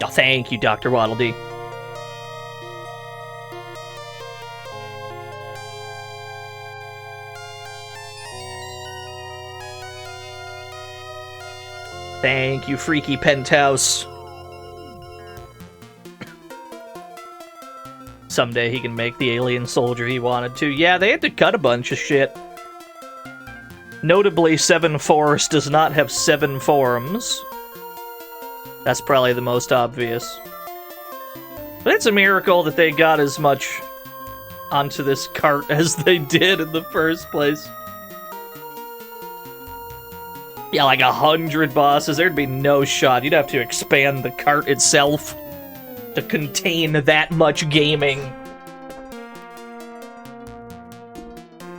Oh, thank you, Dr. Waddle Dee. Thank you, Freaky Penthouse. Someday he can make the alien soldier he wanted to. Yeah, they had to cut a bunch of shit. Notably, 7 Forest does not have 7 forums. That's probably the most obvious. But it's a miracle that they got as much onto this cart as they did in the first place. Yeah, like 100 bosses, there'd be no shot. You'd have to expand the cart itself to contain that much gaming.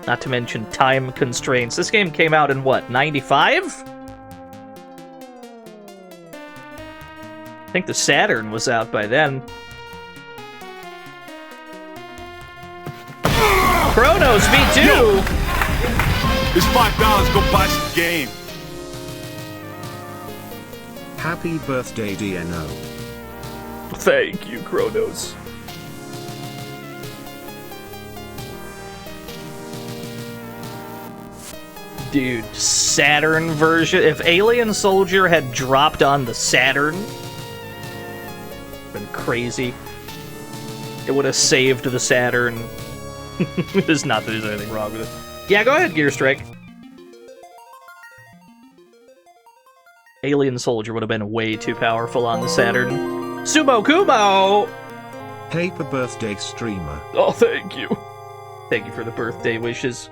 Not to mention time constraints. This game came out in what, 95? I think the Saturn was out by then. Chronos V2! Yo! This $5 go buy some game. Happy birthday, DNO. Thank you, Chronos. Dude, Saturn version. If Alien Soldier had dropped on the Saturn, been crazy. It would have saved the Saturn. It's not that there's anything wrong with it. Yeah, go ahead, Gear Strike. Alien Soldier would have been way too powerful on the Saturn. Sumo Kumo! Happy birthday, streamer. Oh, thank you. Thank you for the birthday wishes.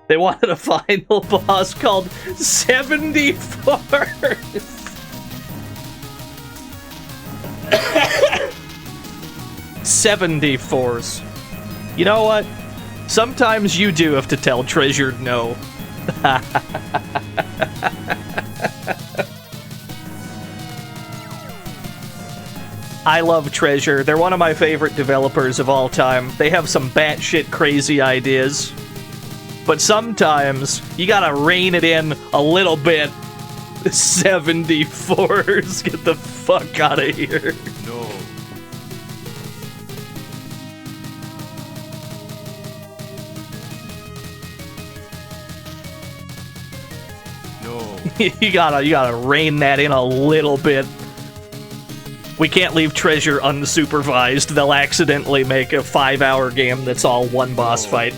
They wanted a final boss called 74. 74s. You know what? Sometimes you do have to tell Treasure no. I love Treasure. They're one of my favorite developers of all time. They have some batshit crazy ideas. But sometimes, you gotta rein it in a little bit. 74s, get the fuck out of here. No. No. you gotta rein that in a little bit. We can't leave Treasure unsupervised. They'll accidentally make a 5-hour game that's all one boss fight.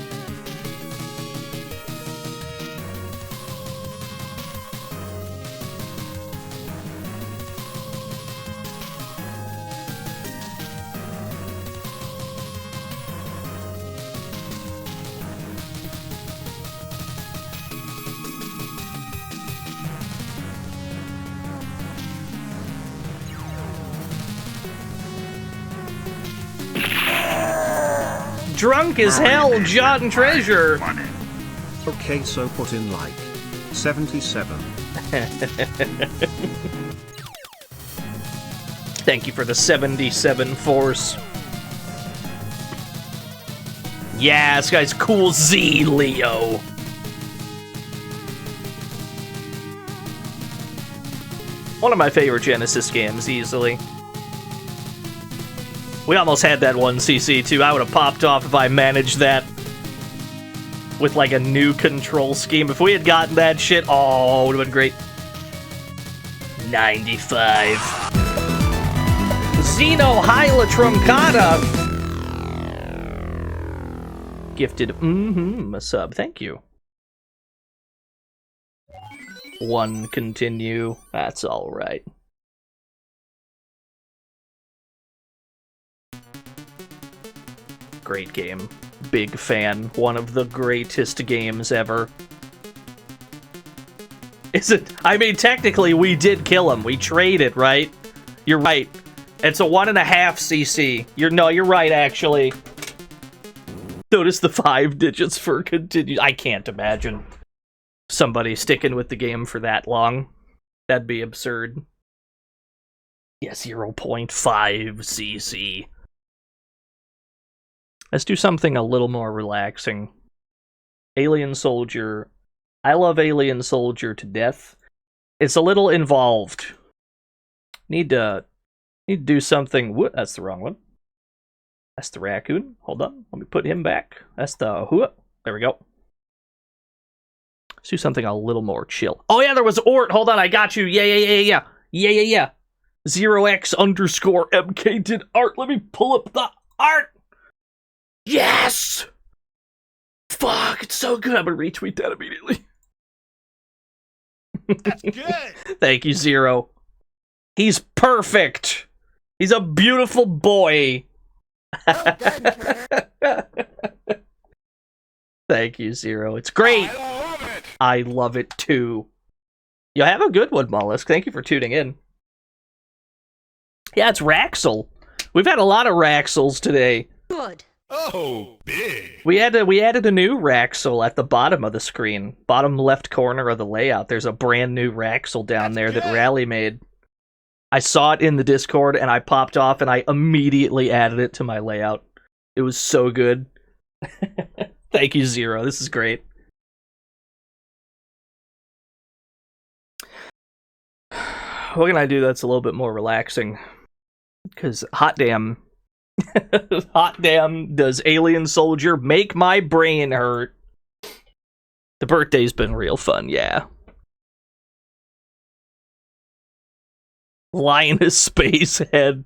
Drunk as hell, John Treasure. Okay, so put in like 77. Thank you for the 77 force. Yeah, this guy's cool Z, Leo. One of my favorite Genesis games, easily. We almost had that one CC too. I would have popped off if I managed that with like a new control scheme. If we had gotten that shit, oh, it would have been great. 95. Xeno Hyla Truncata. Gifted a sub. Thank you. One continue. That's all right. Great game. Big fan. One of the greatest games ever. Is it? I mean, technically, we did kill him. We traded, right? You're right. It's a 1.5 CC. You're right, actually. Notice the 5 digits for continue. I can't imagine somebody sticking with the game for that long. That'd be absurd. Yeah, 0.5 CC. Let's do something a little more relaxing. Alien Soldier. I love Alien Soldier to death. It's a little involved. Need to do something. What? That's the wrong one. That's the raccoon. Hold on. Let me put him back. That's the whoop. There we go. Let's do something a little more chill. Oh yeah, there was Ort. Hold on, I got you. Yeah. 0x_MK did art. Let me pull up the art. Yes! Fuck, it's so good. I'm gonna retweet that immediately. That's good. Thank you, Zero. He's perfect. He's a beautiful boy. Well done, Turner. Thank you, Zero. It's great. I love it too. You have a good one, Mollusk. Thank you for tuning in. Yeah, it's Raxel. We've had a lot of Raxels today. Good. Oh, big. We added a new Raxel at the bottom of the screen. Bottom left corner of the layout. There's a brand new Raxel down there that Rally made. I saw it in the Discord and I popped off and I immediately added it to my layout. It was so good. Thank you, Zero. This is great. What can I do that's a little bit more relaxing? Because hot damn. Hot damn, does Alien Soldier make my brain hurt? The birthday's been real fun, yeah. Linus Spacehead.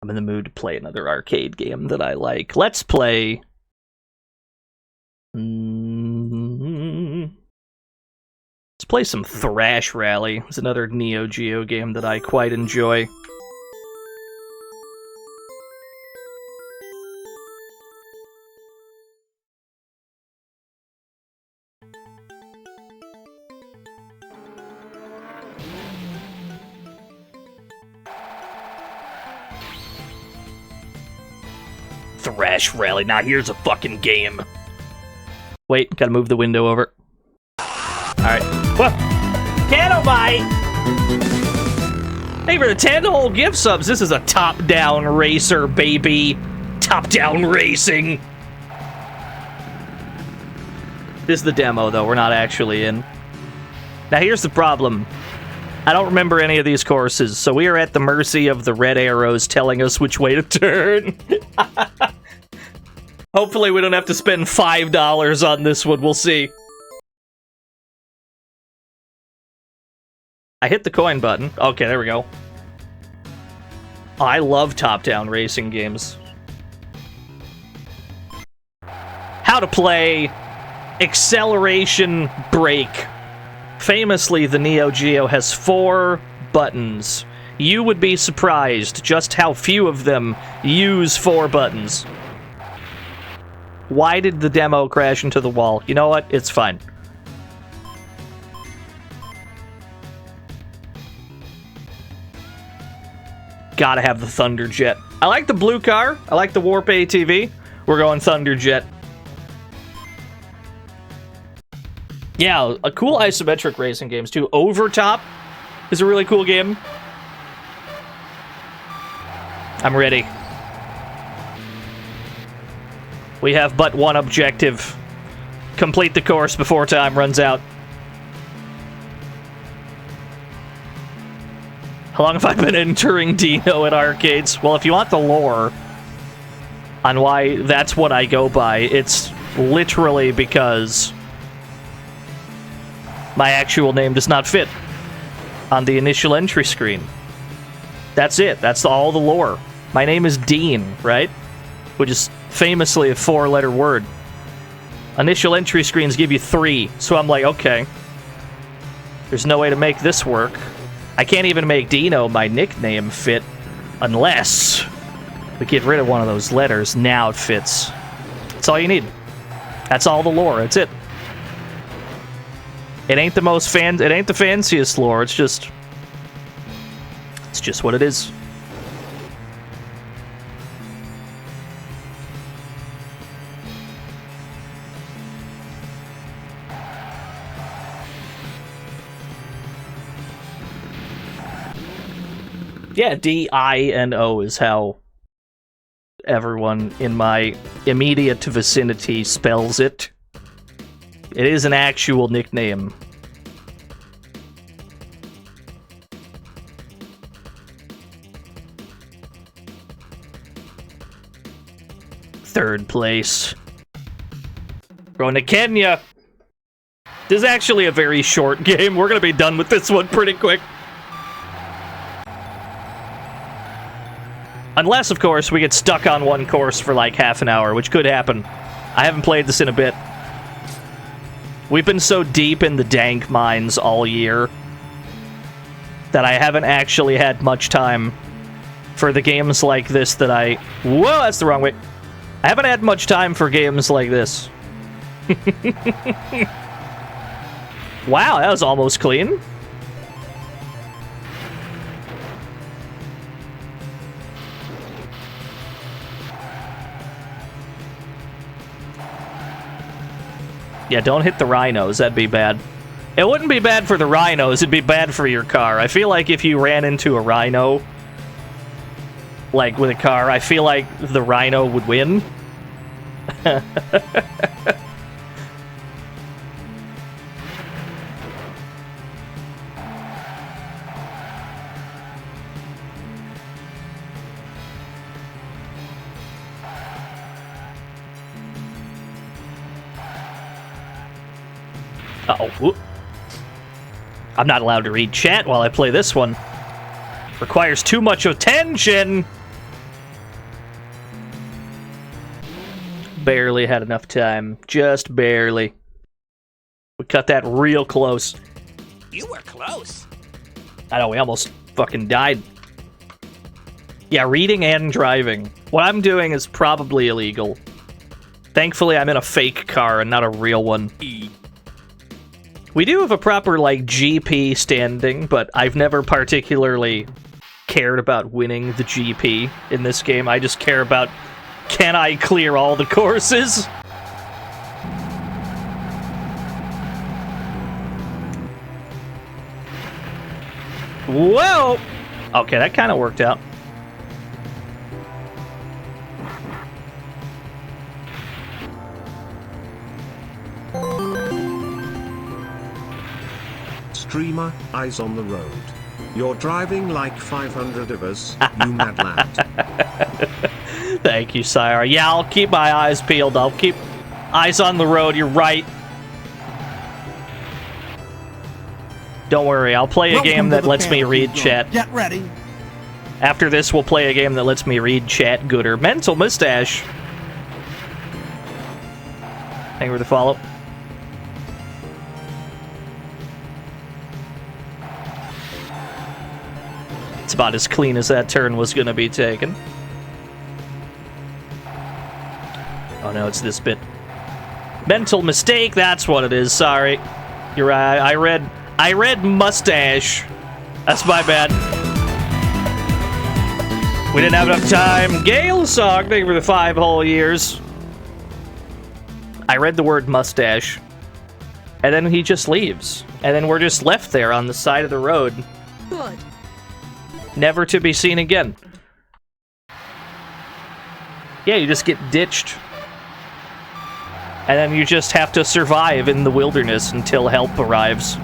I'm in the mood to play another arcade game that I like. Let's play... Let's play some Thrash Rally. It's another Neo Geo game that I quite enjoy. Thrash Rally. Now here's a fucking game. Wait, gotta move the window over. Alright. Canobite! Hey, for the 10 whole gift subs, this is a top-down racer, baby. Top-down racing. This is the demo, though. We're not actually in. Now, here's the problem. I don't remember any of these courses, so we are at the mercy of the red arrows telling us which way to turn. Hopefully we don't have to spend $5 on this one. We'll see. I hit the coin button. Okay, there we go. I love top-down racing games. How to play acceleration brake. Famously, the Neo Geo has 4 buttons. You would be surprised just how few of them use 4 buttons. Why did the demo crash into the wall? You know what? It's fine. Gotta have the Thunderjet. I like the blue car. I like the Warp ATV. We're going Thunderjet. Yeah, a cool isometric racing games too. Overtop is a really cool game. I'm ready. We have but one objective. Complete the course before time runs out. How long have I been entering Dino at arcades? Well, if you want the lore on why that's what I go by, it's literally because my actual name does not fit on the initial entry screen. That's it. That's all the lore. My name is Dean, right? Which is famously a 4-letter word. Initial entry screens give you 3, so I'm like, okay. There's no way to make this work. I can't even make Dino, my nickname, fit unless we get rid of one of those letters. Now it fits. That's all you need. That's all the lore. That's it. It ain't the most it ain't the fanciest lore. It's just what it is. Yeah, D-I-N-O is how everyone in my immediate vicinity spells it. It is an actual nickname. Third place. Going to Kenya. This is actually a very short game. We're going to be done with this one pretty quick. Unless, of course, we get stuck on one course for like half an hour, which could happen. I haven't played this in a bit. We've been so deep in the dank mines all year. that I haven't actually had much time for the games like this that I... Whoa, that's the wrong way. I haven't had much time for games like this. Wow, that was almost clean. Yeah, don't hit the rhinos. That'd be bad. It wouldn't be bad for the rhinos. It'd be bad for your car. I feel like if you ran into a rhino, like with a car, I feel like the rhino would win. Uh-oh. Whoop. I'm not allowed to read chat while I play this one. Requires too much attention! Barely had enough time. Just barely. We cut that real close. You were close. I know, we almost fucking died. Yeah, reading and driving. What I'm doing is probably illegal. Thankfully, I'm in a fake car and not a real one. We do have a proper, like, GP standing, but I've never particularly cared about winning the GP in this game. I just care about, can I clear all the courses? Whoa! Okay, that kind of worked out. Streamer, eyes on the road. You're driving like 500 of us, you mad lad. Thank you, Sire. Yeah, I'll keep my eyes peeled. I'll keep eyes on the road. You're right. Don't worry, I'll play a game that lets me read chat. Get ready. After this, we'll play a game that lets me read chat gooder. Mental mustache. Thank you for the follow. It's about as clean as that turn was going to be taken. Oh no, it's this bit. Mental mistake, that's what it is, sorry. You're right, I read mustache. That's my bad. We didn't have enough time. Gale Song, thank you for the 5 whole years. I read the word mustache. And then he just leaves. And then we're just left there on the side of the road. Good. Never to be seen again. Yeah, you just get ditched. And then you just have to survive in the wilderness until help arrives.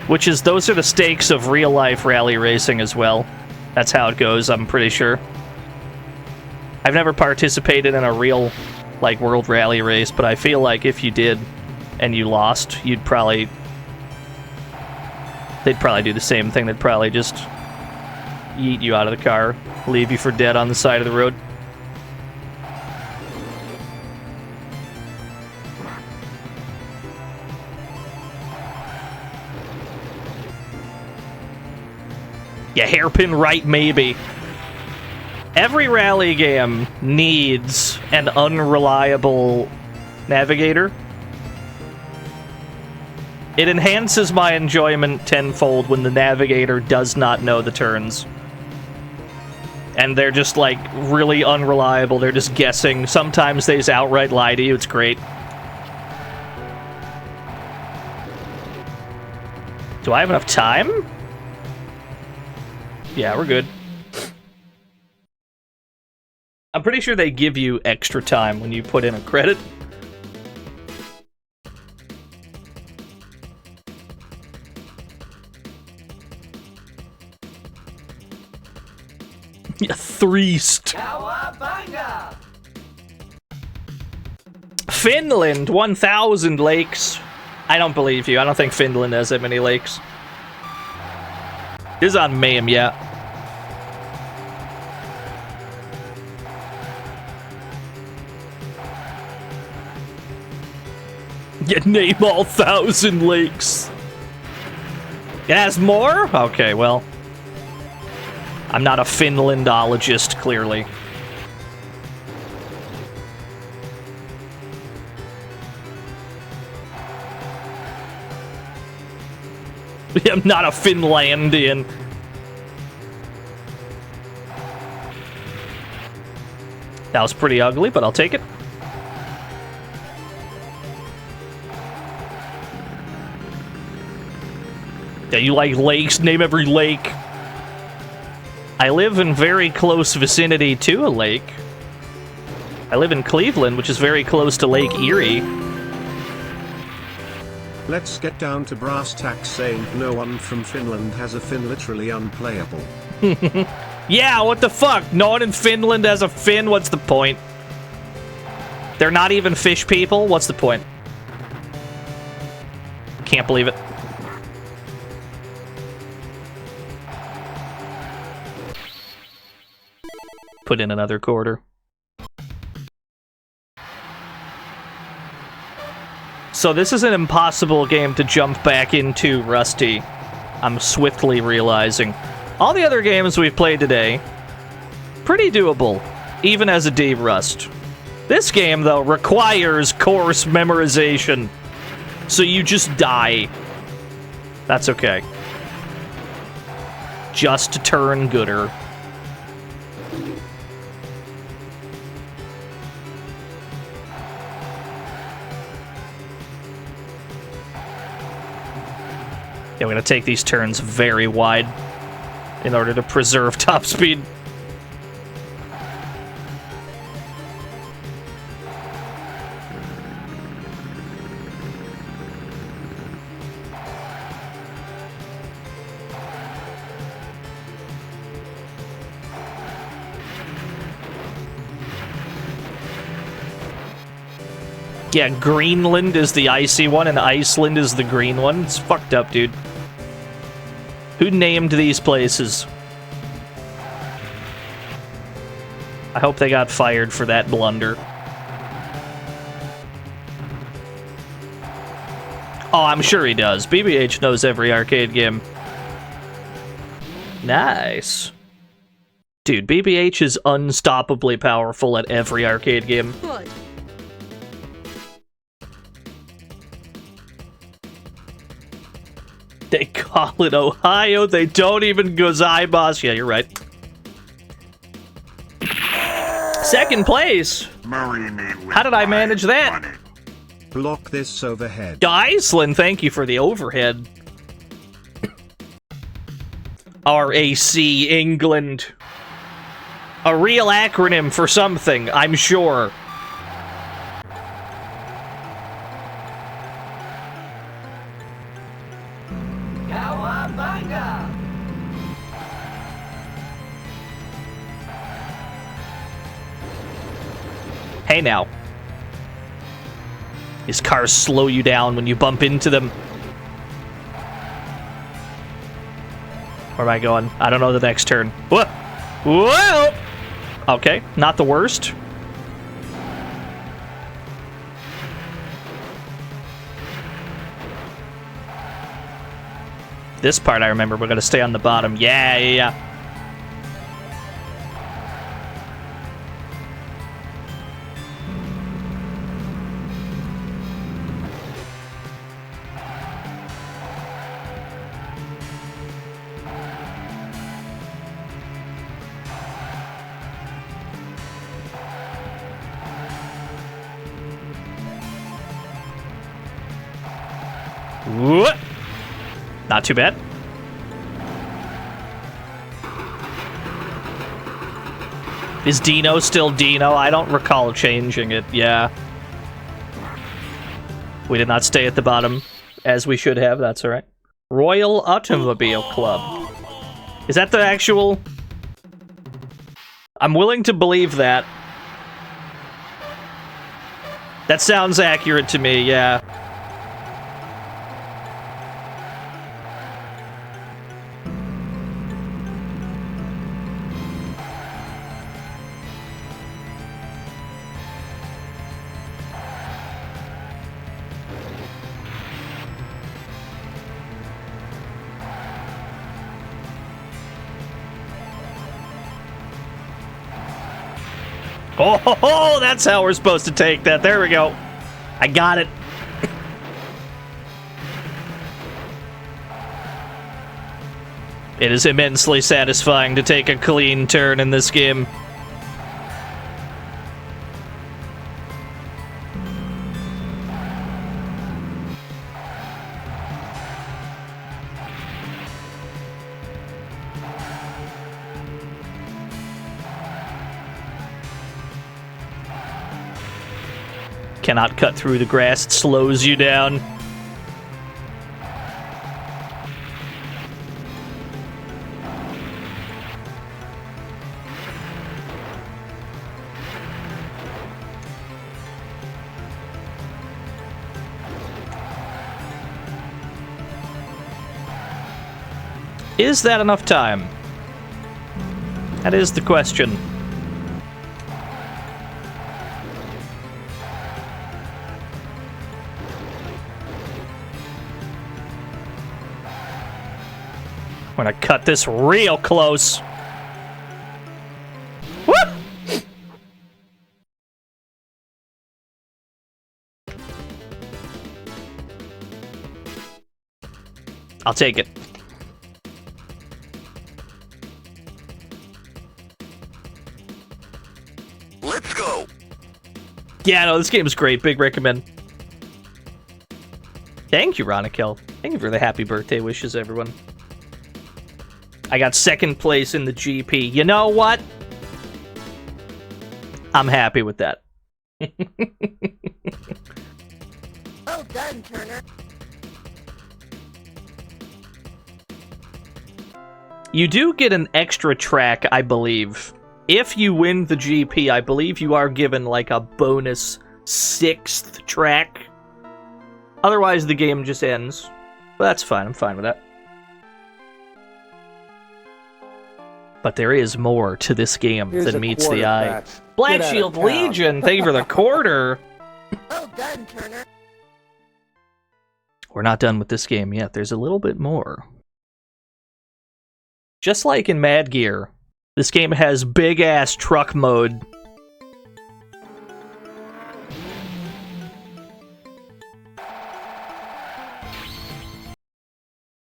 Which is, those are the stakes of real-life rally racing as well. That's how it goes, I'm pretty sure. I've never participated in a real, like, world rally race, but I feel like if you did, and you lost, you'd probably... They'd probably do the same thing. They'd probably just yeet you out of the car, leave you for dead on the side of the road. Yeah, hairpin right, maybe. Every rally game needs an unreliable navigator. It enhances my enjoyment tenfold when the navigator does not know the turns. And they're just, like, really unreliable. They're just guessing. Sometimes they just outright lie to you. It's great. Do I have enough time? Yeah, we're good. I'm pretty sure they give you extra time when you put in a credit. Yeah, threest. Finland, 1,000 lakes. I don't believe you. I don't think Finland has that many lakes. This is on MAME, yeah. Yeah, name all 1,000 lakes. It has more? Okay, well. I'm not a Finlandologist, clearly. I'm not a Finlandian. That was pretty ugly, but I'll take it. Yeah, you like lakes? Name every lake. I live in very close vicinity to a lake. I live in Cleveland, which is very close to Lake Erie. Let's get down to brass tacks, saying no one from Finland has a fin, literally unplayable. Yeah, what the fuck? No one in Finland has a fin? What's the point? They're not even fish people? What's the point? Can't believe it. Put in another quarter. So this is an impossible game to jump back into, Rusty. I'm swiftly realizing. All the other games we've played today, pretty doable, even as a D-Rust. This game, though, requires course memorization. So you just die. That's okay. Just to turn gooder. Yeah, we're gonna take these turns very wide in order to preserve top speed. Yeah, Greenland is the icy one and Iceland is the green one. It's fucked up, dude. Who named these places? I hope they got fired for that blunder. Oh, I'm sure he does. BBH knows every arcade game. Nice. Dude, BBH is unstoppably powerful at every arcade game. Good. They call it Ohio. They don't even go Zybos. Yeah, you're right. Second place. How did I manage that? Money. Block this overhead. Iceland, thank you for the overhead. RAC, England. A real acronym for something, I'm sure. Hey now. These cars slow you down when you bump into them. Where am I going? I don't know the next turn. Whoa! Whoa! Okay, not the worst. This part I remember, we're gonna stay on the bottom. Yeah. What? Not too bad. Is Dino still Dino? I don't recall changing it. Yeah. We did not stay at the bottom, as we should have. That's all right. Royal Automobile Club. Is that the actual... I'm willing to believe that. That sounds accurate to me, yeah. Oh, that's how we're supposed to take that. There we go. I got it. It is immensely satisfying to take a clean turn in this game. Cannot cut through the grass, it slows you down. Is that enough time? That is the question. I'm gonna cut this real close. Woo! I'll take it. Let's go. Yeah, no, this game's great. Big recommend. Thank you, Ronikel. Thank you for the happy birthday wishes, everyone. I got second place in the GP. You know what? I'm happy with that. Well done, Turner. You do get an extra track, I believe. If you win the GP, I believe you are given like a bonus 6th track. Otherwise, the game just ends. But that's fine. I'm fine with that. But there is more to this game than meets the eye. Black Shield Legion, thank you for the quarter. Well done, Turner. We're not done with this game yet. There's a little bit more. Just like in Mad Gear, this game has big-ass truck mode.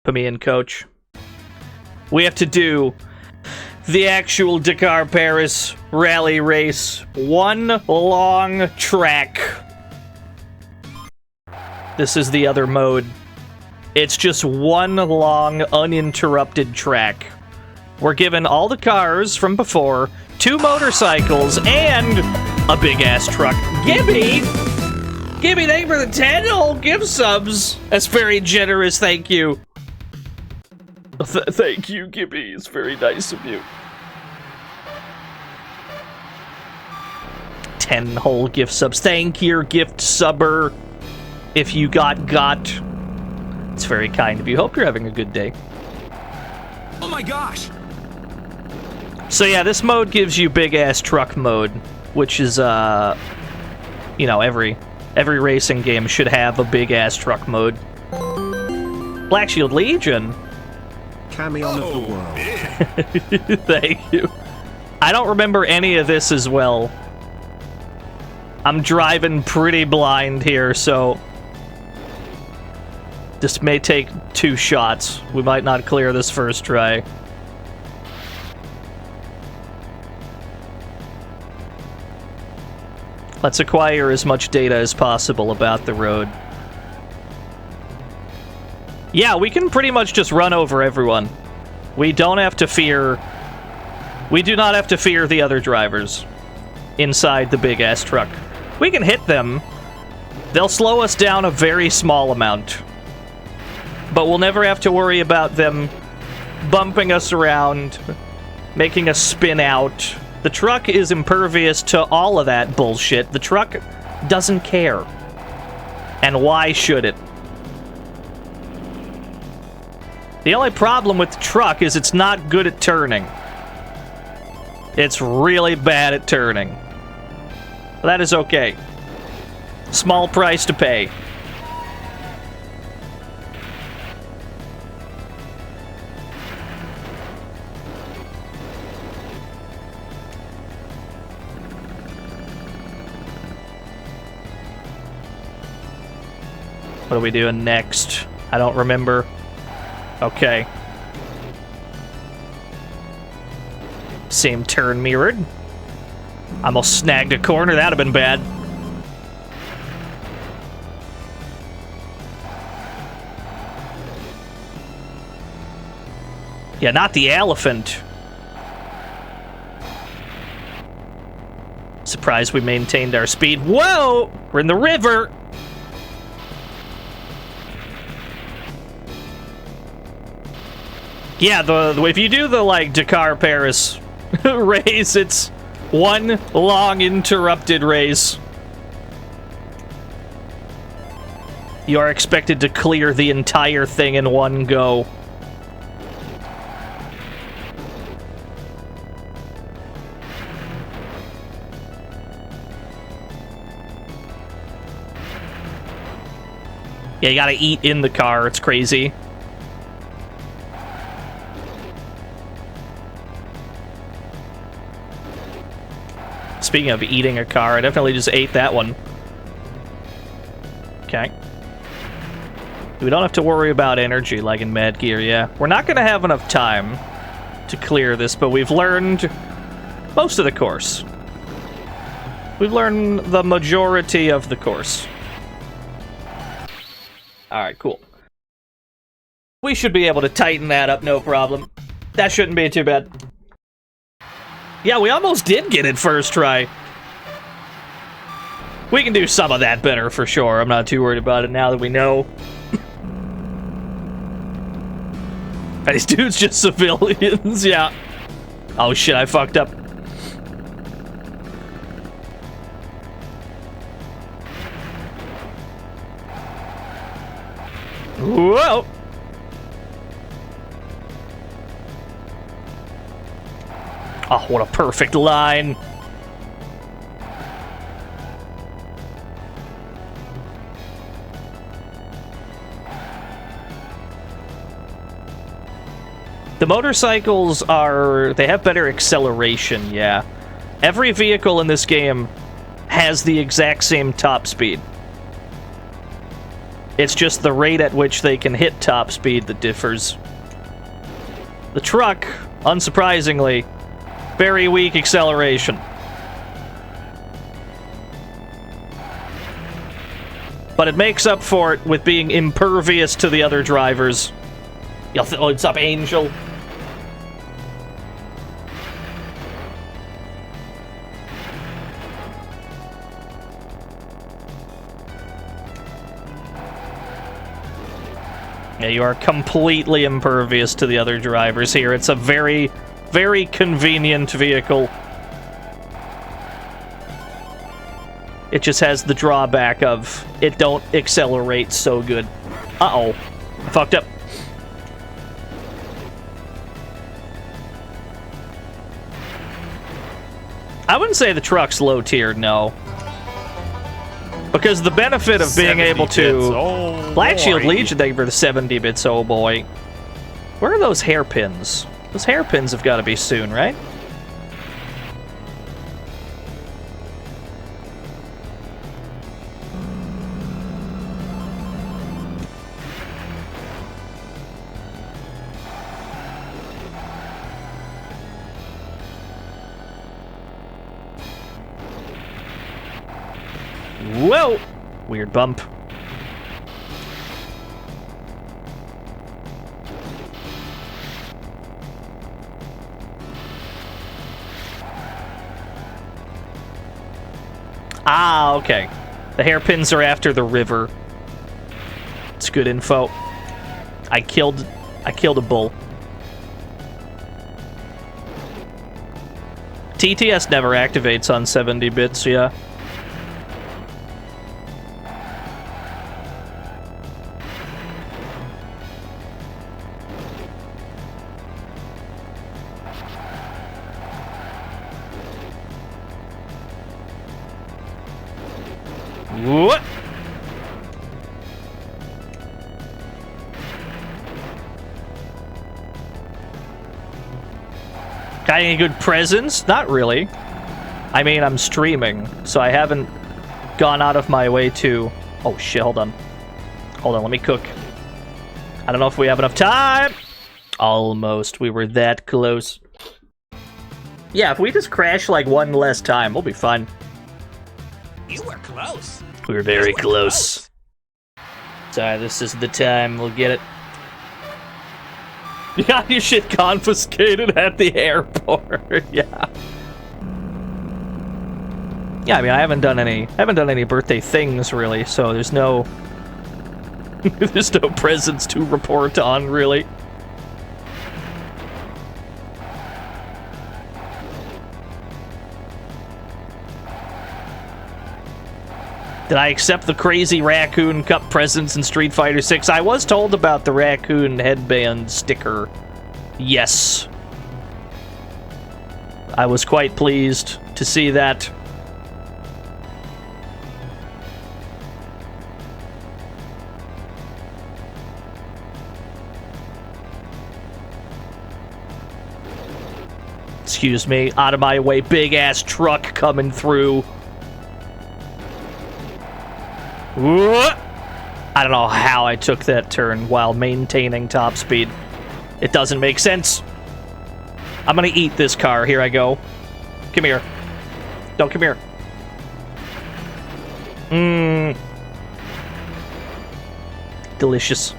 Put me in, coach. We have to do the actual Dakar Paris rally race. One long track. This is the other mode. It's just one long, uninterrupted track. We're given all the cars from before, 2 motorcycles, and a big-ass truck. Gibby! Gibby, thank you for the 10 whole gift subs. That's very generous, thank you. Thank you, Gibby. It's very nice of you. 10 whole gift subs. Thank you, gift subber. If you got. It's very kind of you. Hope you're having a good day. Oh my gosh! So yeah, this mode gives you big-ass truck mode, which is, you know, every racing game should have a big-ass truck mode. Black Shield Legion? Camion of the world. Thank you. I don't remember any of this as well. I'm driving pretty blind here, so this may take 2 shots. We might not clear this first try. Let's acquire as much data as possible about the road. Yeah, we can pretty much just run over everyone. We don't have to fear... We do not have to fear the other drivers inside the big-ass truck. We can hit them. They'll slow us down a very small amount. But we'll never have to worry about them bumping us around, making us spin out. The truck is impervious to all of that bullshit. The truck doesn't care. And why should it? The only problem with the truck is it's not good at turning. It's really bad at turning. That is okay. Small price to pay. What are we doing next? I don't remember. Okay. Same turn mirrored. Almost snagged a corner. That'd have been bad. Yeah, not the elephant. Surprised we maintained our speed. Whoa! We're in the river! Yeah, if you do the, like, Dakar-Paris race, it's one long interrupted race. You are expected to clear the entire thing in one go. Yeah, you gotta eat in the car. It's crazy. Speaking of eating a car, I definitely just ate that one. Okay. We don't have to worry about energy like in Mad Gear, yeah. We're not gonna have enough time to clear this, but we've learned most of the course. We've learned the majority of the course. Alright, cool. We should be able to tighten that up, no problem. That shouldn't be too bad. Yeah, we almost did get it first try. We can do some of that better for sure. I'm not too worried about it now that we know. These dudes just civilians, yeah. Oh shit, I fucked up. Whoa! Oh, what a perfect line. The motorcycles they have better acceleration, yeah. Every vehicle in this game has the exact same top speed. It's just the rate at which they can hit top speed that differs. The truck, unsurprisingly, very weak acceleration. But it makes up for it with being impervious to the other drivers. Oh, what's up, Angel? Yeah, you are completely impervious to the other drivers here. It's a very, very convenient vehicle. It just has the drawback of it don't accelerate so good. Uh-oh. I fucked up. I wouldn't say the truck's low-tiered, no. Because the benefit of being able to... Black Shield Legion, thank you for the 70 bits, oh boy. Where are those hairpins? Those hairpins have got to be soon, right? Whoa! Weird bump. Ah, okay. The hairpins are after the river. It's good info. I killed a bull. TTS never activates on 70 bits, yeah. What? Got any good presents? Not really. I mean, I'm streaming, so I haven't gone out of my way to... Oh shit, hold on. Hold on, let me cook. I don't know if we have enough time. Almost. We were that close. Yeah, if we just crash like one less time, we'll be fine. You were close. We were very close. Sorry, this is the time. We'll get it. You got your shit confiscated at the airport. Yeah. Yeah, I mean, I haven't done any birthday things really, so there's no there's no presents to report on really. Did I accept the crazy Raccoon Cup presents in Street Fighter 6? I was told about the Raccoon headband sticker. Yes. I was quite pleased to see that. Excuse me, out of my way, big-ass truck coming through. I don't know how I took that turn while maintaining top speed. It doesn't make sense. I'm gonna eat this car. Here I go. Come here. Don't come here. Mmm. Delicious.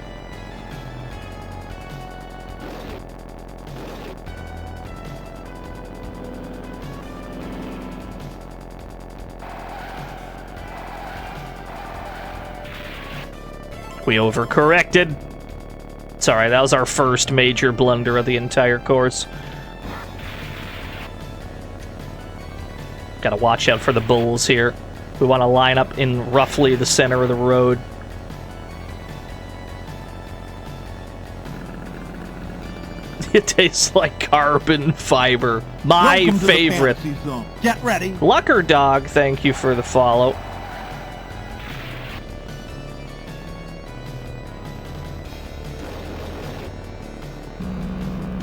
We overcorrected. Sorry, that was our first major blunder of the entire course. Gotta watch out for the bulls here. We want to line up in roughly the center of the road. It tastes like carbon fiber. My Welcome favorite. To the fantasy zone. Get ready. Lucker Dog, thank you for the follow.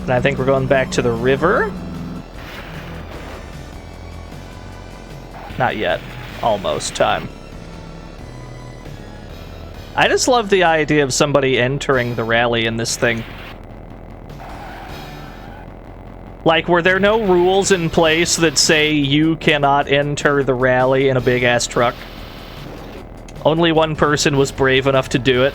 And I think we're going back to the river. Not yet. Almost time. I just love the idea of somebody entering the rally in this thing. Like, were there no rules in place that say you cannot enter the rally in a big-ass truck? Only one person was brave enough to do it.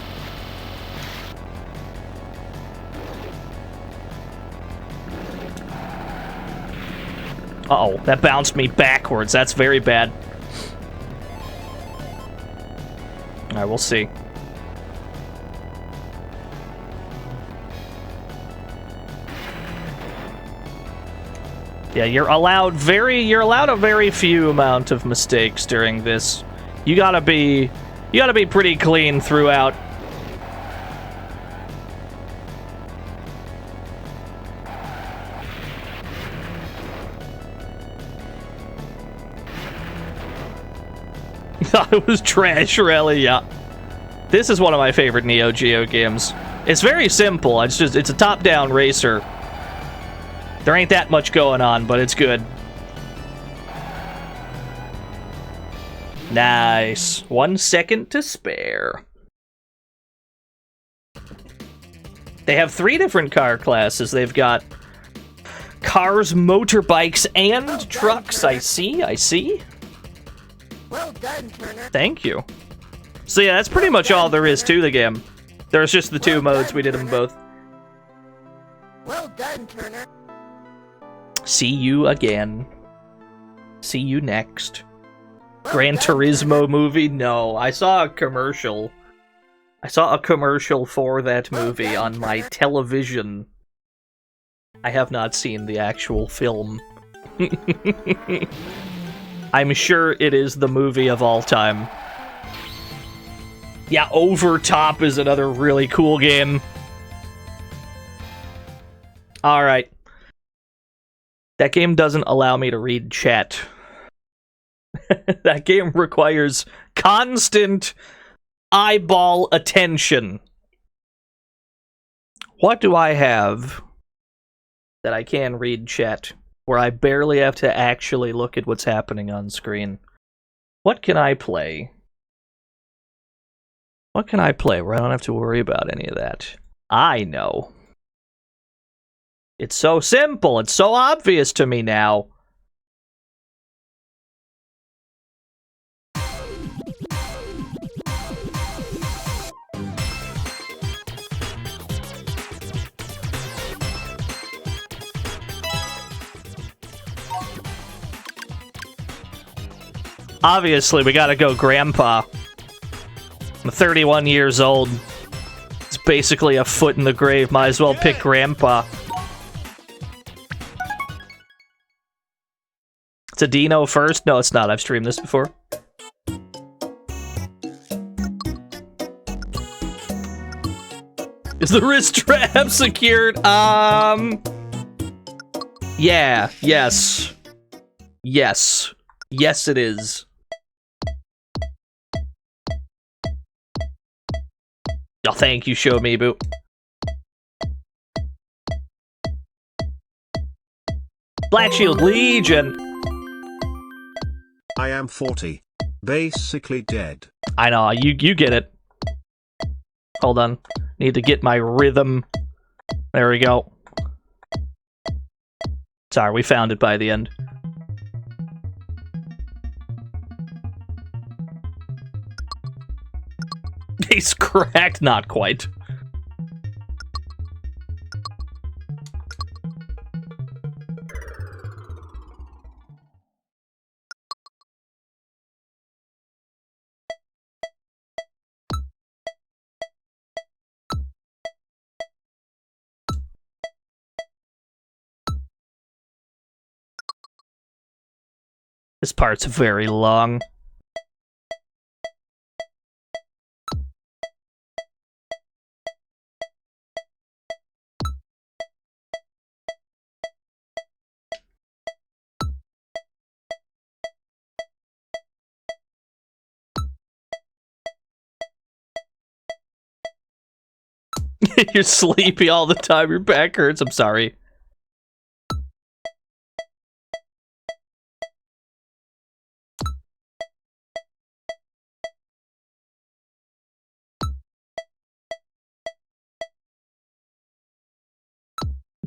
Uh-oh, that bounced me backwards. That's very bad. Alright, we'll see. Yeah, you're allowed a very few amount of mistakes during this. You gotta be pretty clean throughout. Thought it was Trash Rally, yeah. This is one of my favorite Neo Geo games. It's very simple. It's a top-down racer. There ain't that much going on, but it's good. Nice. 1 second to spare. They have 3 different car classes. They've got cars, motorbikes, and trucks. I see. Well done, Turner. Thank you. So yeah, that's pretty much all there is to the game. There's just the 2 modes. We did them both. Well done, Turner. See you again. See you next. Gran Turismo movie? No, I saw a commercial. I saw a commercial for that movie on my television. I have not seen the actual film. I'm sure it is the movie of all time. Yeah, Overtop is another really cool game. Alright. That game doesn't allow me to read chat. That game requires constant eyeball attention. What do I have that I can read chat, where I barely have to actually look at what's happening on screen? What can I play? What can I play where I don't have to worry about any of that? I know. It's so simple. It's so obvious to me now. Obviously, we gotta go Grandpa. I'm 31 years old. It's basically a foot in the grave. Might as well pick Grandpa. It's a Dino first? No, it's not. I've streamed this before. Is the wrist strap secured? Yeah. Yes. Yes. Yes, it is. Oh, thank you, Show Me Boo. Black Shield Legion. I am 40. Basically dead. I know, you get it. Hold on. Need to get my rhythm. There we go. Sorry, we found it by the end. He's cracked, not quite. This part's very long. You're sleepy all the time, your back hurts, I'm sorry.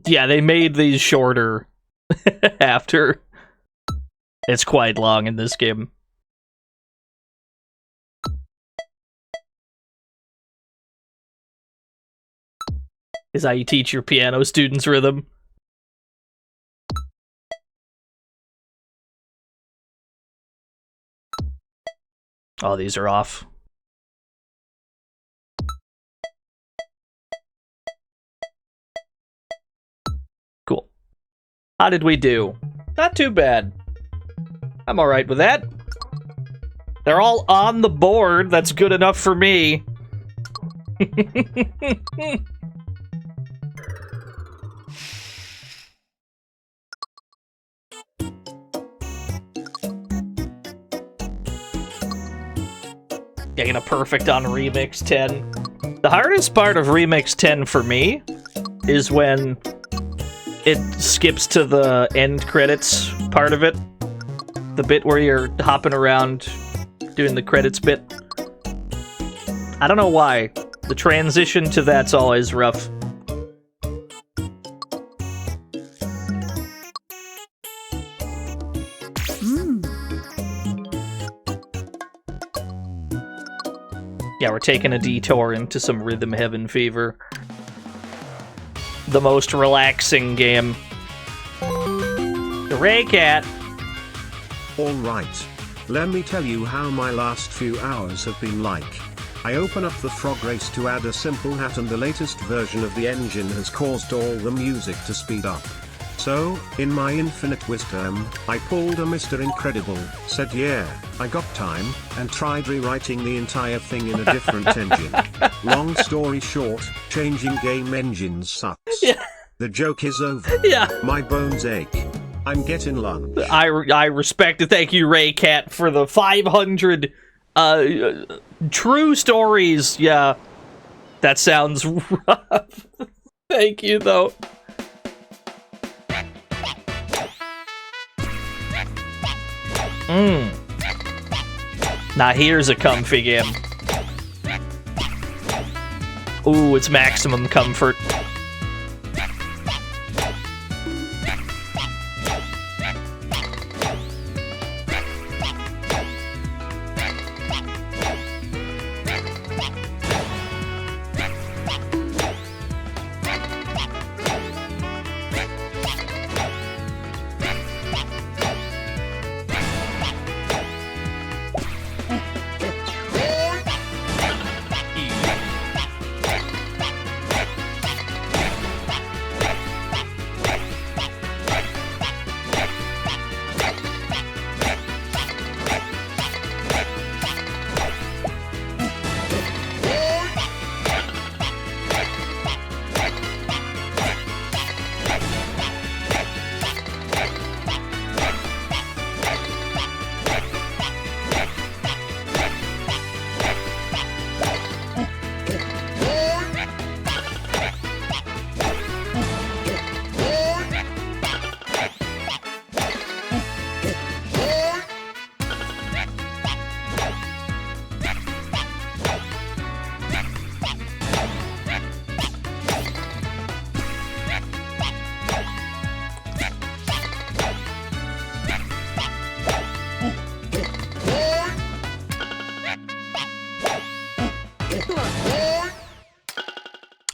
Yeah, they made these shorter after. It's quite long in this game. Is how you teach your piano students rhythm. Oh, these are off. Cool. How did we do? Not too bad. I'm alright with that. They're all on the board. That's good enough for me. Getting a perfect on Remix 10. The hardest part of Remix 10 for me is when it skips to the end credits part of it. The bit where you're hopping around doing the credits bit. I don't know why. The transition to that's always rough. Yeah, we're taking a detour into some Rhythm Heaven fever. The most relaxing game. The Ray Cat. Alright. Let me tell you how my last few hours have been like. I open up the frog race to add a simple hat and the latest version of the engine has caused all the music to speed up. So, in my infinite wisdom, I pulled a Mr. Incredible, said yeah, I got time, and tried rewriting the entire thing in a different engine. Long story short, changing game engines sucks. Yeah. The joke is over. Yeah. My bones ache. I'm getting lunch. I respect it. Thank you, Ray Cat, for the 500 true stories. Yeah. That sounds rough. Thank you, though. Now here's a comfy game. Ooh, it's maximum comfort.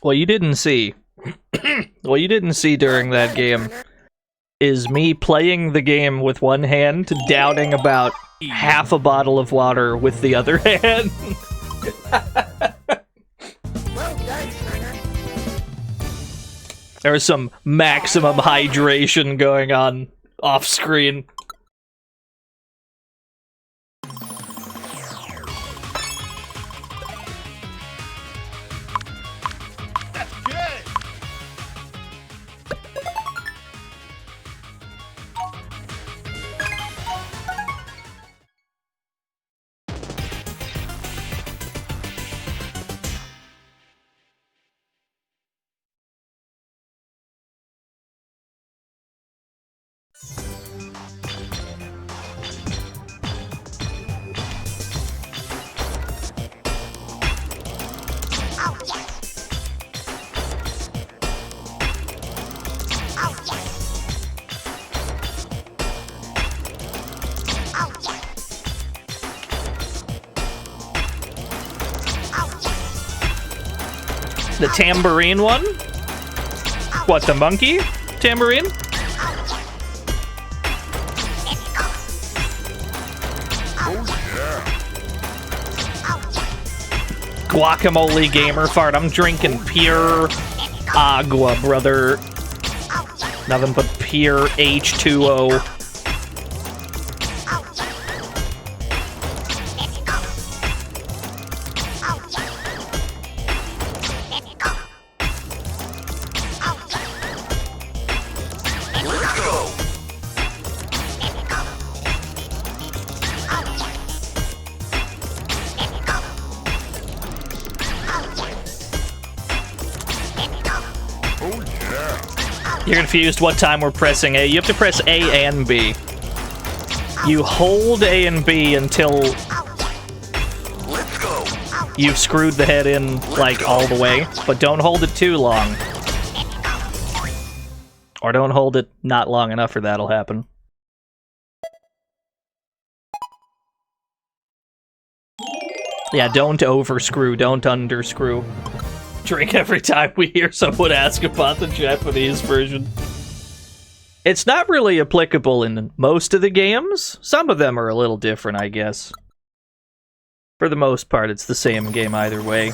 What you didn't see, what you didn't see during that game is me playing the game with one hand, downing about half a bottle of water with the other hand. There was some maximum hydration going on off screen. The tambourine one? What, the monkey tambourine? Guacamole gamer fart. I'm drinking pure agua, brother. Nothing but pure H2O. You're confused what time we're pressing A. You have to press A and B. You hold A and B until you've screwed the head in, like, all the way. But don't hold it too long. Or don't hold it not long enough or that'll happen. Yeah, don't overscrew, don't underscrew. Drink every time we hear someone ask about the Japanese version. It's not really applicable in most of the games. Some of them are a little different, I guess. For the most part, it's the same game either way.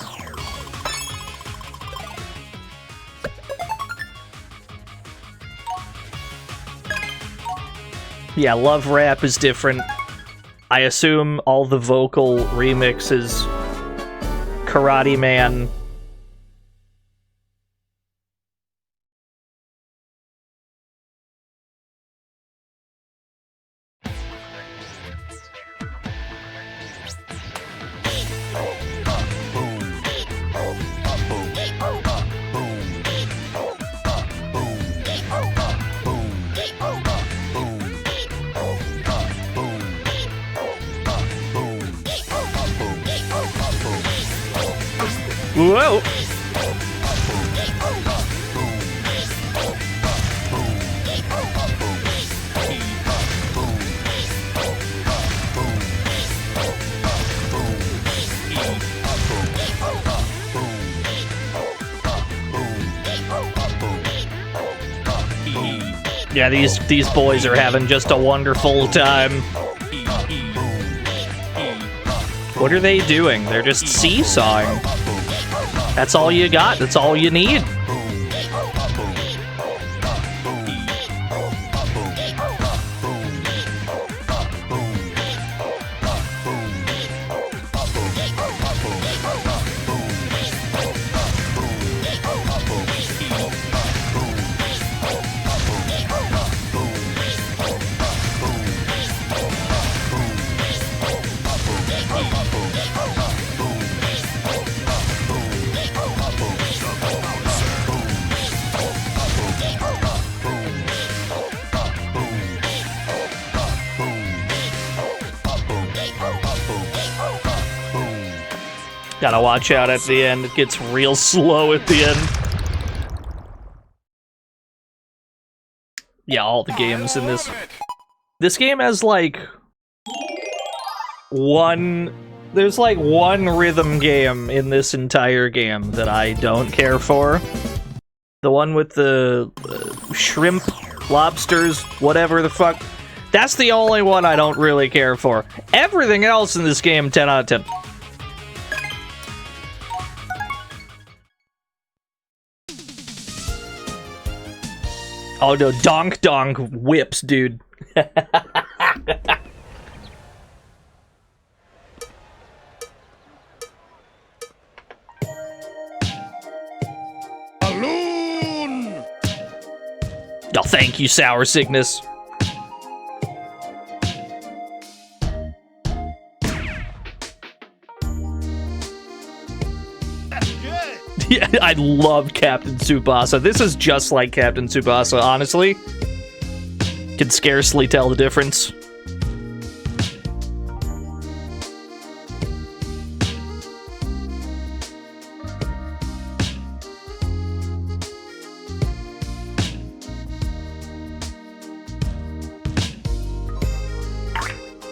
Yeah, Love Rap is different. I assume all the vocal remixes, Karate Man. Whoa! Yeah, these boys are having just a wonderful time. What are they doing? They're just seesawing. That's all you got. That's all you need. Gotta watch out at the end. It gets real slow at the end. Yeah, all the games in this. This game has like there's like one rhythm game in this entire game that I don't care for. The one with the shrimp, lobsters, whatever the fuck. That's the only one I don't really care for. Everything else in this game, 10 out of 10. Oh no, donk donk whips, dude. Balloon! Oh, thank you, Sour Sickness. Yeah, I love Captain Tsubasa. This is just like Captain Tsubasa, honestly. Can scarcely tell the difference.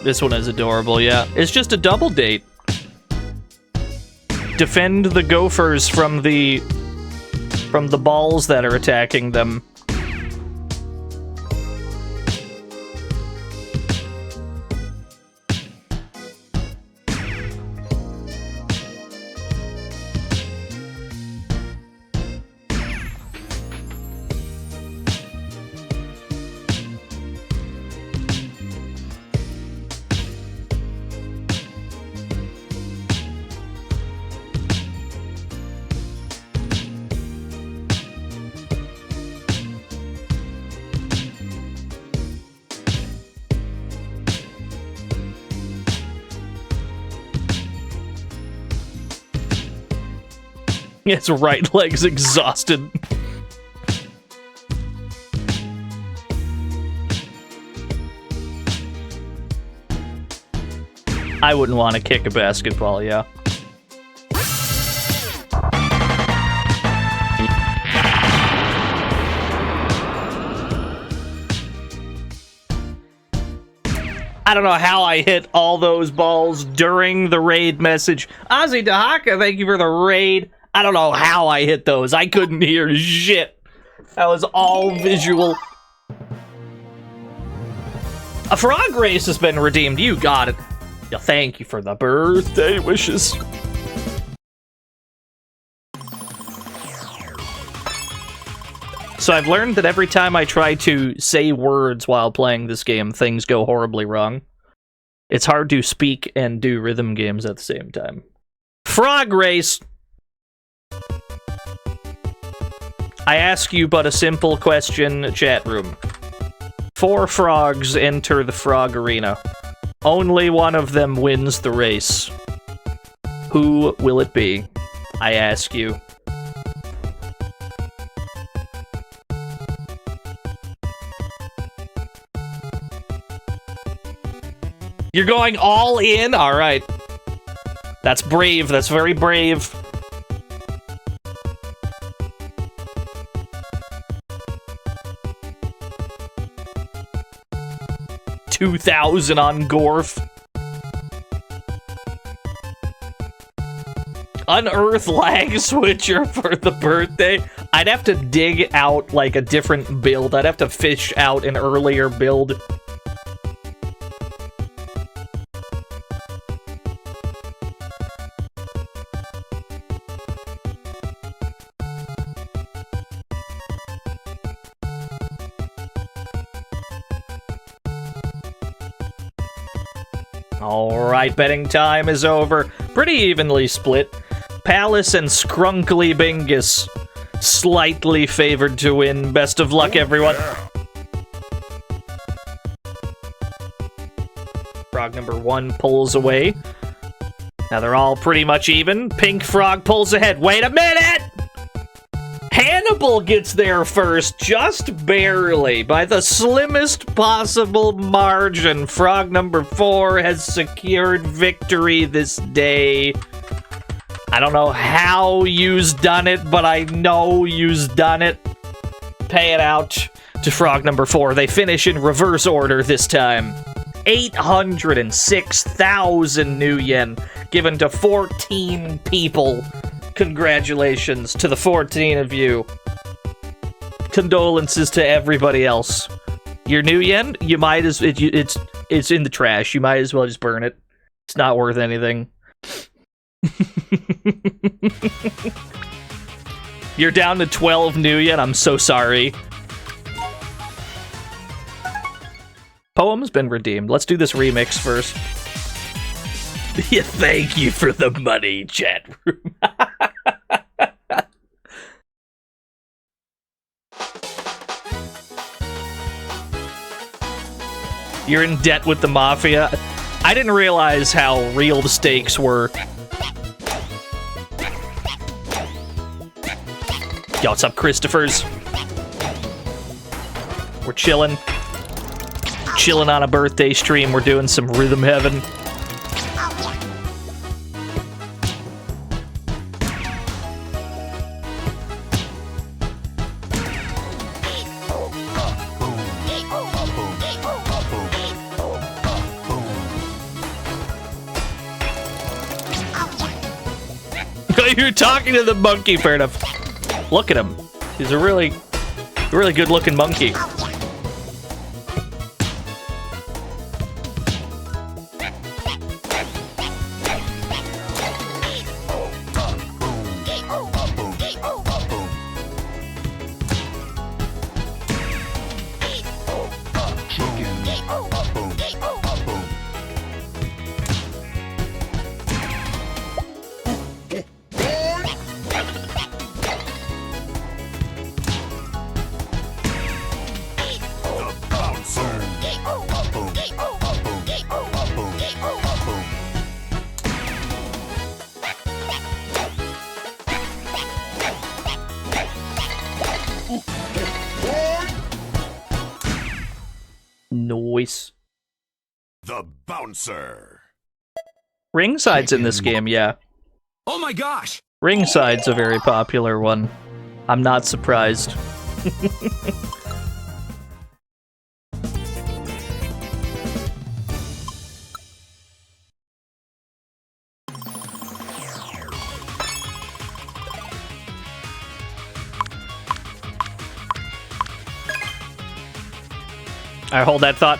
This one is adorable, yeah. It's just a double date. Defend the gophers from the balls that are attacking them. His right leg's exhausted. I wouldn't want to kick a basketball, yeah. I don't know how I hit all those balls during the raid message. Ozzy Dahaka, thank you for the raid. I don't know how I hit those. I couldn't hear shit. That was all visual. A frog race has been redeemed. You got it. Yeah, thank you for the birthday wishes. So I've learned that every time I try to say words while playing this game, things go horribly wrong. It's hard to speak and do rhythm games at the same time. Frog race! I ask you but a simple question, chat room. 4 frogs enter the frog arena. Only one of them wins the race. Who will it be? I ask you. You're going all in? Alright. That's brave. That's very brave. $2,000 on Gorf. Unearth Lag Switcher for the birthday. I'd have to dig out, like, a different build. I'd have to fish out an earlier build. Alright, betting time is over. Pretty evenly split. Palace and Skrunkly Bingus slightly favored to win. Best of luck, everyone. Frog number 1 pulls away. Now they're all pretty much even. Pink Frog pulls ahead. Wait a minute! Hannibal gets there first, just barely, by the slimmest possible margin. Frog number 4 has secured victory this day. I don't know how you's done it, but I know you's done it. Pay it out to Frog number 4. They finish in reverse order this time. 806,000 new yen given to 14 people. Congratulations to the 14 of you. Condolences to everybody else. Your new yen, you might as it's in the trash. You might as well just burn it. It's not worth anything. You're down to 12 new yen. I'm so sorry. Poem's been redeemed. Let's do this remix first. Yeah, thank you for the money, chat room. You're in debt with the Mafia. I didn't realize how real the stakes were. Yo, what's up, Christophers? We're chilling. Chilling on a birthday stream. We're doing some Rhythm Heaven. You're talking to the monkey, fair enough. Look at him. He's a really good-looking monkey. Noise. The bouncer. Ringside's in this game, yeah. Oh my gosh! Ringside's a very popular one. I'm not surprised. Alright, hold that thought.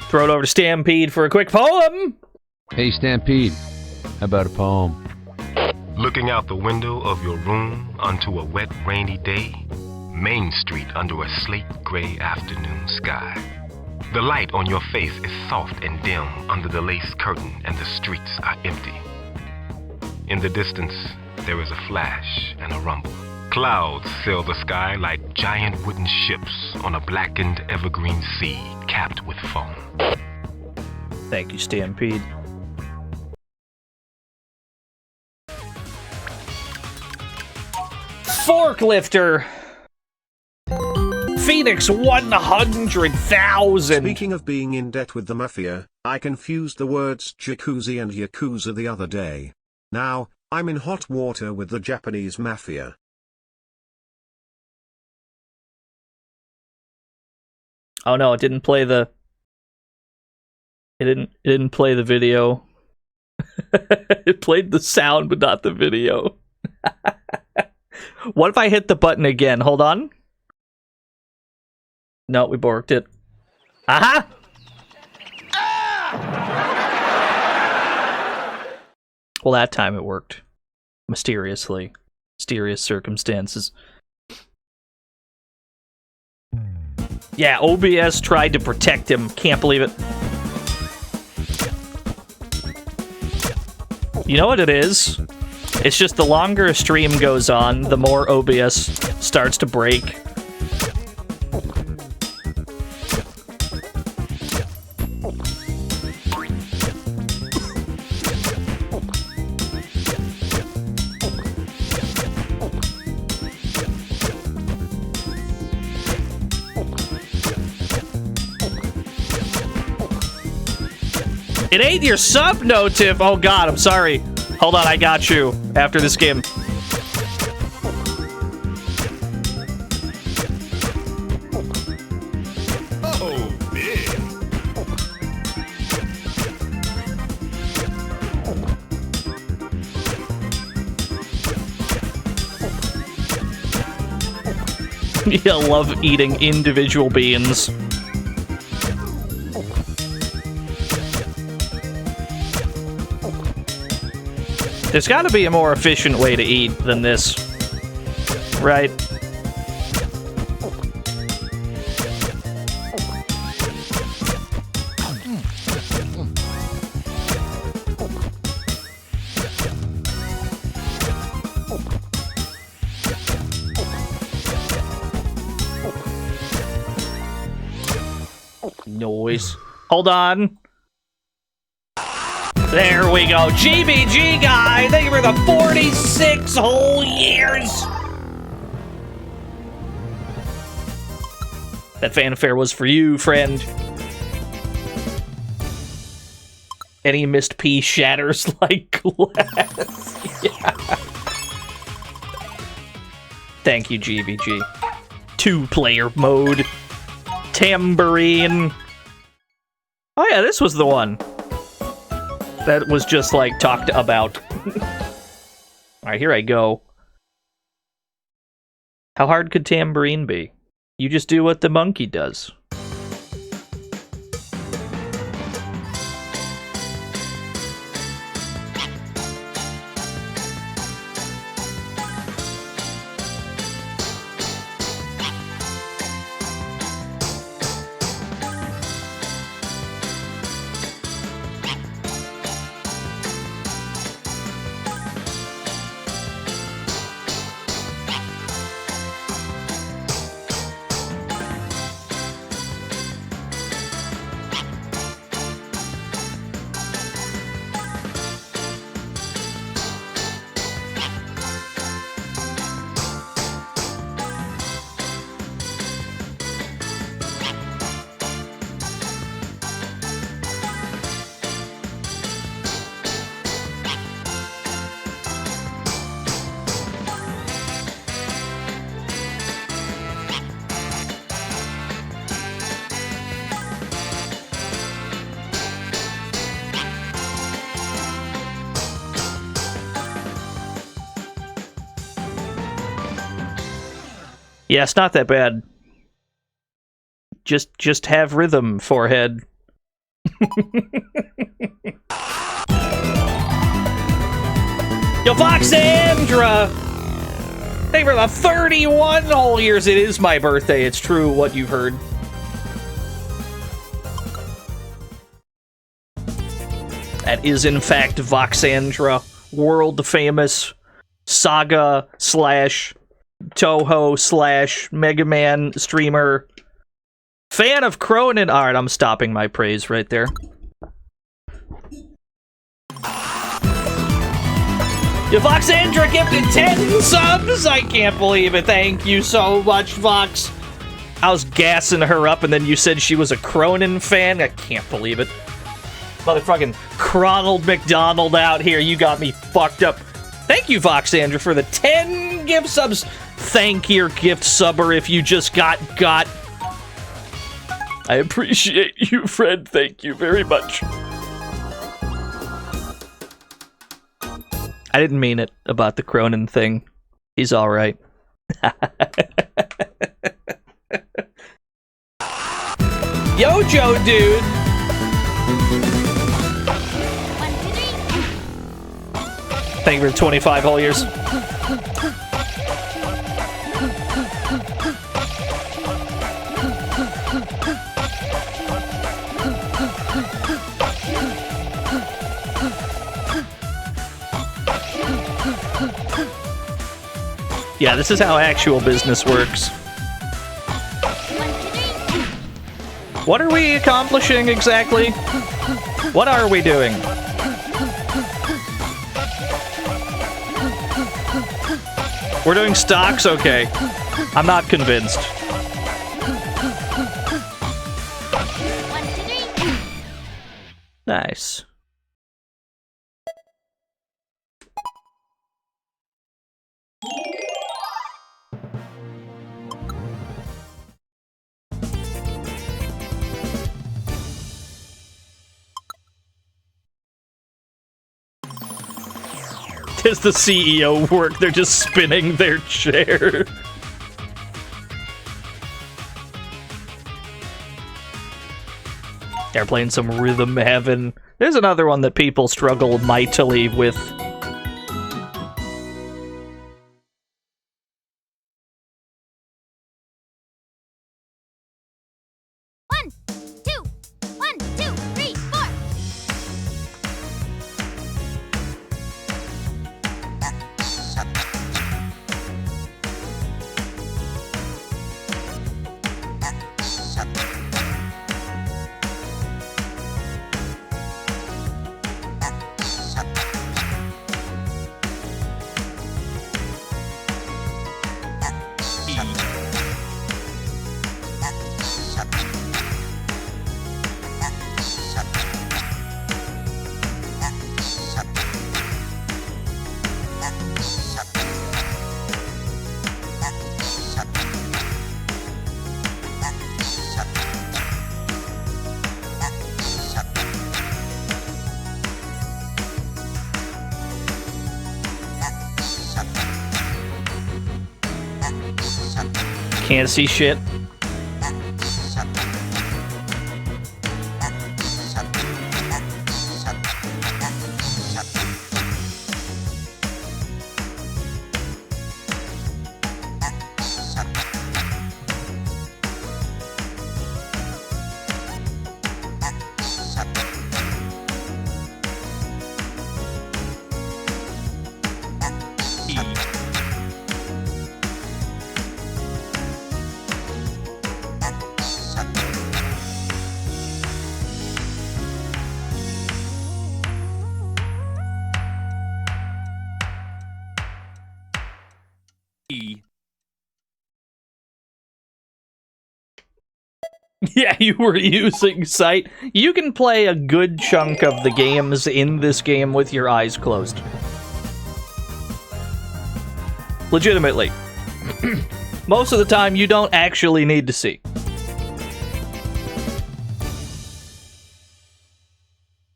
Throw it over to Stampede for a quick poem! Hey, Stampede. How about a poem? Looking out the window of your room onto a wet, rainy day, Main Street under a slate gray afternoon sky. The light on your face is soft and dim under the lace curtain, and the streets are empty. In the distance, there is a flash and a rumble. Clouds sail the sky like giant wooden ships on a blackened evergreen sea capped with foam. Thank you, Stampede. Forklifter! Phoenix 100,000! Speaking of being in debt with the Mafia, I confused the words jacuzzi and yakuza the other day. Now, I'm in hot water with the Japanese Mafia. Oh no, it didn't play the... It didn't play the video. It played the sound, but not the video. What if I hit the button again? Hold on. No, we borked it. Aha! Well, that time it worked. Mysteriously. Mysterious circumstances. Yeah, OBS tried to protect him. Can't believe it. You know what it is? It's just the longer a stream goes on, the more OBS starts to break. It ain't your sub notif. Oh god, I'm sorry. Hold on, I got you after this game. Oh, big. You love eating individual beans. There's got to be a more efficient way to eat than this, right? Noise. Hold on. There we go. GBG guy, thank you for the 46 whole years. That fanfare was for you, friend. Any missed pea shatters like glass. Yeah. Thank you, GBG. 2-player mode. Tambourine. Oh yeah, this was the one. That was just, like, talked about. Alright, here I go. How hard could tambourine be? You just do what the monkey does. Yeah, it's not that bad. Just have rhythm, forehead. Yo, Foxandra! Thank you for the 31 whole years. It is my birthday. It's true what you've heard. That is, in fact, Voxandra, world famous Saga / Toho / Mega Man streamer. Fan of Cronin. Alright, I'm stopping my praise right there. Yo, Voxandra gifted 10 subs! I can't believe it. Thank you so much, Vox. I was gassing her up, and then you said she was a Cronin fan? I can't believe it. Motherfucking Ronald McDonald out here. You got me fucked up. Thank you, Voxandra, for the 10 gift subs. Thank your gift subber if you just got. I appreciate you, friend. Thank you very much. I didn't mean it about the Cronin thing. He's alright. Yo, Joe, dude. Thank you for 25 whole years. Yeah, this is how actual business works. What are we accomplishing exactly? What are we doing? We're doing stocks? Okay. I'm not convinced. Nice. Does the CEO work? They're just spinning their chair. They're playing some Rhythm Heaven. There's another one that people struggle mightily with. Can't see shit. Yeah, you were using sight. You can play a good chunk of the games in this game with your eyes closed. Legitimately. Most of the time, you don't actually need to see.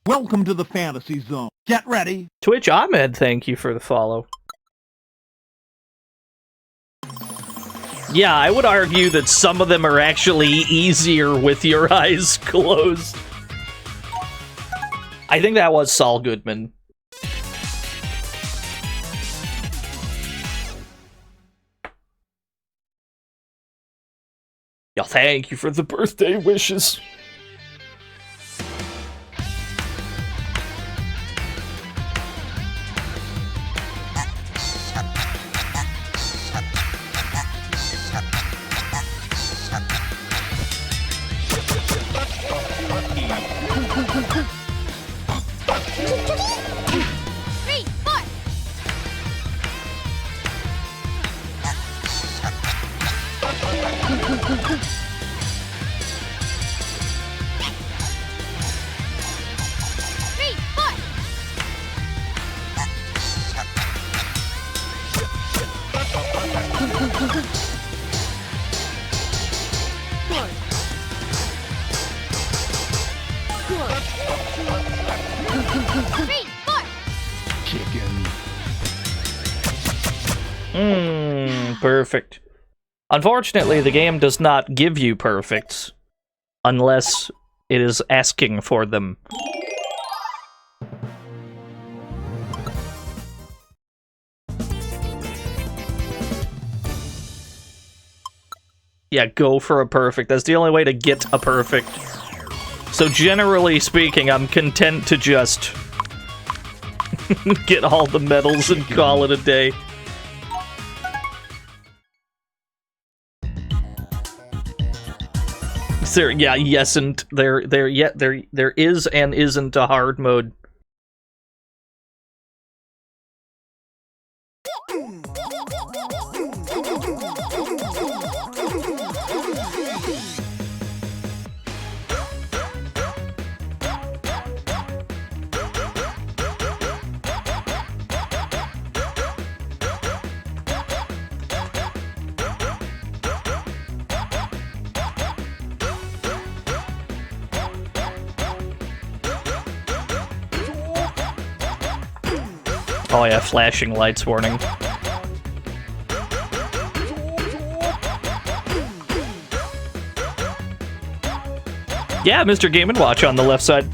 Welcome to the fantasy zone. Get ready. Twitch Ahmed, thank you for the follow. Yeah, I would argue that some of them are actually easier with your eyes closed. I think that was Saul Goodman. Yeah, thank you for the birthday wishes. Perfect. Unfortunately, the game does not give you perfects unless it is asking for them. Yeah, go for a perfect. That's the only way to get a perfect. So generally speaking, I'm content to just get all the medals and call it a day. There, yeah, yesn't. There is and isn't a hard mode. Oh yeah, flashing lights warning. Yeah, Mr. Game & Watch on the left side.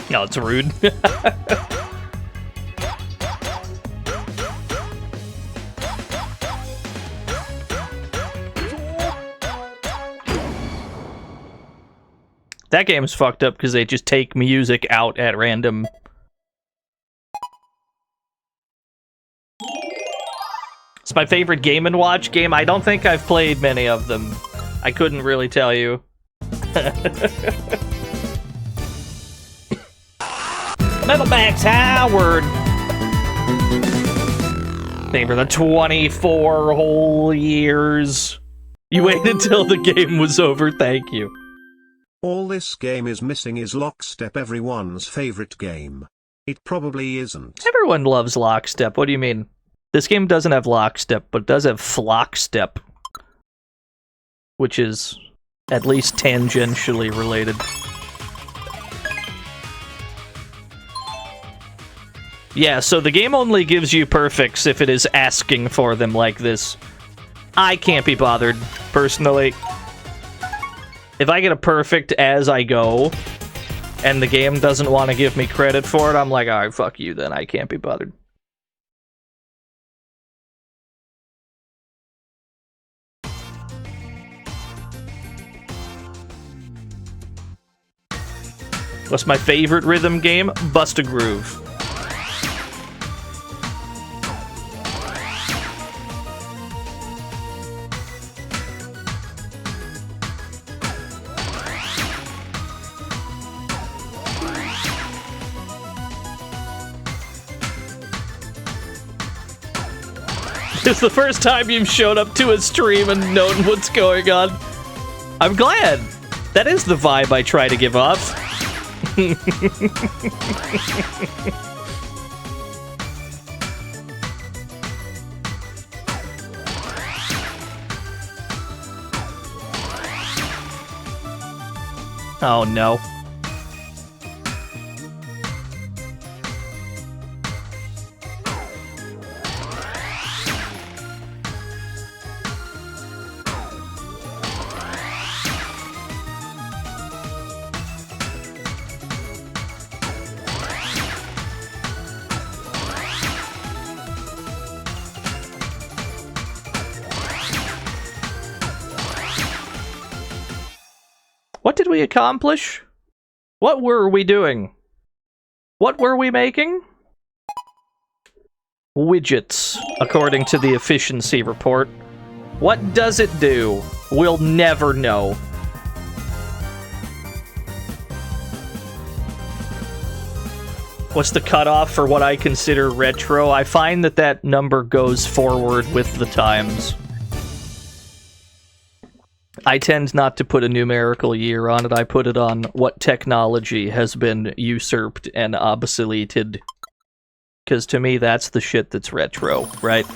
No, it's rude. That game's fucked up because they just take music out at random. It's my favorite Game & Watch game. I don't think I've played many of them. I couldn't really tell you. Metal Max Howard! Thank you for the 24 whole years. You waited until the game was over, thank you. All this game is missing is Lockstep, everyone's favorite game. It probably isn't. Everyone loves Lockstep, what do you mean? This game doesn't have Lockstep, but it does have Flockstep. Which is at least tangentially related. Yeah, so the game only gives you perfects if it is asking for them like this. I can't be bothered, personally. If I get a perfect as I go, and the game doesn't want to give me credit for it, I'm like, alright, fuck you then, I can't be bothered. What's my favorite rhythm game? Bust-a-Groove. It's the first time you've showed up to a stream and known what's going on. I'm glad. That is the vibe I try to give off. Oh no. What did we accomplish? What were we doing? What were we making? Widgets, according to the efficiency report. What does it do? We'll never know. What's the cutoff for what I consider retro? I find that that number goes forward with the times. I tend not to put a numerical year on it. I put it on what technology has been usurped and obsoleted. Because to me, that's the shit that's retro, right?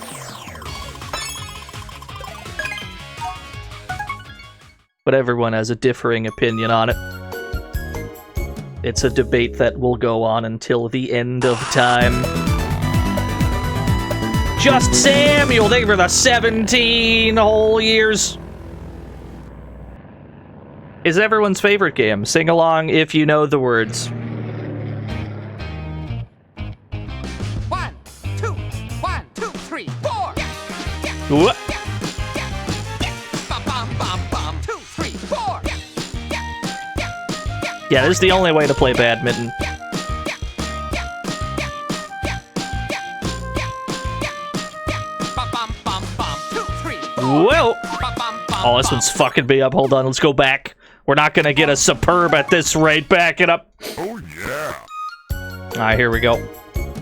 But everyone has a differing opinion on it. It's a debate that will go on until the end of time. Just Samuel, thank you for the 17 whole years. Is everyone's favorite game? Sing along if you know the words. 1, 2, 1, 2, 3, 4. What? Bum, bum, bum, bum. 2, 3, 4. Yeah, this is the only way to play badminton. Bum, bum, bum, bum. 2, 3, 4. Whoa! Bum, bum, bum, Oh, this one's fucking me up. Hold on, let's go back. We're not gonna get a superb at this rate. Back it up. Oh yeah. Alright, here we go.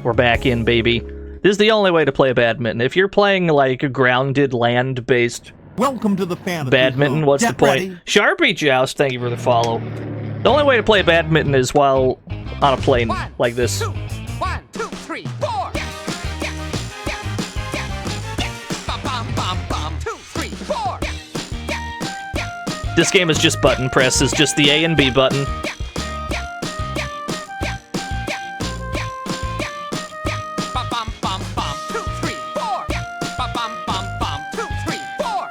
We're back in, baby. This is the only way to play badminton. If you're playing, like, a grounded, land-based Welcome to the fantasy badminton, zone. what's the Get point? ready. Sharpie Joust, thank you for the follow. The only way to play badminton is while on a plane, 1, like this. 2, 1, 2, 3, 4. Bum, bum, bum, bum. 2, 3, 4. This game is just button presses, just the A and B button. Bum, bum, bum, bum. 2, 3, 4. Bum, bum, bum, bum. 2, 3, 4.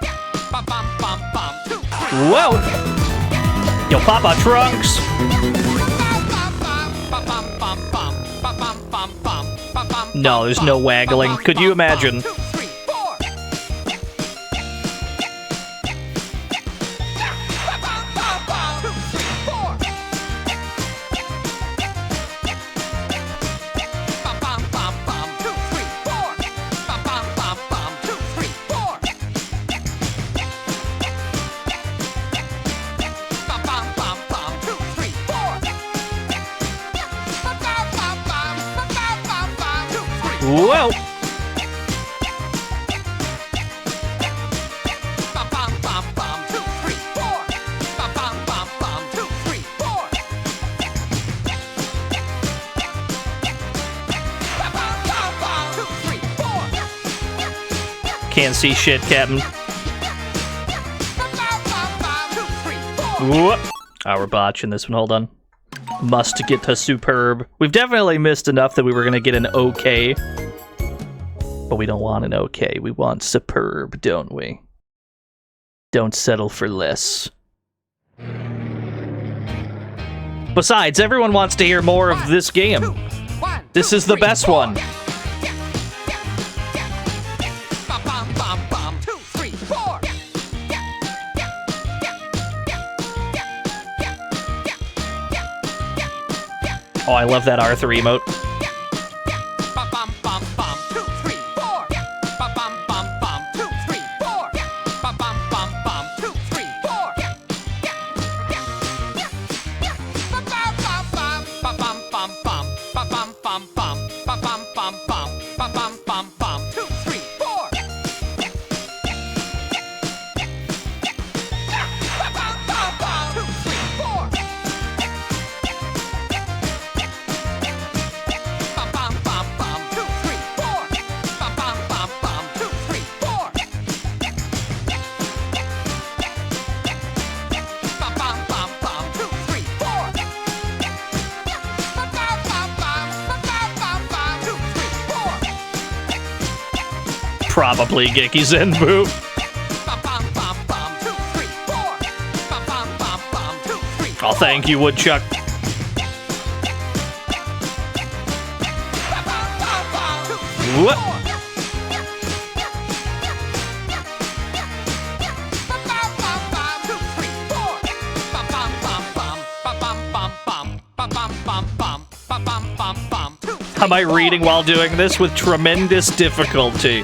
Bum, bum, bum, bum. 2, 3. Whoa! Yo, Papa Trunks! No, there's no waggling. Could you imagine? Whoa! Can't see shit, Captain. Whoop. Oh, we're botching this one. Hold on. Must get to superb. We've definitely missed enough that we were going to get an okay. But we don't want an okay. We want superb, don't we? Don't settle for less. Besides, everyone wants to hear more of this game. This is the best one. Oh, I love that R3 emote. Probably Geki Zenbu. Oh, thank you, Woodchuck. What? Am I reading while doing this with tremendous difficulty?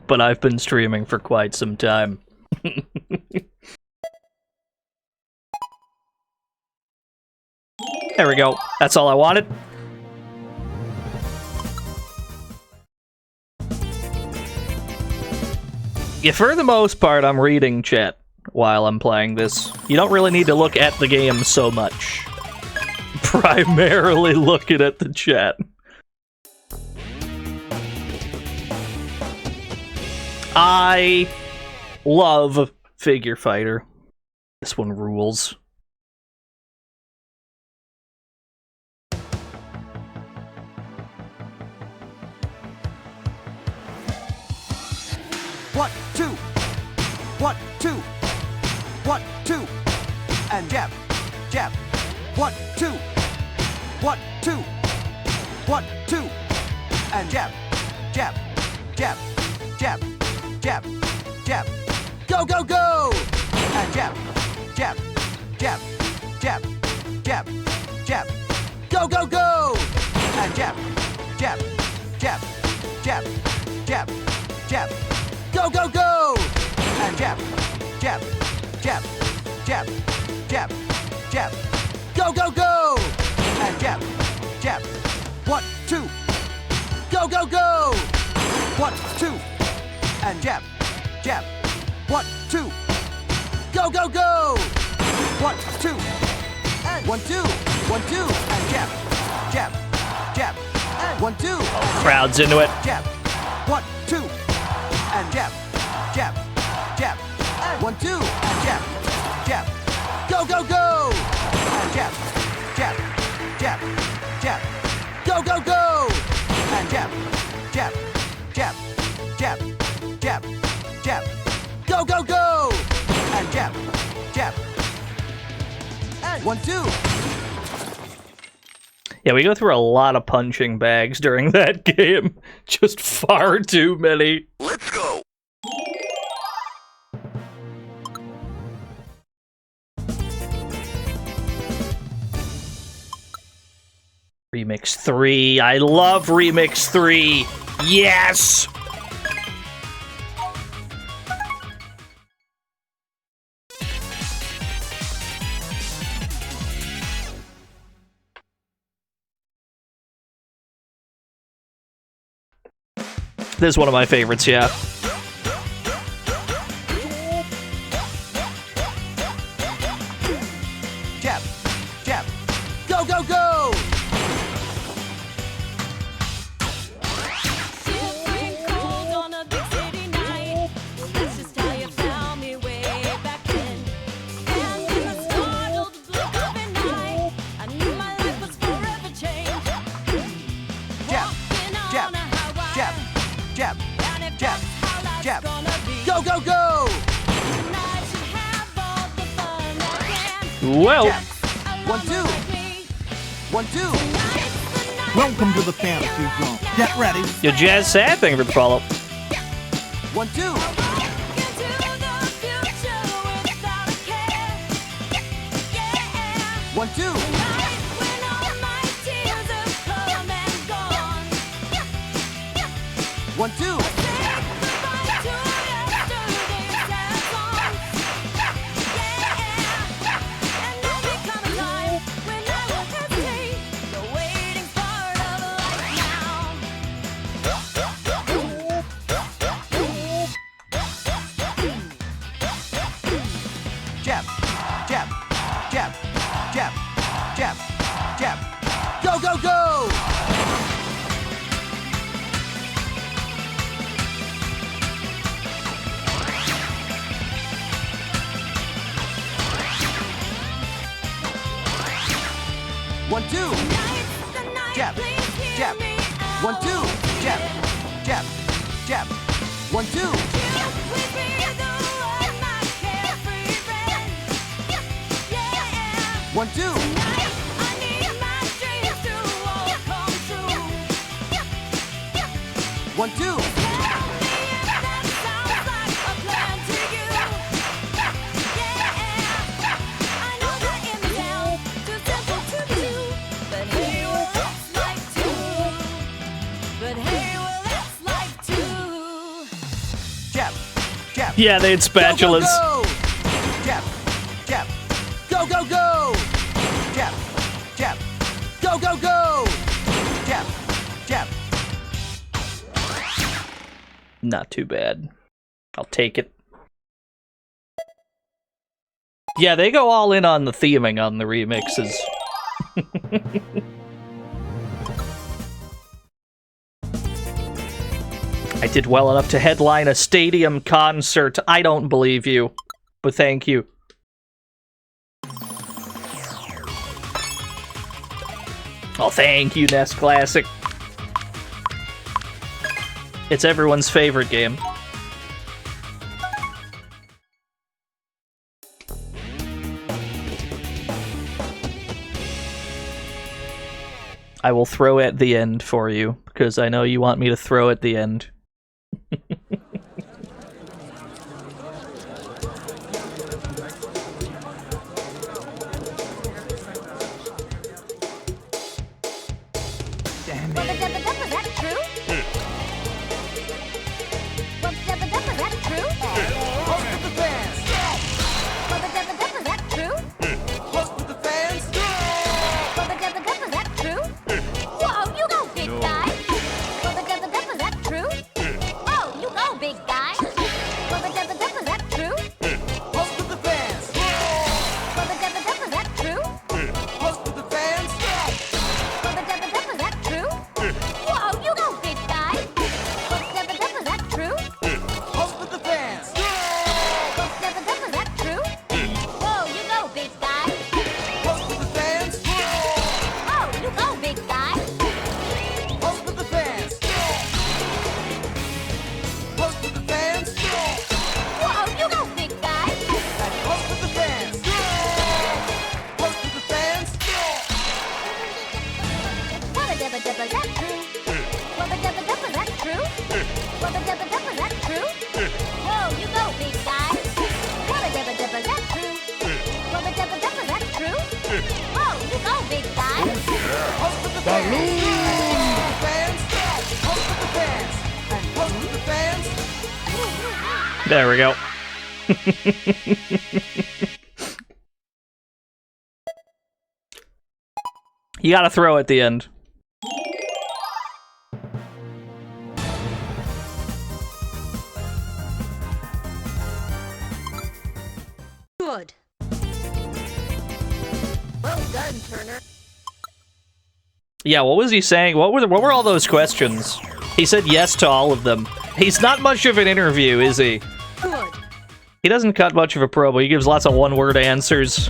But I've been streaming for quite some time. There we go. That's all I wanted. Yeah, for the most part, I'm reading chat while I'm playing this. You don't really need to look at the game so much. Primarily looking at the chat. I love Figure Fighter. This one rules. One, two. One, two. One, two. And jab. Jab. One, two. One, two. One, two. And jab. Jab. Jab. Jab. Jab. Jab. Go, go, go! And jab. Jab. Jab. Jab. Jab. Jab. Go, go, go! And jab. Jab. Jab. Jab. Jab. Jab. Go, go, go! And jab. Jab. Jab. Jab. Jab. Jab. Go, go, go! And jab. Jab. One, two. Go, go, go! One, two. And jab. Jab. One, two. Go, go, go! One, two. And 1, 2. 1, 2. And jab. Jab. Jab. And 1, 2. Crowd's into it. Jab. 1, 2. And jab. Jab. Jab. And 1, 2. And jab. Jab. Go, go, go! And jab. Jab. Jab. Jab. Go, go, go! And jab. Jab. Jab. Jab. Jab. Jab. Go, go, go! And jab. Jab. And 1, 2. Yeah, we go through a lot of punching bags during that game. Just far too many. Let's go. Remix 3. I love Remix 3. Yes! This is one of my favorites, yeah. Jab. Jab. Go, go, go! Jab. Go, go, go! Well. Jab. 1, 2. 1, 2. Welcome to the fantasy zone. Get ready. Yo, Jazz Sad, thank you for the follow. 1, 2. 1, 2. One, two. Jab, jab, jab, jab, jab, jab. Go, go, go! One, two. Jab, jab. 1, 2. Jab, jab, jab. 1, 2. 1, 2. 1, 2. Yeah, they had spatulas. Go, go, go! Jab, jab. Go, go, go! Jab, jab. Go, go, go! Jab, jab. Not too bad. I'll take it. Yeah, they go all in on the theming on the remixes. I did well enough to headline a stadium concert. I don't believe you, but thank you. Oh, thank you, NES Classic. It's everyone's favorite game. I will throw at the end for you, because I know you want me to throw at the end. There we go. You gotta throw at the end. Good. Well done, Turner. Yeah, what was he saying? What were all those questions? He said yes to all of them. He's not much of an interview, is he? Good. He doesn't cut much of a promo. He gives lots of one-word answers.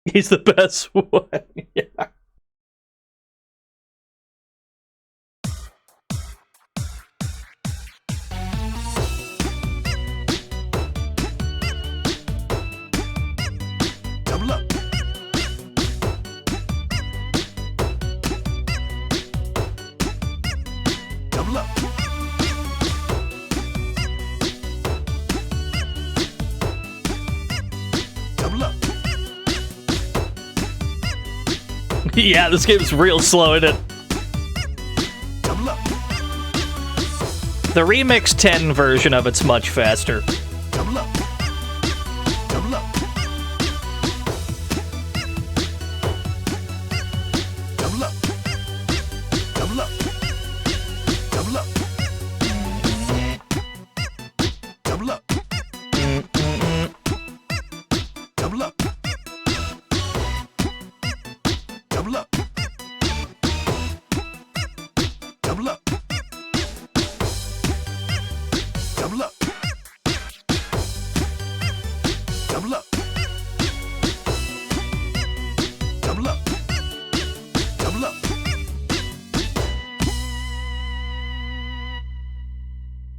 He's the best one. Yeah. Double up. Double up. Double up. Yeah, this game's real slow, isn't it? Double up. The Remix 10 version of it's much faster. Double up. Double up. Double up. Double up. Double up. Double up. Double up. Double up. Double up. Double up. Double up. Double up. Double up.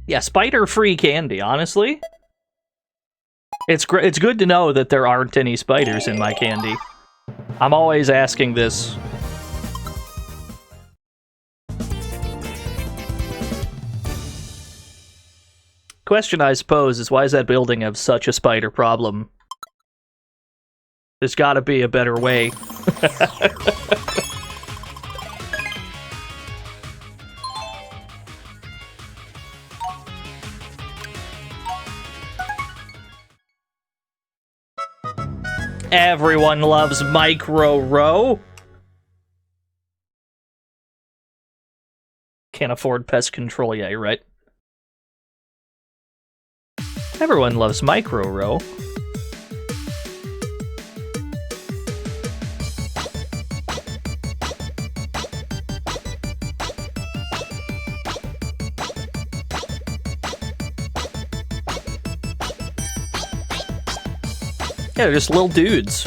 Yeah, spider-free candy, honestly. It's good to know that there aren't any spiders in my candy. I'm always asking this. Question I suppose is, why does that building have such a spider problem? There's gotta be a better way. Everyone loves Micro Row. Can't afford pest control, yeah, you're right. Everyone loves Micro Row. Yeah, they're just little dudes.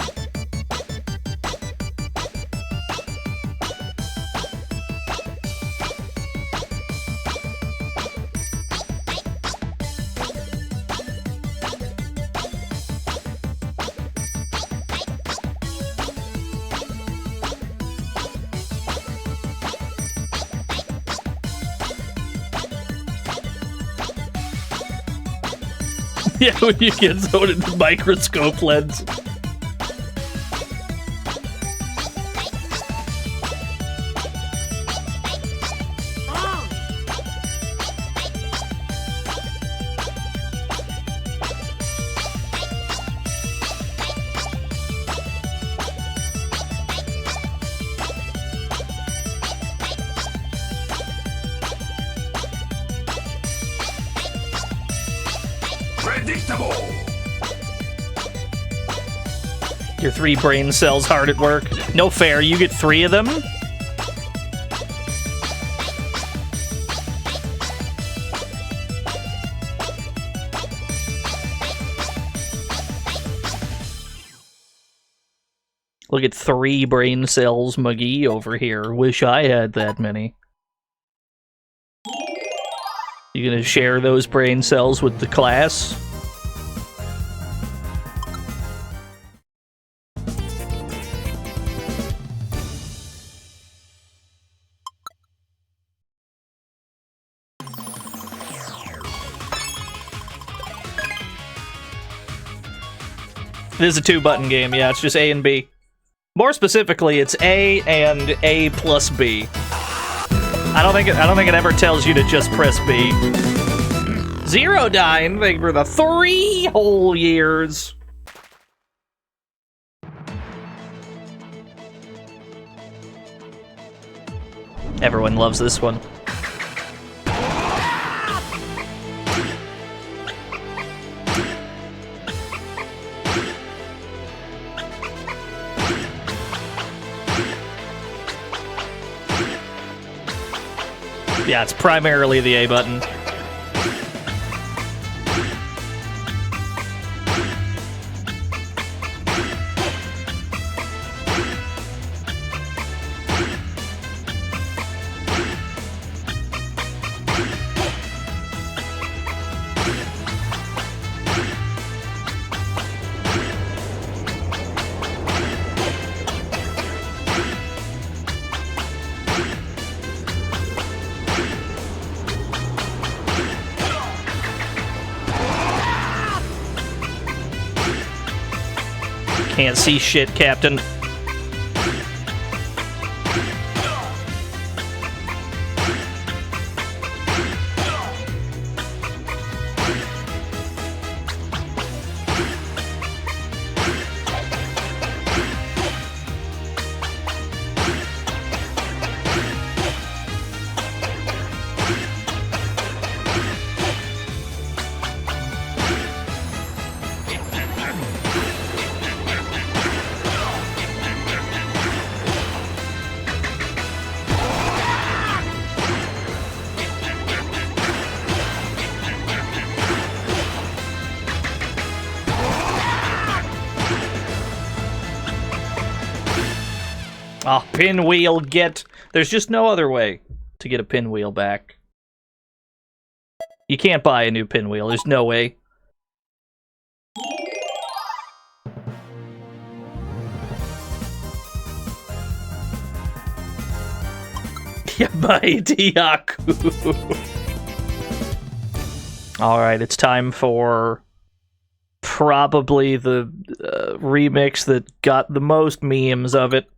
Yeah, when you get zoned into microscope lens. Predictable. Your 3 brain cells hard at work. No fair, you get 3 of them? Look at 3 brain cells, McGee, over here. Wish I had that many. You gonna share those brain cells with the class? This is a 2-button game, yeah, it's just A and B. More specifically, it's A and A plus B. I don't think it ever tells you to just press B. Zerodyne, thank you for the 3 whole years. Everyone loves this one. Yeah, it's primarily the A button. Can't see shit, Captain. Oh, pinwheel get. There's just no other way to get a pinwheel back. You can't buy a new pinwheel. There's no way. Yabai Diaku. Alright, it's time for probably the remix that got the most memes of it.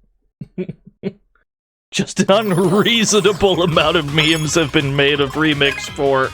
Just an unreasonable amount of memes have been made of Remix 4.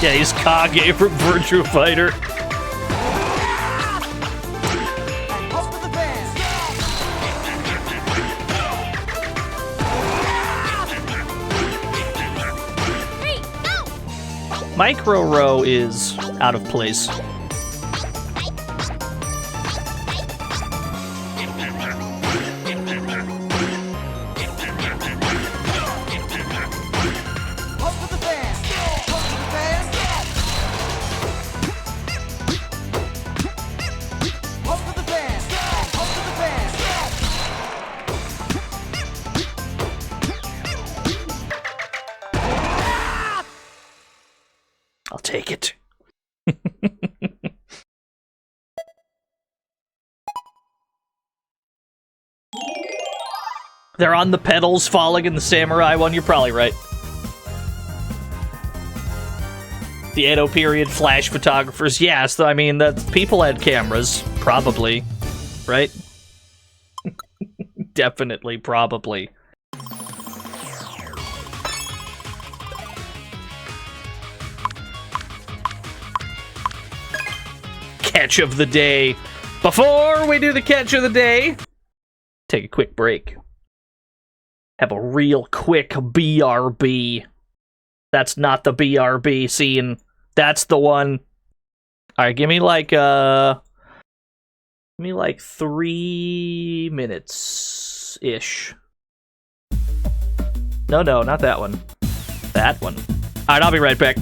Yeah, he's Kage from Virtua Fighter. Micro row is out of place. I'll take it. They're on the pedals falling in the samurai one. You're probably right. The Edo period flash photographers. Yes, I mean, that people had cameras. Probably. Right? Definitely, probably. Catch of the day. Before we do the catch of the day, take a quick break. Have a real quick BRB. That's not the BRB scene. That's the one. Alright, give me like 3 minutes-ish. No, not that one. That one. Alright, I'll be right back.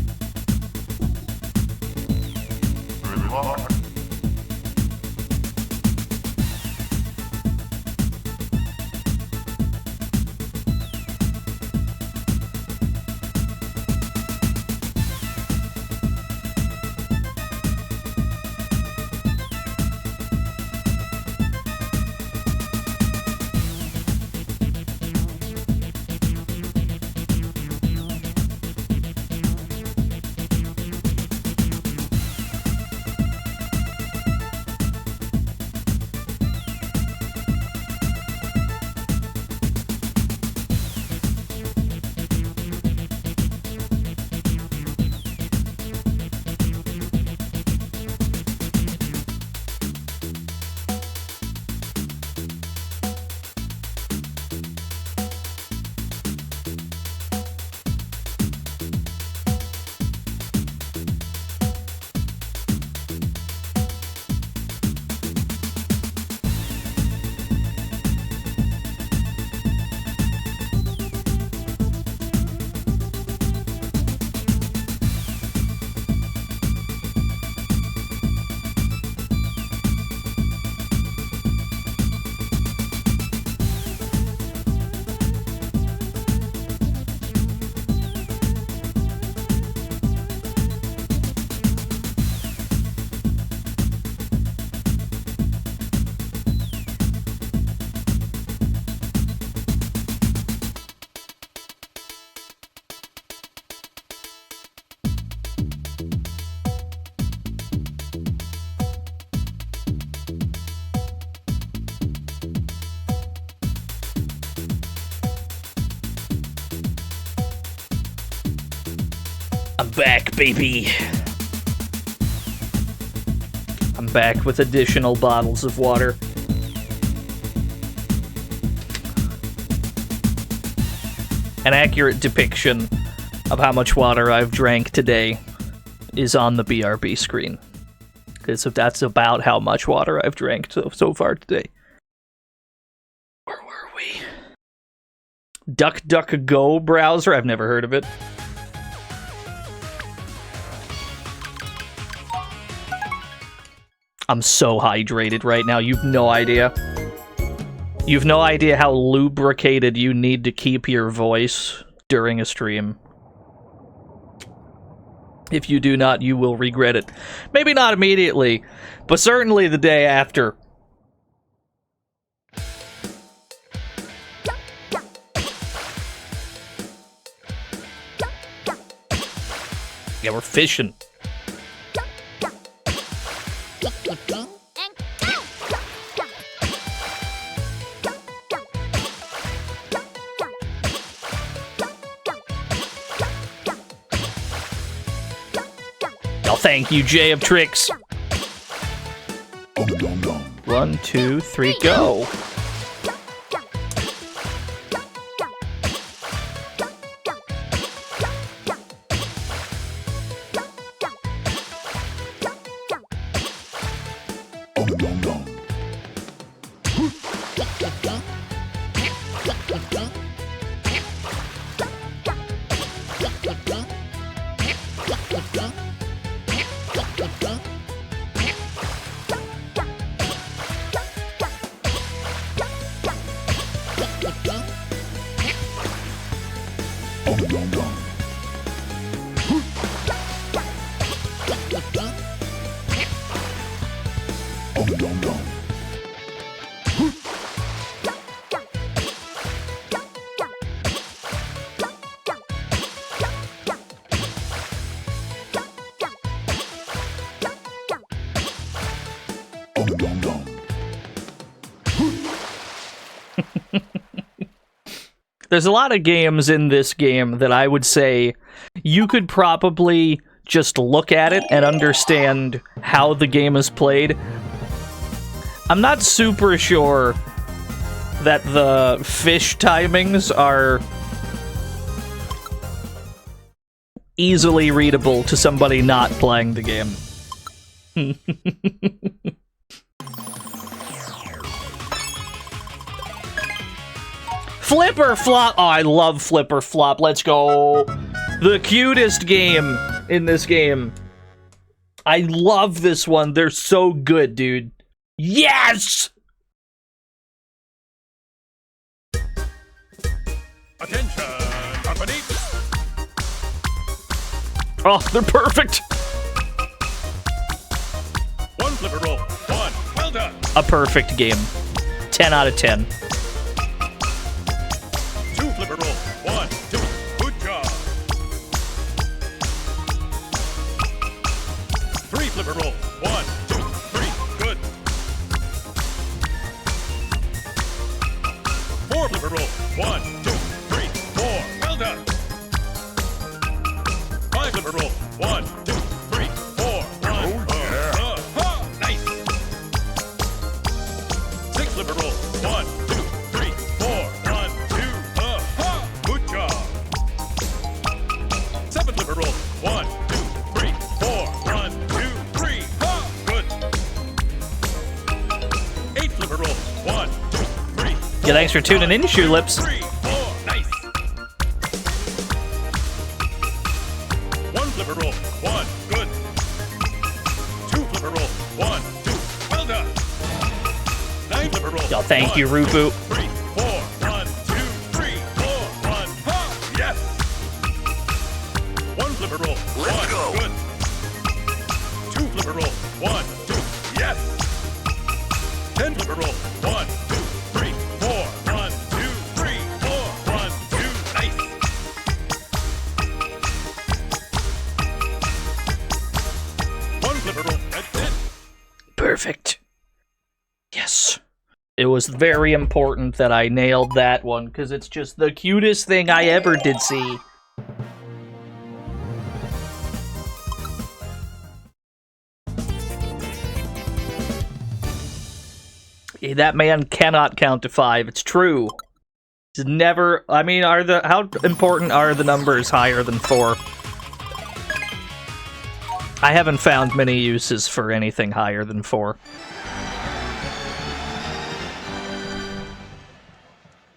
I'm back, baby. I'm back with additional bottles of water. An accurate depiction of how much water I've drank today is on the BRB screen. Because that's about how much water I've drank so far today. Where were we? DuckDuckGo browser? I've never heard of it. I'm so hydrated right now, you've no idea. You've no idea how lubricated you need to keep your voice during a stream. If you do not, you will regret it. Maybe not immediately, but certainly the day after. Yeah, we're fishing. Oh, thank you, Jay of Tricks. 1, 2, 3, go. There's a lot of games in this game that I would say you could probably just look at it and understand how the game is played. I'm not super sure that the fish timings are easily readable to somebody not playing the game. Flipper Flop! Oh, I love Flipper Flop. Let's go. The cutest game in this game. I love this one. They're so good, dude. Yes! Attention, company. Oh, they're perfect. One flipper roll. One. Well done. A perfect game. 10 out of 10. Two flipper roll. One, two. Good job. Three flipper roll. One, two, three. Good. Four flipper roll. One, two, three, four. Well done. Five flipper roll. One, two, three, four. One. Nice. Six flipper roll. One, two, three, four. One, two. Good job. Seven flipper roll. One, two, three, four. One, two, three. Good. Eight flipper roll. One, two, three. Yeah, thanks for tuning in, Shoe Lips. Three, four. Nice. One flipper roll. One. Good. Two flipper roll. One, two. Well done. Nine flipper roll. Yo, thank you, Rupu. Three, four. One, two, three, four. One. Yes. One flipper roll. Let's go. Good. Two flipper roll. One, two. Yes. 10 flipper roll. One, two, three, four. One, two, three, four. One, two. Nice. One flipper roll. That's it. Perfect. Yes. It was very important that I nailed that one, because it's just the cutest thing I ever did see. That man cannot count to 5. It's true. He's never... I mean, how important are the numbers higher than 4? I haven't found many uses for anything higher than 4.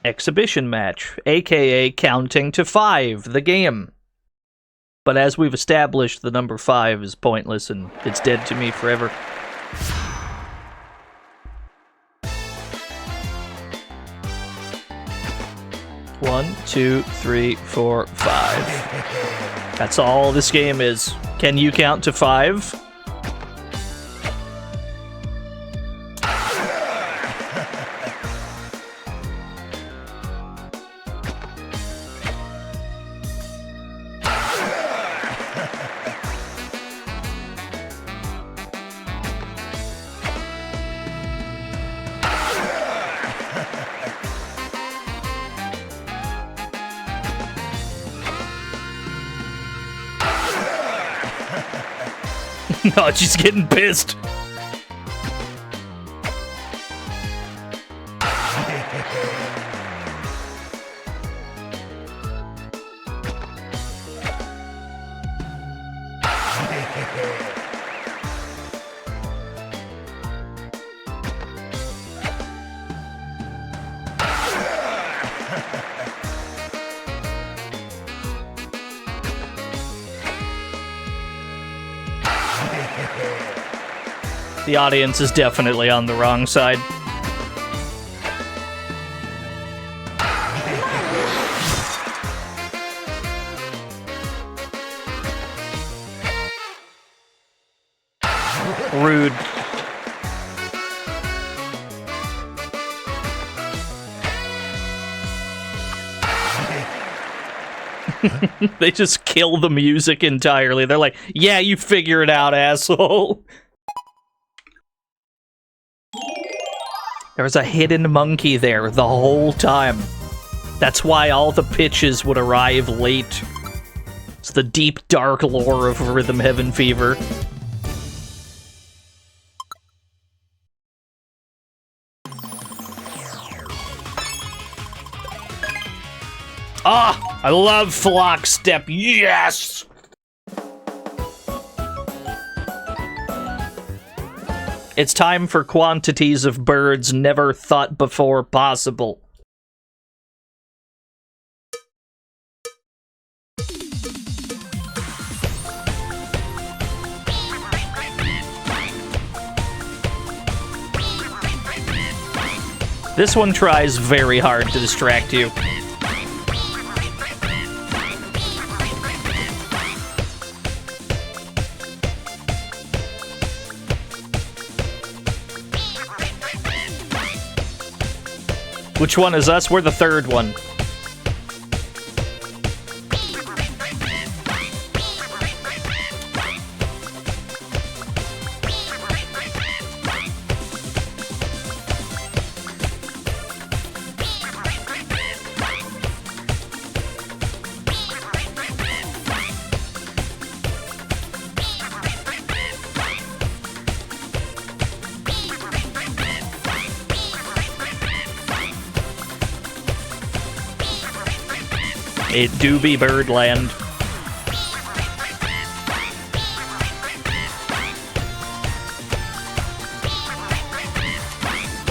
Exhibition match, aka counting to 5, the game. But as we've established, the number 5 is pointless and it's dead to me forever. One, two, three, four, 5. That's all this game is. Can you count to 5? No, she's getting pissed. The audience is definitely on the wrong side. Rude. They just kill the music entirely. They're like, yeah, you figure it out, asshole. There was a hidden monkey there the whole time. That's why all the pitches would arrive late. It's the deep, dark lore of Rhythm Heaven Fever. Ah! I love Flock Step. Yes! It's time for quantities of birds never thought before possible. This one tries very hard to distract you. Which one is us? We're the third one. It do be Birdland.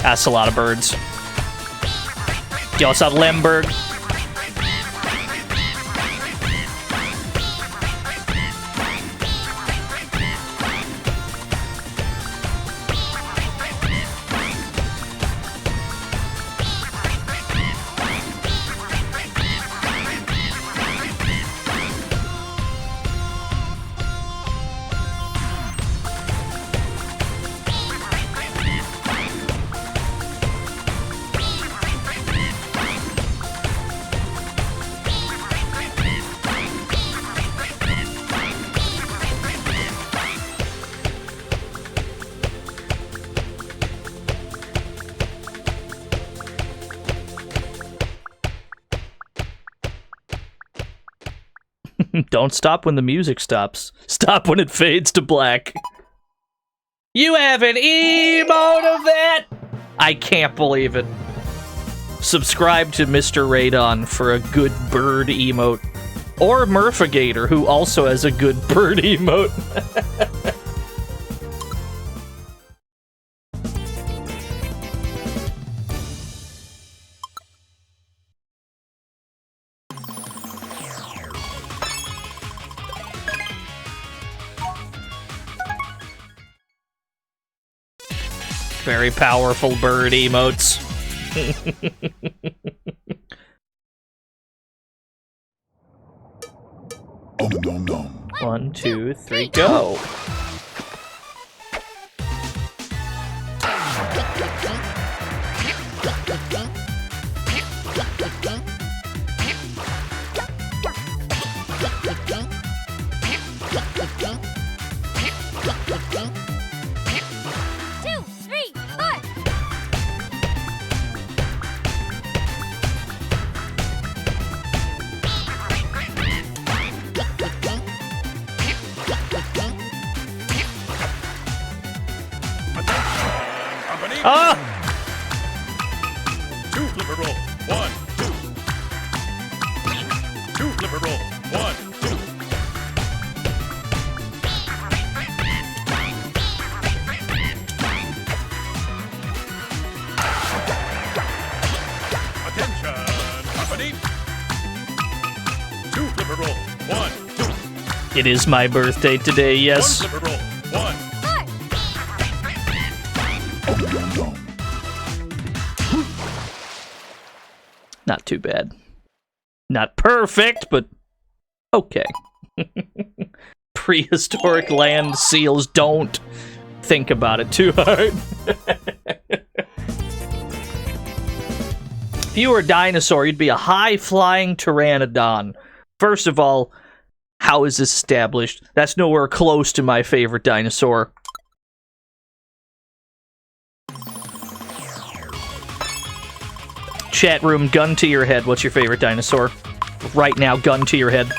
That's a lot of birds. Dios Lemberg. Don't stop when the music stops. Stop when it fades to black. You have an emote of that? I can't believe it. Subscribe to Mr. Radon for a good bird emote. Or Murphigator, who also has a good bird emote. Very powerful bird emotes. One, two, three, go! Ah! 2 flipper roll. 1, 2. 2 flipper roll. 1, 2. Attention, company. 2 flipper roll. 1, 2. It is my birthday today, yes. 1 flipper roll. 1. Not too bad. Not perfect, but okay. Prehistoric land seals, don't think about it too hard. If you were a dinosaur, you'd be a high-flying pteranodon. First of all, how is this established? That's nowhere close to my favorite dinosaur. Chat room, gun to your head. What's your favorite dinosaur? Right now, gun to your head.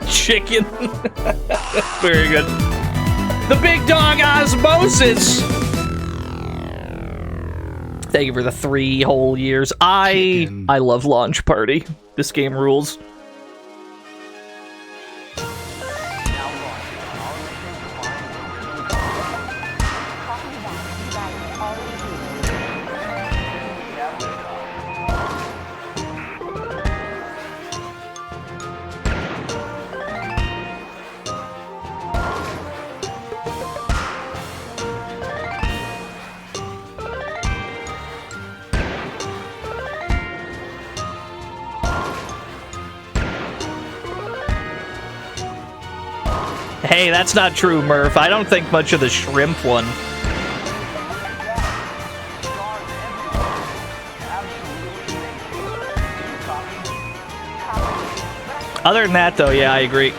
Chicken. Very good. The big dog osmosis. Thank you for the 3 whole years. I love Launch Party. This game rules. Hey, that's not true, Murph. I don't think much of the shrimp one. Other than that, though, yeah, I agree.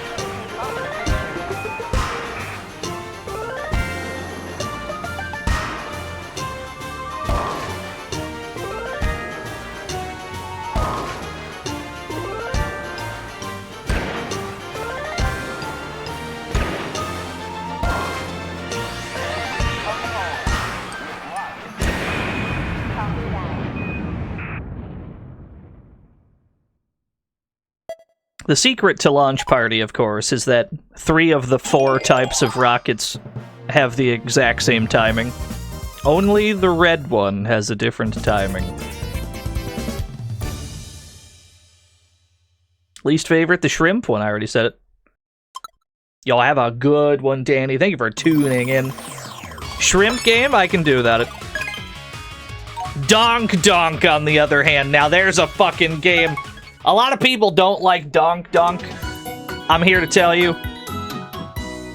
The secret to Launch Party, of course, is that 3 of the 4 types of rockets have the exact same timing. Only the red one has a different timing. Least favorite, the shrimp one. I already said it. Y'all have a good one, Danny. Thank you for tuning in. Shrimp game, I can do that. Donk Donk, on the other hand. Now there's a fucking game. A lot of people don't like Donk Donk. I'm here to tell you,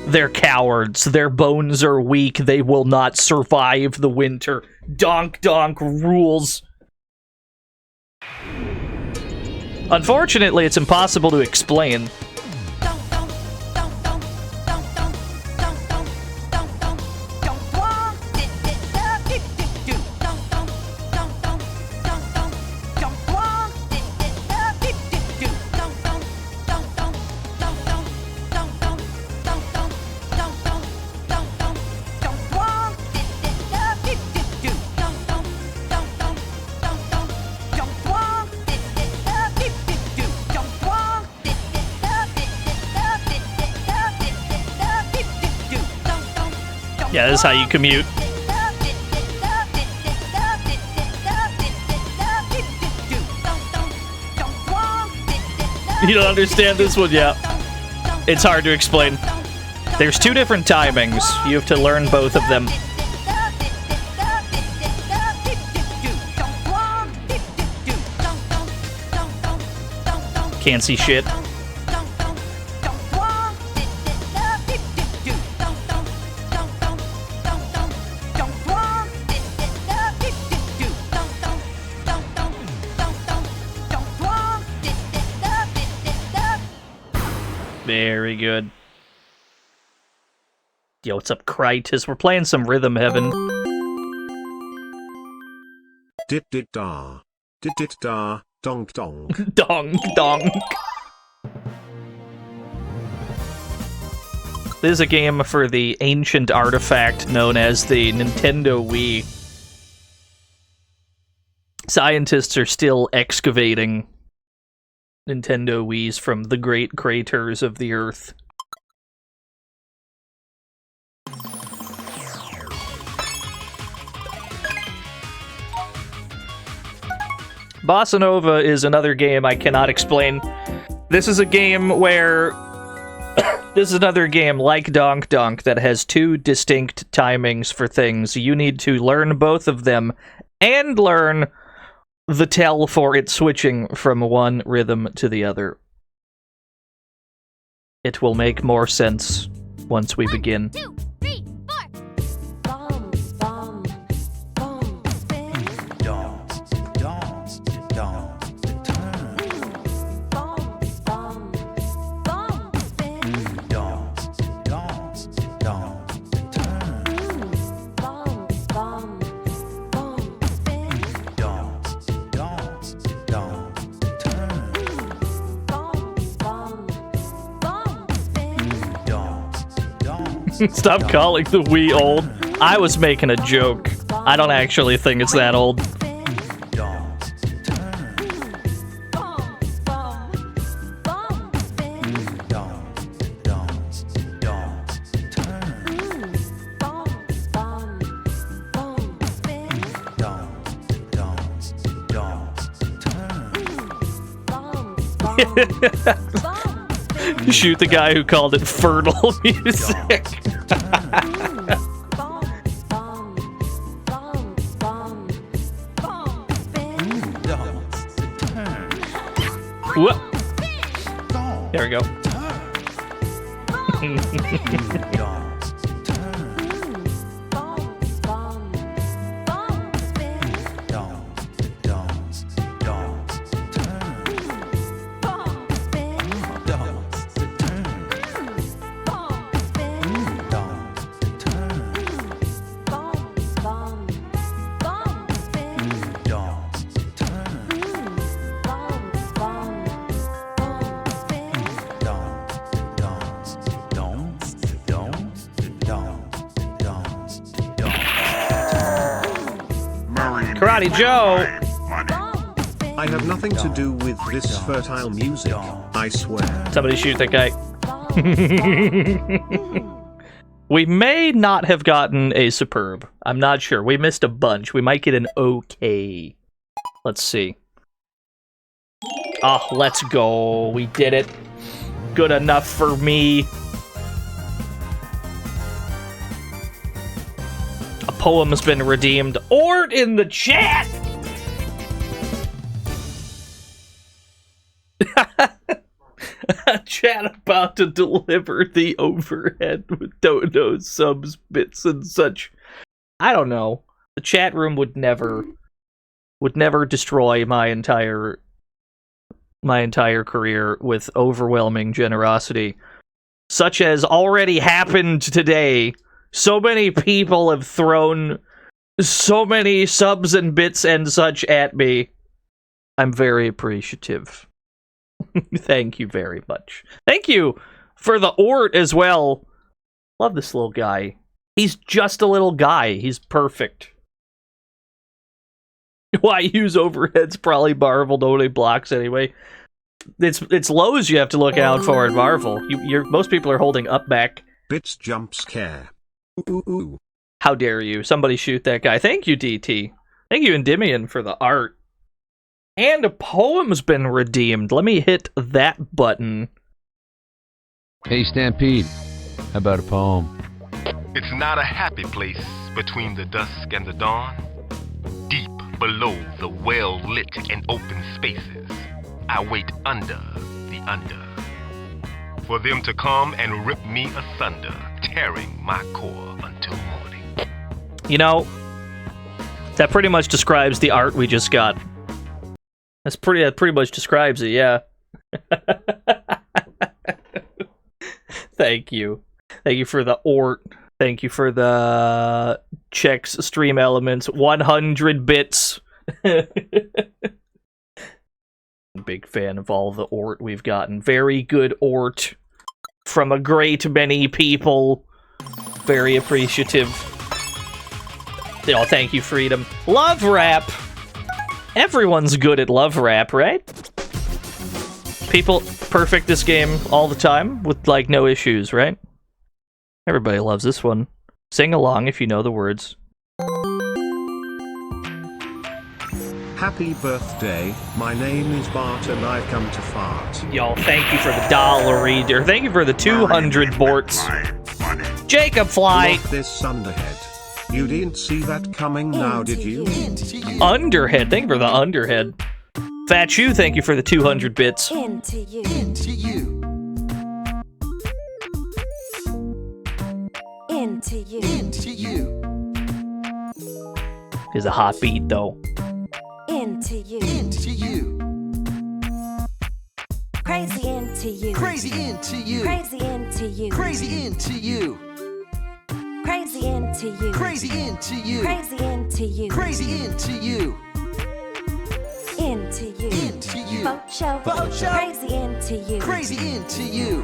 they're cowards. Their bones are weak. They will not survive the winter. Donk Donk rules. Unfortunately, it's impossible to explain. Yeah, this is how you commute. You don't understand this one? Yeah. It's hard to explain. There's 2 different timings. You have to learn both of them. Can't see shit. Very good. Yo, what's up, Critus? We're playing some Rhythm Heaven. Dit dit da. Dit dit da. Donk donk. Donk donk. This is a game for the ancient artifact known as the Nintendo Wii. Scientists are still excavating Nintendo Wiis from the great craters of the Earth. Bossa Nova is another game I cannot explain. This is a game where... This is another game like Donk Donk that has two distinct timings for things. You need to learn both of them and learn the tell for it switching from one rhythm to the other. It will make more sense once we begin. 1, 2, 3, 4. Bombs, bombs, bombs, spin. Bombs, bombs, turn. Bombs, bombs, bombs, spin. Bombs, bombs, turn. Bombs, bombs, bombs, spin. Bombs, bombs, turn. Bombs, bombs, spin. Stop calling the Wii old. I was making a joke. I don't actually think it's that old. Shoot the guy who called it fertile music. Whoop. There we go. Karate Joe! I have nothing to do with this fertile music, I swear. Somebody shoot that guy. We may not have gotten a superb. I'm not sure. We missed a bunch. We might get an okay. Let's see. Oh, let's go. We did it. Good enough for me. A poem has been redeemed. Ort in the chat! Chat about to deliver the overhead with dono subs, bits, and such. I don't know. The chat room would never destroy my entire career with overwhelming generosity, such as already happened today. So many people have thrown so many subs and bits and such at me. I'm very appreciative. Thank you very much. Thank you for the Ort as well. Love this little guy. He's just a little guy. He's perfect. Why use overheads? Probably Marvel only blocks anyway. It's lows you have to look out for in Marvel. Most people are holding up back. Bits jump scare. Ooh, ooh, ooh. How dare you? Somebody shoot that guy. Thank you, DT. Thank you, Endymion, for the art. And a poem's been redeemed. Let me hit that button. Hey, Stampede. How about a poem? It's not a happy place between the dusk and the dawn. Deep below the well-lit and open spaces, I wait under the under. For them to come and rip me asunder, tearing my core until morning. You know, that pretty much describes the art we just got. That pretty much describes it, yeah. Thank you. Thank you for the Ort. Thank you for the checks stream elements. 100 bits. Big fan of all the ort we've gotten. Very good ort from a great many people. Very appreciative. Oh, thank you, Freedom. Love rap! Everyone's good at love rap, right? People perfect this game all the time with, like, no issues, right? Everybody loves this one. Sing along if you know the words. Happy birthday, my name is Bart and I've come to fart. Yo, thank you for the dollar reader. Thank you for the 200 borts. Jacob Fly! Look this underhead. You didn't see that coming now, did you? Underhead, thank you for the underhead. Fat Shoe, thank you for the 200 bits. Into you. Into you. Into you. Into you. Is a hot beat, though. Into you. Into you. Crazy into you. Crazy into you. Crazy into you. Crazy into you. Crazy into you. Crazy into you. Crazy into you. Crazy into you. Into you. Into you. Boat show. Boat show. Crazy into you. Crazy into you.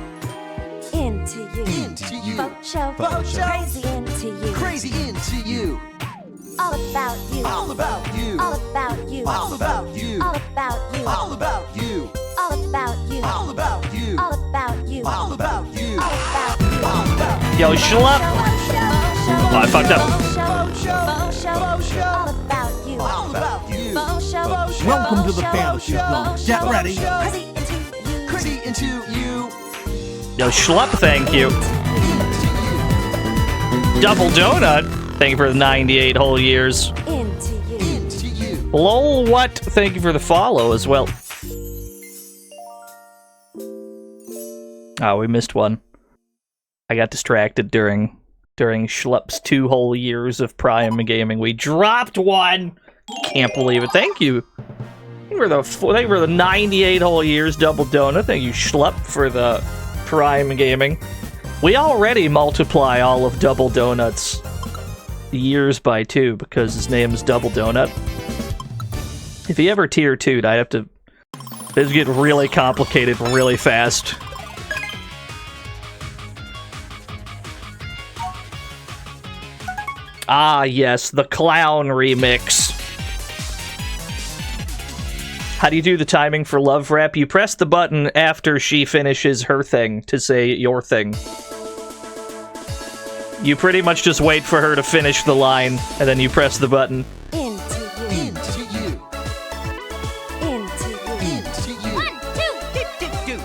Into you. Into you. Boat show. Boat show. Crazy into you. Crazy into you. All about you. All about you. All about you. All about you. All about you. All about you. All about you. All about you. All about you. All about you. All about you. All about you. Yo, schlup! Oh, I fucked up. All about you. All about you. Welcome to the fantasy zone. Get ready. Crazy into you. Yo, schlup, thank you. Double Donut, thank you for the 98 whole years. Into you. Into you. Lol, what? Thank you for the follow as well. Oh, we missed one. I got distracted during Schlepp's 2 whole years of Prime Gaming. We dropped one! Can't believe it. Thank you. Thank you for the 98 whole years, Double Donut. Thank you, Schlepp, for the Prime Gaming. We already multiply all of Double Donut's years by 2 because his name's Double Donut. If he ever tier 2'd, I'd have to... This would get really complicated really fast. Ah, yes, the clown remix. How do you do the timing for Love Rap? You press the button after she finishes her thing to say your thing. You pretty much just wait for her to finish the line, and then you press the button. Into you. Into you. Into you. Into you. 1, 2, do.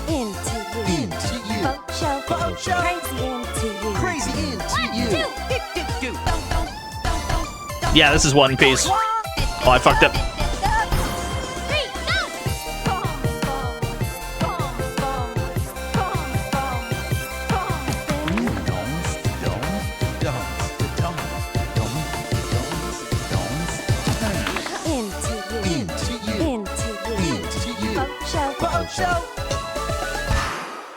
Into you. Into you. Boat show. Boat show. Crazy into you. Crazy into 1, you. 2, do. Yeah, this is One Piece. Oh, I fucked up. 3, Into you. Into you. Into you. Into you. Boat show. Boat show.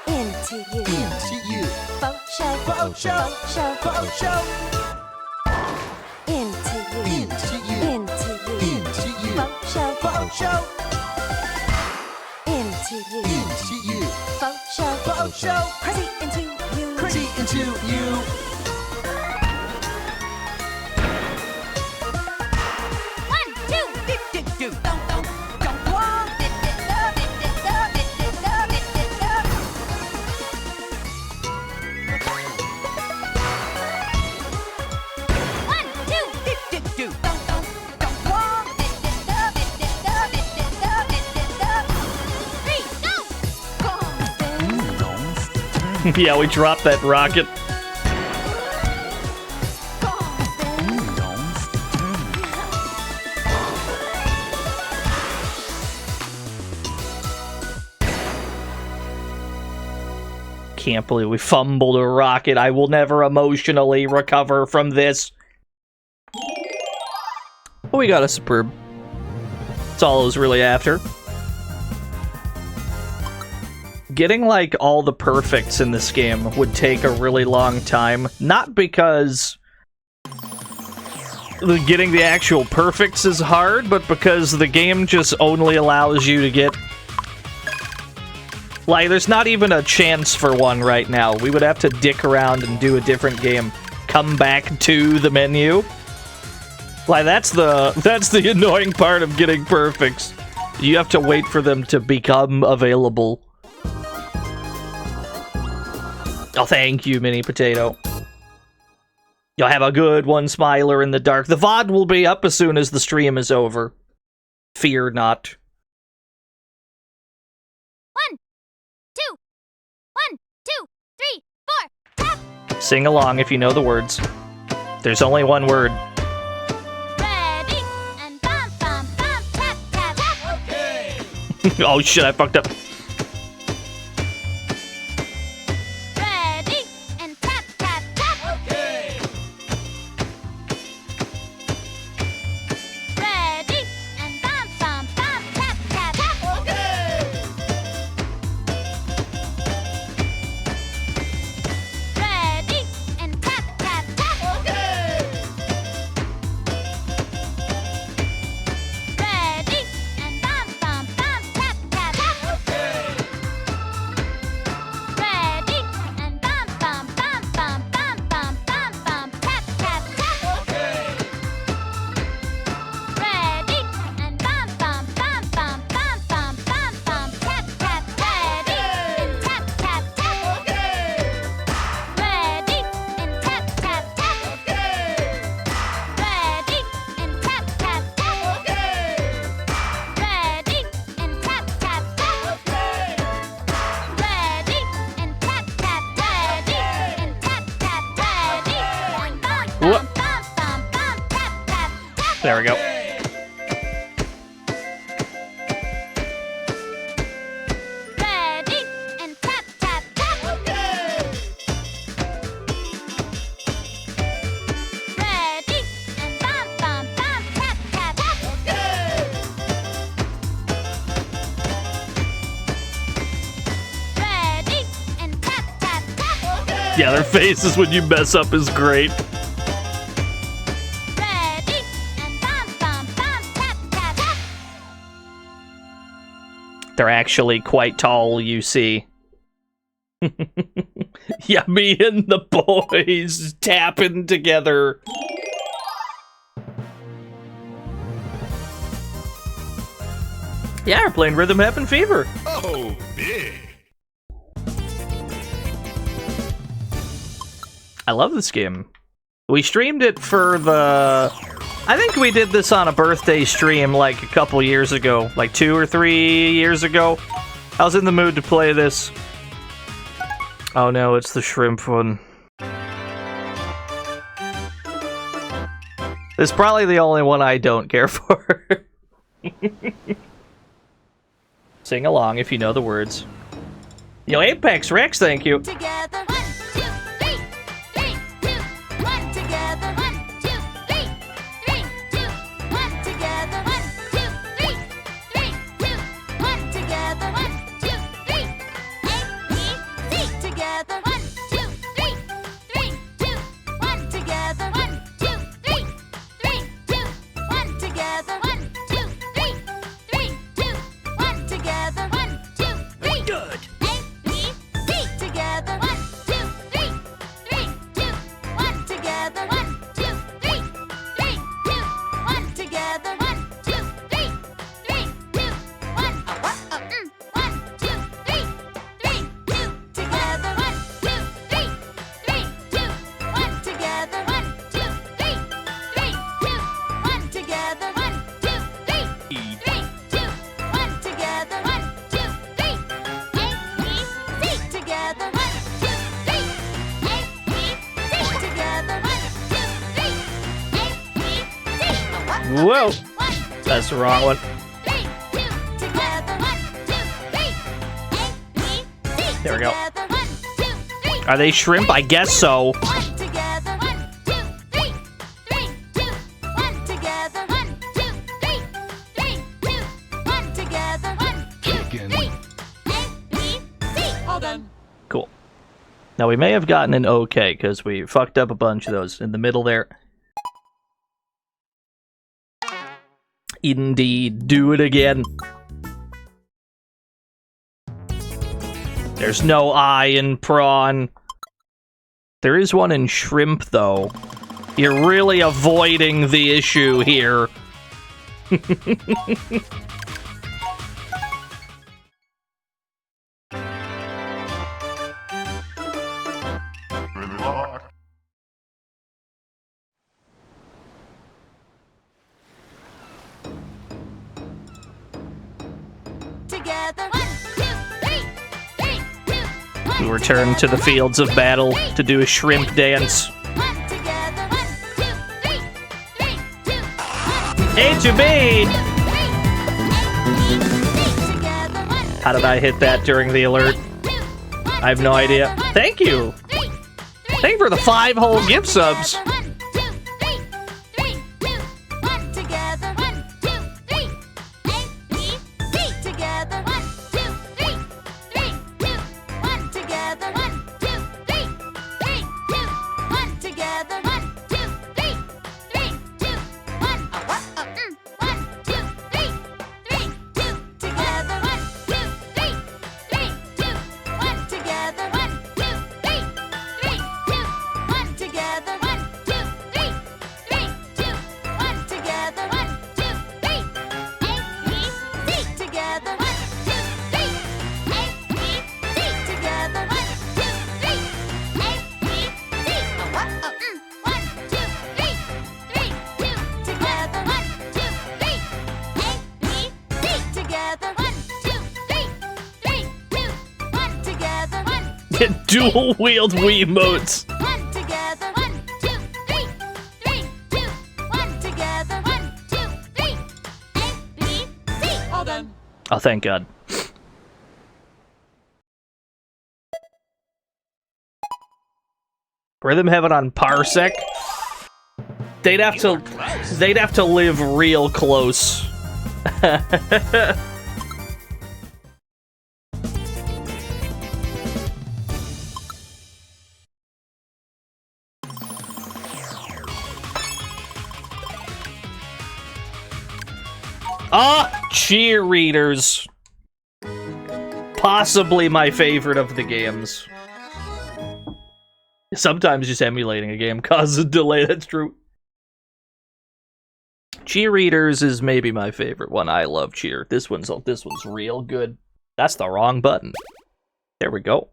Into you. Into you. Boat show. Boat show. Boat show. Boat show. Into you. Into you. Into you. Into you. Boat show. Boat show. Into you. Into you. Boat show. Boat show. Crazy into you. Crazy into you. 1, 2, do. Yeah, we dropped that rocket. Can't believe we fumbled a rocket. I will never emotionally recover from this. But we got a superb. That's all I was really after. Getting, like, all the perfects in this game would take a really long time. Not because getting the actual perfects is hard, but because the game just only allows you to get... Like, there's not even a chance for one right now. We would have to dick around and do a different game. Come back to the menu. Like, that's the annoying part of getting perfects. You have to wait for them to become available. Oh, thank you, Mini Potato. You'll have a good one, Smiler in the Dark. The VOD will be up as soon as the stream is over. Fear not. 1, 2, 1, 2, 3, 4, tap! Sing along if you know the words. There's only one word. Ready, and bum, bum, bum, tap, tap, tap! Okay! Oh shit, I fucked up. Ready, and tap, tap, tap! Okay! Ready, and bum, bum, bum, tap, tap, tap! Okay! Ready, and tap, tap, tap! Okay! Ready, and bum, bum, bum, tap, tap, tap! Okay! Ready, and bum, bum, bum, bum, bum, bum, bum, bum, tap, tap, tap! Okay! Ready, and bum, bum, bum, bum, bum, bum, bum, bum, tap, tap, ready, and tap, tap, tap! Okay! Ready, and tap, tap, tap! Okay! Ready, and tap, tap, tap! Okay! Ready, and tap, tap, tap! Okay! Ready, and tap, tap, ready, and tap, tap, ready, and bum, What? bum, bum, bum, tap, tap, tap! There we go. Ready, and tap, tap, tap! Okay! Ready, and bum, bum, bum, tap, tap, tap! Okay! Ready, and tap, tap, tap! Okay! Yeah, their faces when you mess up is great. Ready, and bum, bum, bum, tap, tap, tap! They're actually quite tall, you see. Yeah, me and the boys tapping together. Yeah, we're playing Rhythm Heaven Fever. Oh, big. I love this game. We streamed it for the... I think we did this on a birthday stream like a couple years ago. Like 2 or 3 years ago. I was in the mood to play this. Oh no, it's the shrimp one. It's probably the only one I don't care for. Sing along if you know the words. Yo, Apex Rex, thank you. Together, 1, 2, 3, 3, 2, 1, together, 1, 2, 3, 3, 2, 1, together, 1, 2, 3, 3, 2, 1, together, 1, 2, 3, A, B, C, together, 1, 2, 3, 3, 2, 1, together, 1, 2, 3, 3, 2, 1, together, 1, 2, 3, 3, 2, 1, together, 1, 2, 3, good. A, B, C, together, 1, 2, 3, 3, 2, 1, together, 1, 2, 3, 3, 2, 1, together, 1, 2, 3, 3, 2, 1, 1, 2, 3, 3, 2, together, 1, 2, 3, 3, 2, 1, together, 1, 2, 3, 3, 2, 1, together, 1, 2, 3, 3, 2, 1, together, 1, 2, 3, A, B, C, together, 1, 2, 3, A, B, C, together, 1, 2, 3, A, B, C. Whoa! That's the wrong one. 3, 2, together, 1, 2, 3, A, B, C, There we go. together, 1, 2, 3, Are they shrimp? I guess so. 1, together, 1, 2, 3, 3, 2, 1, together, 1, 2, 3, 3, 2, 1, together, 1, 2, 3, A, B, C. All done. Cool. Now we may have gotten an okay because we fucked up a bunch of those in the middle there. Indeed. Do it again. There's no I in prawn. There is one in shrimp, though. You're really avoiding the issue here. Together, 1, 2, 3, 3, 2, 1. We return to the fields of battle to do a shrimp dance. Together, 1, 2, 3, 3, 2, 1. A to B! How did I hit that during the alert? I have no idea. Thank you! Thank you for the 5 whole gift subs. Dual wield Wiimotes. Together, 1, 2, 3, 3, 2, 1. Together, 1, 2, 3. A, B, C. All done. Oh, thank God. Rhythm Heaven on Parsec? They'd have to live real close. Ah, cheerleaders. Possibly my favorite of the games. Sometimes just emulating a game causes a delay, that's true. Cheerleaders is maybe my favorite one. I love cheer. This one's real good. That's the wrong button. There we go.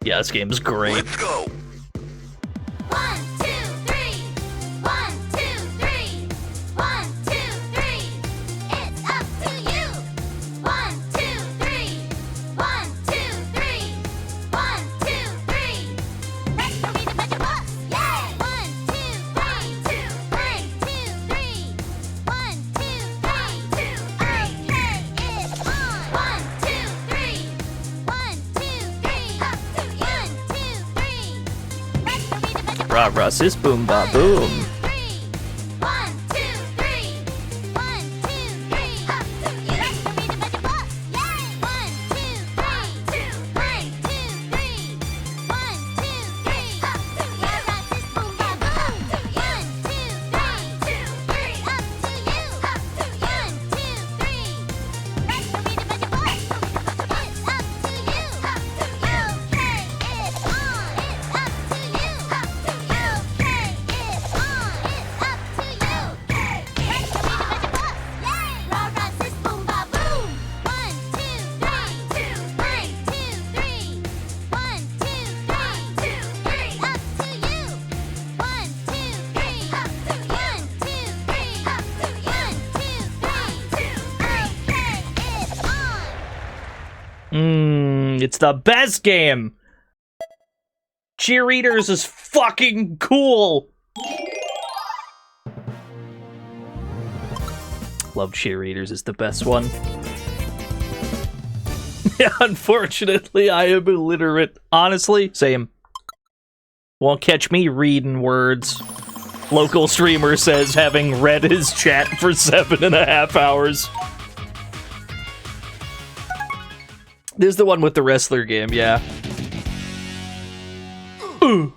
Yeah, this game's great. Let's go. 1, 2, 3. 1, 2, 3. 1, 2, 3. It's up to you. 1, 2, 3. 1, 2, 3. 1, 2, 3. Let's go be the magic boss. Yay! 1, 2, 3, 2, 3, 2, 3. 1, 2, 3, 2. Okay, it's on. 1, 2, 3. 1, 2, 3. Up to you. 1, 2, 3. Let's go be the magic boss. Rah rah sis boom ba boom. 1, 2, 3. 1, 2, 3. Up to you. Let's go be the magic boss. Yay! 1, 2, 3, 2, 3, 2, 3. 1, 2, 3. Up to you. Right, sis, boom, ba, boom. 1, 2, 3, 2, 3. Up to you. Up to you. 1, 2, 3. Let's go be the magic boss. It's up to you. Up to you. Okay, it's on. It's up to you. Up to you. Okay, it's on. It's up to you. Okay, let's go be the magic boss. Yay! Rah rah sis boom ba boom. 1, 2, 3, 2, 3, 2, 3. 1, 2, 3, 2, 3. Up to you. 1, 2, 3. Up to you. 1, 2, 3. Up to you. 1, 2, 3, 2. Okay, it's on. It's the best game. Cheerleaders is fucking cool. Love Cheerleaders is the best one. Unfortunately, I am illiterate. Honestly, same. Won't catch me reading words. Local streamer says having read his chat for 7.5 hours. This is the one with the wrestler game, yeah. Ooh.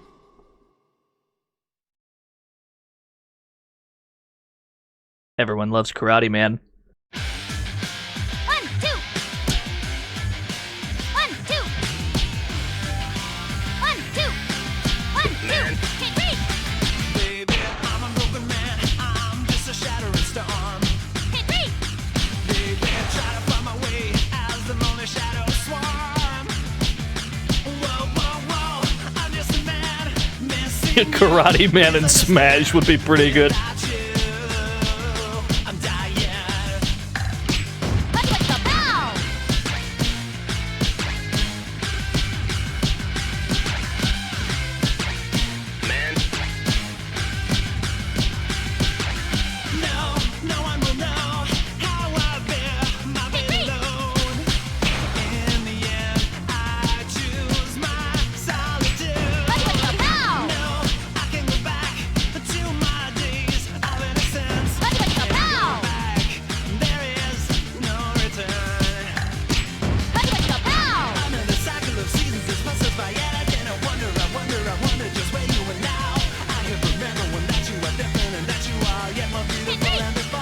Everyone loves Karate Man. 1, 2. 1, 2. 1, 2. 1, 2. Hit me. Baby, I'm a broken man. I'm just a shattering storm. Hit me. Baby, try to find my way as the lonely shadows swarm. Whoa, whoa, whoa, I'm just a man missing Karate Man and Smash would be pretty good. without you. I'm dying. Let's go pow. No, no one will know how I bear my weight alone. In the end, I choose my solitude. Let's go pow. No, I can go back to my days of innocence. Let's go pow. Back, there is no return. Let's go pow. Under the cycle of seasons is passed by yet again. I wonder just where you are now. I can remember when that you are different and that you are yet more beautiful than before.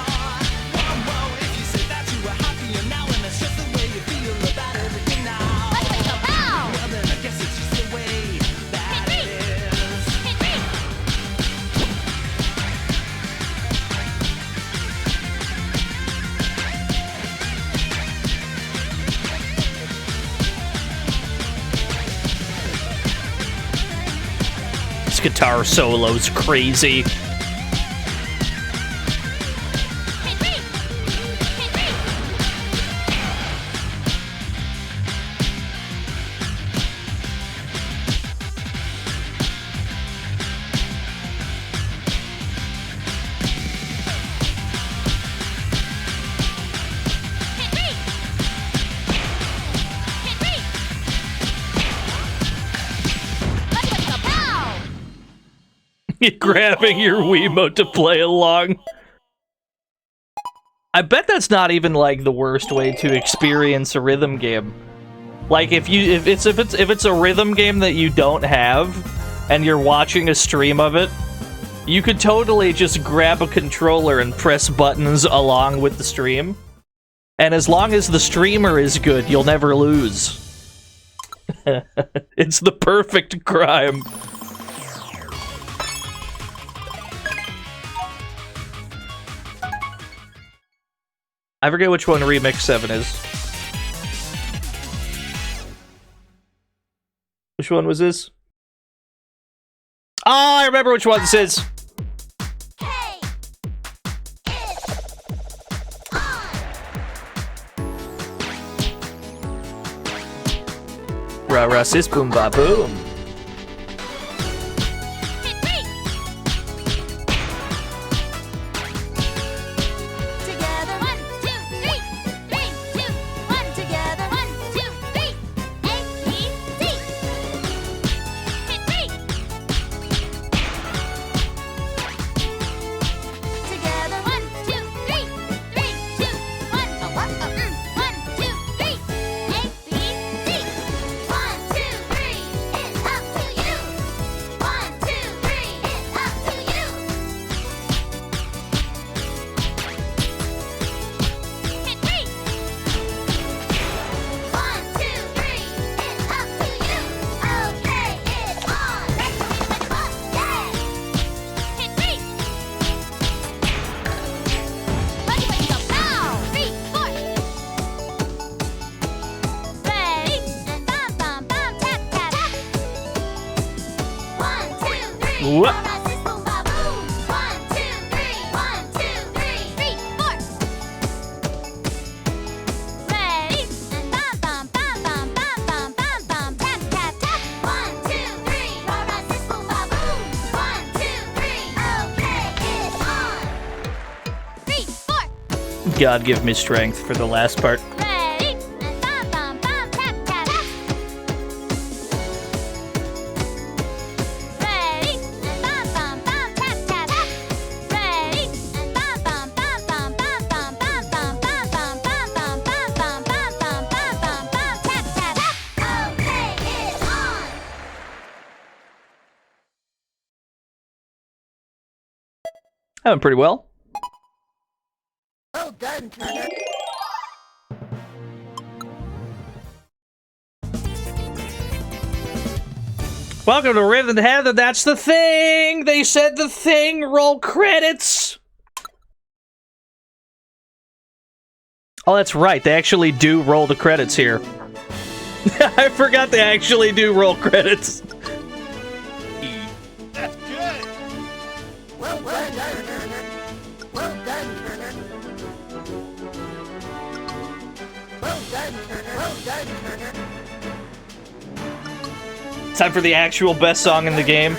Whoa, whoa, if you say that you are happier now and that's just the way you feel about everything now. Let's go pow. Well then I guess it's just the way that it is. Hit me. This guitar solo's crazy. Hit me. Hit me. Hit me. Hit me. Let's go pow. Grabbing your Wiimote to play along. I bet that's not even like the worst way to experience a rhythm game. Like if it's a rhythm game that you don't have and you're watching a stream of it, you could totally just grab a controller and press buttons along with the stream. And as long as the streamer is good, you'll never lose. It's the perfect crime. I forget which one Remix 7 is. Which one was this? Oh, I remember which one this is. Hey. It's on. Ra ra sis boom ba boom. Hit me. Together, 1, 2, 3. 3, 2, 1. Together, 1, 2, 3. A, B, C. Hit me. Together, 1, 2, 3. 3, 2, 1. 1, 2, 3. A, B, C. 1, 2, 3. It's up to you. 1, 2, 3. It's up to you. Hit me. 1, 2, 3. It's up to you. Okay, it's on. Let's go, yeah. Hit me. Let's go, pow. 3, 4. Ready? And bam, bam, bam, tap, tap, tap. 1, 2, 3. What? Boom, boom, ba, boom. 1, 2, 3. 1, 2, 3. 3, 4. Ready? And bam, bam, bam, bam, bam, bam, bam, bam, tap, tap, tap. 1, 2, 3. Ra-ra, sis, boom, ba, boom. 1, 2, 3. Okay, it's on. 3, 4. God give me strength for the last part. Ready? And bam, bam, bam, tap, tap, tap. Ready? And bam, bam, bam, tap, tap, tap. Ready? And bam, bam, bam, bam, bam, bam, bam, bam, bam, bam, bam, bam, bam, bam, bam, bam, bam, bam, bam, tap, tap, tap. Okay, it's on. That went pretty well. Welcome to Rhythm Heather. That's the thing. They said the thing. Roll credits. Oh, that's right. They actually do roll the credits here. I forgot they actually do roll credits. That's good. Well done. Well done, Turner. Well done, Turner. Well done, Turner. Time for the actual best song in the game.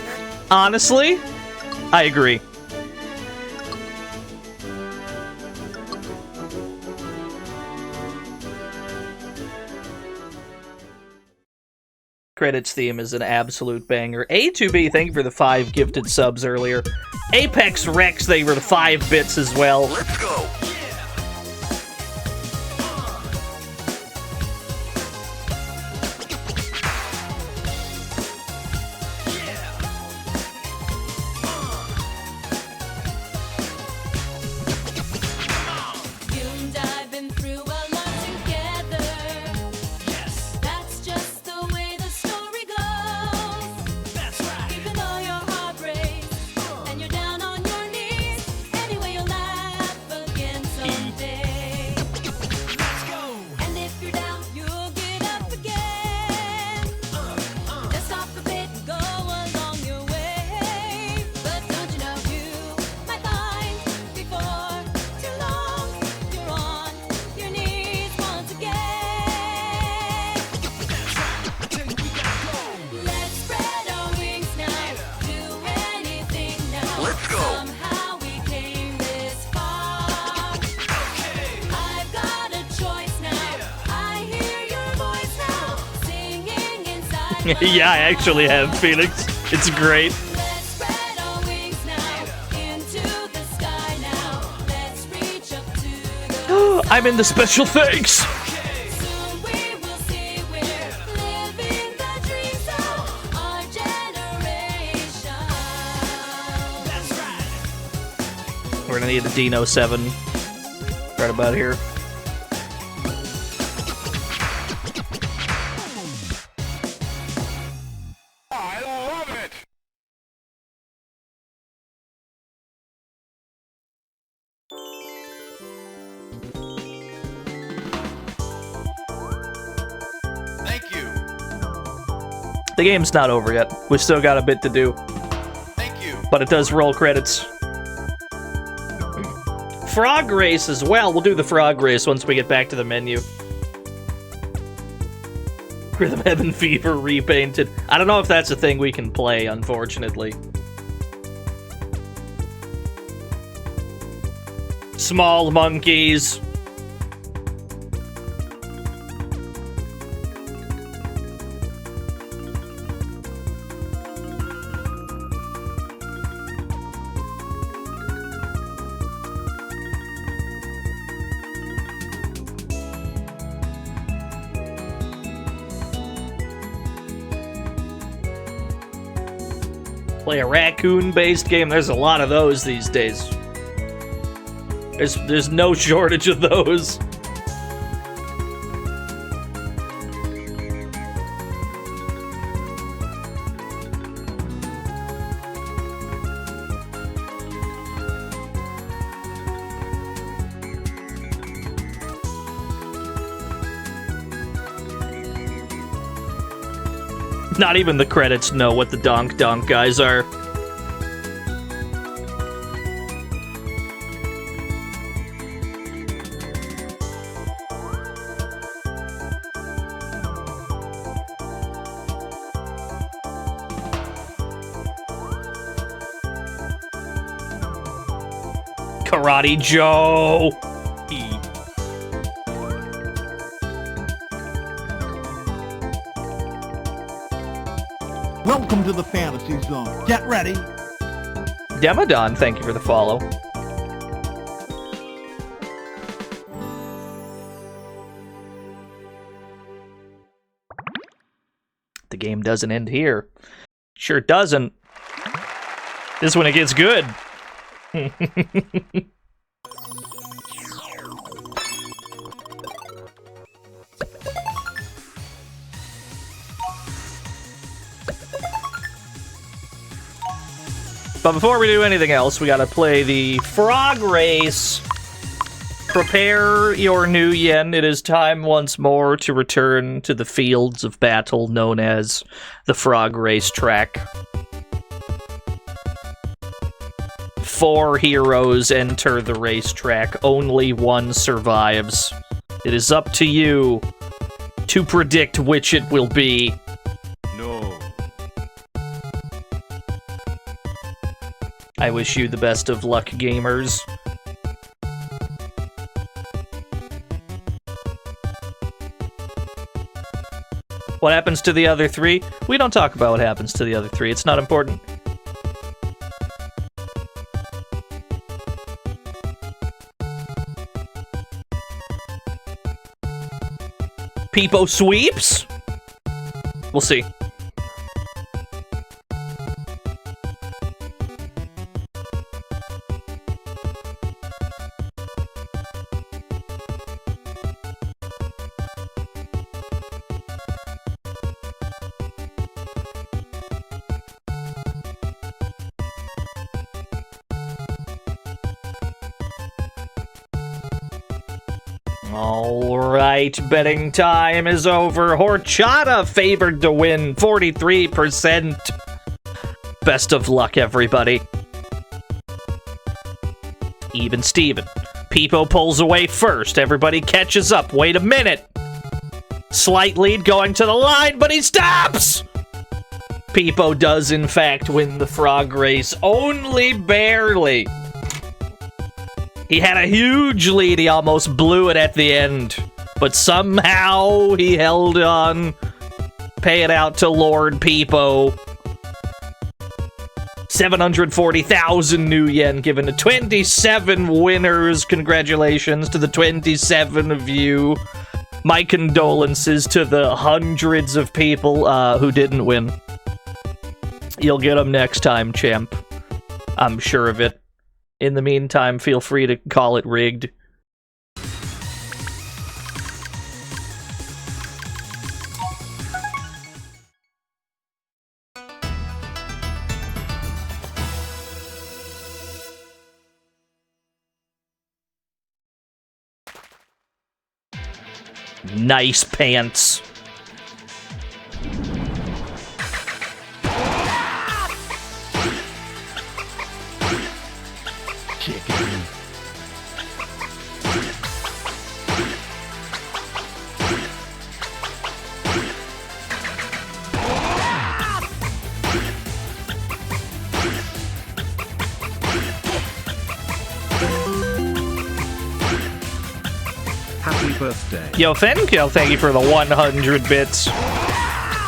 Honestly, I agree. Credits theme is an absolute banger. A2B, thank you for the 5 gifted subs earlier. Apex Rex, they were the 5 bits as well. Let's go. Yeah, I actually have, Phoenix. It's great. I'm in the special thanks! We're gonna need a Dino 7 right about here. The game's not over yet. We still got a bit to do. Thank you. But it does roll credits. Frog race as well. We'll do the frog race once we get back to the menu. Rhythm Heaven Fever repainted. I don't know if that's a thing we can play, unfortunately. Small monkeys. Play a raccoon-based game. There's a lot of those these days. There's no shortage of those. Not even the credits know what the Donk Donk guys are. Karate Joe! Welcome to the Fantasy Zone. Get ready. Demodon, thank you for the follow. The game doesn't end here. Sure doesn't. This is when it gets good. But before we do anything else, we gotta play the frog race. Prepare your new yen. It is time once more to return to the fields of battle known as the frog race track. 4 heroes enter the racetrack. Only one survives. It is up to you to predict which it will be. No. I wish you the best of luck, gamers. What happens to the other 3? We don't talk about what happens to the other 3. It's not important. Peepo sweeps? We'll see. Alright, betting time is over. Horchata favored to win, 43%. Best of luck, everybody. Even Steven. Peepo pulls away first. Everybody catches up. Wait a minute. Slight lead going to the line, but he stops! Peepo does, in fact, win the frog race. Only barely. He had a huge lead. He almost blew it at the end. But somehow he held on. Pay it out to Lord Peepo. 740,000 new yen given to 27 winners. Congratulations to the 27 of you. My condolences to the hundreds of people who didn't win. You'll get them next time, champ. I'm sure of it. In the meantime, feel free to call it rigged. Nice pants. Happy birthday. Yo, thank you for the 100 bits.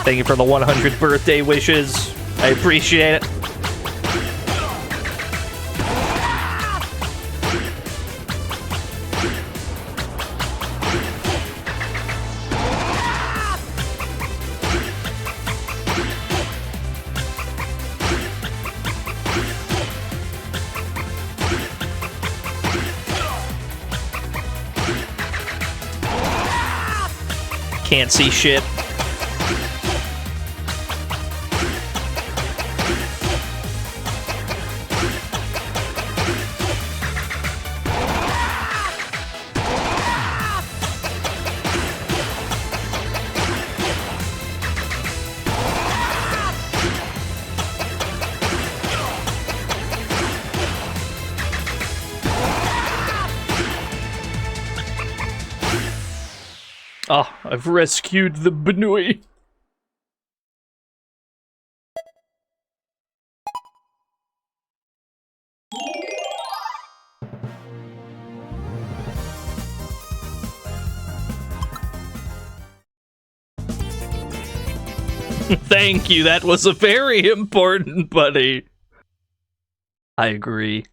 Thank you for the 100 birthday wishes. I appreciate it. Can't see shit. Oh, I've rescued the Benui. Thank you, that was a very important buddy. I agree.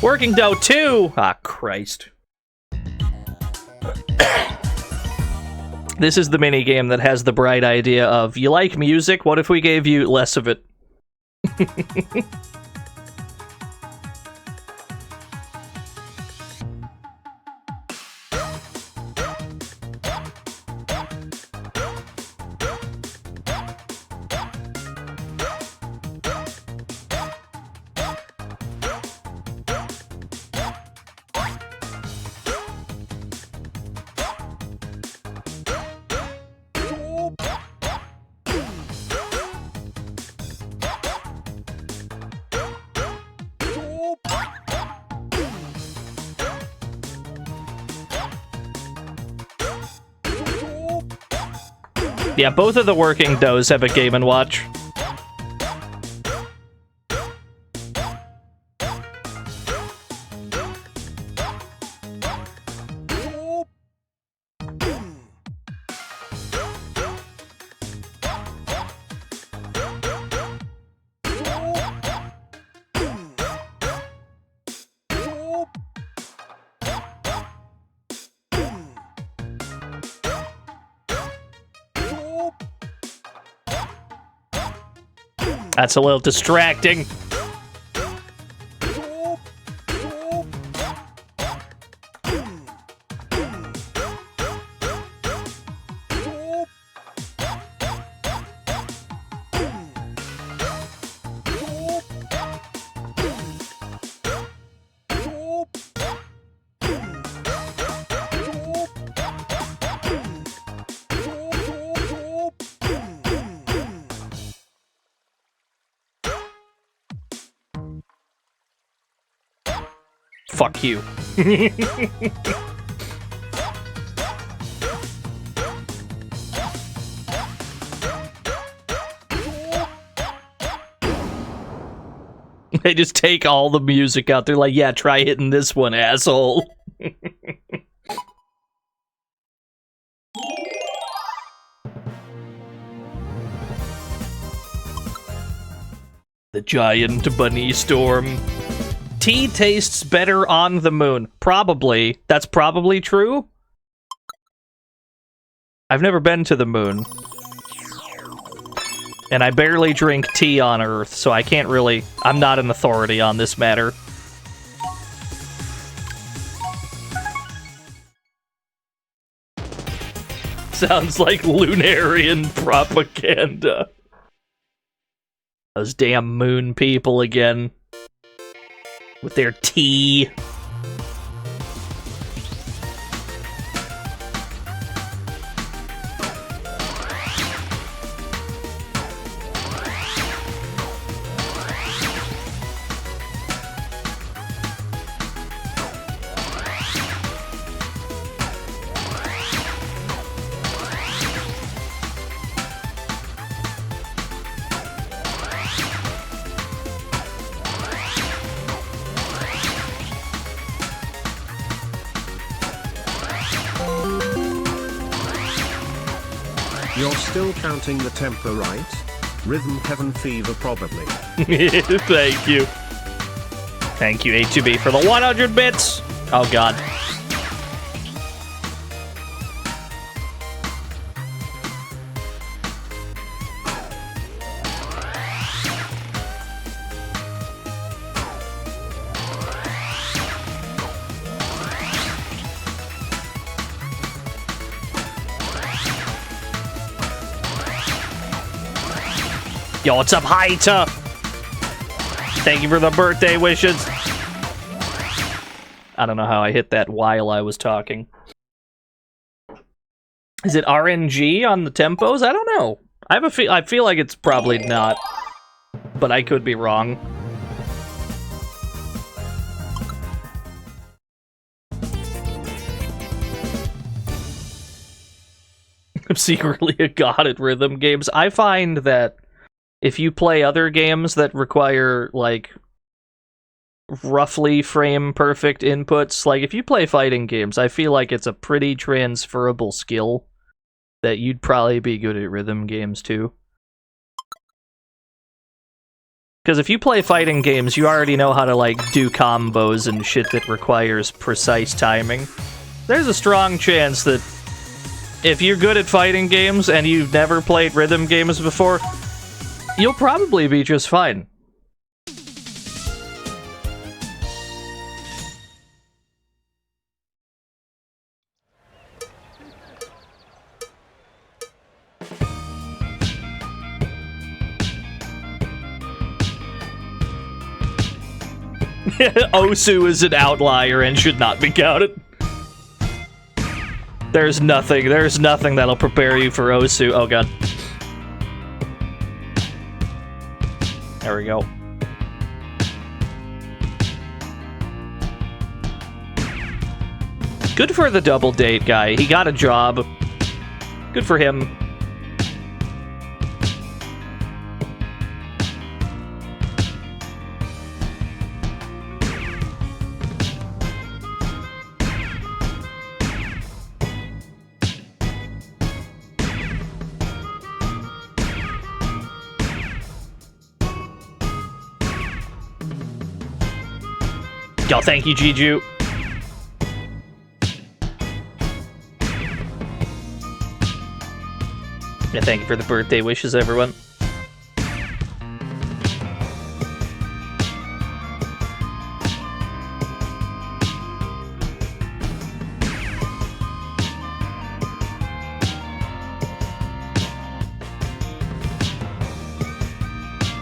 Working dough 2! Ah, Christ. This is the minigame that has the bright idea of, you like music? What if we gave you less of it? Yeah, both of the working does have a Game & Watch. That's a little distracting. Fuck you. They just take all the music out. They're like, yeah, try hitting this one, asshole. The giant bunny storm. Tea tastes better on the moon. Probably. That's probably true. I've never been to the moon. And I barely drink tea on Earth, so I can't really... I'm not an authority on this matter. Sounds like Lunarian propaganda. Those damn moon people again. With their tea. You're still counting the tempo, right? Rhythm Heaven Fever, probably. Thank you. Thank you, A2B, for the 100 bits! Oh, God. Yo, what's up, Haita? Thank you for the birthday wishes. I don't know how I hit that while I was talking. Is it RNG on the tempos? I don't know. I feel like it's probably not, but I could be wrong. I'm secretly a god at rhythm games. I find that if you play other games that require, like, roughly frame-perfect inputs, like, if you play fighting games, I feel like it's a pretty transferable skill that you'd probably be good at rhythm games, too. Because if you play fighting games, you already know how to, like, do combos and shit that requires precise timing. There's a strong chance that if you're good at fighting games and you've never played rhythm games before, you'll probably be just fine. Osu is an outlier and should not be counted. There's nothing that'll prepare you for Osu. Oh, God. There we go. Good for the double date guy. He got a job. Good for him. Yo, thank you, Jiju. Yeah, thank you for the birthday wishes, everyone.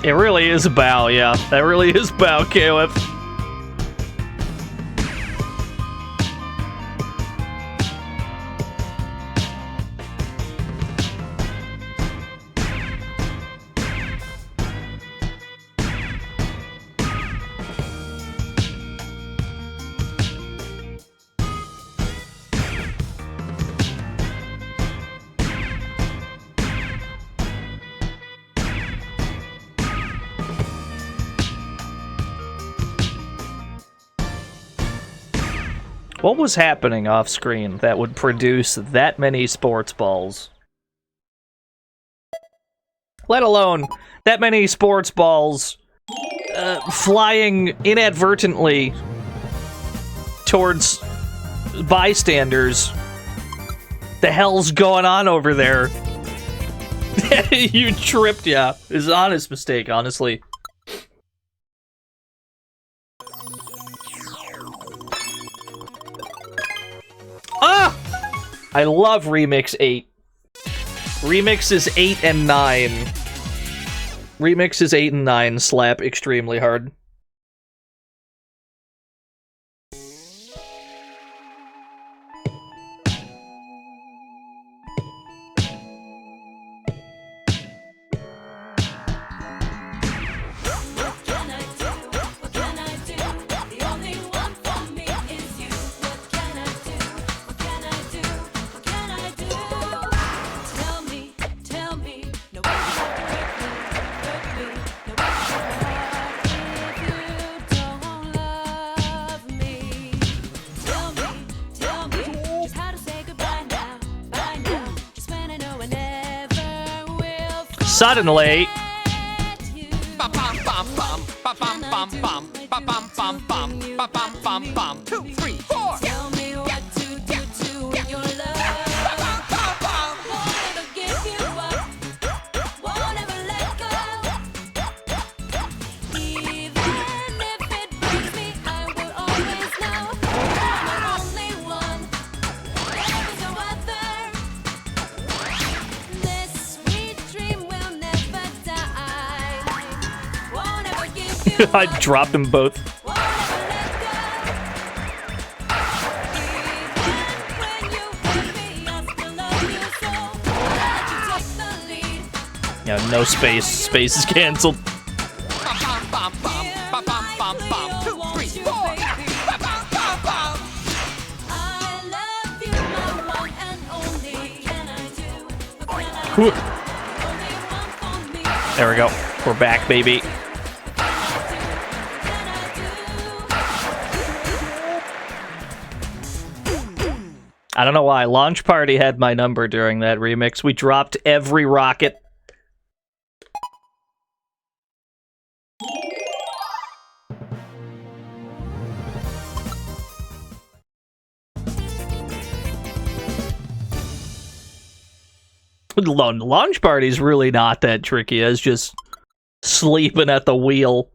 It really is a bow, yeah. That really is bow, KOF. What was happening off screen that would produce that many sports balls? Let alone that many sports balls flying inadvertently towards bystanders. The hell's going on over there? You tripped, yeah. It's an honest mistake, honestly. Ah! I love Remix 8. Remixes 8 and 9. Remixes 8 and 9 slap extremely hard. Suddenly, I dropped them both. Yeah, no space. Space is canceled. There we go. We're back, baby. I don't know why. Launch Party had my number during that remix. We dropped every rocket. Launch Party's really not that tricky. It's just sleeping at the wheel.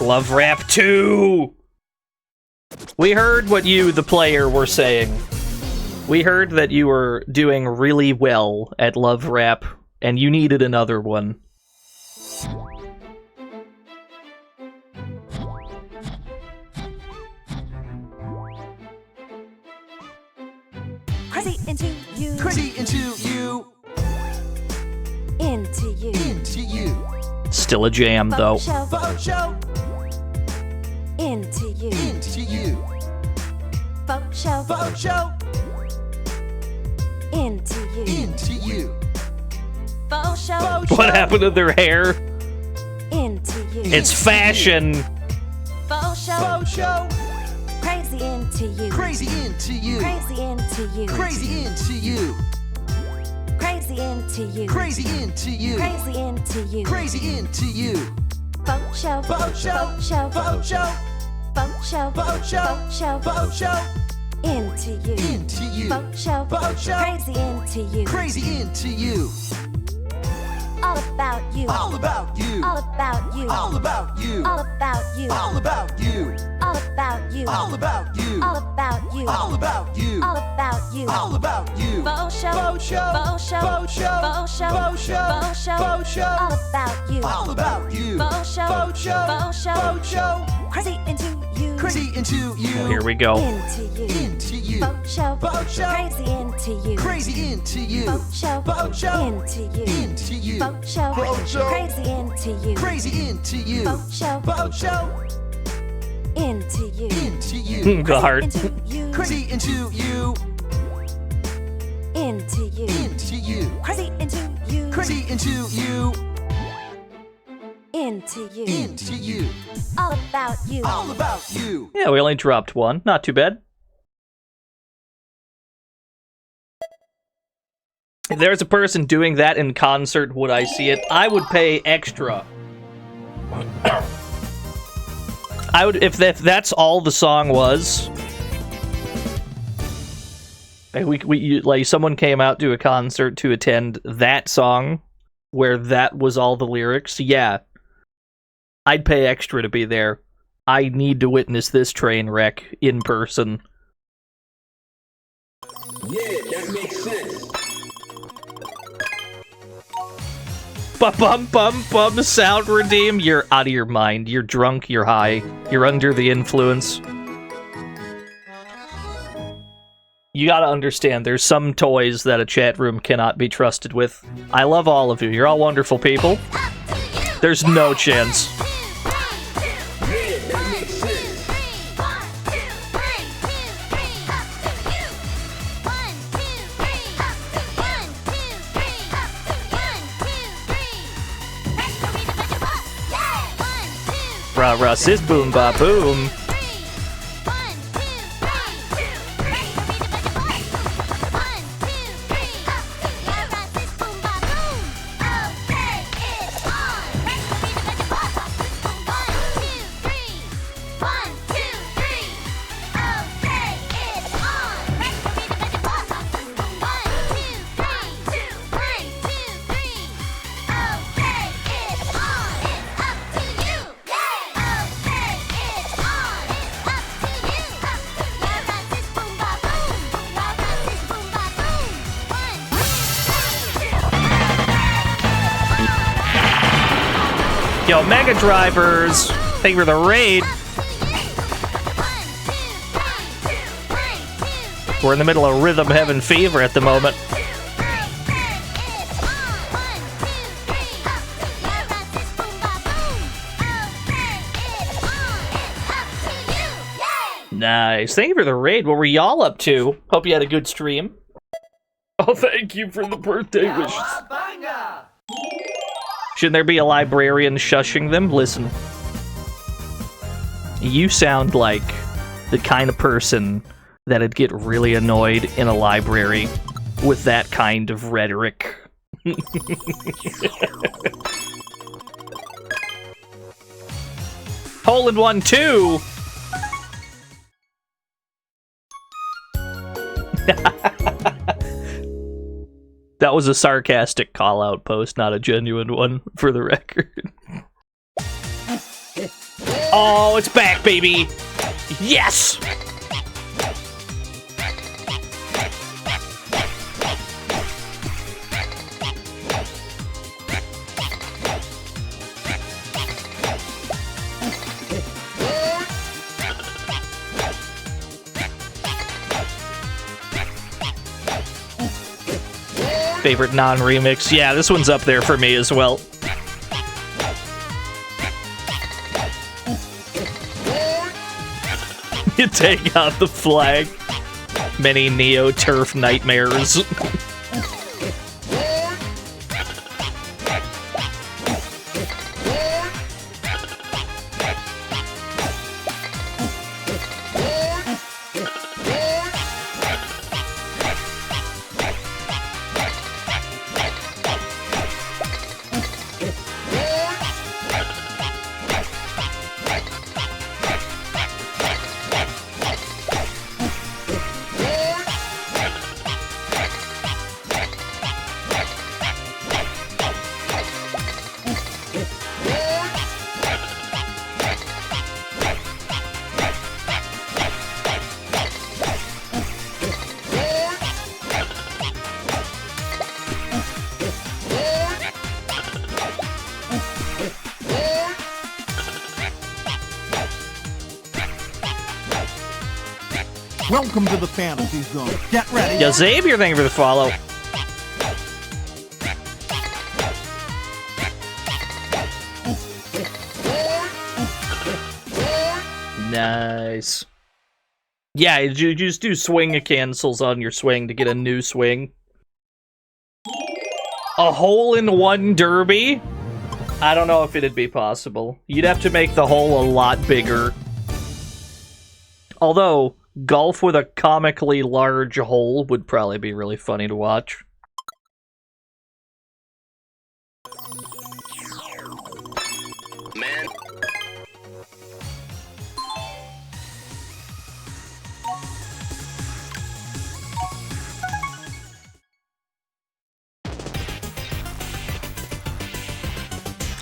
Love Rap 2! We heard what you, the player, were saying. We heard that you were doing really well at Love Rap, and you needed another one. Crazy into you. Crazy into you. Into you. Into you. Still a jam, though. Faux show. Into you. Into you. Faux show. Faux show. Into you. Into you. Faux show. What happened to their hair? Into you. It's fashion. Faux show. Faux show. Crazy into you. Crazy into you. Crazy into you. Crazy into you. Crazy Crazy into you. Crazy into you. Crazy into you. Crazy into you. Boat show. Boat show. Boat show. Boat show. Boat show. Boat show. Boat show. Boat show. Into you. Into you. Boat show. Boat show. Crazy into you. Crazy into you. All about you. All about you. All about you. All about you. All about you. All about you. All about you. All about you. All about you. All about you. All about you. All about you. Boat show. Boat show. Boat show. Boat show. Boat show. Boat show. Boat show. Boat show. All about you. All about you. Boat show. Boat show. Boat show. Boat show. Crazy into you. Crazy into you. Well, here we go. Into you. Into you. Boat show. Boat show. Crazy into you. Crazy into you. Boat show. Boat show. Into you. Into you. Boat show. Boat show. Crazy into you. Crazy into you. Boat show. Boat show. Into you. Into you. The heart. Into you. Crazy into you. Into you. Into you. Crazy into you. Crazy into you. Into you. Into you. All about you. All about you. Yeah, we only dropped one. Not too bad. If there's a person doing that in concert, would I see it? I would pay extra. I would, if that's all the song was. Like someone came out to a concert to attend that song, where that was all the lyrics. Yeah, I'd pay extra to be there. I need to witness this train wreck in person. Yeah, that makes sense. Bum, sound redeem. You're out of your mind. You're drunk, you're high, you're under the influence. You gotta understand, there's some toys that a chat room cannot be trusted with. I love all of you. You're all wonderful people. There's no chance. Rah, sis, boom, ba, boom. Yo, Mega Drivers, thank you for the raid. We're in the middle of Rhythm Heaven Fever at the moment. Nice. Thank you for the raid. What were y'all up to? Hope you had a good stream. Oh, thank you for the birthday wishes. Shouldn't there be a librarian shushing them? Listen. You sound like the kind of person that'd get really annoyed in a library with that kind of rhetoric. Hole in one, too! That was a sarcastic call-out post, not a genuine one, for the record. Oh, it's back, baby! Yes! Favorite non-remix. Yeah, this one's up there for me as well. You take out the flag. Many Neo Turf nightmares. Welcome to the fantasy zone. Get ready. Yo, Xavier, thank you for the follow. Nice. Yeah, you just do swing cancels on your swing to get a new swing. A hole-in-one derby? I don't know if it'd be possible. You'd have to make the hole a lot bigger. Although, golf with a comically large hole would probably be really funny to watch. Man.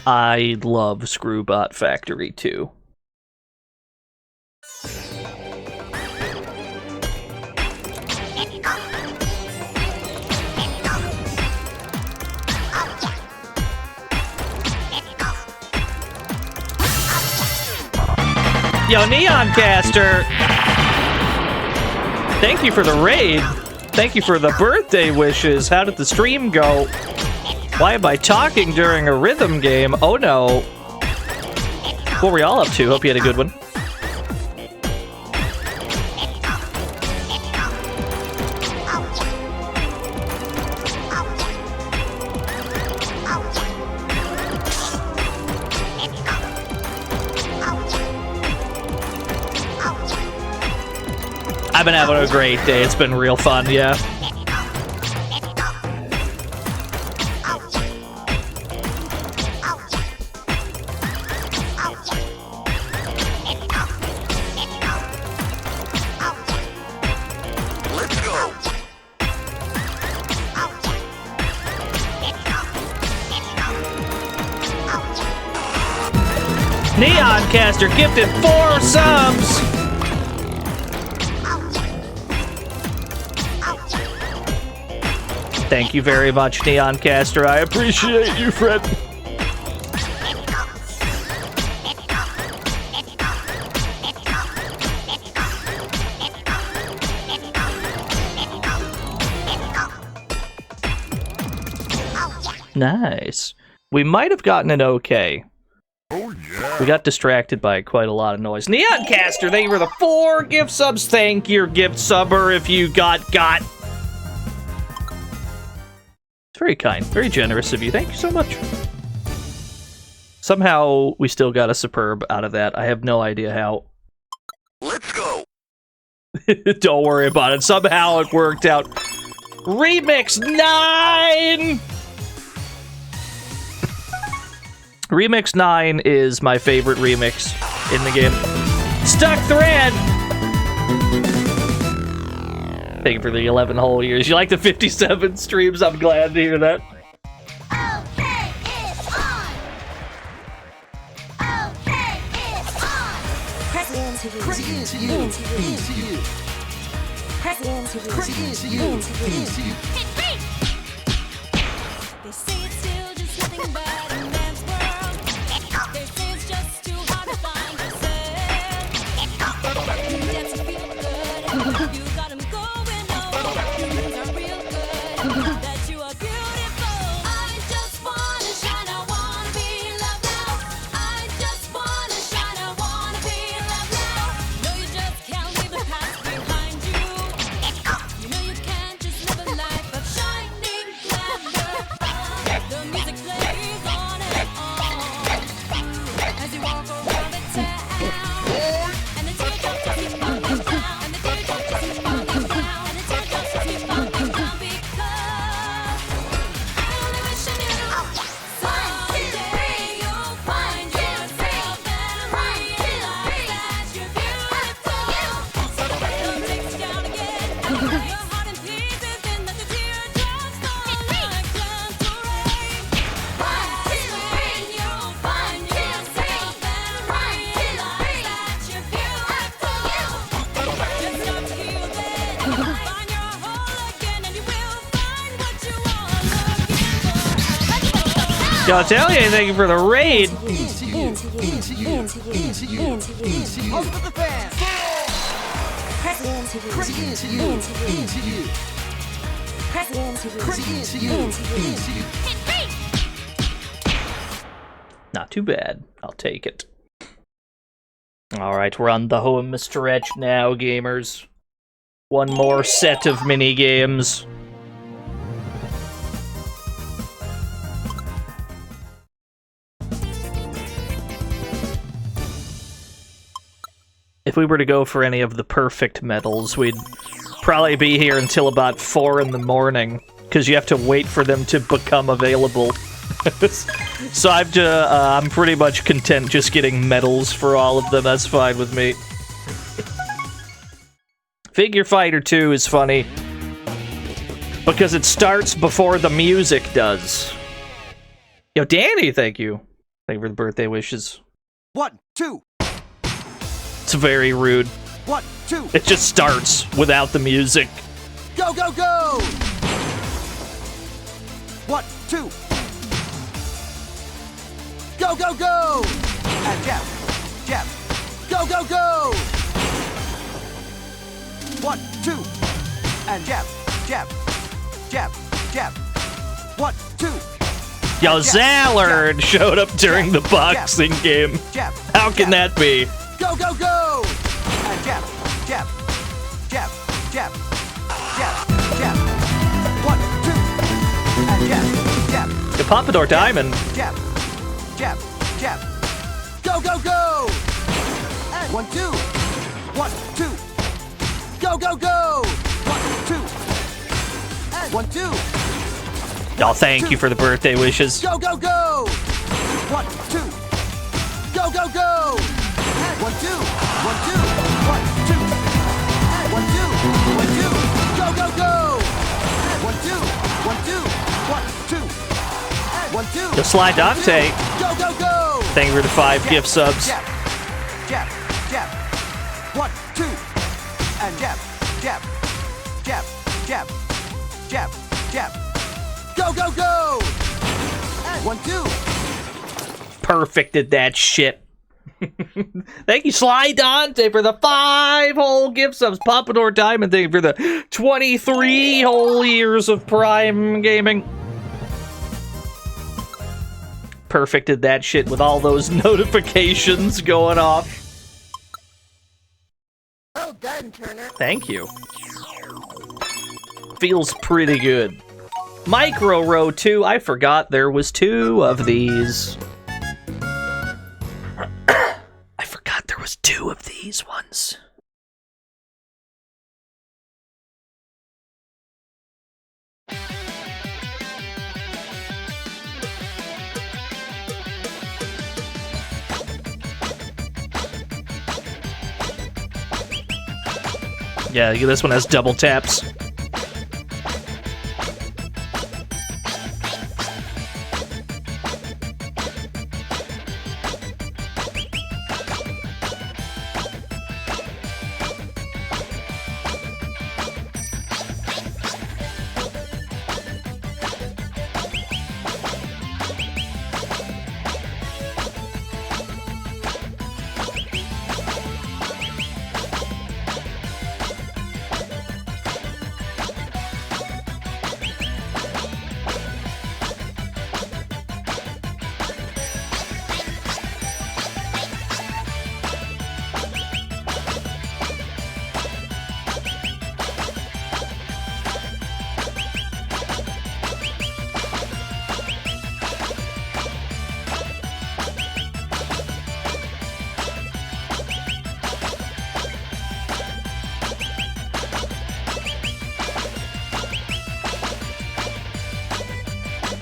I love Screwbot Factory 2. Yo, Neoncaster! Thank you for the raid. Thank you for the birthday wishes. How did the stream go? Why am I talking during a rhythm game? Oh no. What were y'all up to? Hope you had a good one. I've been having a great day. It's been real fun, yeah. Neoncaster gifted 4 subs! Thank you very much, Neoncaster. I appreciate you, friend. Nice. We might have gotten an okay. Oh, yeah. We got distracted by quite a lot of noise. Neoncaster, thank you for the 4 gift subs. Thank you, gift subber, if you got. It's very kind, very generous of you. Thank you so much. Somehow, we still got a superb out of that. I have no idea how. Let's go. Don't worry about it. Somehow it worked out. Remix 9! Remix 9 is my favorite remix in the game. Stuck Thread! Thank you for the 11 whole years. You like the 57 streams? I'm glad to hear that. Okay, it's on. Okay, it's on. Press into you. Press into you. Into you. Press into you. Press into you. Into you. Hit me. They say it's still just nothing but a man's world. They say it's just too hard to find yourself. That's to feel good. You got 'em going. That you are beautiful. I just wanna shine, I wanna be loved now. I just wanna shine, I wanna be loved now. No, you just can't leave the past behind you. You know you can't just live a life of shining glamour. The music plays on and on as you walk around the town, and the teardrops just keep falling down, and the teardrops just keep falling down, and the teardrops just keep falling down. Yo, Atelier, thank you for the raid. Press into you. Press into you. Into you. Press into you. Press into you. Into you. Hit me. Not too bad. I'll take it. Alright, we're on the home stretch now, gamers. One more set of mini-games. If we were to go for any of the perfect medals, we'd probably be here until about 4 in the morning, because you have to wait for them to become available. So I'm pretty much content just getting medals for all of them. That's fine with me. Figure Fighter 2 is funny because it starts before the music does. Yo, Danny, thank you. Thank you for the birthday wishes. 1, 2. It's very rude. 1, 2. It just starts without the music. Go, go, go! 1, 2. Go, go, go! And jab, jab. Go, go, go! 1, 2. And jab, jab, jab, jab. 1, 2. Yo, Zallard showed up during the boxing game. Jab, How can that be? go, go, go! And jab, jab, jab, jab, jab, jab. 1, 2. And jab, jab. The Pompadour Diamond. Jab, jab, jab. Go, go, go! And 1, 2. 1, 2. Go, go, go! 1, 2. And 1, 2. Oh, thank you for the birthday wishes. Go, go, go! 1, 2. Go, go, go! And 1, 2. 1, 2. 1, 2. And 1, 2. 1, 2. Go, go, go! And 1, 2. 1, 2. 1, 2. And 1, 2. The Sly Dante. Go, go, go! Thank you for the 5 Jab, gift subs. Jab, jab, jab. 1, 2. And jab, jab, jab, jab, jab, jab. Go, go, go! And 1, 2. Perfected that shit. Thank you, Sly Dante, for the 5 whole gift subs. Pompadour Diamond, thank you for the 23 whole years of Prime Gaming. Perfected that shit with all those notifications going off. Well done, Turner. Thank you. Feels pretty good. Micro Row 2, I forgot there was 2 of these. I forgot there was 2 of these ones. Yeah, this one has double taps.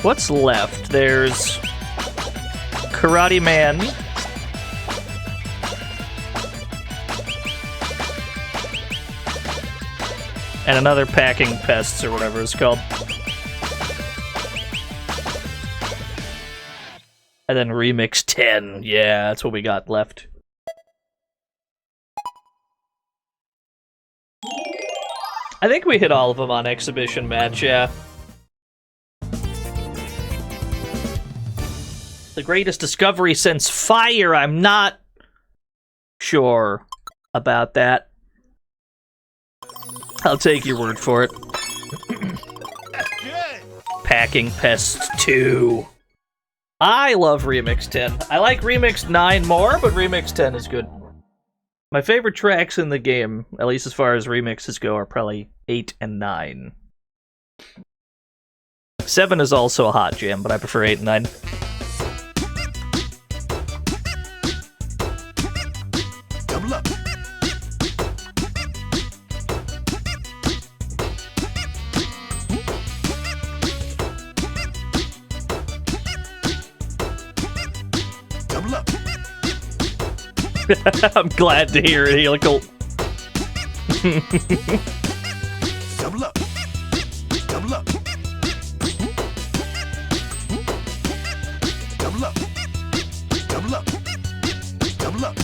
What's left? There's Karate Man. And another Packing Pests or whatever it's called. And then Remix 10. Yeah, that's what we got left. I think we hit all of them on Exhibition Match, yeah. The greatest discovery since Fire. I'm not sure about that. I'll take your word for it. Packing Pest 2. I love Remix 10. I like Remix 9 more, but Remix 10 is good. My favorite tracks in the game, at least as far as remixes go, are probably 8 and 9. 7 is also a hot jam, but I prefer 8 and 9. Double up. Double up. I'm glad to hear it, Helical. Double up. Double up. Double up. Double up. Double up.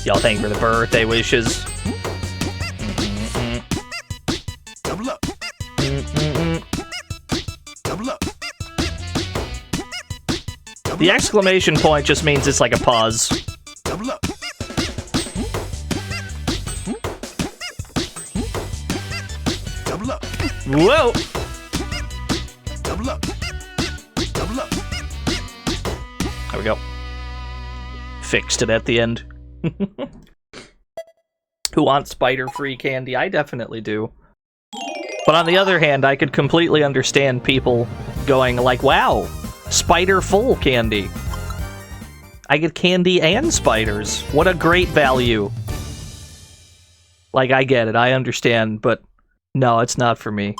Y'all thank you for the birthday wishes. Double up. Double up. The exclamation point just means it's like a pause. Double up. Double up. Whoa! Double up. Double up. There we go. Fixed it at the end. Who wants spider-free candy? I definitely do. But on the other hand, I could completely understand people going like, wow, spider-full candy. I get candy and spiders. What a great value. Like, I get it. I understand, but no, it's not for me.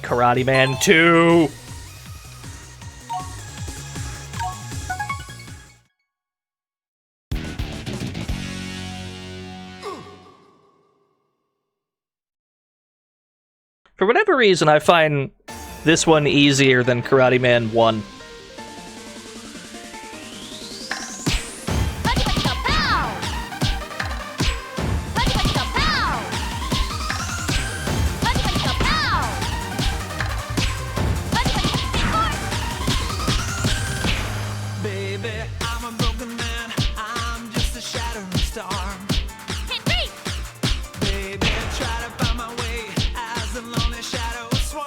Karate Man 2. For whatever reason, I find this one easier than Karate Man 1. Baby, I'm a broken man. I'm just a shattering star. Baby, try to find my way as the lonely shadow swarm.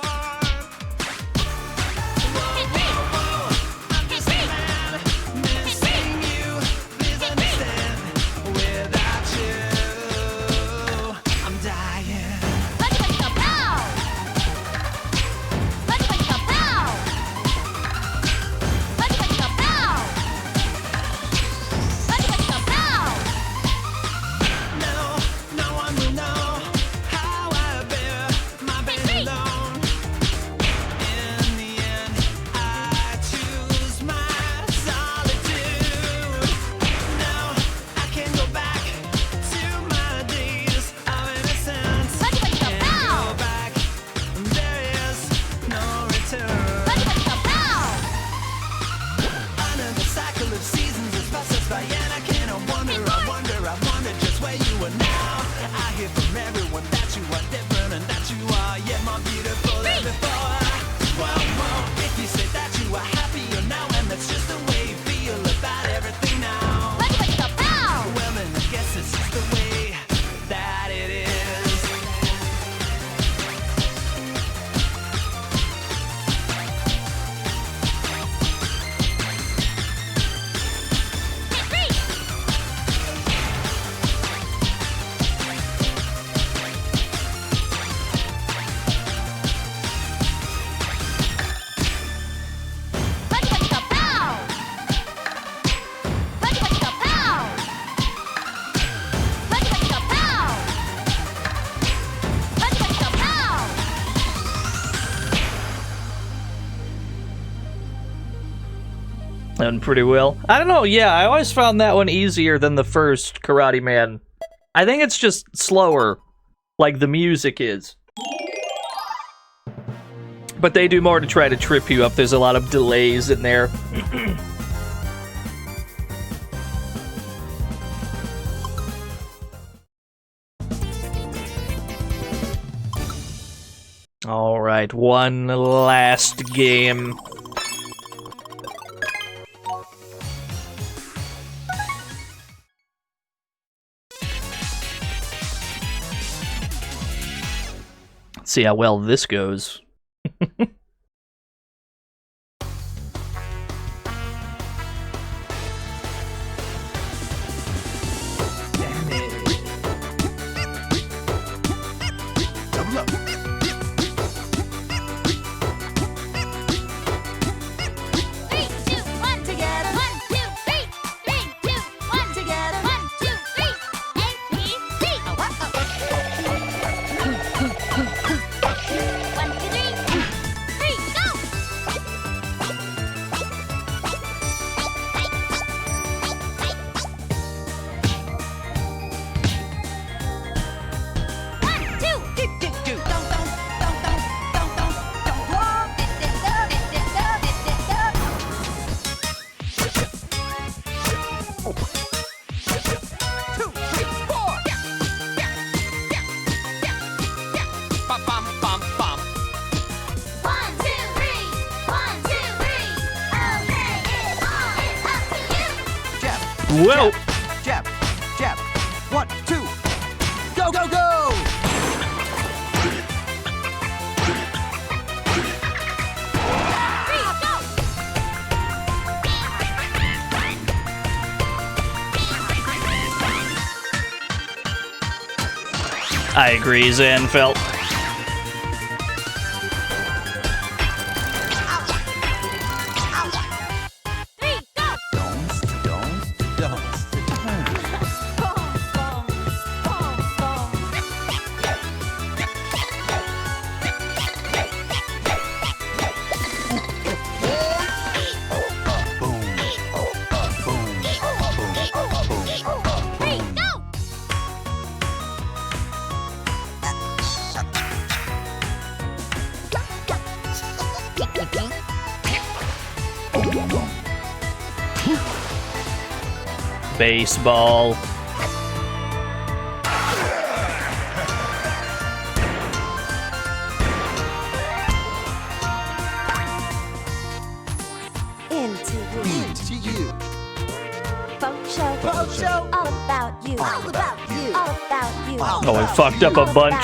Whoa, whoa, whoa, I'm just a man missing you. Please understand. Without you, I'm dying. No one will know how I bear my pain alone. In the end, I choose my solitude. Now I can go back to my days of innocence. Can't go back. There is no return. Under the cycle of seasons, it's passes by, and I cannot wonder. I wonder just where you are now. I hear from everyone that you are different and that you are yet more beautiful than before. Whoa, if you say that you are happier now, and that's just the way you feel about everything now. Well, then I guess it's just the way that it is. Done pretty well. I don't know, yeah, I always found that one easier than the first Karate Man. I think it's just slower, like the music is. But they do more to try to trip you up. There's a lot of delays in there. Alright, one last game. Let's see how well this goes. Whoa! Jab, jab. 1, 2. Go, go, go! I agree, Zanfelt. Baseball. Into you. Folk show. All about you. All about you. All about you. Oh, we fucked up a bunch.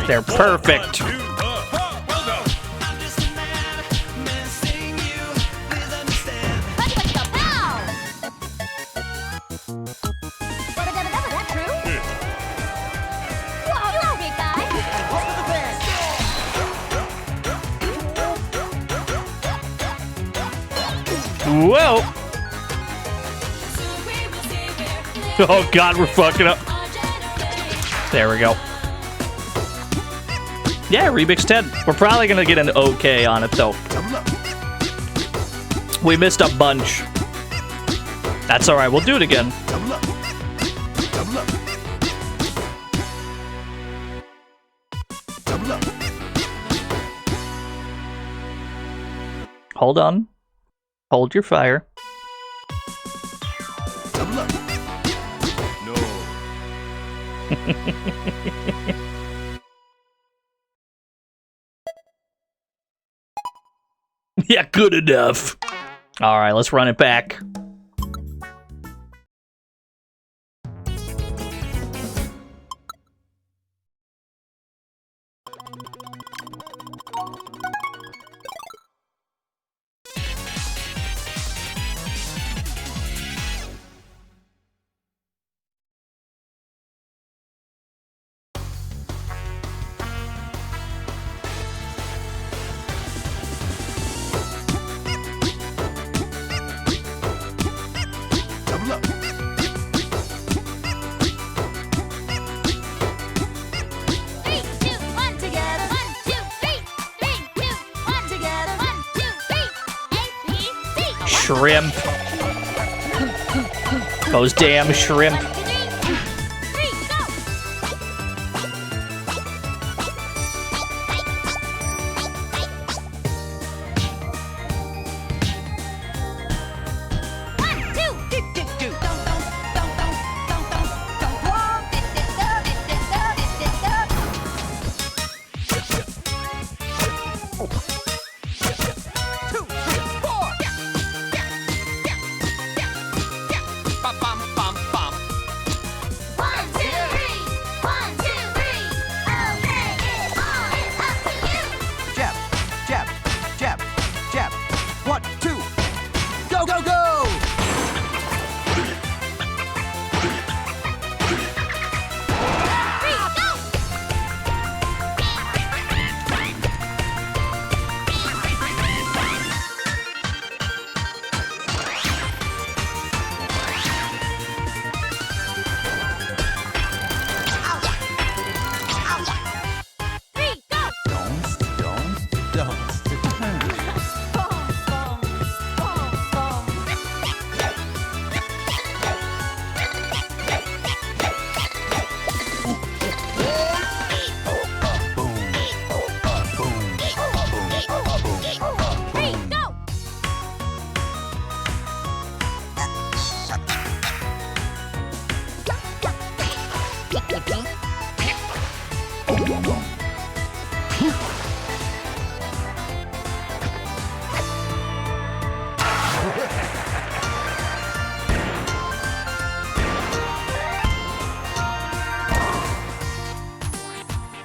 They're perfect. Whoa! Oh god, we're fucking up. There we go. Yeah, Remix 10. We're probably gonna get an okay on it though. We missed a bunch. That's alright, we'll do it again. Hold on. Hold your fire. No. Yeah, good enough. Alright, let's run it back. Shrimp. Those damn shrimp.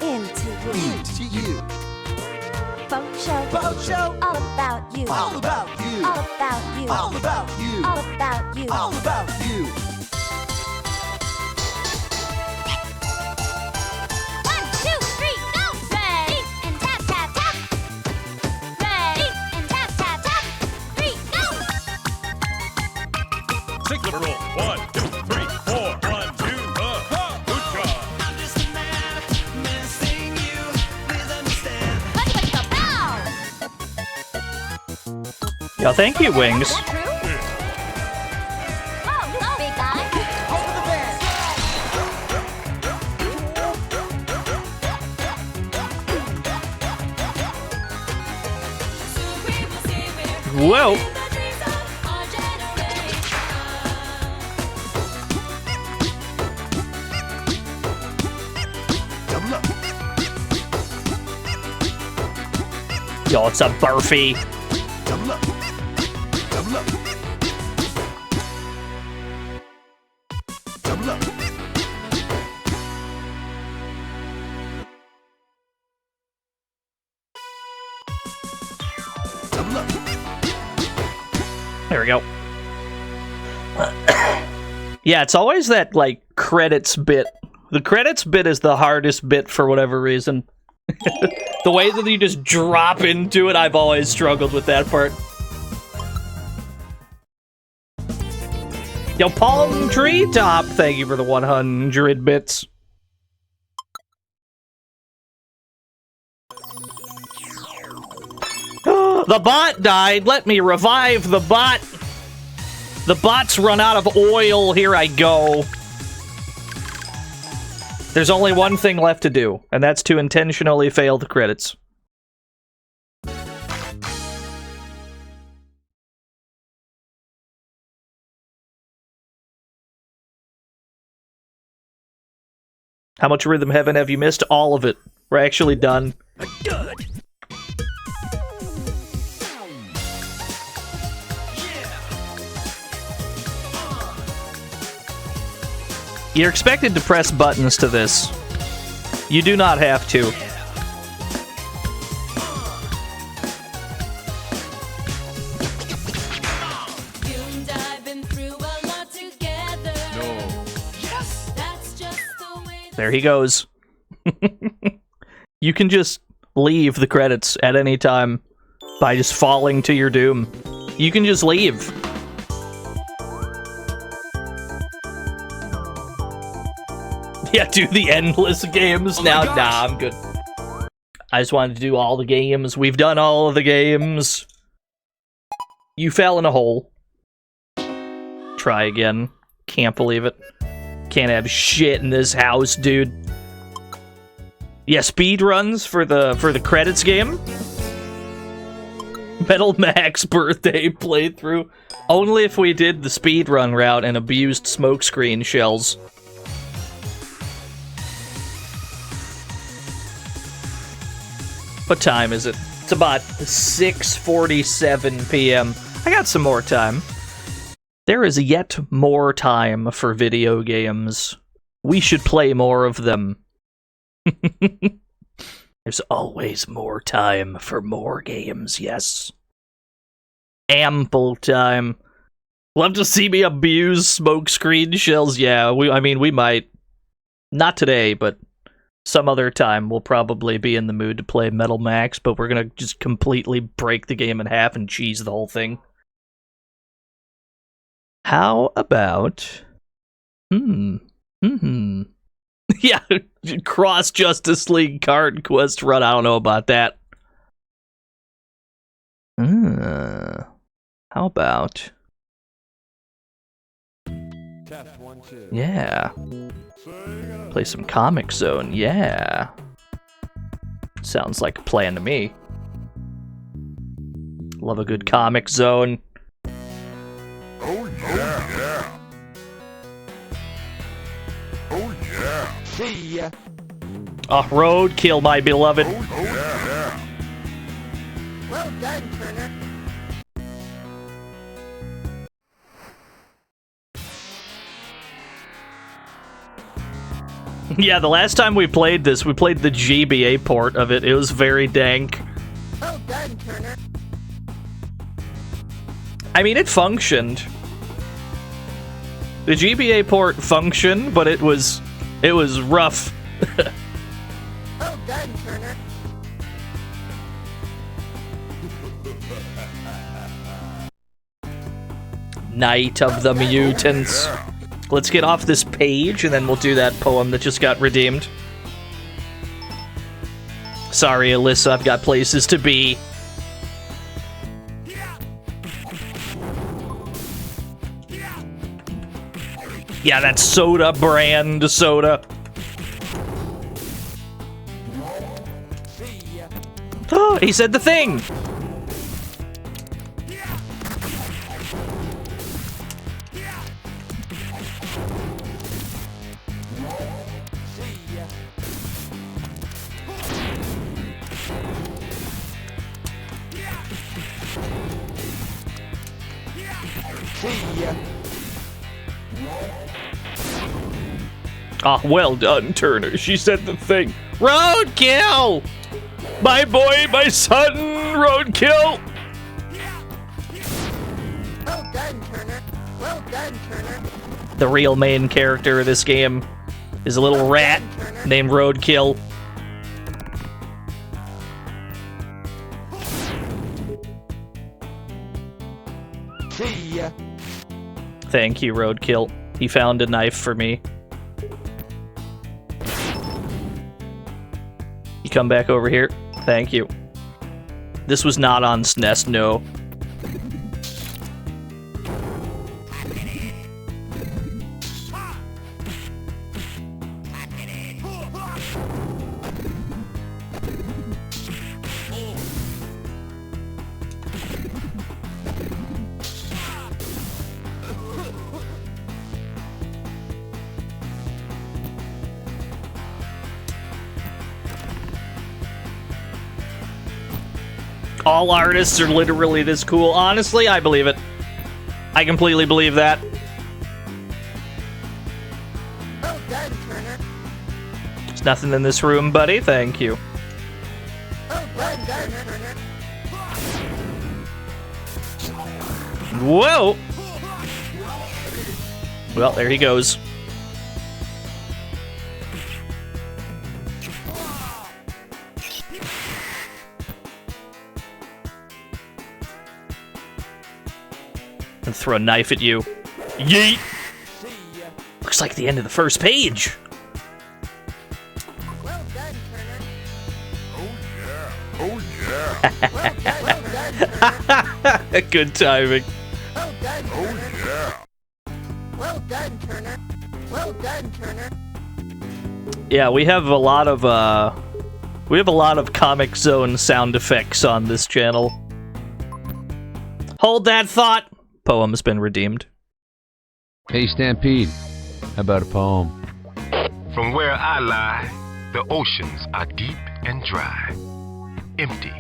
Into you. Faux show. Faux show. All about you. All about you. All about you. All about you. All about you. All about you. 1, 2, 3, go! Ready and tap tap tap. Ready and tap tap tap. 3, go! Six flipper roll. 1, 2, 3, 4. 1, 2, ha! Good job. I'm just a man missing you. Please understand. Let's go! Yo, thank you, Wings. That true? Oh, big guy. Over the bed. Whoa. Double up. Yo, it's a burfy. Double up. Double up. Double up. Double up. There we go. Yeah, it's always that, like, credits bit. The credits bit is the hardest bit for whatever reason. The way that you just drop into it, I've always struggled with that part. Yo, Palm Tree Top, thank you for the 100 bits. The bot died. Let me revive the bot. The bot's run out of oil. Here I go. There's only one thing left to do, and that's to intentionally fail the credits. How much Rhythm Heaven have you missed? All of it. We're actually done. Good. You're expected to press buttons to this. You do not have to. There he goes. You can just leave the credits at any time by just falling to your doom. You can just leave. Yeah, do the endless games now. Nah, I'm good. I just wanted to do all the games. We've done all of the games. You fell in a hole. Try again. Can't believe it. Can't have shit in this house, dude. Yeah, speed runs for the credits game. Metal Max birthday playthrough. Only if we did the speed run route and abused smokescreen shells. What time is it? It's about 6:47 p.m. I got some more time. There is yet more time for video games. We should play more of them. There's always more time for more games, yes. Ample time. Love to see me abuse smokescreen shells. Yeah, we might. Not today, but some other time we'll probably be in the mood to play Metal Max, but we're gonna just completely break the game in half and cheese the whole thing. How about... Yeah, Cross Justice League card quest run. I don't know about that. How about... Test 1, 2. Yeah. Play some Comix Zone, yeah. Sounds like a plan to me. Love a good Comix Zone. Oh yeah. Oh yeah. See ya. Oh, roadkill, my beloved. Well done, Turner. Yeah, the last time we played this, we played the GBA port of it. It was very dank. Well done, Turner. I mean, it functioned. The GBA port functioned, but it was rough. Well done, Turner. Night of the Mutants. Let's get off this page, and then we'll do that poem that just got redeemed. Sorry, Alyssa, I've got places to be. Yeah, that's soda brand soda. Oh, he said the thing! Ah, well done, Turner. She said the thing. Roadkill! My boy, my son, roadkill! Well done, Turner. Well done, Turner. The real main character of this game is a little rat named Roadkill. See ya. Thank you, Roadkill. He found a knife for me. You come back over here. Thank you. This was not on SNES, no. All artists are literally this cool. Honestly, I believe it. I completely believe that. Well done, Turner. There's nothing in this room, buddy. Thank you. Well done, Turner. Whoa! Well, there he goes. And throw a knife at you. Yeet! Looks like the end of the first page. Well done, Turner. Oh yeah. Good timing. Well done, Turner. Oh yeah. Well done, Turner. Well done, Turner. Yeah, we have a lot of Comic Zone sound effects on this channel. Hold that thought. Poem's been redeemed. Hey, Stampede. How about a poem? From where I lie, the oceans are deep and dry, empty.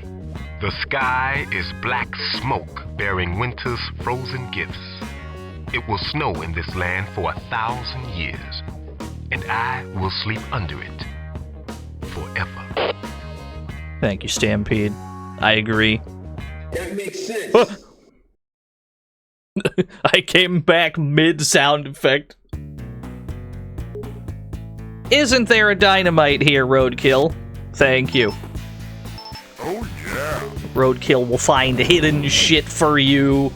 The sky is black smoke bearing winter's frozen gifts. It will snow in this land for 1,000 years, and I will sleep under it forever. Thank you, Stampede. I agree. That makes sense. I came back mid-sound effect. Isn't there a dynamite here, Roadkill? Thank you. Oh yeah. Roadkill will find hidden shit for you.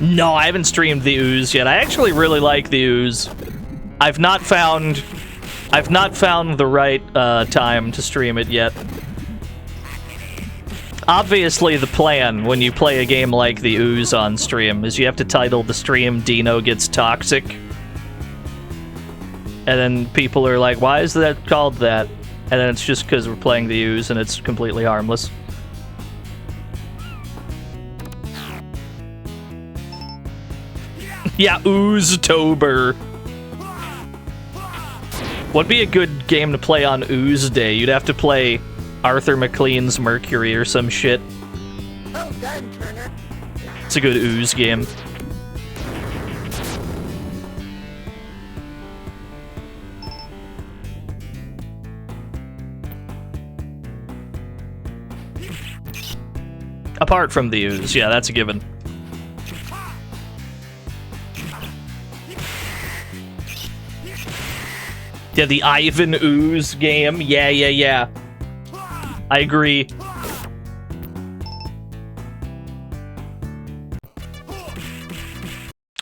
No, I haven't streamed the Ooze yet. I actually really like the Ooze. I've not found the right time to stream it yet. Obviously, the plan when you play a game like the Ooze on stream is you have to title the stream Dino Gets Toxic. And then people are like, why is that called that? And then it's just because we're playing the ooze and it's completely harmless. Yeah, Ooze-tober. What'd be a good game to play on Ooze Day? You'd have to play Arthur McLean's Mercury or some shit. It's a good Ooze game. Apart from the ooze, yeah, that's a given. Yeah, the Ivan Ooze game. Yeah. I agree.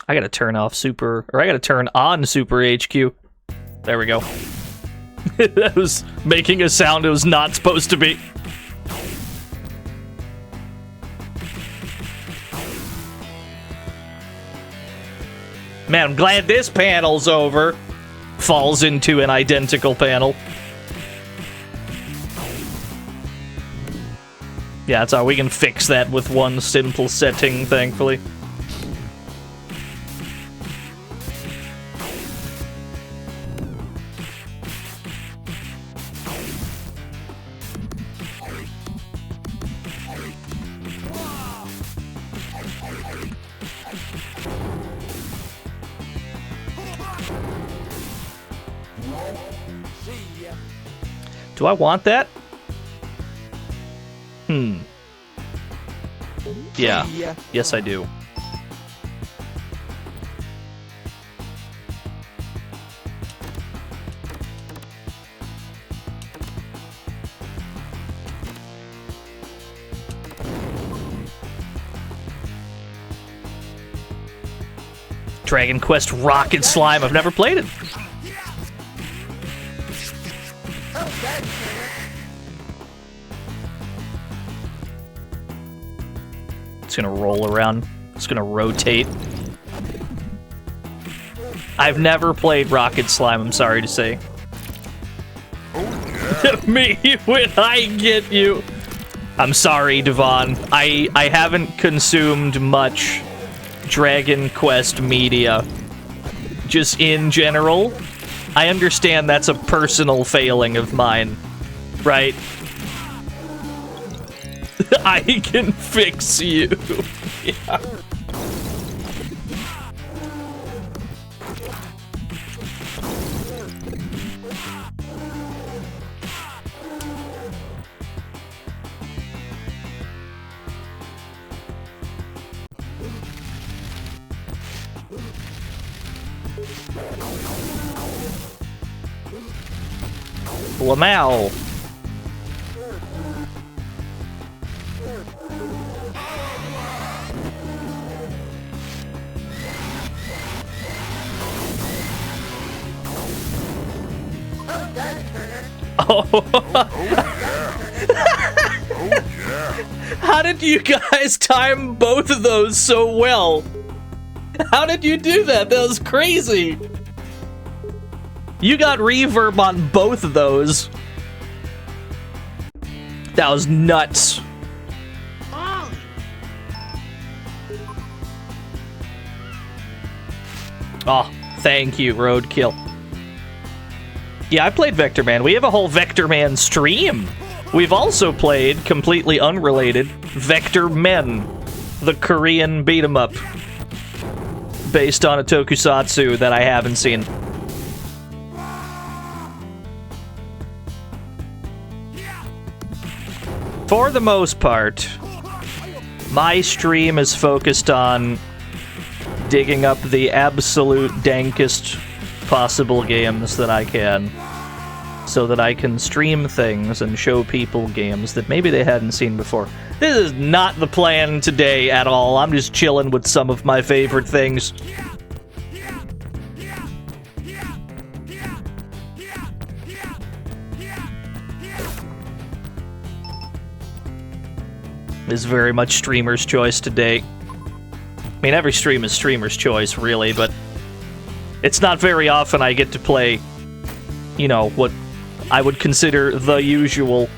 I gotta turn off Super, or I gotta turn on Super HQ. There we go. That was making a sound it was not supposed to be. Man, I'm glad this panel's over. Falls into an identical panel. Yeah, that's how we can fix that with one simple setting, thankfully. Do I want that? Yeah. Yes, I do. Dragon Quest Rocket Slime. I've never played it. It's gonna roll around. It's gonna rotate. I've never played Rocket Slime, I'm sorry to say. Me when I get you. I'm sorry, Devon. I haven't consumed much Dragon Quest media. Just in general. I understand that's a personal failing of mine. Right? I can fix you. Yeah. Lamau. How did you guys time both of those so well? How did you do that? That was crazy. You got reverb on both of those. That was nuts. Oh, thank you, Roadkill. Yeah, I played Vector Man. We have a whole Vector Man stream. We've also played, completely unrelated, Vector Men, the Korean beat-em-up, based on a tokusatsu that I haven't seen. For the most part, my stream is focused on digging up the absolute dankest possible games that I can, so that I can stream things and show people games that maybe they hadn't seen before. This is not the plan today at all. I'm just chilling with some of my favorite things. Is very much streamer's choice today. I mean, every stream is streamer's choice, really, but it's not very often I get to play you know, what I would consider the usual.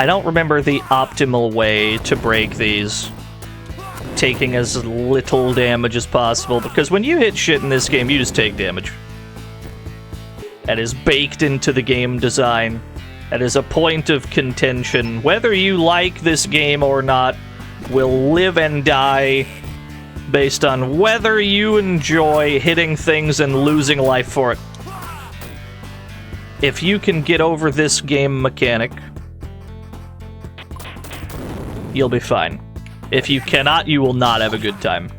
I don't remember the optimal way to break these, taking as little damage as possible, because when you hit shit in this game, you just take damage. That is baked into the game design. That is a point of contention. Whether you like this game or not will live and die based on whether you enjoy hitting things and losing life for it. If you can get over this game mechanic, you'll be fine. If you cannot, you will not have a good time.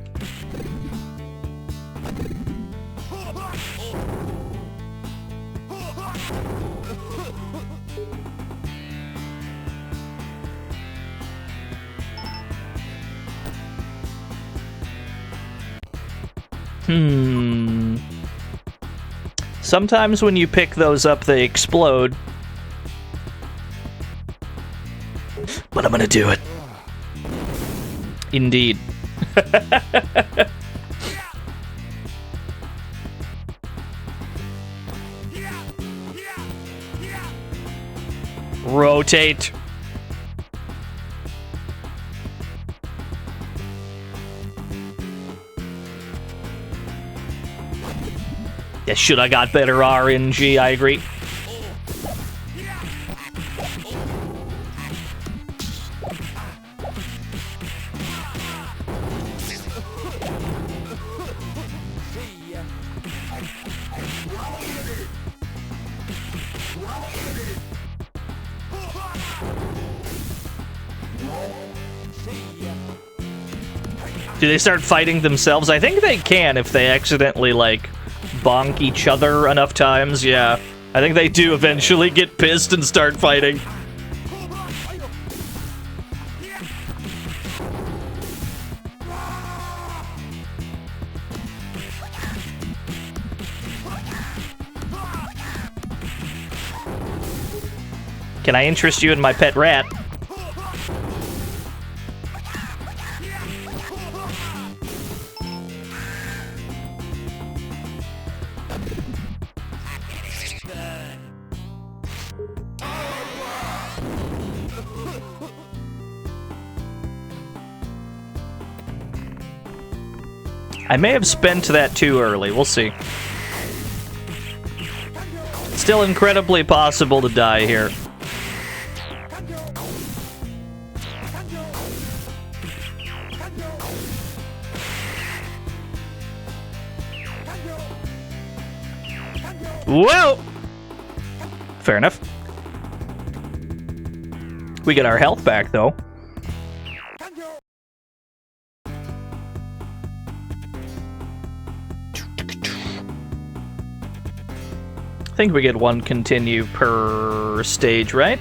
Sometimes when you pick those up, they explode. But I'm gonna do it. Indeed. Rotate. Yeah, should I got better RNG, I agree. Do they start fighting themselves? I think they can if they accidentally, like, bonk each other enough times, yeah. I think they do eventually get pissed and start fighting. Can I interest you in my pet rat? I may have spent that too early. We'll see. Still incredibly possible to die here. Whoa! Fair enough. We get our health back, though. I think we get one continue per stage, right?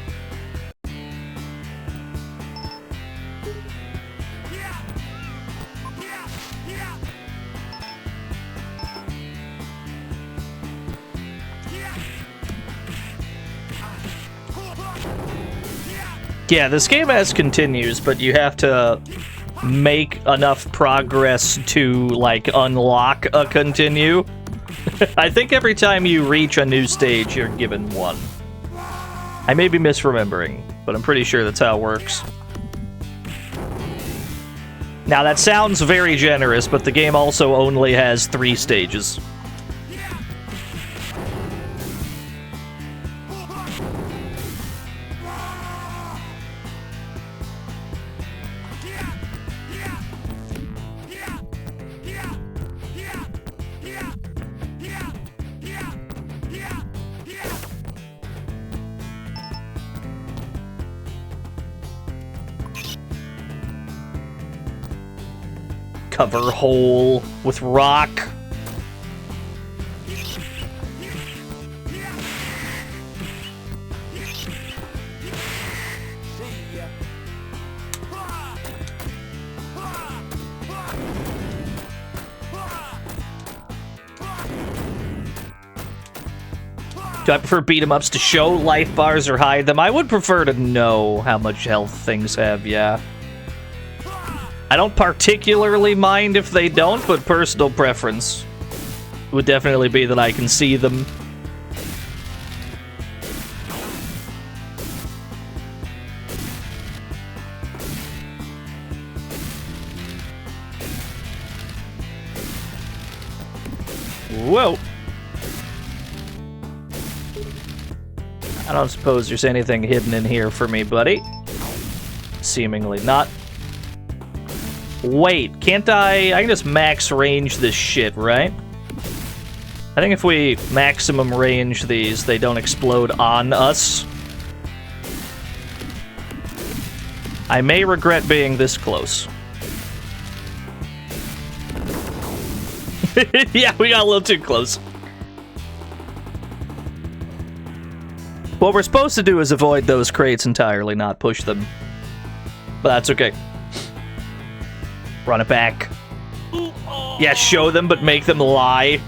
Yeah, this game has continues, but you have to make enough progress to, like, unlock a continue. I think every time you reach a new stage, you're given one. I may be misremembering, but I'm pretty sure that's how it works. Now, that sounds very generous, but the game also only has 3 stages. Cover hole with rock. Do I prefer beat 'em ups to show life bars or hide them? I would prefer to know how much health things have, yeah. I don't particularly mind if they don't, but personal preference would definitely be that I can see them. Whoa! I don't suppose there's anything hidden in here for me, buddy. Seemingly not. Wait, can't I can just max range this shit, right? I think if we maximum range these, they don't explode on us. I may regret being this close. Yeah, we got a little too close. What we're supposed to do is avoid those crates entirely, not push them. But that's okay. Run it back. Yeah, show them, but make them lie.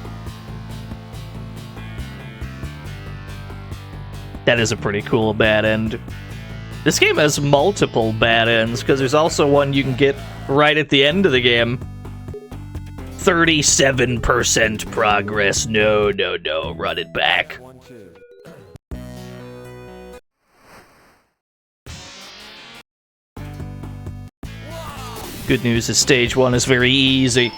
That is a pretty cool bad end. This game has multiple bad ends, because there's also one you can get right at the end of the game. 37% progress. No, no, no. Run it back. Good news is stage 1 is very easy.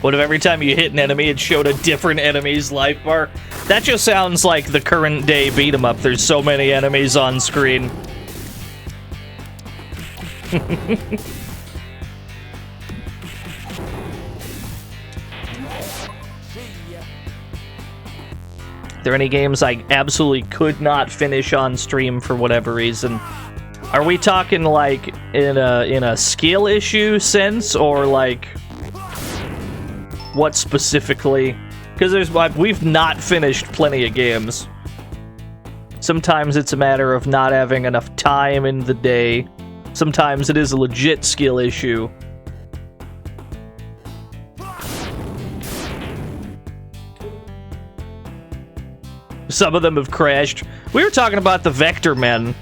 What if every time you hit an enemy, it showed a different enemy's life bar? That just sounds like the current day beat 'em up. There's so many enemies on screen. There any games I absolutely could not finish on stream for whatever reason? Are we talking like in a skill issue sense, or like what specifically? Because we've not finished plenty of games. Sometimes it's a matter of not having enough time in the day. Sometimes it is a legit skill issue. Some of them have crashed. We were talking about the Vector Men.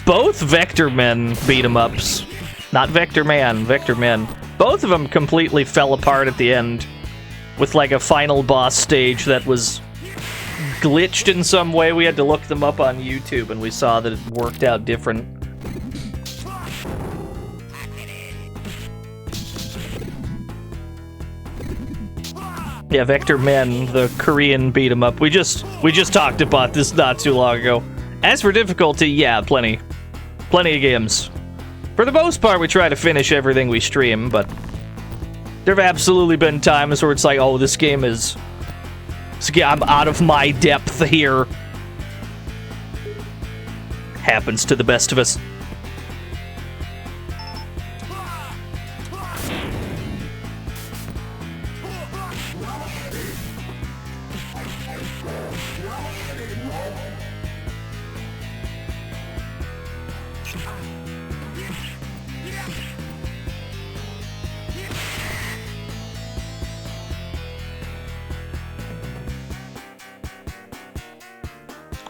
Both Vector Men beat 'em ups. Not Vector Man, Vector Men. Both of them completely fell apart at the end. With like a final boss stage that was glitched in some way. We had to look them up on YouTube and we saw that it worked out different. Yeah, Vector Men, the Korean beat 'em up. We just talked about this not too long ago. As for difficulty, yeah, plenty of games. For the most part, we try to finish everything we stream, but there have absolutely been times where it's like, oh, this game is... I'm out of my depth here. Happens to the best of us.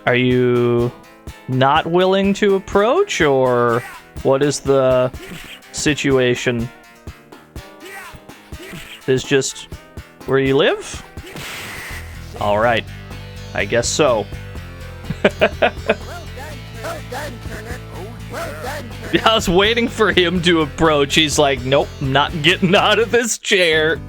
Are you not willing to approach, or what is the situation? Is just where you live? Alright. I guess so. I was waiting for him to approach. He's like, nope, I'm not getting out of this chair.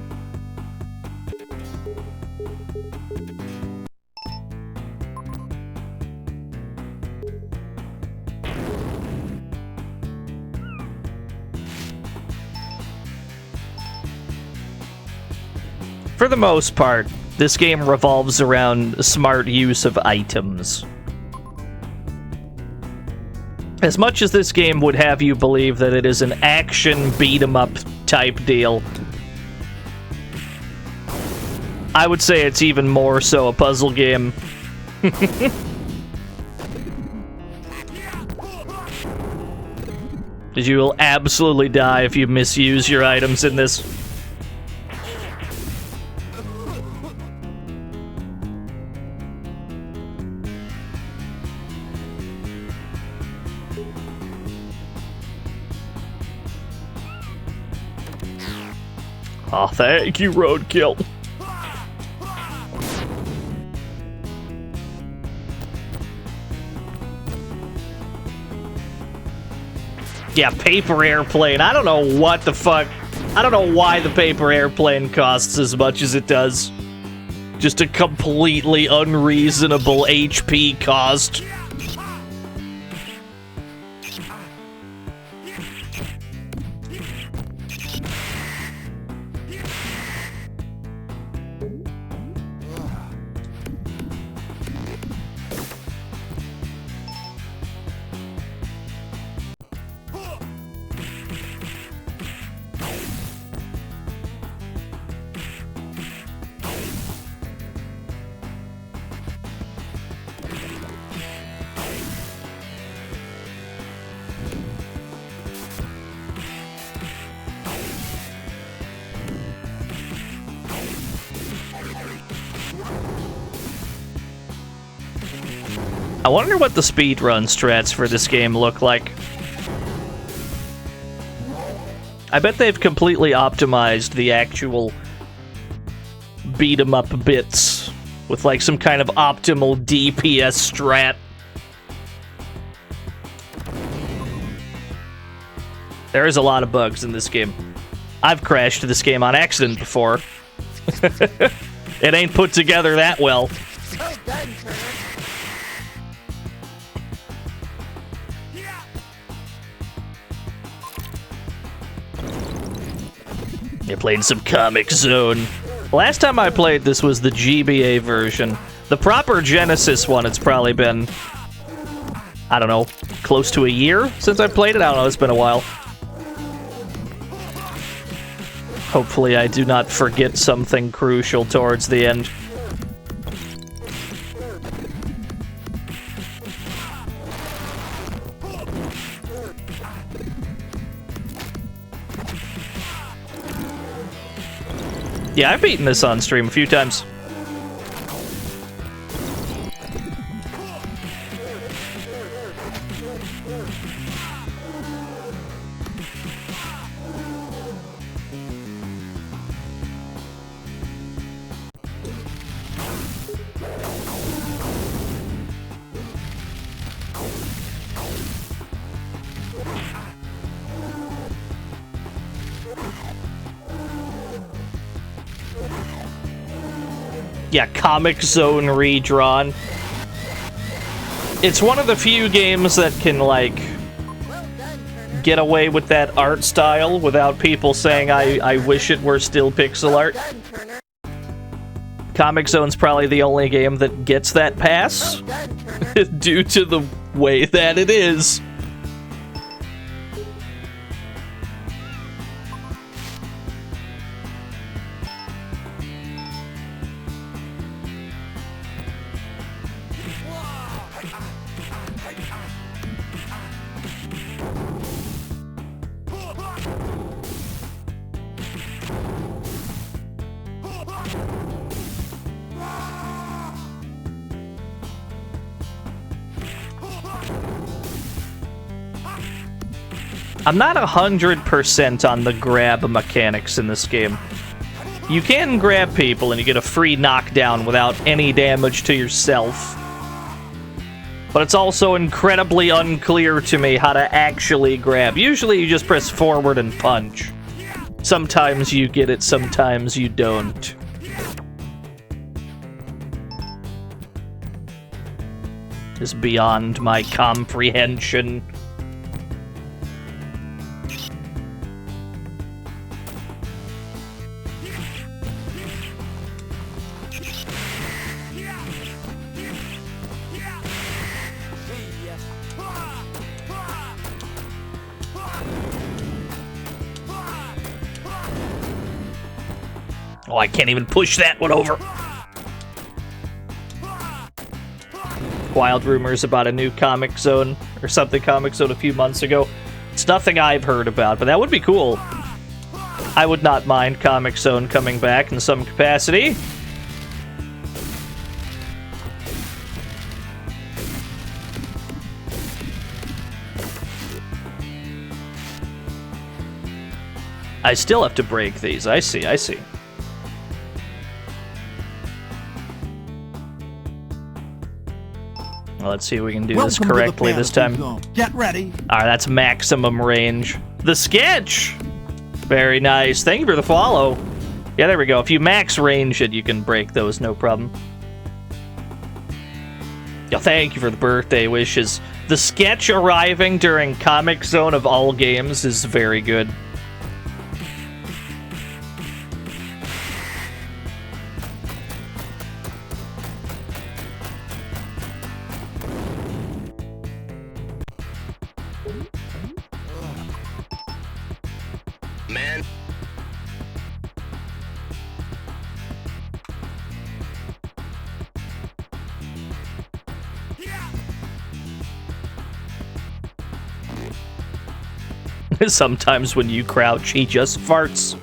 For the most part, this game revolves around smart use of items. As much as this game would have you believe that it is an action beat-em-up type deal, I would say it's even more so a puzzle game. Because you will absolutely die if you misuse your items in this. Oh, thank you, Roadkill. Yeah, paper airplane. I don't know what the fuck. I don't know why the paper airplane costs as much as it does. Just a completely unreasonable HP cost. I wonder what the speedrun strats for this game look like. I bet they've completely optimized the actual beat-em-up bits with like some kind of optimal DPS strat. There is a lot of bugs in this game. I've crashed this game on accident before. It ain't put together that well. You played some Comix Zone. Last time I played this was the GBA version. The proper Genesis one, it's probably been, I don't know, close to a year since I played it. I don't know, it's been a while. Hopefully I do not forget something crucial towards the end. Yeah, I've beaten this on stream a few times. Yeah, Comix Zone redrawn. It's one of the few games that can, like, get away with that art style without people saying, I wish it were still pixel art. Comix Zone's probably the only game that gets that pass due to the way that it is. I'm not 100% on the grab mechanics in this game. You can grab people and you get a free knockdown without any damage to yourself. But it's also incredibly unclear to me how to actually grab. Usually you just press forward and punch. Sometimes you get it, sometimes you don't. It's beyond my comprehension. Oh, I can't even push that one over. Wild rumors about a new Comic Zone or something Comic Zone a few months ago. It's nothing I've heard about, but that would be cool. I would not mind Comic Zone coming back in some capacity. I still have to break these. I see, I see. Well, let's see if we can do this correctly this time. Get ready. Alright, that's maximum range. The sketch! Very nice. Thank you for the follow. Yeah, there we go. If you max range it, you can break those, no problem. Yeah, thank you for the birthday wishes. The sketch arriving during Comic Zone of all games is very good. Man. Sometimes when you crouch, he just farts.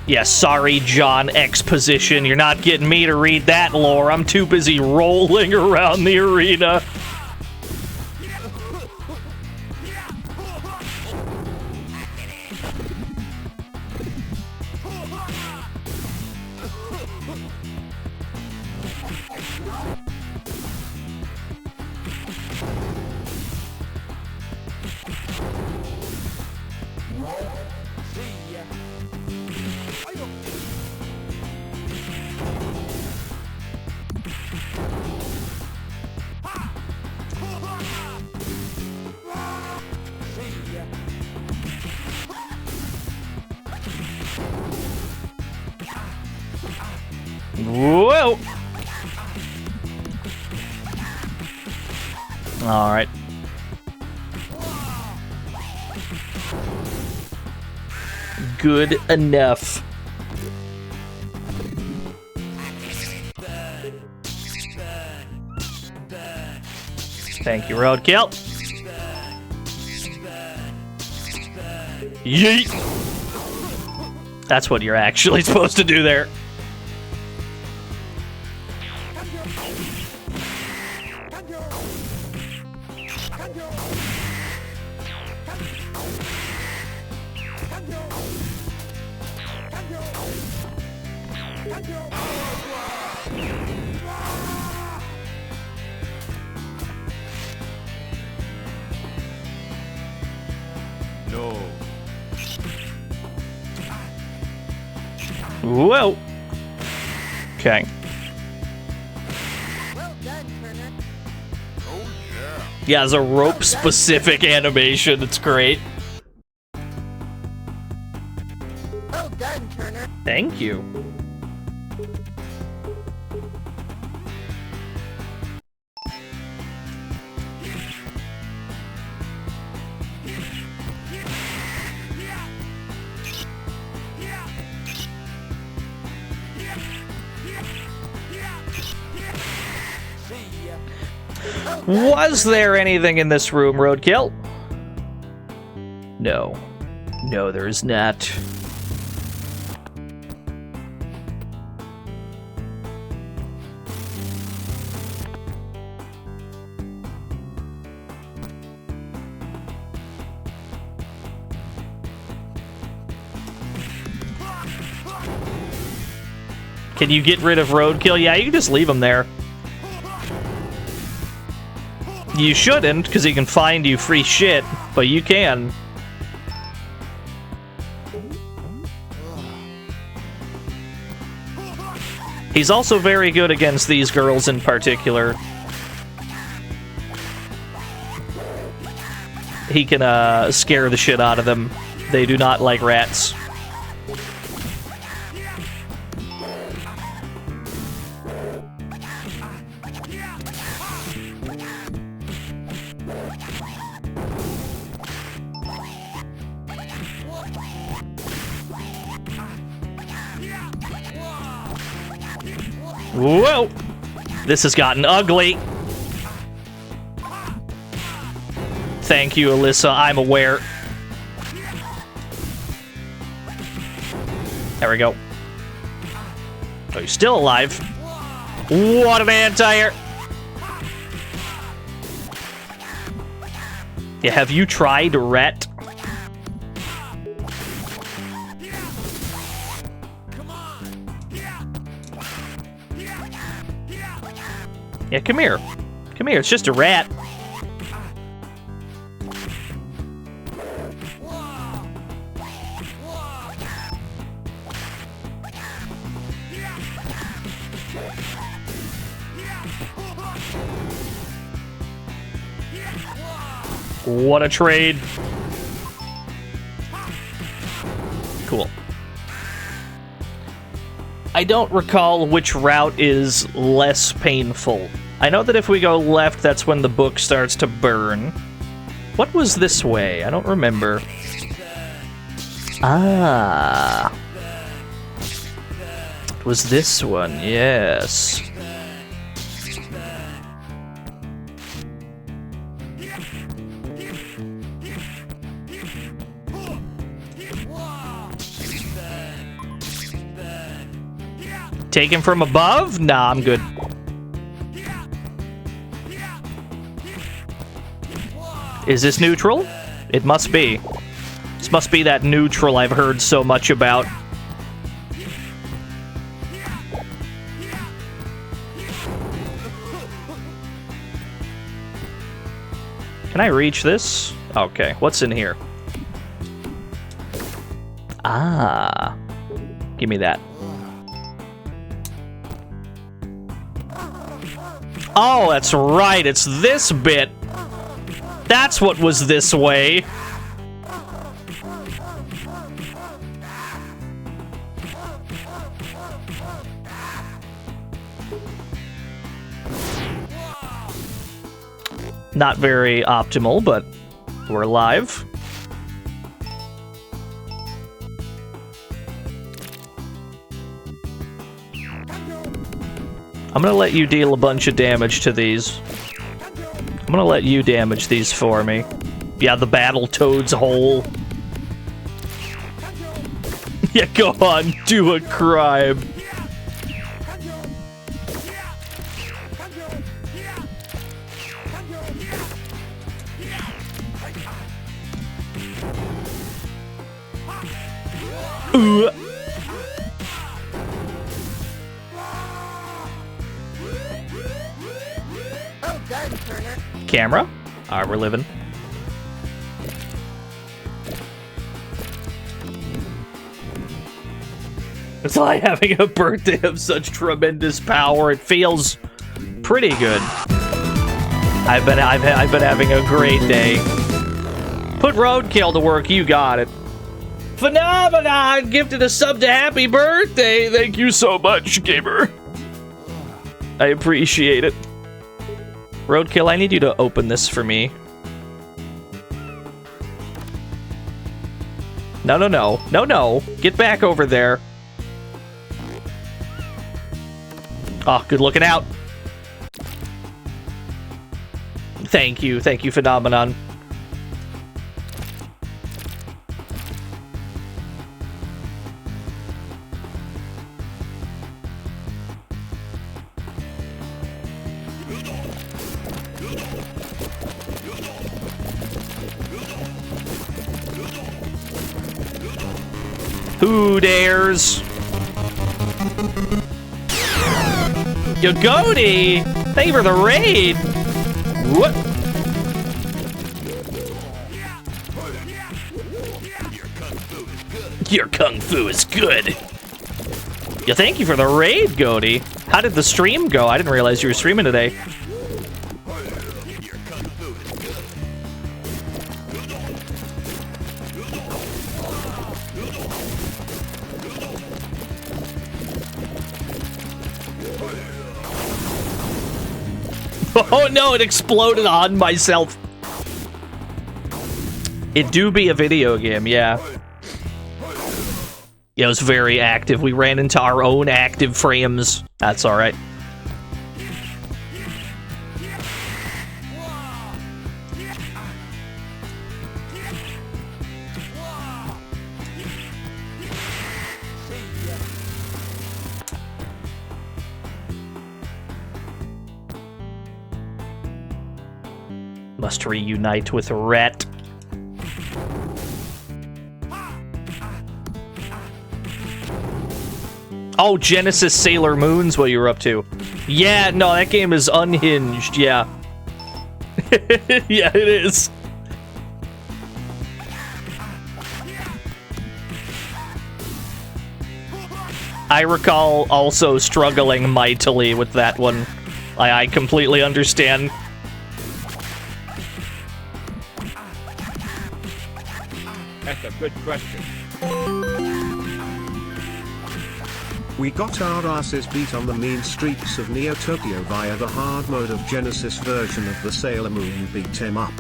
Yeah, sorry, John Exposition. You're not getting me to read that lore. I'm too busy rolling around the arena. Whoa! Alright. Good enough. Thank you, Roadkill. Yeet! That's what you're actually supposed to do there. No. Whoa. Okay. Well done, Turner. Yeah, it's a rope-specific animation. It's great. Well done, Turner. Thank you. Was there anything in this room, Roadkill? No. No, there is not. Can you get rid of Roadkill? Yeah, you can just leave him there. You shouldn't, because he can find you free shit, but you can. He's also very good against these girls in particular. He can scare the shit out of them. They do not like rats. Whoa! This has gotten ugly. Thank you, Alyssa. I'm aware. There we go. Oh, you're still alive. What an anti-air! Yeah, have you tried Ret? Yeah, come here. Come here, it's just a rat. What a trade. Cool. I don't recall which route is less painful. I know that if we go left, that's when the book starts to burn. What was this way? I don't remember. Ah. It was this one, yes. Taken from above? Nah, I'm good. Is this neutral? It must be. This must be that neutral I've heard so much about. Can I reach this? Okay, what's in here? Ah. Give me that. Oh, that's right, it's this bit. That's what was this way. Not very optimal, but we're alive. I'm gonna let you deal a bunch of damage to these. I'm gonna let you damage these for me. Yeah, the Battletoad's hole. Yeah, go on, do a crime. Ooh. Camera? Alright, we're living. It's like having a birthday of such tremendous power. It feels pretty good. I've been having a great day. Put Roadkill to work, you got it. Phenomenon gifted a sub to happy birthday. Thank you so much, gamer. I appreciate it. Roadkill, I need you to open this for me. No, no, no. No, no. Get back over there. Oh, good looking out. Thank you, Phenomenon. Who dares? Yo, Goaty! Thank you for the raid! What? Your kung fu is good. Yo, thank you for the raid, Goaty. How did the stream go? I didn't realize you were streaming today. Oh no, it exploded on myself. It do be a video game, yeah. Yeah, it was very active. We ran into our own active frames. That's alright. Must reunite with Rhett. Oh, Genesis Sailor Moon's what you were up to. Yeah, no, that game is unhinged, yeah. Yeah, it is. I recall also struggling mightily with that one. I completely understand. That's a good question. We got our asses beat on the mean streets of Neo Tokyo via the hard mode of Genesis version of the Sailor Moon beat 'em up.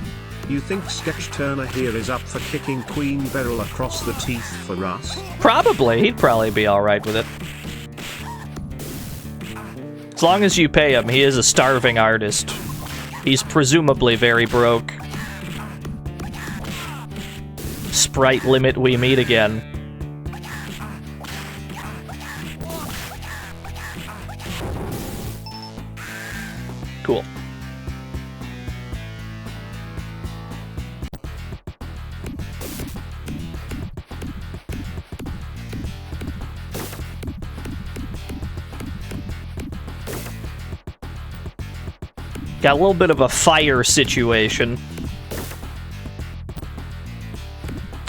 You think Sketch Turner here is up for kicking Queen Beryl across the teeth for us? Probably. He'd probably be alright with it. As long as you pay him, he is a starving artist. He's presumably very broke. Sprite limit, we meet again. Cool. Got a little bit of a fire situation.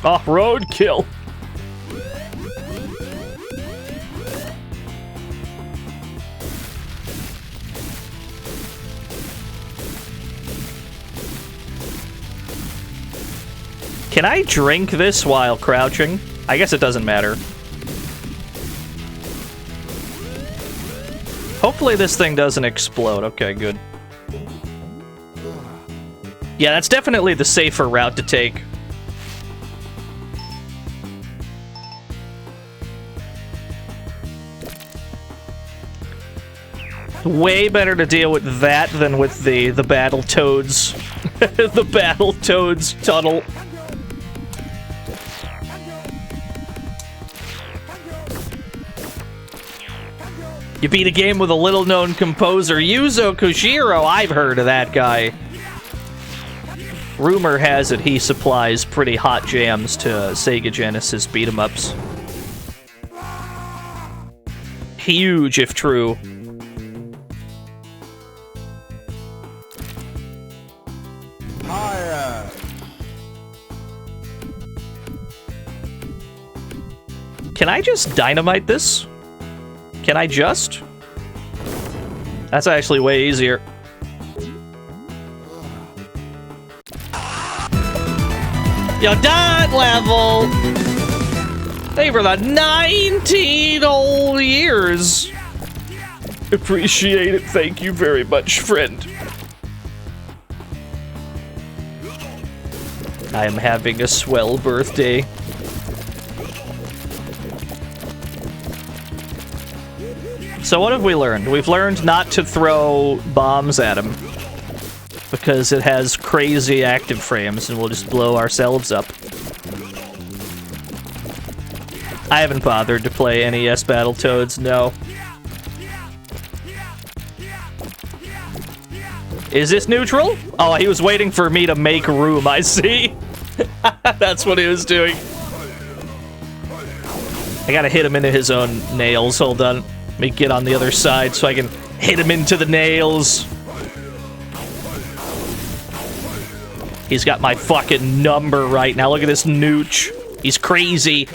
Oh, roadkill. Can I drink this while crouching? I guess it doesn't matter. Hopefully this thing doesn't explode. Okay, good. Yeah, that's definitely the safer route to take. Way better to deal with that than with the Battle Toads. The Battle Toads tunnel. You beat a game with a little-known composer, Yuzo Koshiro. I've heard of that guy. Rumor has it he supplies pretty hot jams to Sega Genesis beat-em-ups. Huge, if true. Can I just dynamite this? Can I just? That's actually way easier. Yo, dot level! Hey, for the 19 old years. Appreciate it. Thank you very much, friend. I am having a swell birthday. So what have we learned? We've learned not to throw bombs at him because it has crazy active frames and we'll just blow ourselves up. I haven't bothered to play NES Battletoads, no. Is this neutral? Oh, he was waiting for me to make room, I see. That's what he was doing. I gotta hit him into his own nails, hold on. Let me get on the other side so I can hit him into the nails. He's got my fucking number right now. Look at this nooch. He's crazy.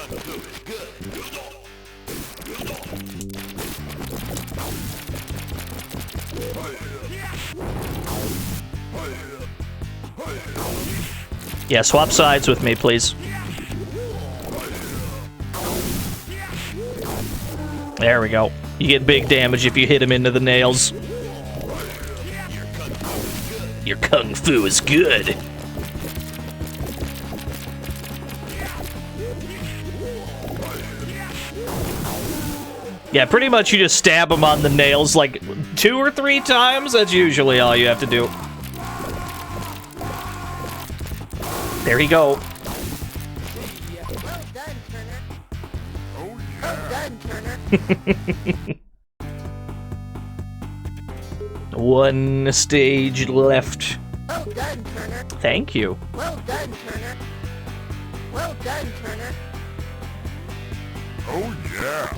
Yeah, swap sides with me, please. There we go. You get big damage if you hit him into the nails. Your kung fu is good. Yeah, pretty much you just stab him on the nails like 2 or 3 times. That's usually all you have to do. There you go. Well done, Turner. Well done, Turner. One stage left. Well done, Turner. Thank you. Well done, Turner. Well done, Turner. Oh yeah.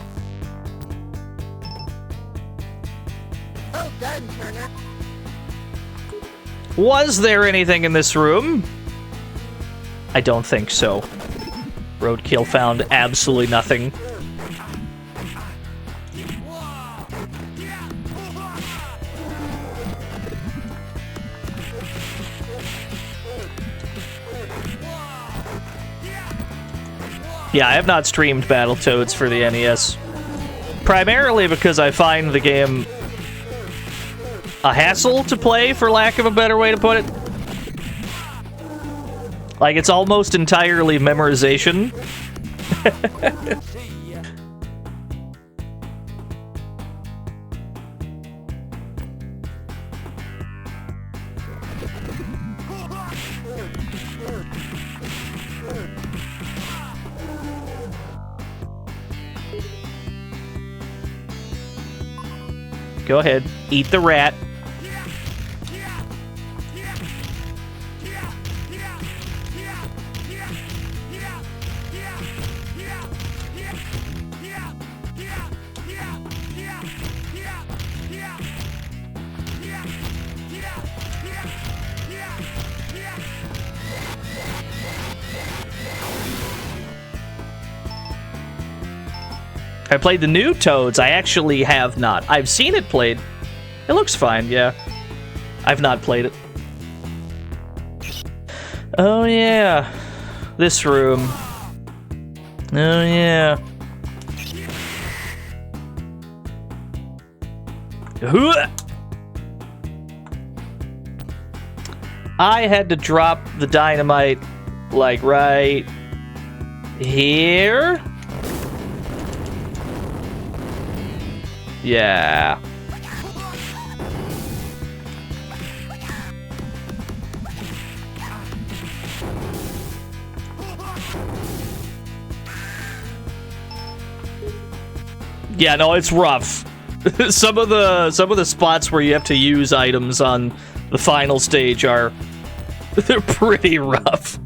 Well done, Turner. Was there anything in this room? I don't think so. Roadkill found absolutely nothing. Yeah, I have not streamed Battletoads for the NES. Primarily because I find the game a hassle to play, for lack of a better way to put it. Like, it's almost entirely memorization. Go ahead, eat the rat. I played the new Toads. I actually have not. I've seen it played. It looks fine, yeah. I've not played it. Oh, yeah. This room. Oh, yeah. I had to drop the dynamite, like, right here. Yeah. Yeah, no, it's rough. some of the spots where you have to use items on the final stage they're pretty rough.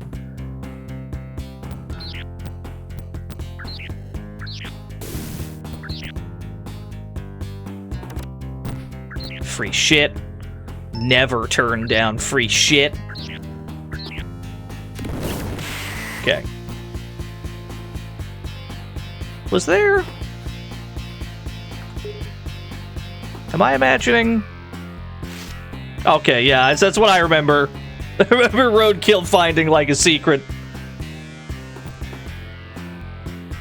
Free shit. Never turn down free shit. Okay. Was there... Am I imagining? Okay, yeah, that's what I remember. I remember Roadkill finding, like, a secret.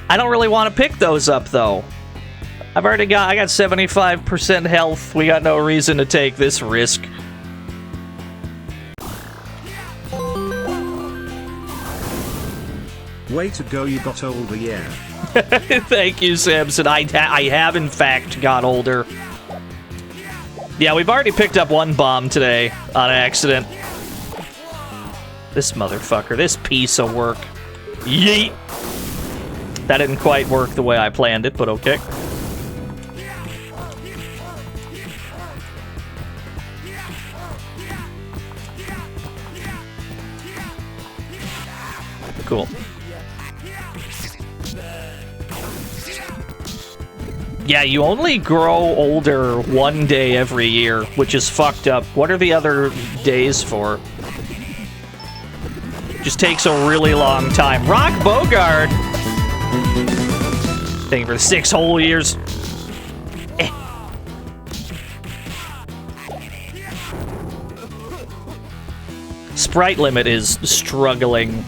I don't really want to pick those up, though. I got 75% health. We got no reason to take this risk. Way to go, you got older, yeah. Thank you, Samson. I have, in fact, got older. Yeah, we've already picked up one bomb today on accident. This motherfucker, this piece of work. Yeet! That didn't quite work the way I planned it, but okay. Cool. Yeah, you only grow older one day every year, which is fucked up. What are the other days for? Just takes a really long time. Rock Bogard! Thank you for 6 whole years. Sprite limit is struggling.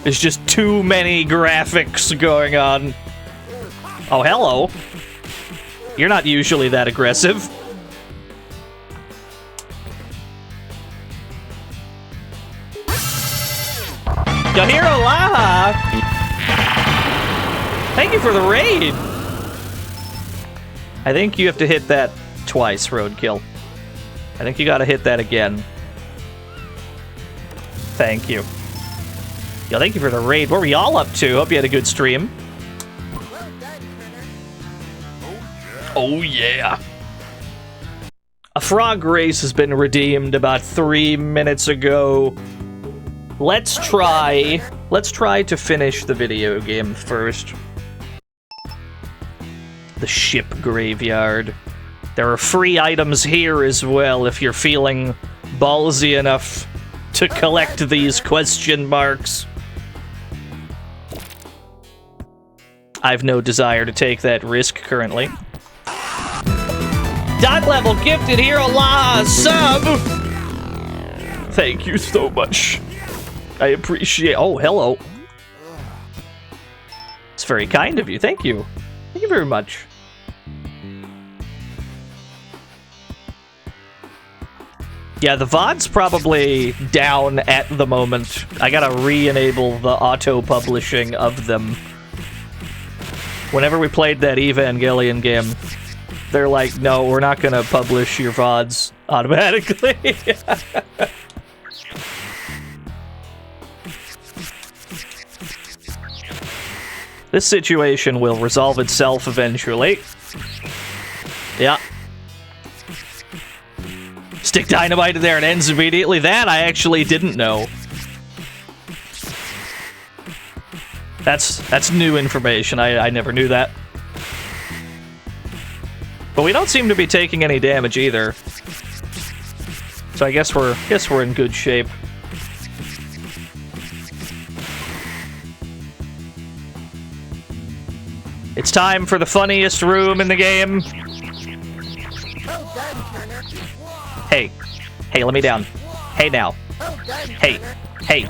There's just too many graphics going on. Oh, hello. You're not usually that aggressive. Yahiro Laha! Thank you you for the raid! I think you have to hit that twice, Roadkill. I think you gotta hit that again. Thank you. Yo, thank you for the raid. What were y'all up to? Hope you had a good stream. Oh yeah. A frog race has been redeemed about 3 minutes ago. Let's try to finish the video game first. The ship graveyard. There are free items here as well if you're feeling ballsy enough to collect these question marks. I've no desire to take that risk currently. Dot level gifted here, Allah sub! Thank you so much. I appreciate. Oh, hello. It's very kind of you. Thank you. Thank you very much. Yeah, the VOD's probably down at the moment. I gotta re-enable the auto-publishing of them. Whenever we played that Evangelion game, they're like, no, we're not gonna publish your VODs automatically. This situation will resolve itself eventually. Yeah. Stick dynamite in there and ends immediately. That I actually didn't know. That's new information. I never knew that. But we don't seem to be taking any damage either. So I guess we're in good shape. It's time for the funniest room in the game. Hey. Hey, let me down. Hey now. Hey. Hey.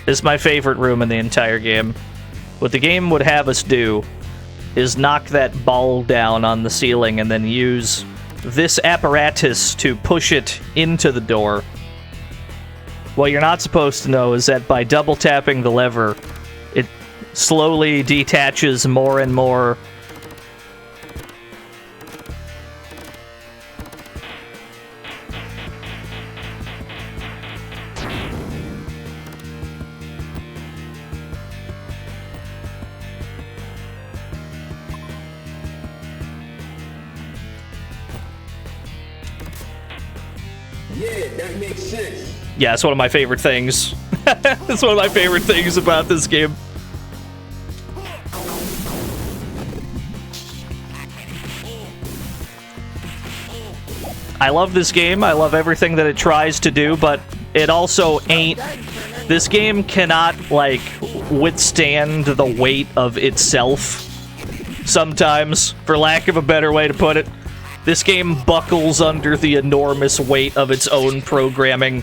This is my favorite room in the entire game. What the game would have us do is knock that ball down on the ceiling and then use this apparatus to push it into the door. What you're not supposed to know is that by double tapping the lever, it slowly detaches more and more. Yeah, that makes sense. Yeah, it's one of my favorite things. It's one of my favorite things about this game. I love this game. I love everything that it tries to do, but it also ain't... This game cannot, like, withstand the weight of itself. Sometimes, for lack of a better way to put it. This game buckles under the enormous weight of its own programming.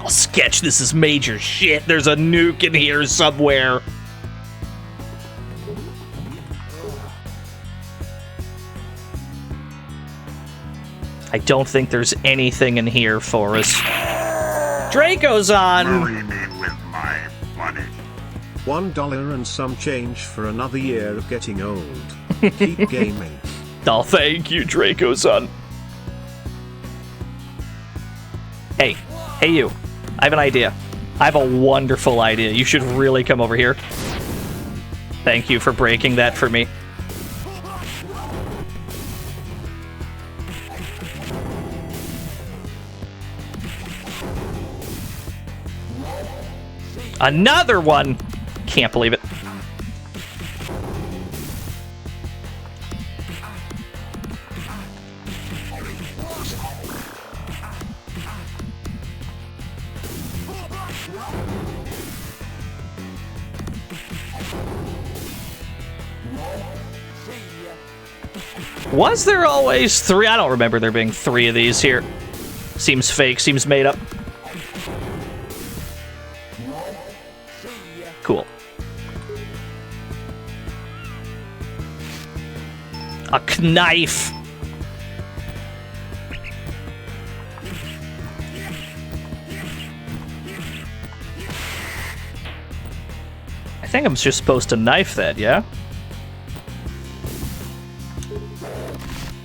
Oh, Sketch, this is major shit. There's a nuke in here somewhere. I don't think there's anything in here for us. Draco's on! Marry me with my money. $1 and some change for another year of getting old. Keep gaming. Oh, thank you, Draco-san. Hey. Hey, you. I have an idea. I have a wonderful idea. You should really come over here. Thank you for breaking that for me. Another one! Can't believe it. Was there always 3? I don't remember there being 3 of these here. Seems fake, seems made up. Cool. A knife. I think I'm just supposed to knife that, yeah?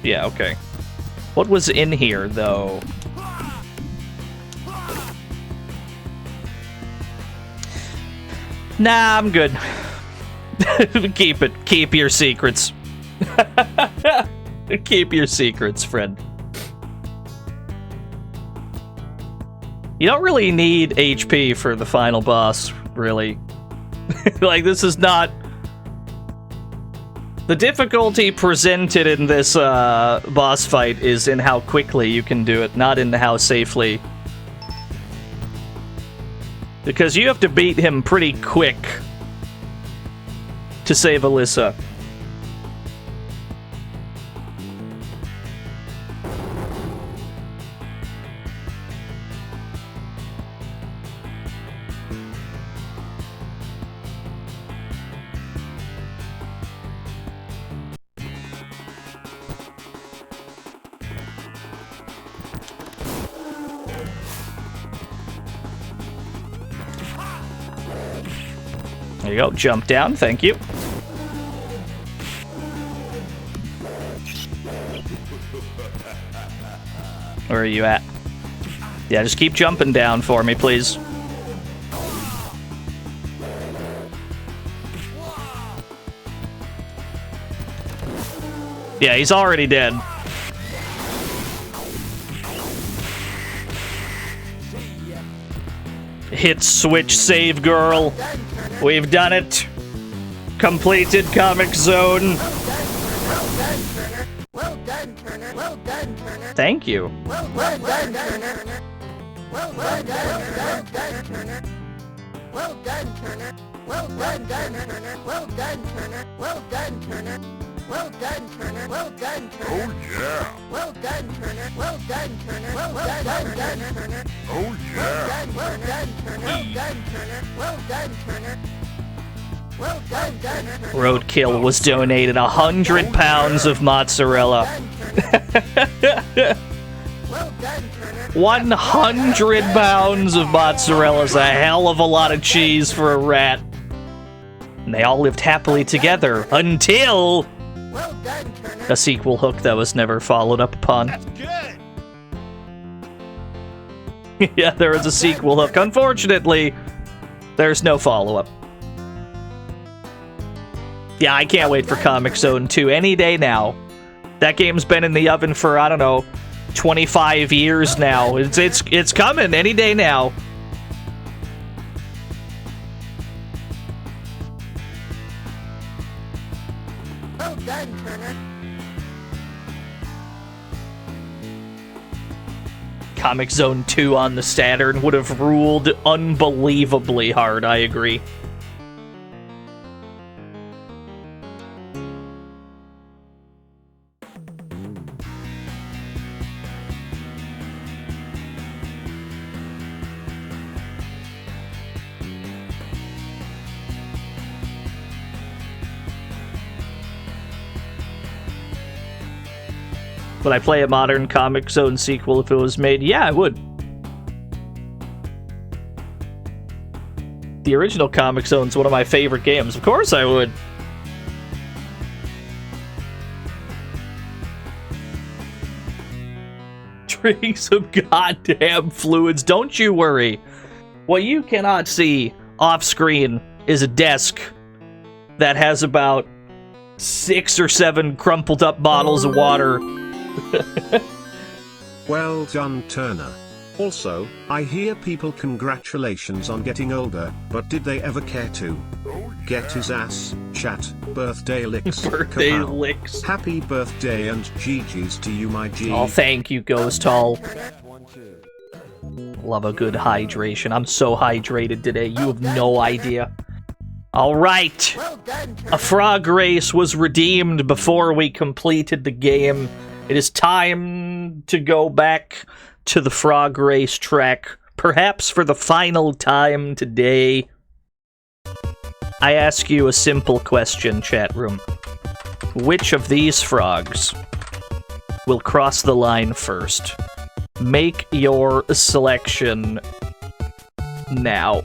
Yeah, okay. What was in here, though? Nah, I'm good. Keep it. Keep your secrets. Keep your secrets, friend. You don't really need HP for the final boss, really. Like, this is not... The difficulty presented in this boss fight is in how quickly you can do it, not in how safely. Because you have to beat him pretty quick to save Alisia. There you go, jump down, thank you. Where are you at? Yeah, just keep jumping down for me, please. Yeah, he's already dead. Hit switch save, girl. We've done it. Completed Comix Zone. Well done, Turner. Well done, Turner. Thank you. Well done, Turner. Well done, Turner. Well done, Turner. Well done, Turner. Well done, Turner. Well done, Turner. Well done, Turner. Well done, Turner. Oh yeah. Well done, Turner. Well done, Turner. Well done, Turner. Oh yeah. Well done, Turner. Well done, Turner. Well done, Turner. Well done, Turner. Roadkill was donated 100 pounds of mozzarella. 100 pounds of mozzarella is a hell of a lot of cheese for a rat. And they all lived happily together until a sequel hook that was never followed up upon. Yeah, there was a sequel hook. Unfortunately, there's no follow-up. Yeah, I can't wait for Comix Zone 2 any day now. That game's been in the oven for, I don't know, 25 years now. It's coming any day now. Well done, Turner. Comix Zone 2 on the Saturn would have ruled unbelievably hard, I agree. Would I play a modern Comix Zone sequel if it was made? Yeah, I would. The original Comix Zone's one of my favorite games. Of course I would. Drink some goddamn fluids. Don't you worry. What you cannot see off screen is a desk that has about 6 or 7 crumpled up bottles of water. Well done, Turner. Also, I hear people congratulations on getting older, but did they ever care to get his ass? Chat, birthday licks. Birthday Kapow. licks. Happy birthday and GG's to you, my G. Oh, thank you, Ghost Hall. Love a good hydration. I'm so hydrated today, you have no idea. Alright. A frog race was redeemed before we completed the game. It is time to go back to the frog race track, perhaps for the final time today. I ask you a simple question, chat room. Which of these frogs will cross the line first? Make your selection now.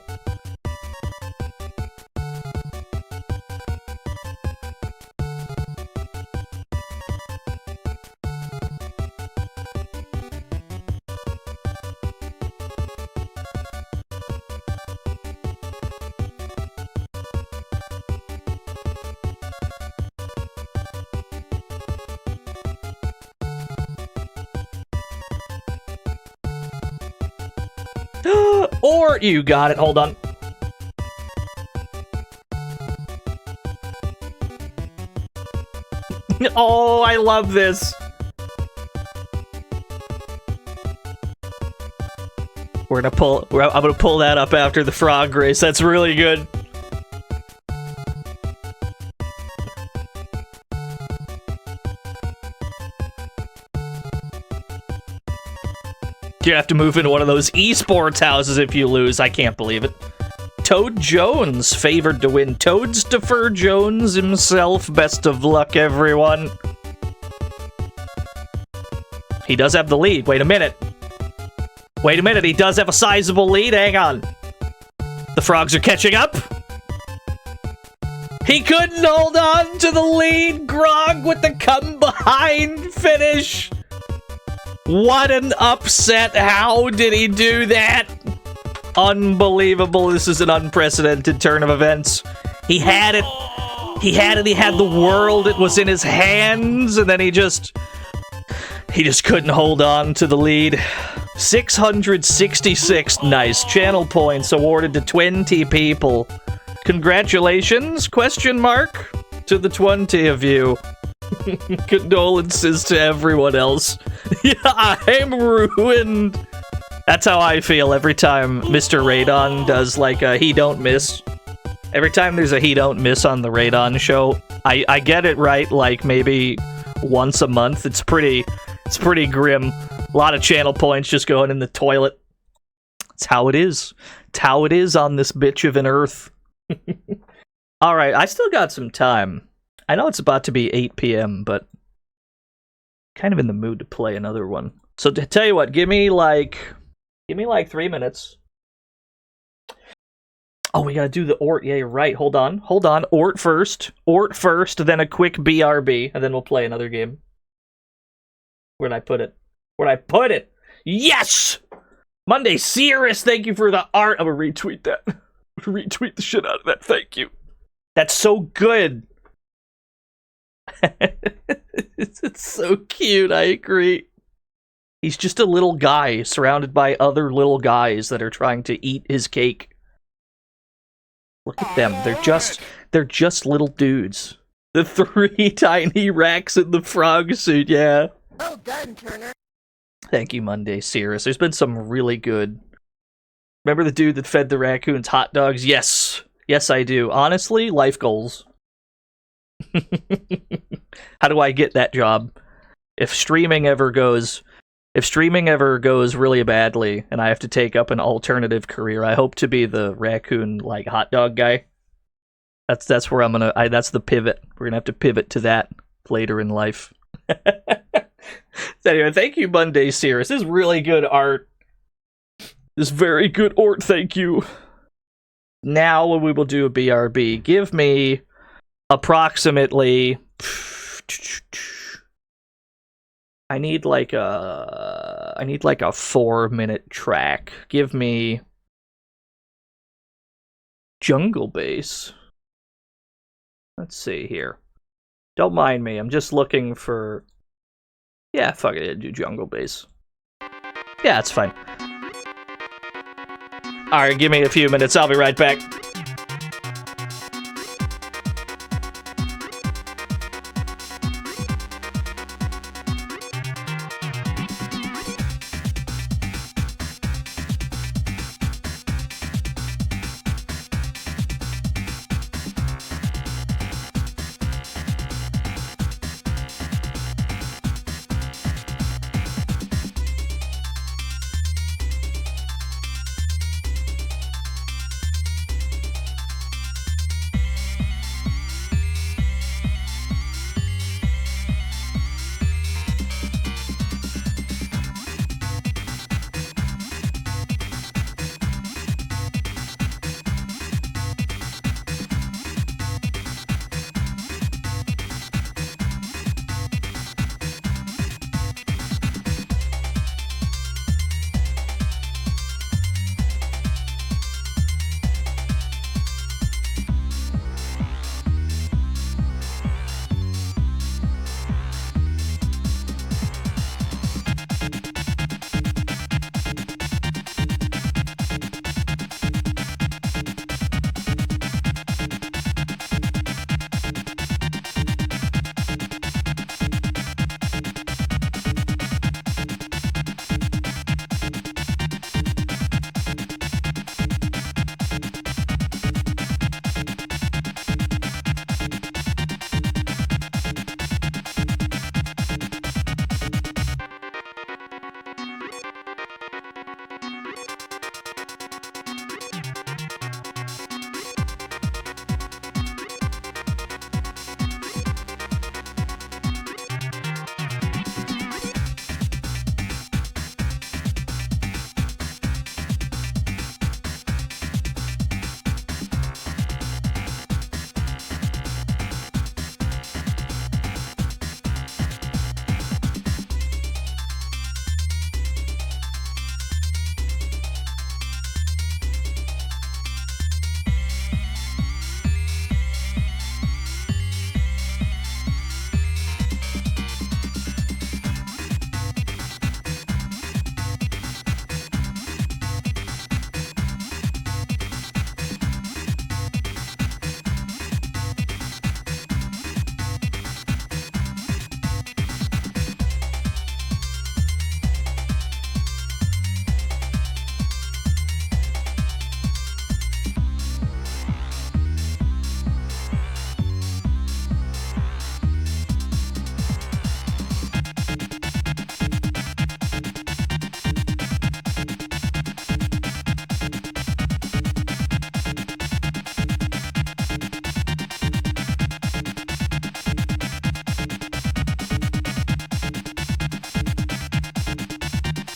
Or you got it. Hold on. Oh, I love this. I'm gonna pull that up after the frog race. That's really good. You have to move into one of those esports houses if you lose. I can't believe it. Toad Jones favored to win. Toads defer Jones himself. Best of luck, everyone. He does have the lead. Wait a minute. Wait a minute. He does have a sizable lead. Hang on. The frogs are catching up. He couldn't hold on to the lead. Grog with the come behind finish. What an upset. How did he do that? Unbelievable. This is an unprecedented turn of events. He had it. He had it. He had the world. It was in his hands. And then he just couldn't hold on to the lead. 666 nice channel points awarded to 20 people. Congratulations, question mark, to the 20 of you. Condolences to everyone else. Yeah, I'm ruined. That's how I feel every time Mr. Radon does like a he don't miss. Every time there's a he don't miss on the Radon show, I get it right like maybe once a month. It's pretty grim. A lot of channel points just going in the toilet. It's how it is. It's how it is on this bitch of an earth. Alright, I still got some time. I know it's about to be 8 p.m., but kind of in the mood to play another one. So to tell you what, give me like 3 minutes. Oh, we gotta do the Ort. Yeah, you're right. Hold on. Ort first, then a quick BRB, and then we'll play another game. Where'd I put it? Yes! Monday Cirrus, thank you for the art. I'm gonna retweet that. Retweet the shit out of that. Thank you. That's so good. It's so cute. I agree. He's just a little guy surrounded by other little guys that are trying to eat his cake. Look at them. They're just little dudes. The 3 tiny racks in the frog suit. Yeah. Well done, Turner. Thank you, Monday Cirrus. There's been some really good. Remember the dude that fed the raccoons hot dogs? Yes. Yes, I do. Honestly, life goals. How do I get that job? If streaming ever goes really badly and I have to take up an alternative career, I hope to be the raccoon like hot dog guy. That's where that's the pivot. We're gonna have to pivot to that later in life. So anyway, thank you, Monday Cirrus. This is really good art. This is very good art, thank you. Now we will do a BRB. Give me approximately I need like a 4-minute track. Give me Jungle Bass. Let's see here. Don't mind me. I'm just looking for. Yeah, fuck it. Do Jungle Bass. Yeah, it's fine. Alright, give me a few minutes. I'll be right back.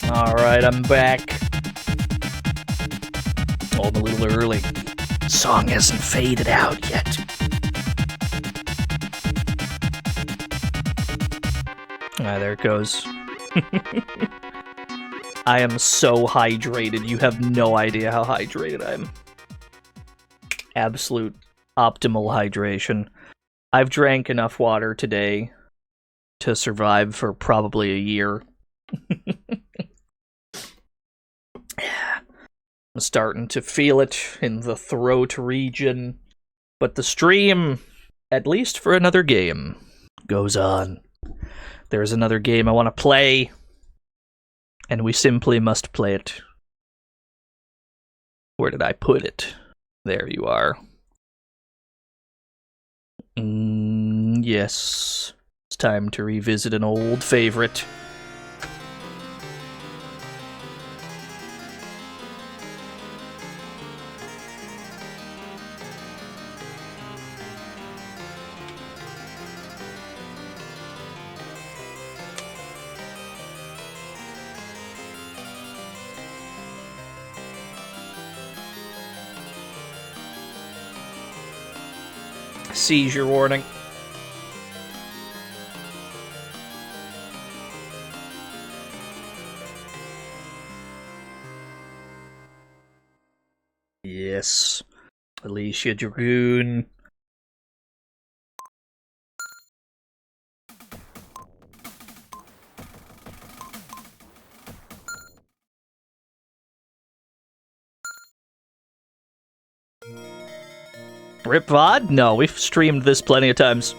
Alright, I'm back. Oh, I'm a little early. Song hasn't faded out yet. Ah, there it goes. I am so hydrated. You have no idea how hydrated I am. Absolute optimal hydration. I've drank enough water today to survive for probably a year. I'm starting to feel it in the throat region. But the stream, at least for another game, goes on. There's another game I want to play, and we simply must play it. Where did I put it? There you are. Yes. It's time to revisit an old favorite. Seizure warning. Yes. Alisia Dragoon. Rip VOD? No, we've streamed this plenty of times.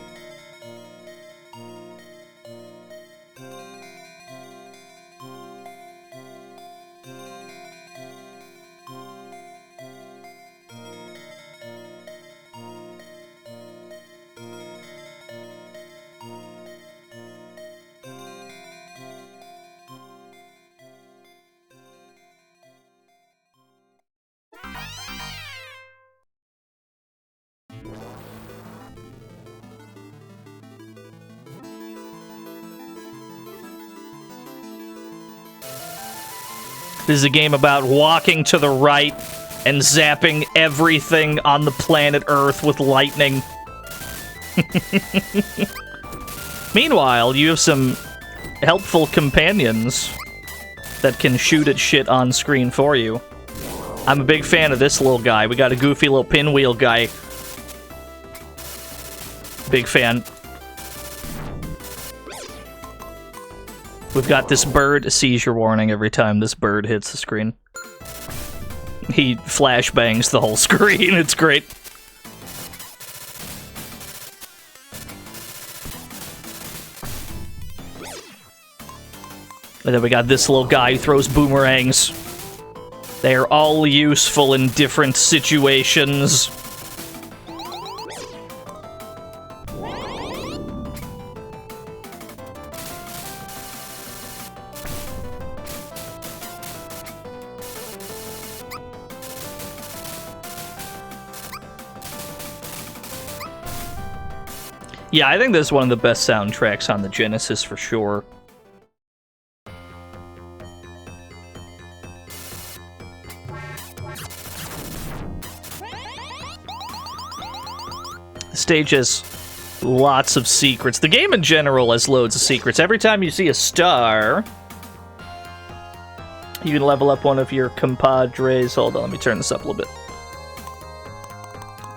This is a game about walking to the right and zapping everything on the planet Earth with lightning. Meanwhile, you have some helpful companions that can shoot at shit on screen for you. I'm a big fan of this little guy. We got a goofy little pinwheel guy. Big fan. We've got this bird, seizure warning every time this bird hits the screen. He flashbangs the whole screen, it's great. And then we got this little guy who throws boomerangs. They are all useful in different situations. Yeah, I think this is one of the best soundtracks on the Genesis for sure. The stage has lots of secrets. The game in general has loads of secrets. Every time you see a star, you can level up one of your compadres. Hold on, let me turn this up a little bit.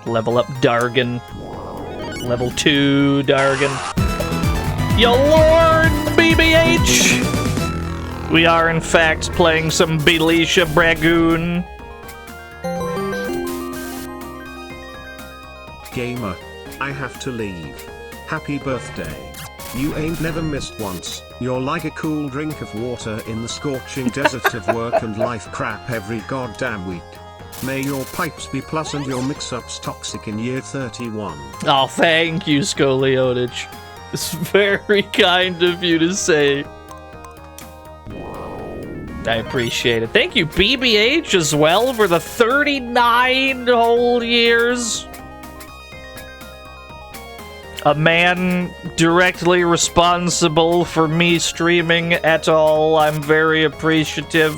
Level up Dargan. Level 2, Dargan. Yo lord, BBH! We are, in fact, playing some Belisha Dragoon. Gamer, I have to leave. Happy birthday. You ain't never missed once. You're like a cool drink of water in the scorching desert of work and life crap every goddamn week. May your pipes be plus and your mix-ups toxic in year 31. Oh, thank you, Scoliotic. It's very kind of you to say. I appreciate it. Thank you, BBH, as well, for the 39 whole years. a man directly responsible for me streaming at all. I'm very appreciative.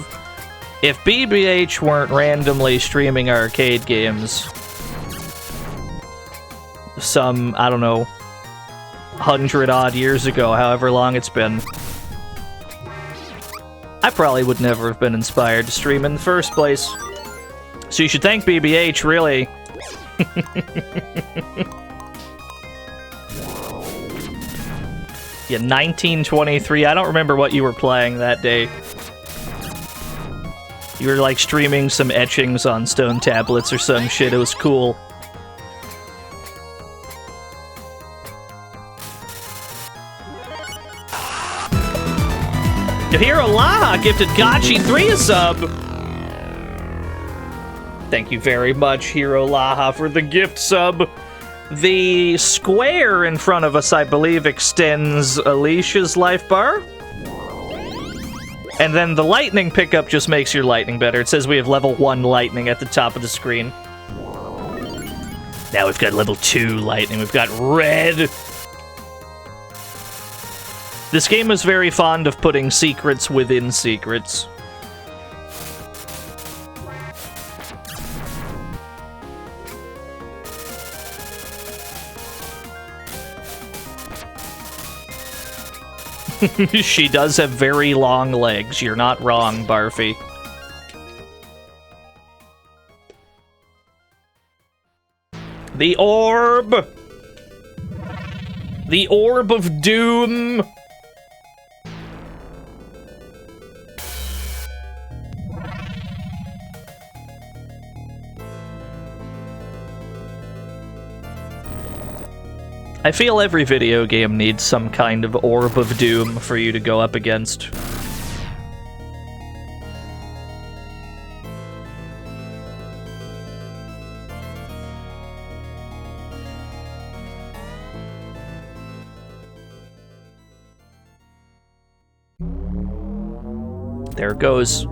If BBH weren't randomly streaming arcade games some, I don't know, 100-odd years ago, however long it's been, I probably would never have been inspired to stream in the first place. So you should thank BBH, really. Yeah, 1923. I don't remember what you were playing that day. You were like streaming some etchings on stone tablets or some shit. It was cool. Hero Laha gifted Gachi 3 a sub. Thank you very much, Hero Laha, for the gift sub. The square in front of us, I believe, extends Alisia's life bar. And then the lightning pickup just makes your lightning better. It says we have level 1 lightning at the top of the screen. Now we've got level 2 lightning. We've got red. This game is very fond of putting secrets within secrets. She does have very long legs. You're not wrong, Barfy. The orb! The orb of doom! I feel every video game needs some kind of orb of doom for you to go up against. There it goes.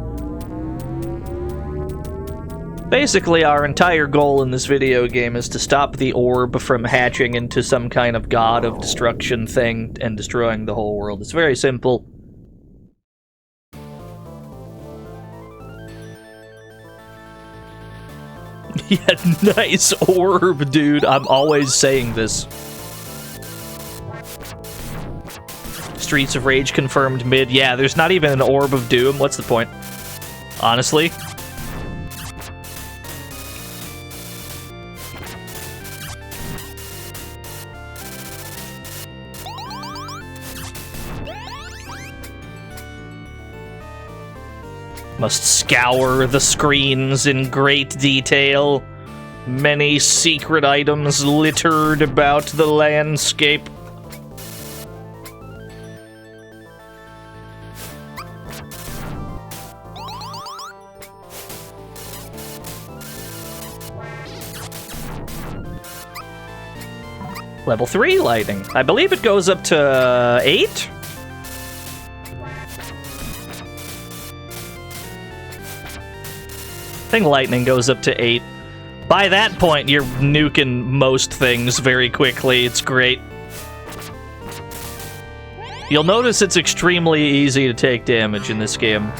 Basically, our entire goal in this video game is to stop the orb from hatching into some kind of god of destruction thing and destroying the whole world. It's very simple. Yeah, nice orb, dude. I'm always saying this. Streets of Rage confirmed mid. Yeah, there's not even an orb of doom. What's the point? Honestly. Must scour the screens in great detail. Many secret items littered about the landscape. Level 3 lighting. I believe it goes up to 8? I think lightning goes up to 8. By that point, you're nuking most things very quickly. It's great. You'll notice it's extremely easy to take damage in this game.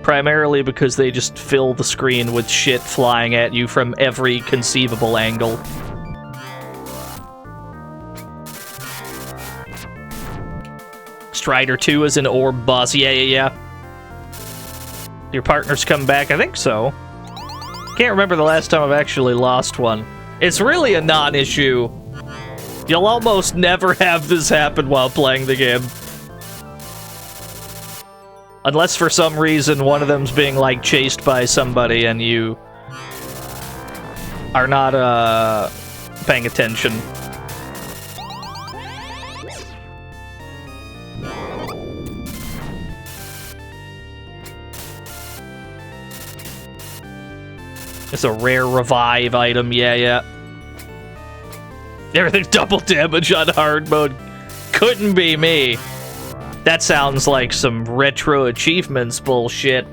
Primarily because they just fill the screen with shit flying at you from every conceivable angle. Strider 2 is an orb boss. Yeah. Your partner's come back? I think so. Can't remember the last time I've actually lost one. It's really a non-issue. You'll almost never have this happen while playing the game. Unless for some reason one of them's being, like, chased by somebody and you are not, paying attention. It's a rare revive item, yeah. Everything's double damage on hard mode. Couldn't be me. That sounds like some retro achievements bullshit.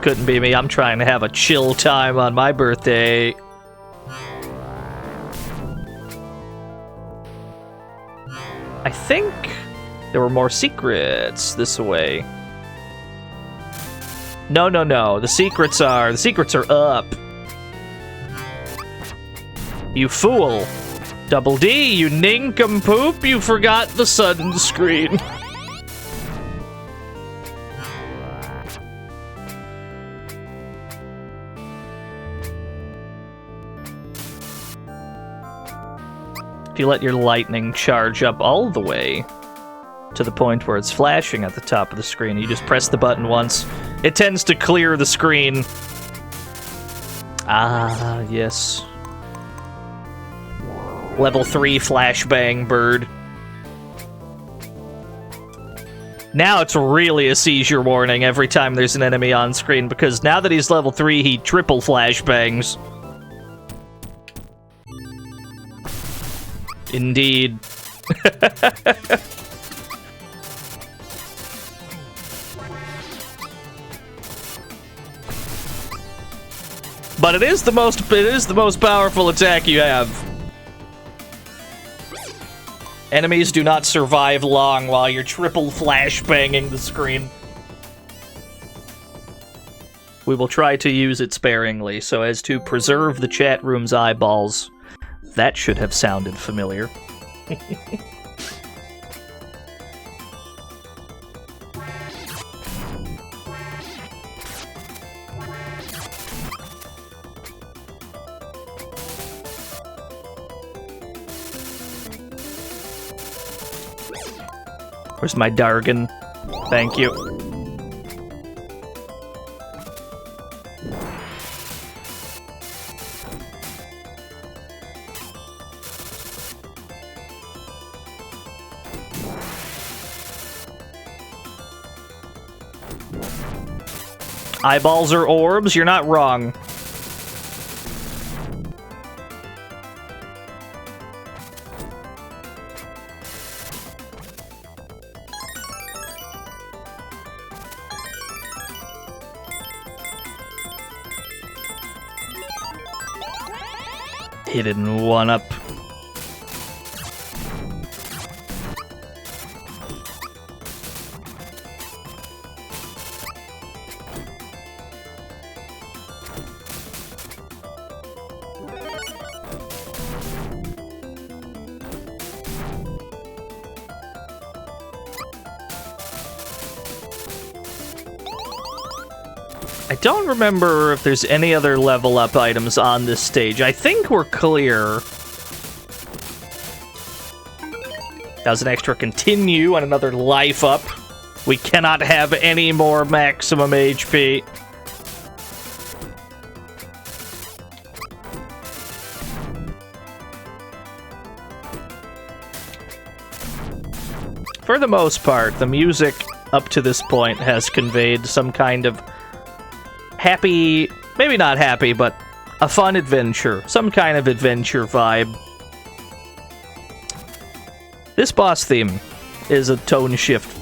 Couldn't be me. I'm trying to have a chill time on my birthday. I think there were more secrets this way. No, no, no. The secrets are up. You fool. Double D, you nincompoop, you forgot the sunscreen. If you let your lightning charge up all the way to the point where it's flashing at the top of the screen, you just press the button once. It tends to clear the screen. Ah, yes. Level 3 flashbang bird. Now it's really a seizure warning every time there's an enemy on screen, because now that he's level 3, he triple flashbangs. Indeed. But it is the most powerful attack you have. Enemies do not survive long while you're triple flashbanging the screen. We will try to use it sparingly so as to preserve the chat room's eyeballs. That should have sounded familiar. Where's my Dragoon? Thank you. Eyeballs or orbs? You're not wrong. Hidden one-up. I don't remember if there's any other level up items on this stage. I think we're clear. That was an extra continue and another life up. We cannot have any more maximum HP. For the most part, the music up to this point has conveyed some kind of happy, maybe not happy, but a fun adventure. Some kind of adventure vibe. This boss theme is a tone shift.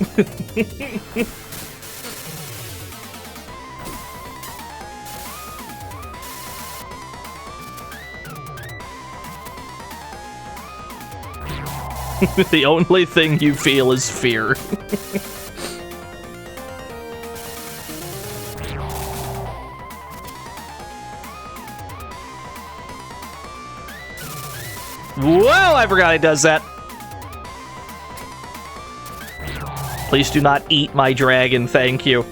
The only thing you feel is fear. Whoa, I forgot he does that. Please do not eat my dragon, thank you.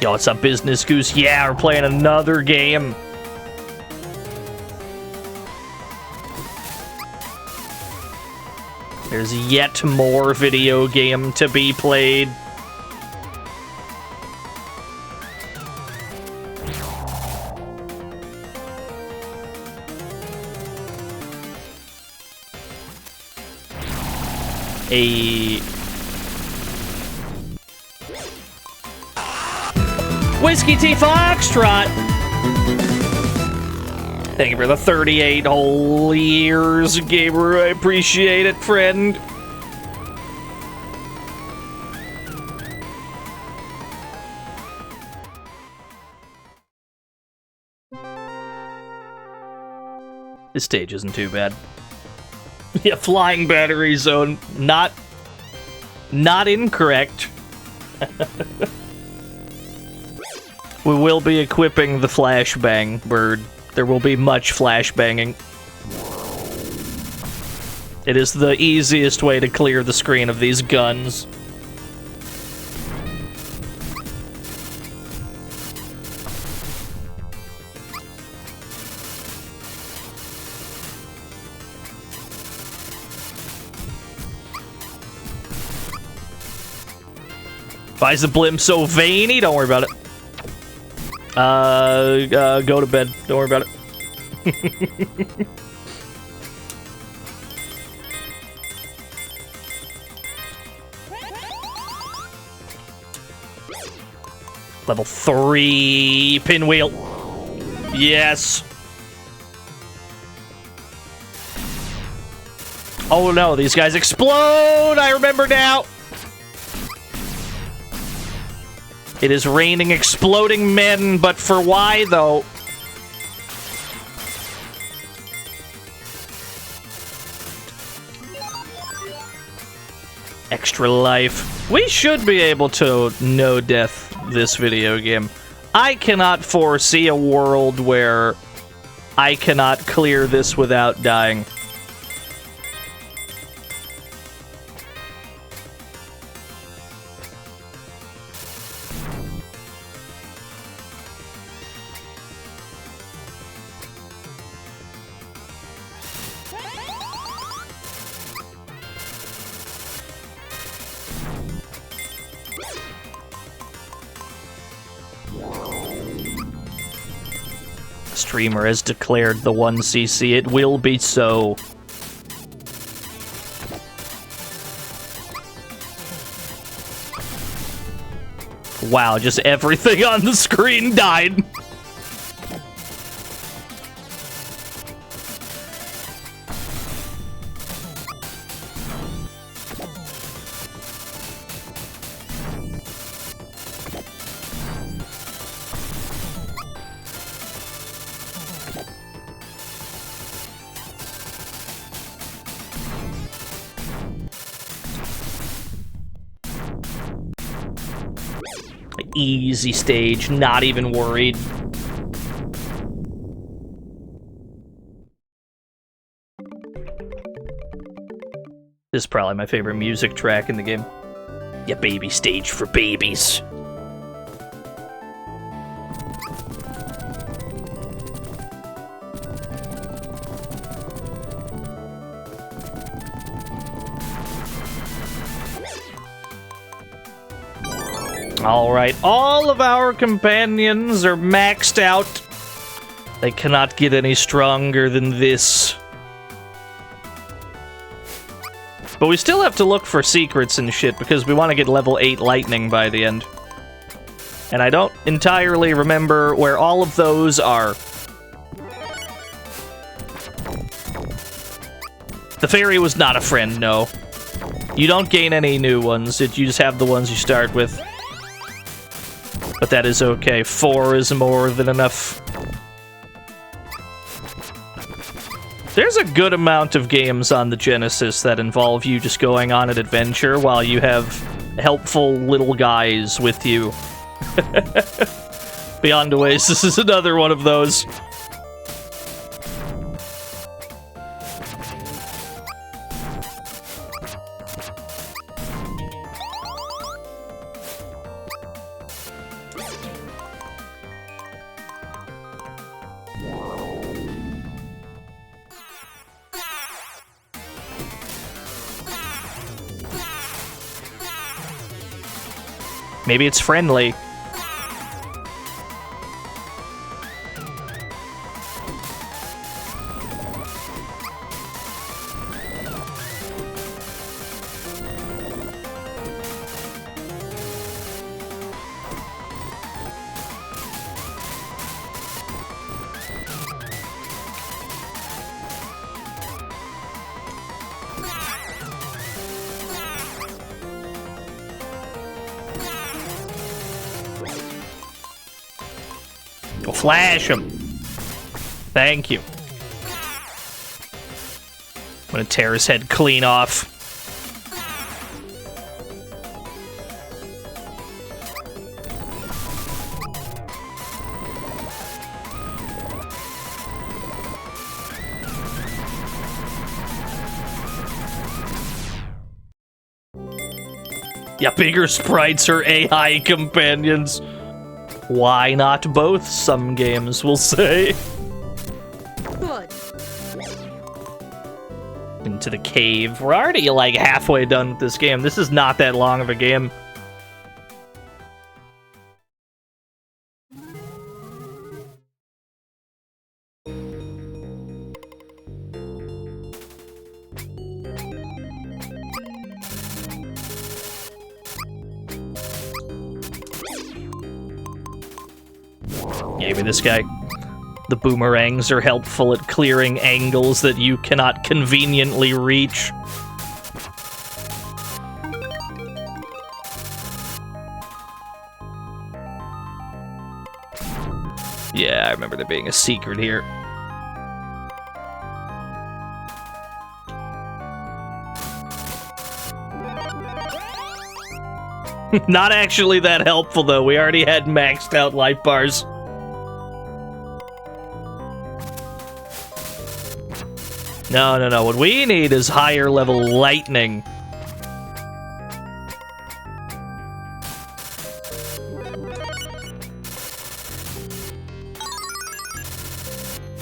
Yo, what's up, Business Goose? Yeah, we're playing another game. There's yet more video game to be played. Whiskey Tea Foxtrot! Thank you for the 38 whole years, gamer. I appreciate it, friend. This stage isn't too bad. Yeah, flying battery zone. Not incorrect. We will be equipping the flashbang bird. There will be much flashbanging. It is the easiest way to clear the screen of these guns. Why is the blimp so veiny? Don't worry about it. Go to bed. Don't worry about it. Level 3 pinwheel. Yes. Oh no, these guys explode! I remember now! It is raining exploding men, but for why, though? Extra life. We should be able to no-death this video game. I cannot foresee a world where I cannot clear this without dying. Streamer has declared the 1cc. It will be so. Wow, just everything on the screen died. Easy stage, not even worried. This is probably my favorite music track in the game. Yeah, baby stage for babies. Alright, all of our companions are maxed out. They cannot get any stronger than this. But we still have to look for secrets and shit, because we want to get level 8 lightning by the end. And I don't entirely remember where all of those are. The fairy was not a friend, no. You don't gain any new ones, you just have the ones you start with. But that is okay. 4 is more than enough. There's a good amount of games on the Genesis that involve you just going on an adventure while you have helpful little guys with you. Beyond Oasis is another one of those. Maybe it's friendly. Flash him. Thank you. I'm gonna tear his head clean off. Yeah, bigger sprites or AI companions. Why not both, some games will say. Good. Into the cave. We're already, like, halfway done with this game. This is not that long of a game. Give me this guy. The boomerangs are helpful at clearing angles that you cannot conveniently reach. Yeah, I remember there being a secret here. Not actually that helpful, though. We already had maxed out life bars. No. What we need is higher level lightning.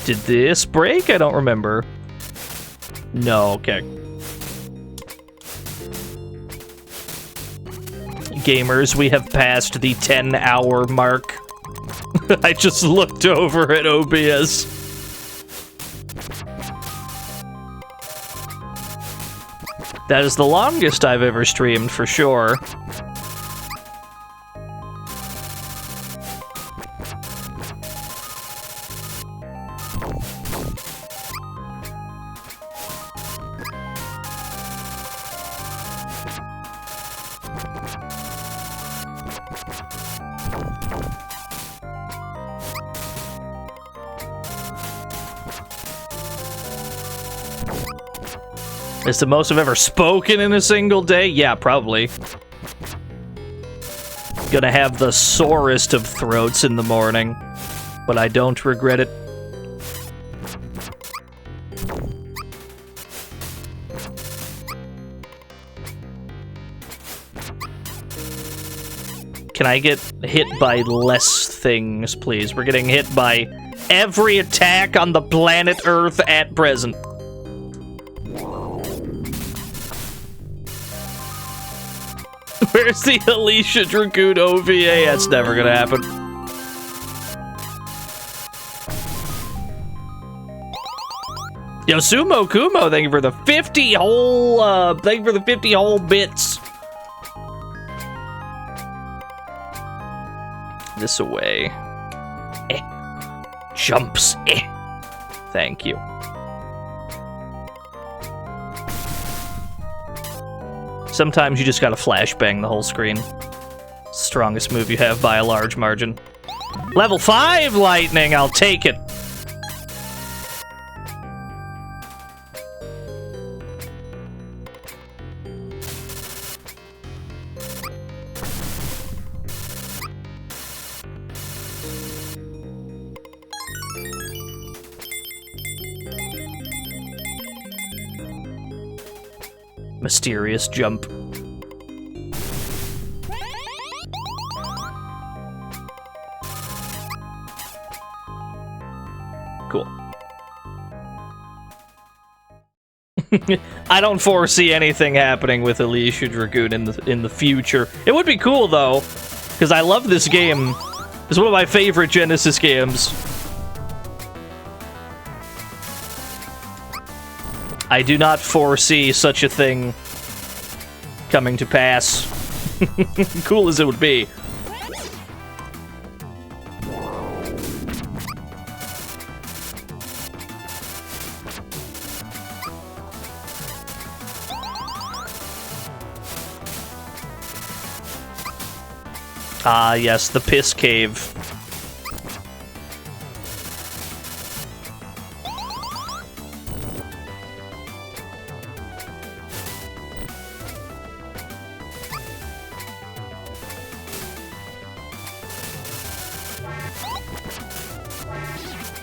Did this break? I don't remember. No, okay. Gamers, we have passed the 10-hour mark. I just looked over at OBS. That is the longest I've ever streamed, for sure. It's the most I've ever spoken in a single day? Yeah, probably. Gonna have the sorest of throats in the morning, but I don't regret it. Can I get hit by less things, please? We're getting hit by every attack on the planet Earth at present. Where's the Alisia Dragoon OVA? That's never gonna happen. Yo, Sumo Kumo, thank you for the 50 whole, bits. This away. Jumps. Thank you. Sometimes you just gotta flashbang the whole screen. Strongest move you have by a large margin. Level 5 lightning, I'll take it. Mysterious jump. Cool. I don't foresee anything happening with Alisia Dragoon in the future. It would be cool though, because I love this game. It's one of my favorite Genesis games. I do not foresee such a thing coming to pass. Cool as it would be. Ah, yes, the piss cave.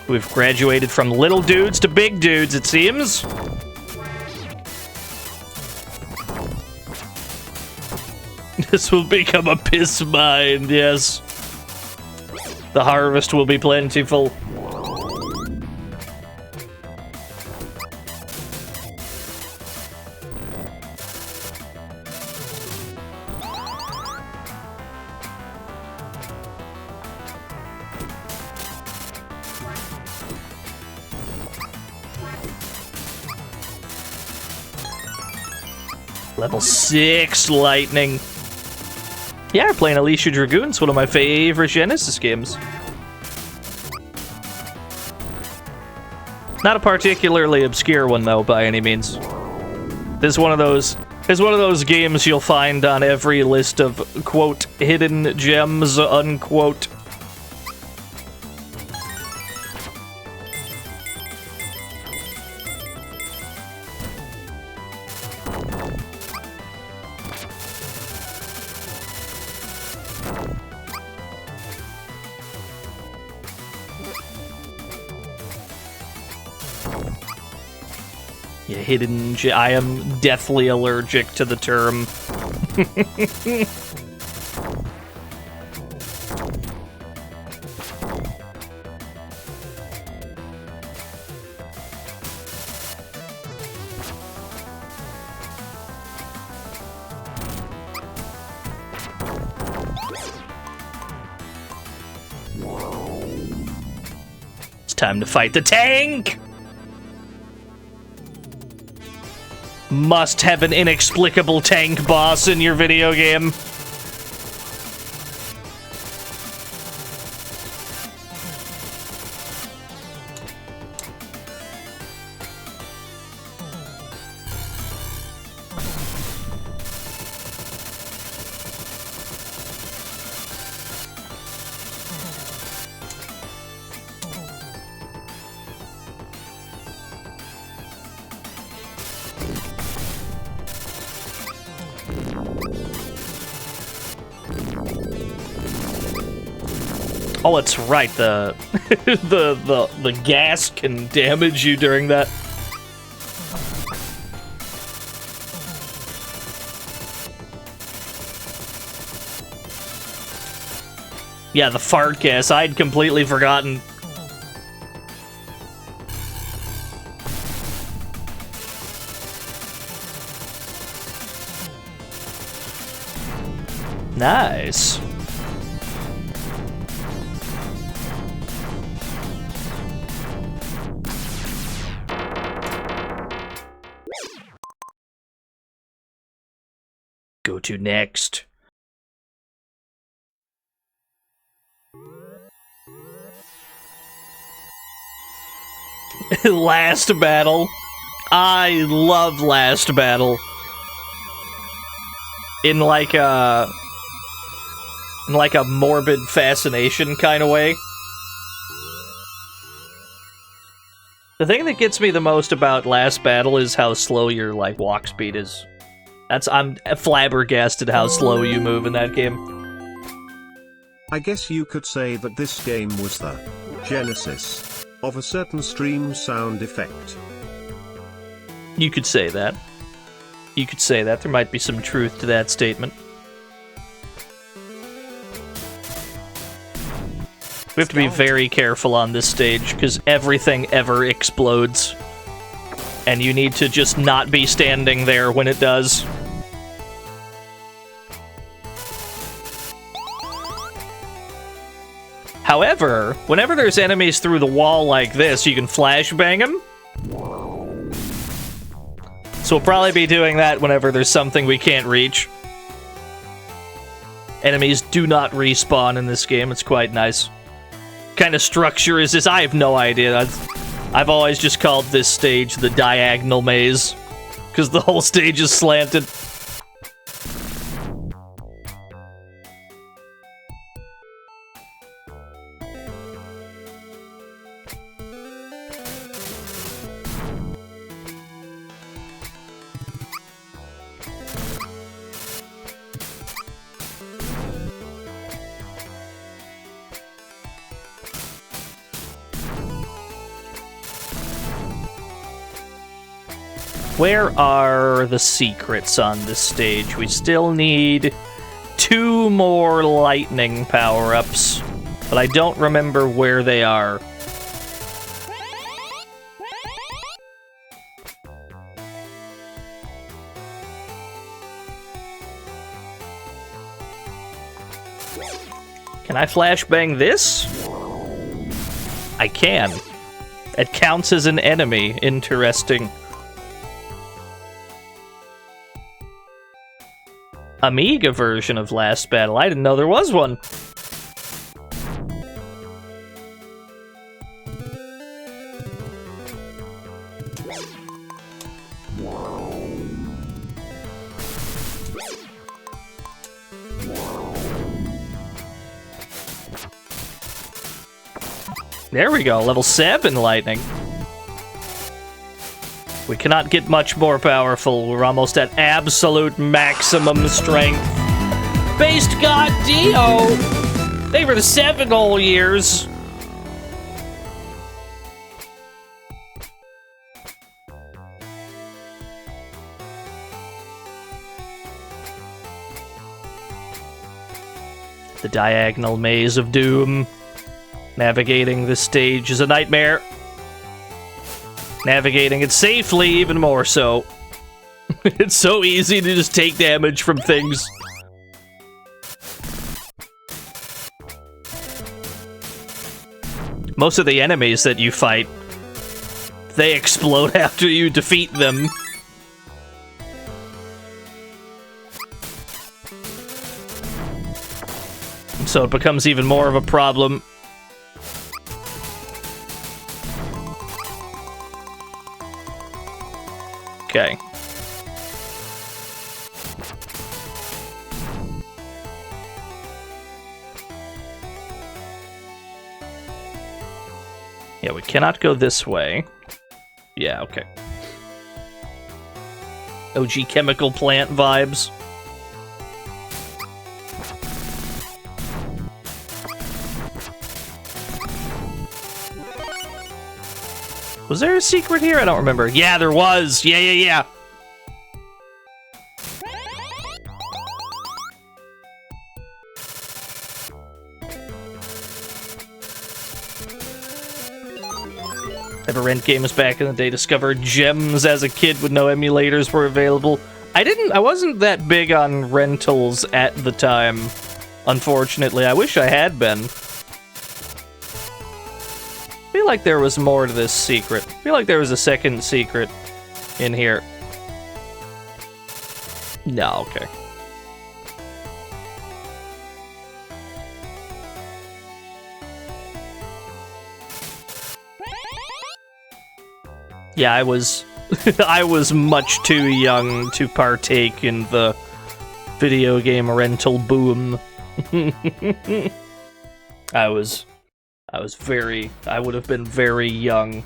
We've graduated from little dudes to big dudes, it seems. This will become a piss mine, yes. The harvest will be plentiful. Level 6 lightning. Yeah, playing Alisia Dragoon. It's one of my favorite Genesis games. Not a particularly obscure one though, by any means. This is one of those games you'll find on every list of quote hidden gems unquote. I am deathly allergic to the term. It's time to fight the tank! Must have an inexplicable tank boss in your video game. Oh, it's right. The the gas can damage you during that. Yeah, the fart gas. I'd completely forgotten. Nice. Go to next. Last battle. I love last battle. In like a morbid fascination kind of way. The thing that gets me the most about last battle is how slow your like walk speed is. I'm flabbergasted how slow you move in that game. I guess you could say that this game was the genesis of a certain stream sound effect. You could say that. You could say that. There might be some truth to that statement. We have to be very careful on this stage, because everything ever explodes. And you need to just not be standing there when it does. However, whenever there's enemies through the wall like this, you can flashbang them. So we'll probably be doing that whenever there's something we can't reach. Enemies do not respawn in this game, it's quite nice. What kind of structure is this? I have no idea. I've always just called this stage the diagonal maze, because the whole stage is slanted. Where are the secrets on this stage? We still need 2 more lightning power-ups, but I don't remember where they are. Can I flashbang this? I can. It counts as an enemy. Interesting. Amiga version of Last Battle. I didn't know there was one. There we go, level 7 lightning. We cannot get much more powerful. We're almost at absolute maximum strength. Based God Dio! They were the 7 whole years. The diagonal maze of doom. Navigating this stage is a nightmare. Navigating it safely, even more so. It's so easy to just take damage from things. Most of the enemies that you fight, they explode after you defeat them. So it becomes even more of a problem. Okay. Yeah, we cannot go this way. Yeah, okay. OG chemical plant vibes. Was there a secret here? I don't remember. Yeah, there was! Yeah. Ever rent games back in the day, discovered gems as a kid with no emulators were available. I wasn't that big on rentals at the time, unfortunately. I wish I had been. I feel like there was more to this secret. I feel like there was a second secret in here. No, okay. Yeah, I was I was much too young to partake in the video game rental boom. I would have been very young.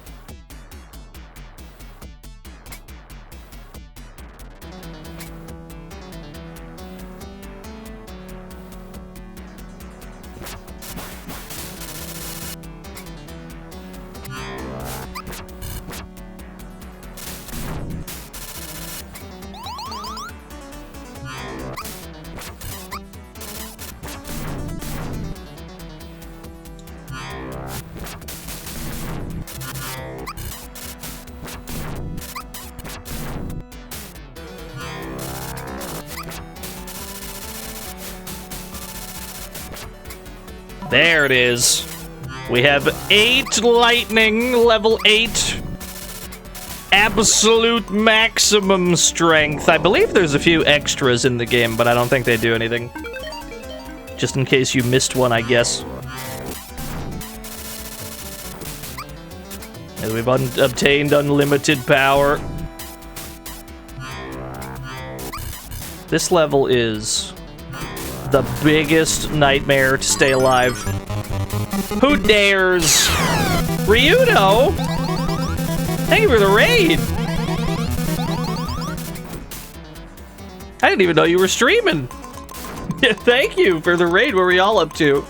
There it is. We have 8 lightning, level 8. Absolute maximum strength. I believe there's a few extras in the game, but I don't think they do anything. Just in case you missed one, I guess. And we've obtained unlimited power. This level is the biggest nightmare to stay alive. Who dares? Ryudo? Thank you for the raid! I didn't even know you were streaming. Thank you for the raid. What were y'all up to?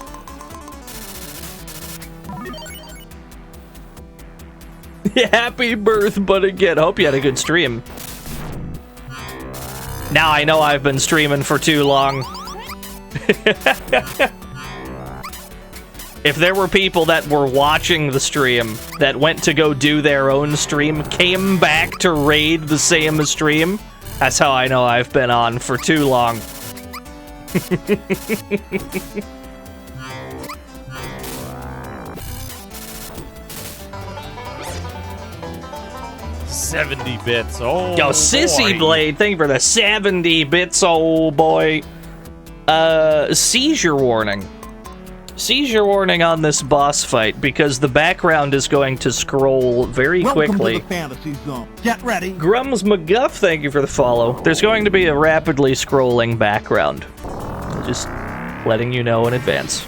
Happy birth, but again, hope you had a good stream. Now I know I've been streaming for too long. If there were people that were watching the stream that went to go do their own stream, came back to raid the same stream, that's how I know I've been on for too long. 70 bits. Oh, yo, Sissy boy. Blade, thank you for the 70 bits, old boy. Seizure warning. Seizure warning on this boss fight because the background is going to scroll very quickly. Welcome to the fantasy zone. Get ready. Grums McGuff, thank you for the follow. There's going to be a rapidly scrolling background. Just letting you know in advance.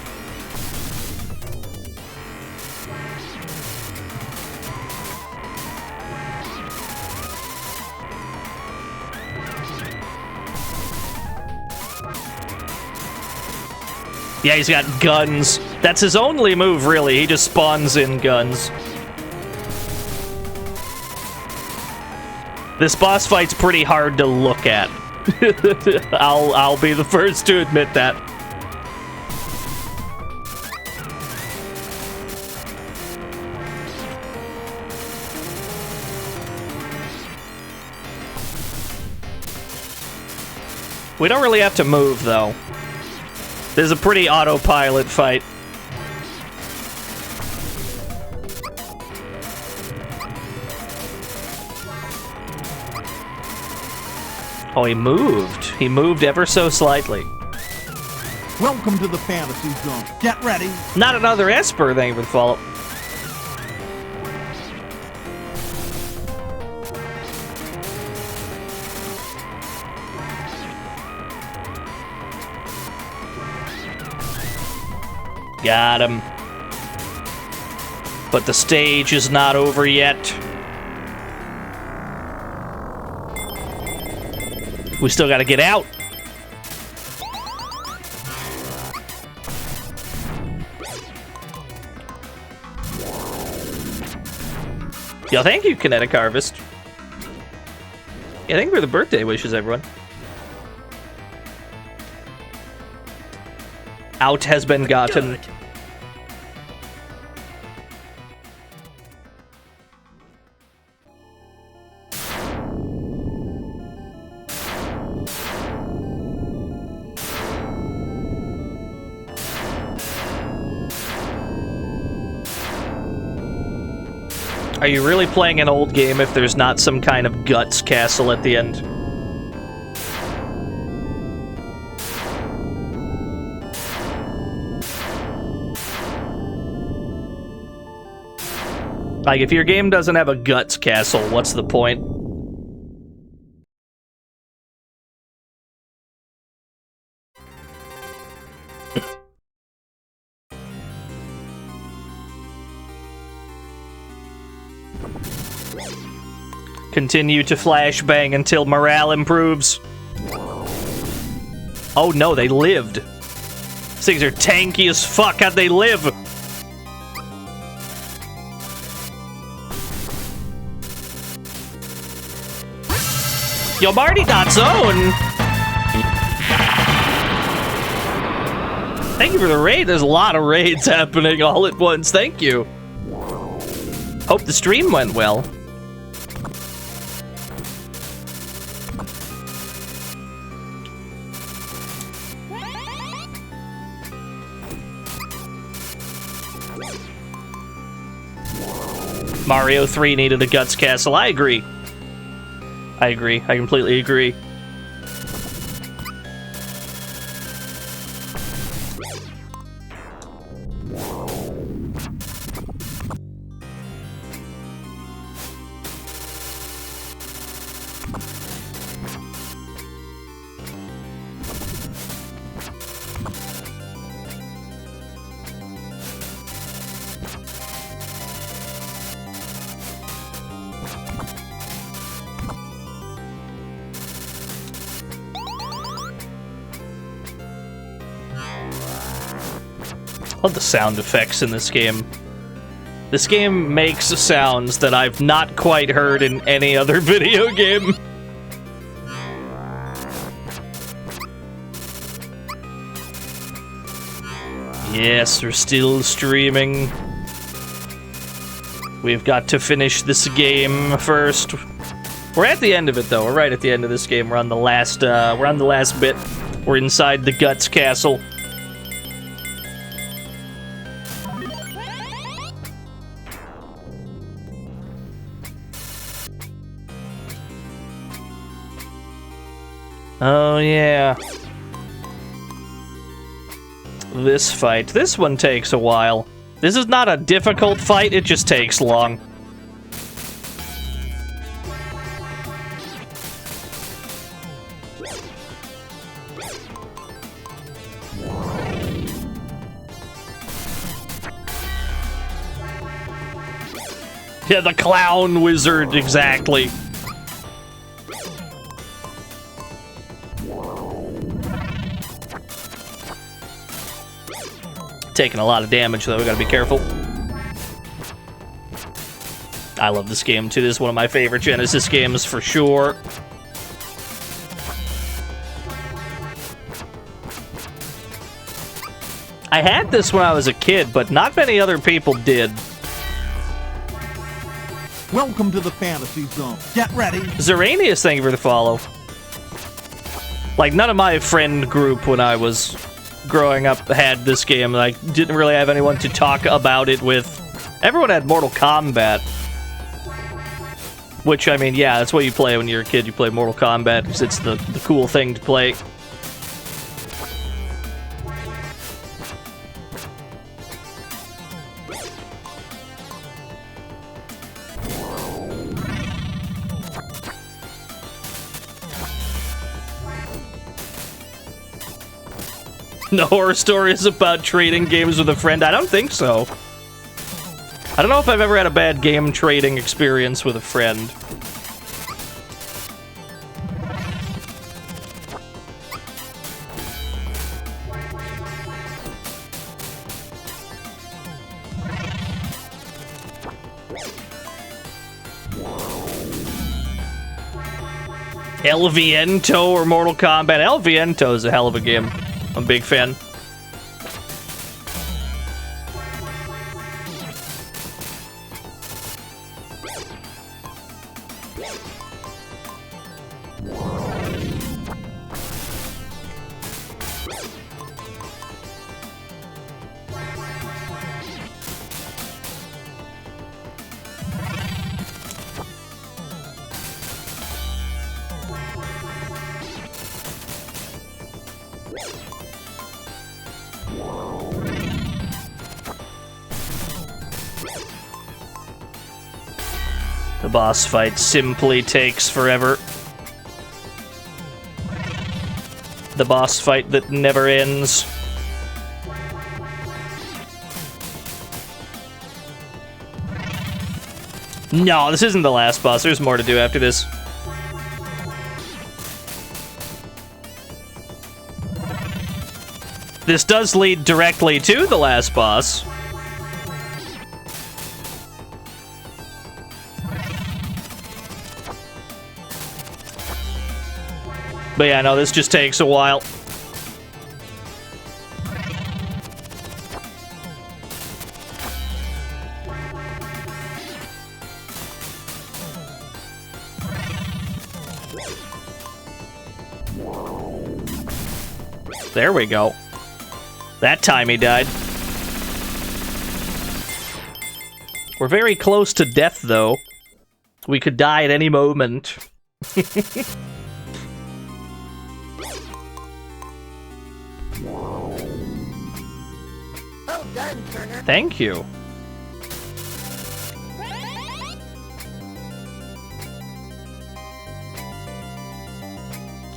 Yeah, he's got guns. That's his only move, really. He just spawns in guns. This boss fight's pretty hard to look at. I'll be the first to admit that. We don't really have to move, though. This is a pretty autopilot fight. Oh, he moved. He moved ever so slightly. Welcome to the fantasy zone. Get ready. Not another Esper, thank you for the follow. Got him. But the stage is not over yet. We still gotta get out. Yo, thank you, Kinetic Harvest. Yeah, thank you for the birthday wishes, everyone. Out has been gotten. Good. Are you really playing an old game if there's not some kind of guts castle at the end? Like, if your game doesn't have a guts castle, what's the point? Continue to flashbang until morale improves. Oh no, they lived. These things are tanky as fuck. How'd they live? Yo, Marty.zone! Thank you for the raid. There's a lot of raids happening all at once. Thank you. Hope the stream went well. Mario 3 needed a guts castle. I agree. I agree. I completely agree. Love the sound effects in this game. This game makes sounds that I've not quite heard in any other video game. Yes, we're still streaming. We've got to finish this game first. We're at the end of it, though. We're right at the end of this game. We're on the last. We're on the last bit. We're inside the Guts Castle. Oh yeah. This fight. This one takes a while. This is not a difficult fight, it just takes long. Yeah, the clown wizard, exactly. Taking a lot of damage, though. We gotta be careful. I love this game, too. This is one of my favorite Genesis games, for sure. I had this when I was a kid, but not many other people did. Welcome to the fantasy zone. Get ready. Zeranius, thank you for the follow. Like, none of my friend group when I was growing up had this game. Like, didn't really have anyone to talk about it with. Everyone had Mortal Kombat. Which, I mean, yeah, that's what you play when you're a kid. You play Mortal Kombat because it's the cool thing to play. No horror stories about trading games with a friend? I don't think so. I don't know if I've ever had a bad game trading experience with a friend. El Viento or Mortal Kombat? El Viento is a hell of a game. I'm a big fan. The boss fight simply takes forever. The boss fight that never ends. No, this isn't the last boss. There's more to do after this. This does lead directly to the last boss. But yeah, no, this just takes a while. There we go. That time he died. We're very close to death, though. We could die at any moment. Thank you.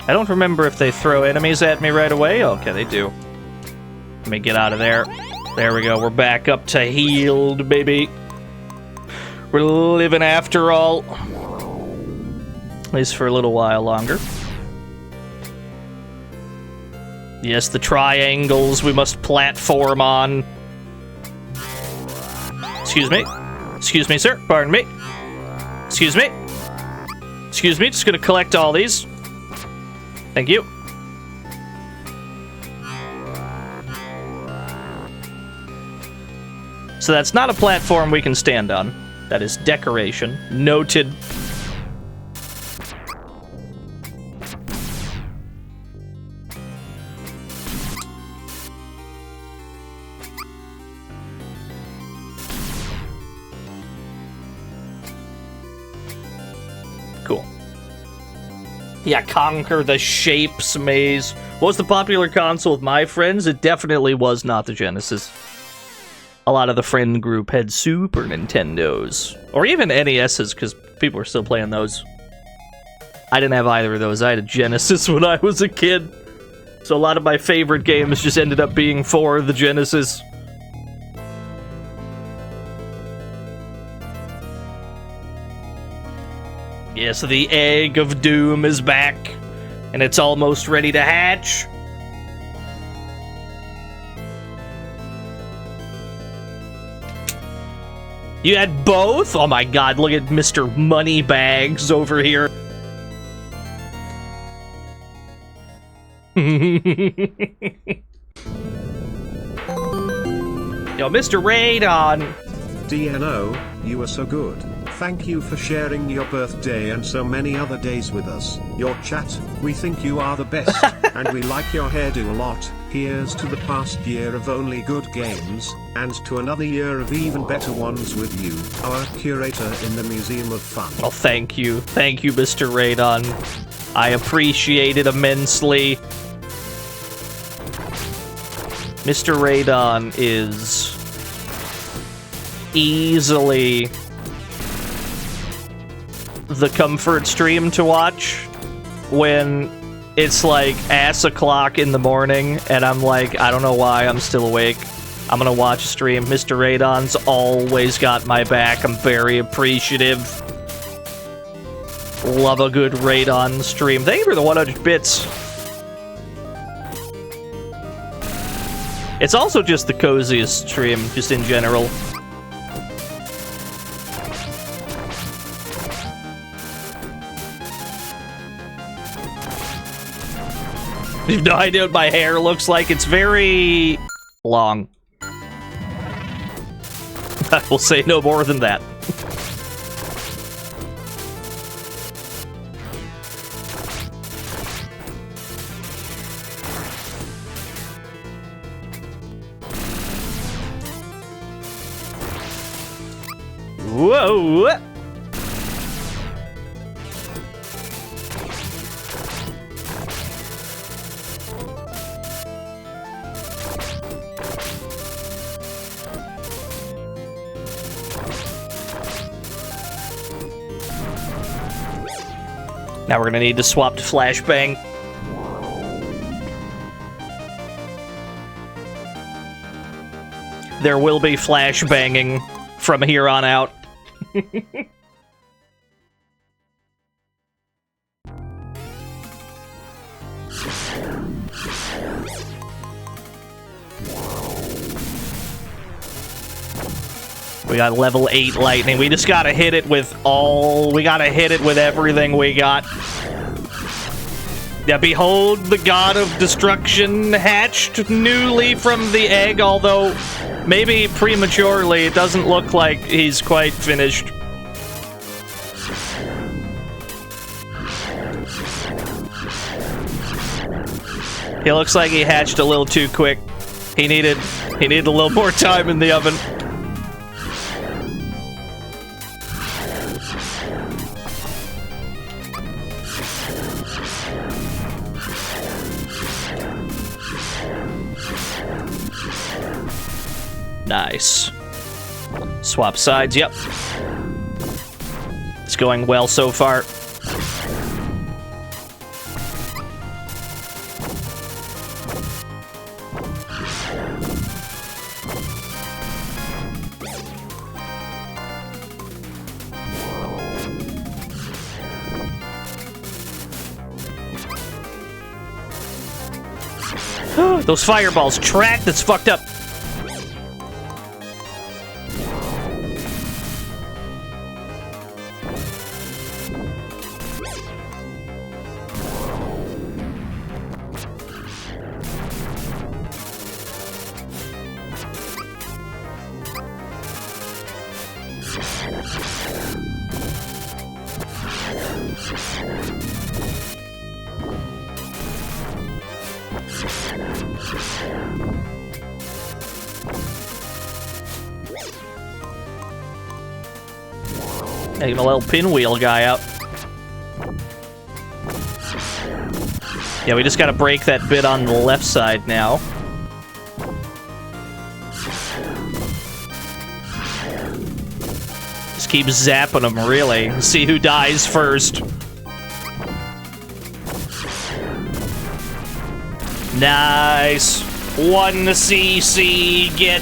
I don't remember if they throw enemies at me right away. Okay, they do. Let me get out of there. There we go. We're back up to healed, baby. We're living after all. At least for a little while longer. Yes, the triangles we must platform on. Excuse me. Excuse me, sir. Pardon me. Excuse me. Excuse me. Just gonna collect all these. Thank you. So that's not a platform we can stand on. That is decoration. Noted. Cool. Yeah, Conquer the Shapes maze. What was the popular console with my friends? It definitely was not the Genesis. A lot of the friend group had Super Nintendos. Or even NESs, because people were still playing those. I didn't have either of those. I had a Genesis when I was a kid. So a lot of my favorite games just ended up being for the Genesis. Yeah, so the Egg of Doom is back, and it's almost ready to hatch. You had both? Oh my god, look at Mr. Moneybags over here. Yo, Mr. Radon. DNO, you are so good. Thank you for sharing your birthday and so many other days with us. Your chat, we think you are the best, and we like your hairdo a lot. Here's to the past year of only good games, and to another year of even better ones with you, our curator in the Museum of Fun. Well, thank you. Thank you, Mr. Radon. I appreciate it immensely. Mr. Radon is easily the comfort stream to watch when it's like ass o'clock in the morning and I'm like, I don't know why I'm still awake. I'm gonna watch a stream. Mr. Radon's always got my back. I'm very appreciative. Love a good Radon stream. Thank you for the 100 bits. It's also just the coziest stream, just in general. You have no idea what my hair looks like. It's very long. I will say no more than that. Whoa! Now we're gonna need to swap to Flashbang. There will be flashbanging from here on out. We got level 8 lightning. We just gotta hit it with all... We gotta hit it with everything we got. Yeah, behold, the god of destruction hatched newly from the egg, although maybe prematurely. It doesn't look like he's quite finished. He looks like he hatched a little too quick. He needed a little more time in the oven. Nice. Swap sides, yep. It's going well so far. Those fireballs track, that's fucked up. Taking a little pinwheel guy out. Yeah, we just gotta break that bit on the left side now. Just keep zapping them, really. See who dies first. Nice. 1cc get.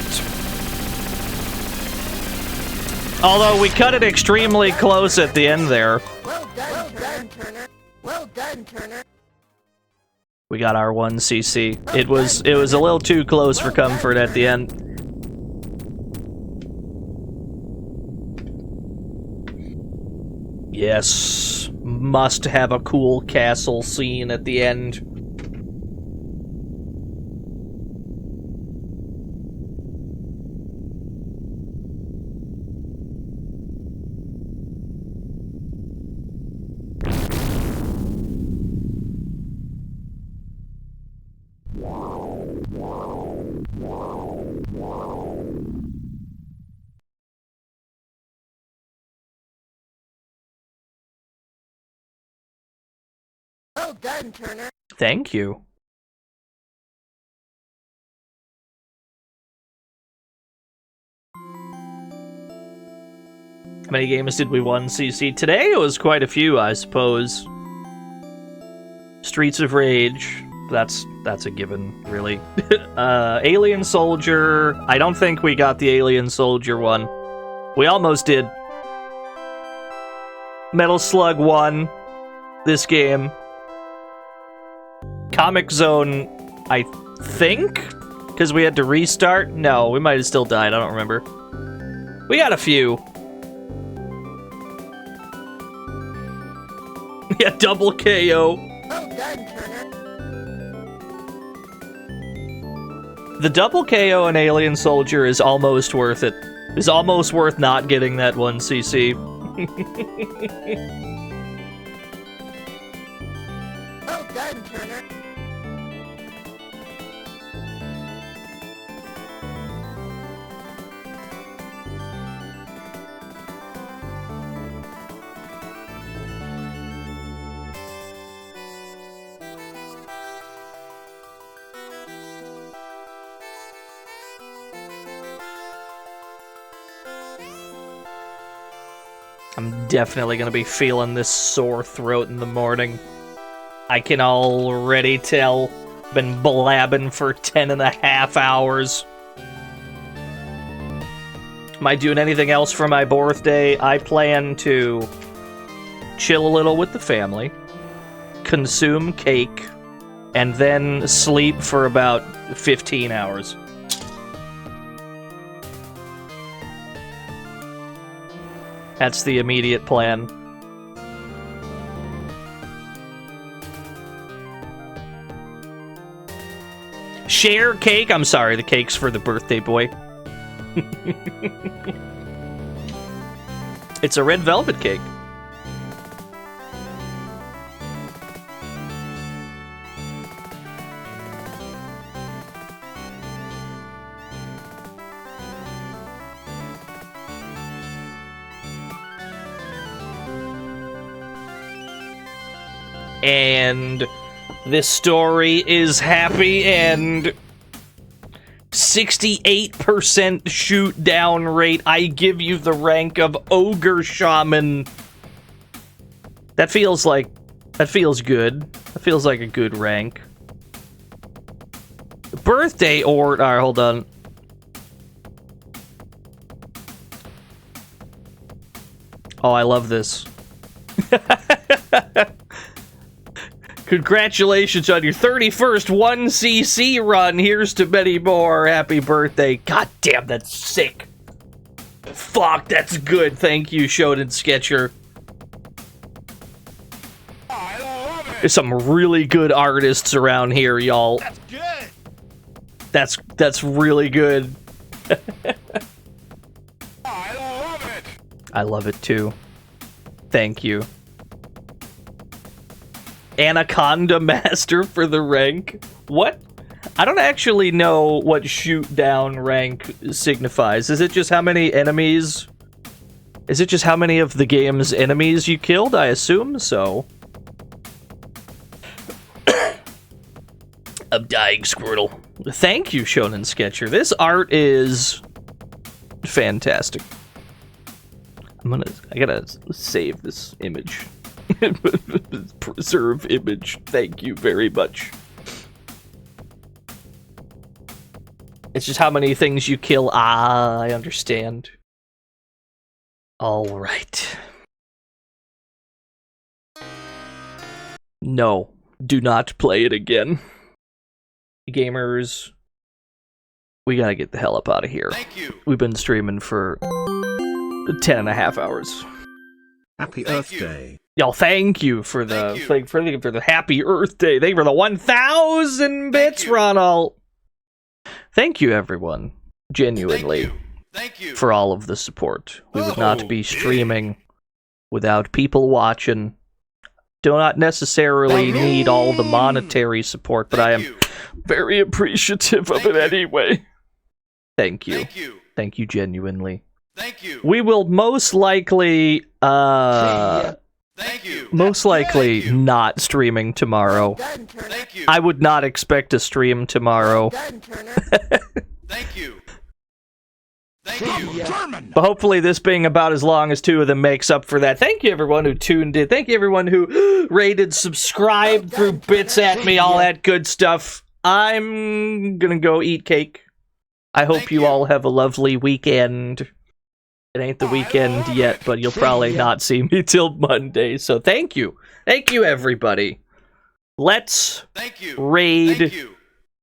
Although we cut it extremely close at the end there. Well done, Turner. Well done, Turner. We got our 1cc. It was a little too close for comfort at the end. Yes, must have a cool castle scene at the end. Well done, Turner. Thank you. How many games did we 1cc? Today it was quite a few, I suppose. Streets of Rage, that's a given, really. Alien Soldier, I don't think we got the Alien Soldier one. We almost did. Metal Slug 1, this game. Comic Zone, I think? Because we had to restart? No, we might have still died, I don't remember. We got a few. Yeah, double KO. Well done, Turner. The double KO in Alien Soldier is almost worth it. It's almost worth not getting that 1cc. Well done, Turner. I'm definitely gonna be feeling this sore throat in the morning. I can already tell. Been blabbing for 10.5 hours. Am I doing anything else for my birthday? I plan to chill a little with the family, consume cake, and then sleep for about 15 hours. That's the immediate plan. Share cake? I'm sorry, the cake's for the birthday boy. It's a red velvet cake. And this story is happy and 68% shoot down rate. I give you the rank of Ogre Shaman. That feels good. That feels like a good rank. Birthday or alright, hold on. Oh, I love this. Congratulations on your 31st 1cc run. Here's to many more. Happy birthday. God damn, that's sick. Fuck, that's good. Thank you, Shonen Sketcher. There's some really good artists around here, y'all. That's good. That's really good. I love it. I love it too. Thank you. Anaconda Master for the rank? What? I don't actually know what shoot down rank signifies. Is it just how many enemies? Is it just how many of the game's enemies you killed? I assume so. I'm dying, Squirtle. Thank you, Shonen Sketcher. This art is fantastic. I gotta save this image. Preserve image. Thank you very much. It's just how many things you kill. Ah, I understand. All right. No, do not play it again. Gamers, we gotta get the hell up out of here. Thank you. We've been streaming for 10.5 hours. Happy Earth Day. Y'all, thank you for the for the Happy Earth Day. Thank you for the 1,000 bits, Ronald. Thank you, everyone. Genuinely. Thank you. For all of the support. We would not be streaming without people watching. Do not necessarily need all the monetary support, but I am very appreciative of it anyway. Thank you. Thank you genuinely. Thank you. We will most likely not streaming tomorrow. I would not expect to stream tomorrow. Thank you. But hopefully this being about as long as two of them makes up for that. Thank you everyone who tuned in. Thank you everyone who rated, subscribed, threw bits at me, all that good stuff. I'm gonna go eat cake. I hope you all have a lovely weekend. It ain't the weekend yet, but you'll probably not see me till Monday. So thank you. Thank you, everybody. Let's raid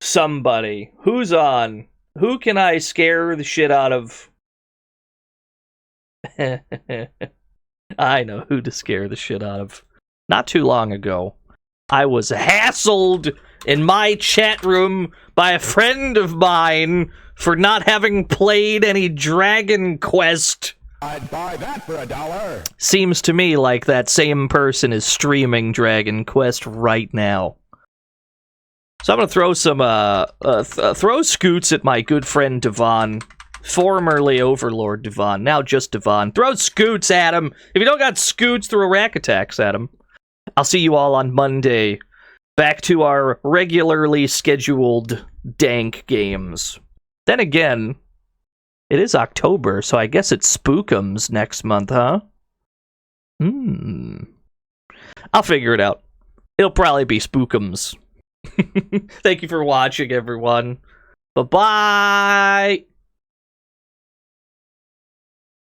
somebody. Who's on? Who can I scare the shit out of? I know who to scare the shit out of. Not too long ago, I was hassled in my chat room by a friend of mine for not having played any Dragon Quest. I'd buy that for $1. Seems to me like that same person is streaming Dragon Quest right now. So I'm gonna throw some throw scoots at my good friend Devon, formerly Overlord Devon, now just Devon. Throw scoots at him. If you don't got scoots, throw rack attacks at him. I'll see you all on Monday. Back to our regularly scheduled dank games. Then again, it is October, so I guess it's Spookums next month, huh? I'll figure it out. It'll probably be Spookums. Thank you for watching, everyone. Bye-bye!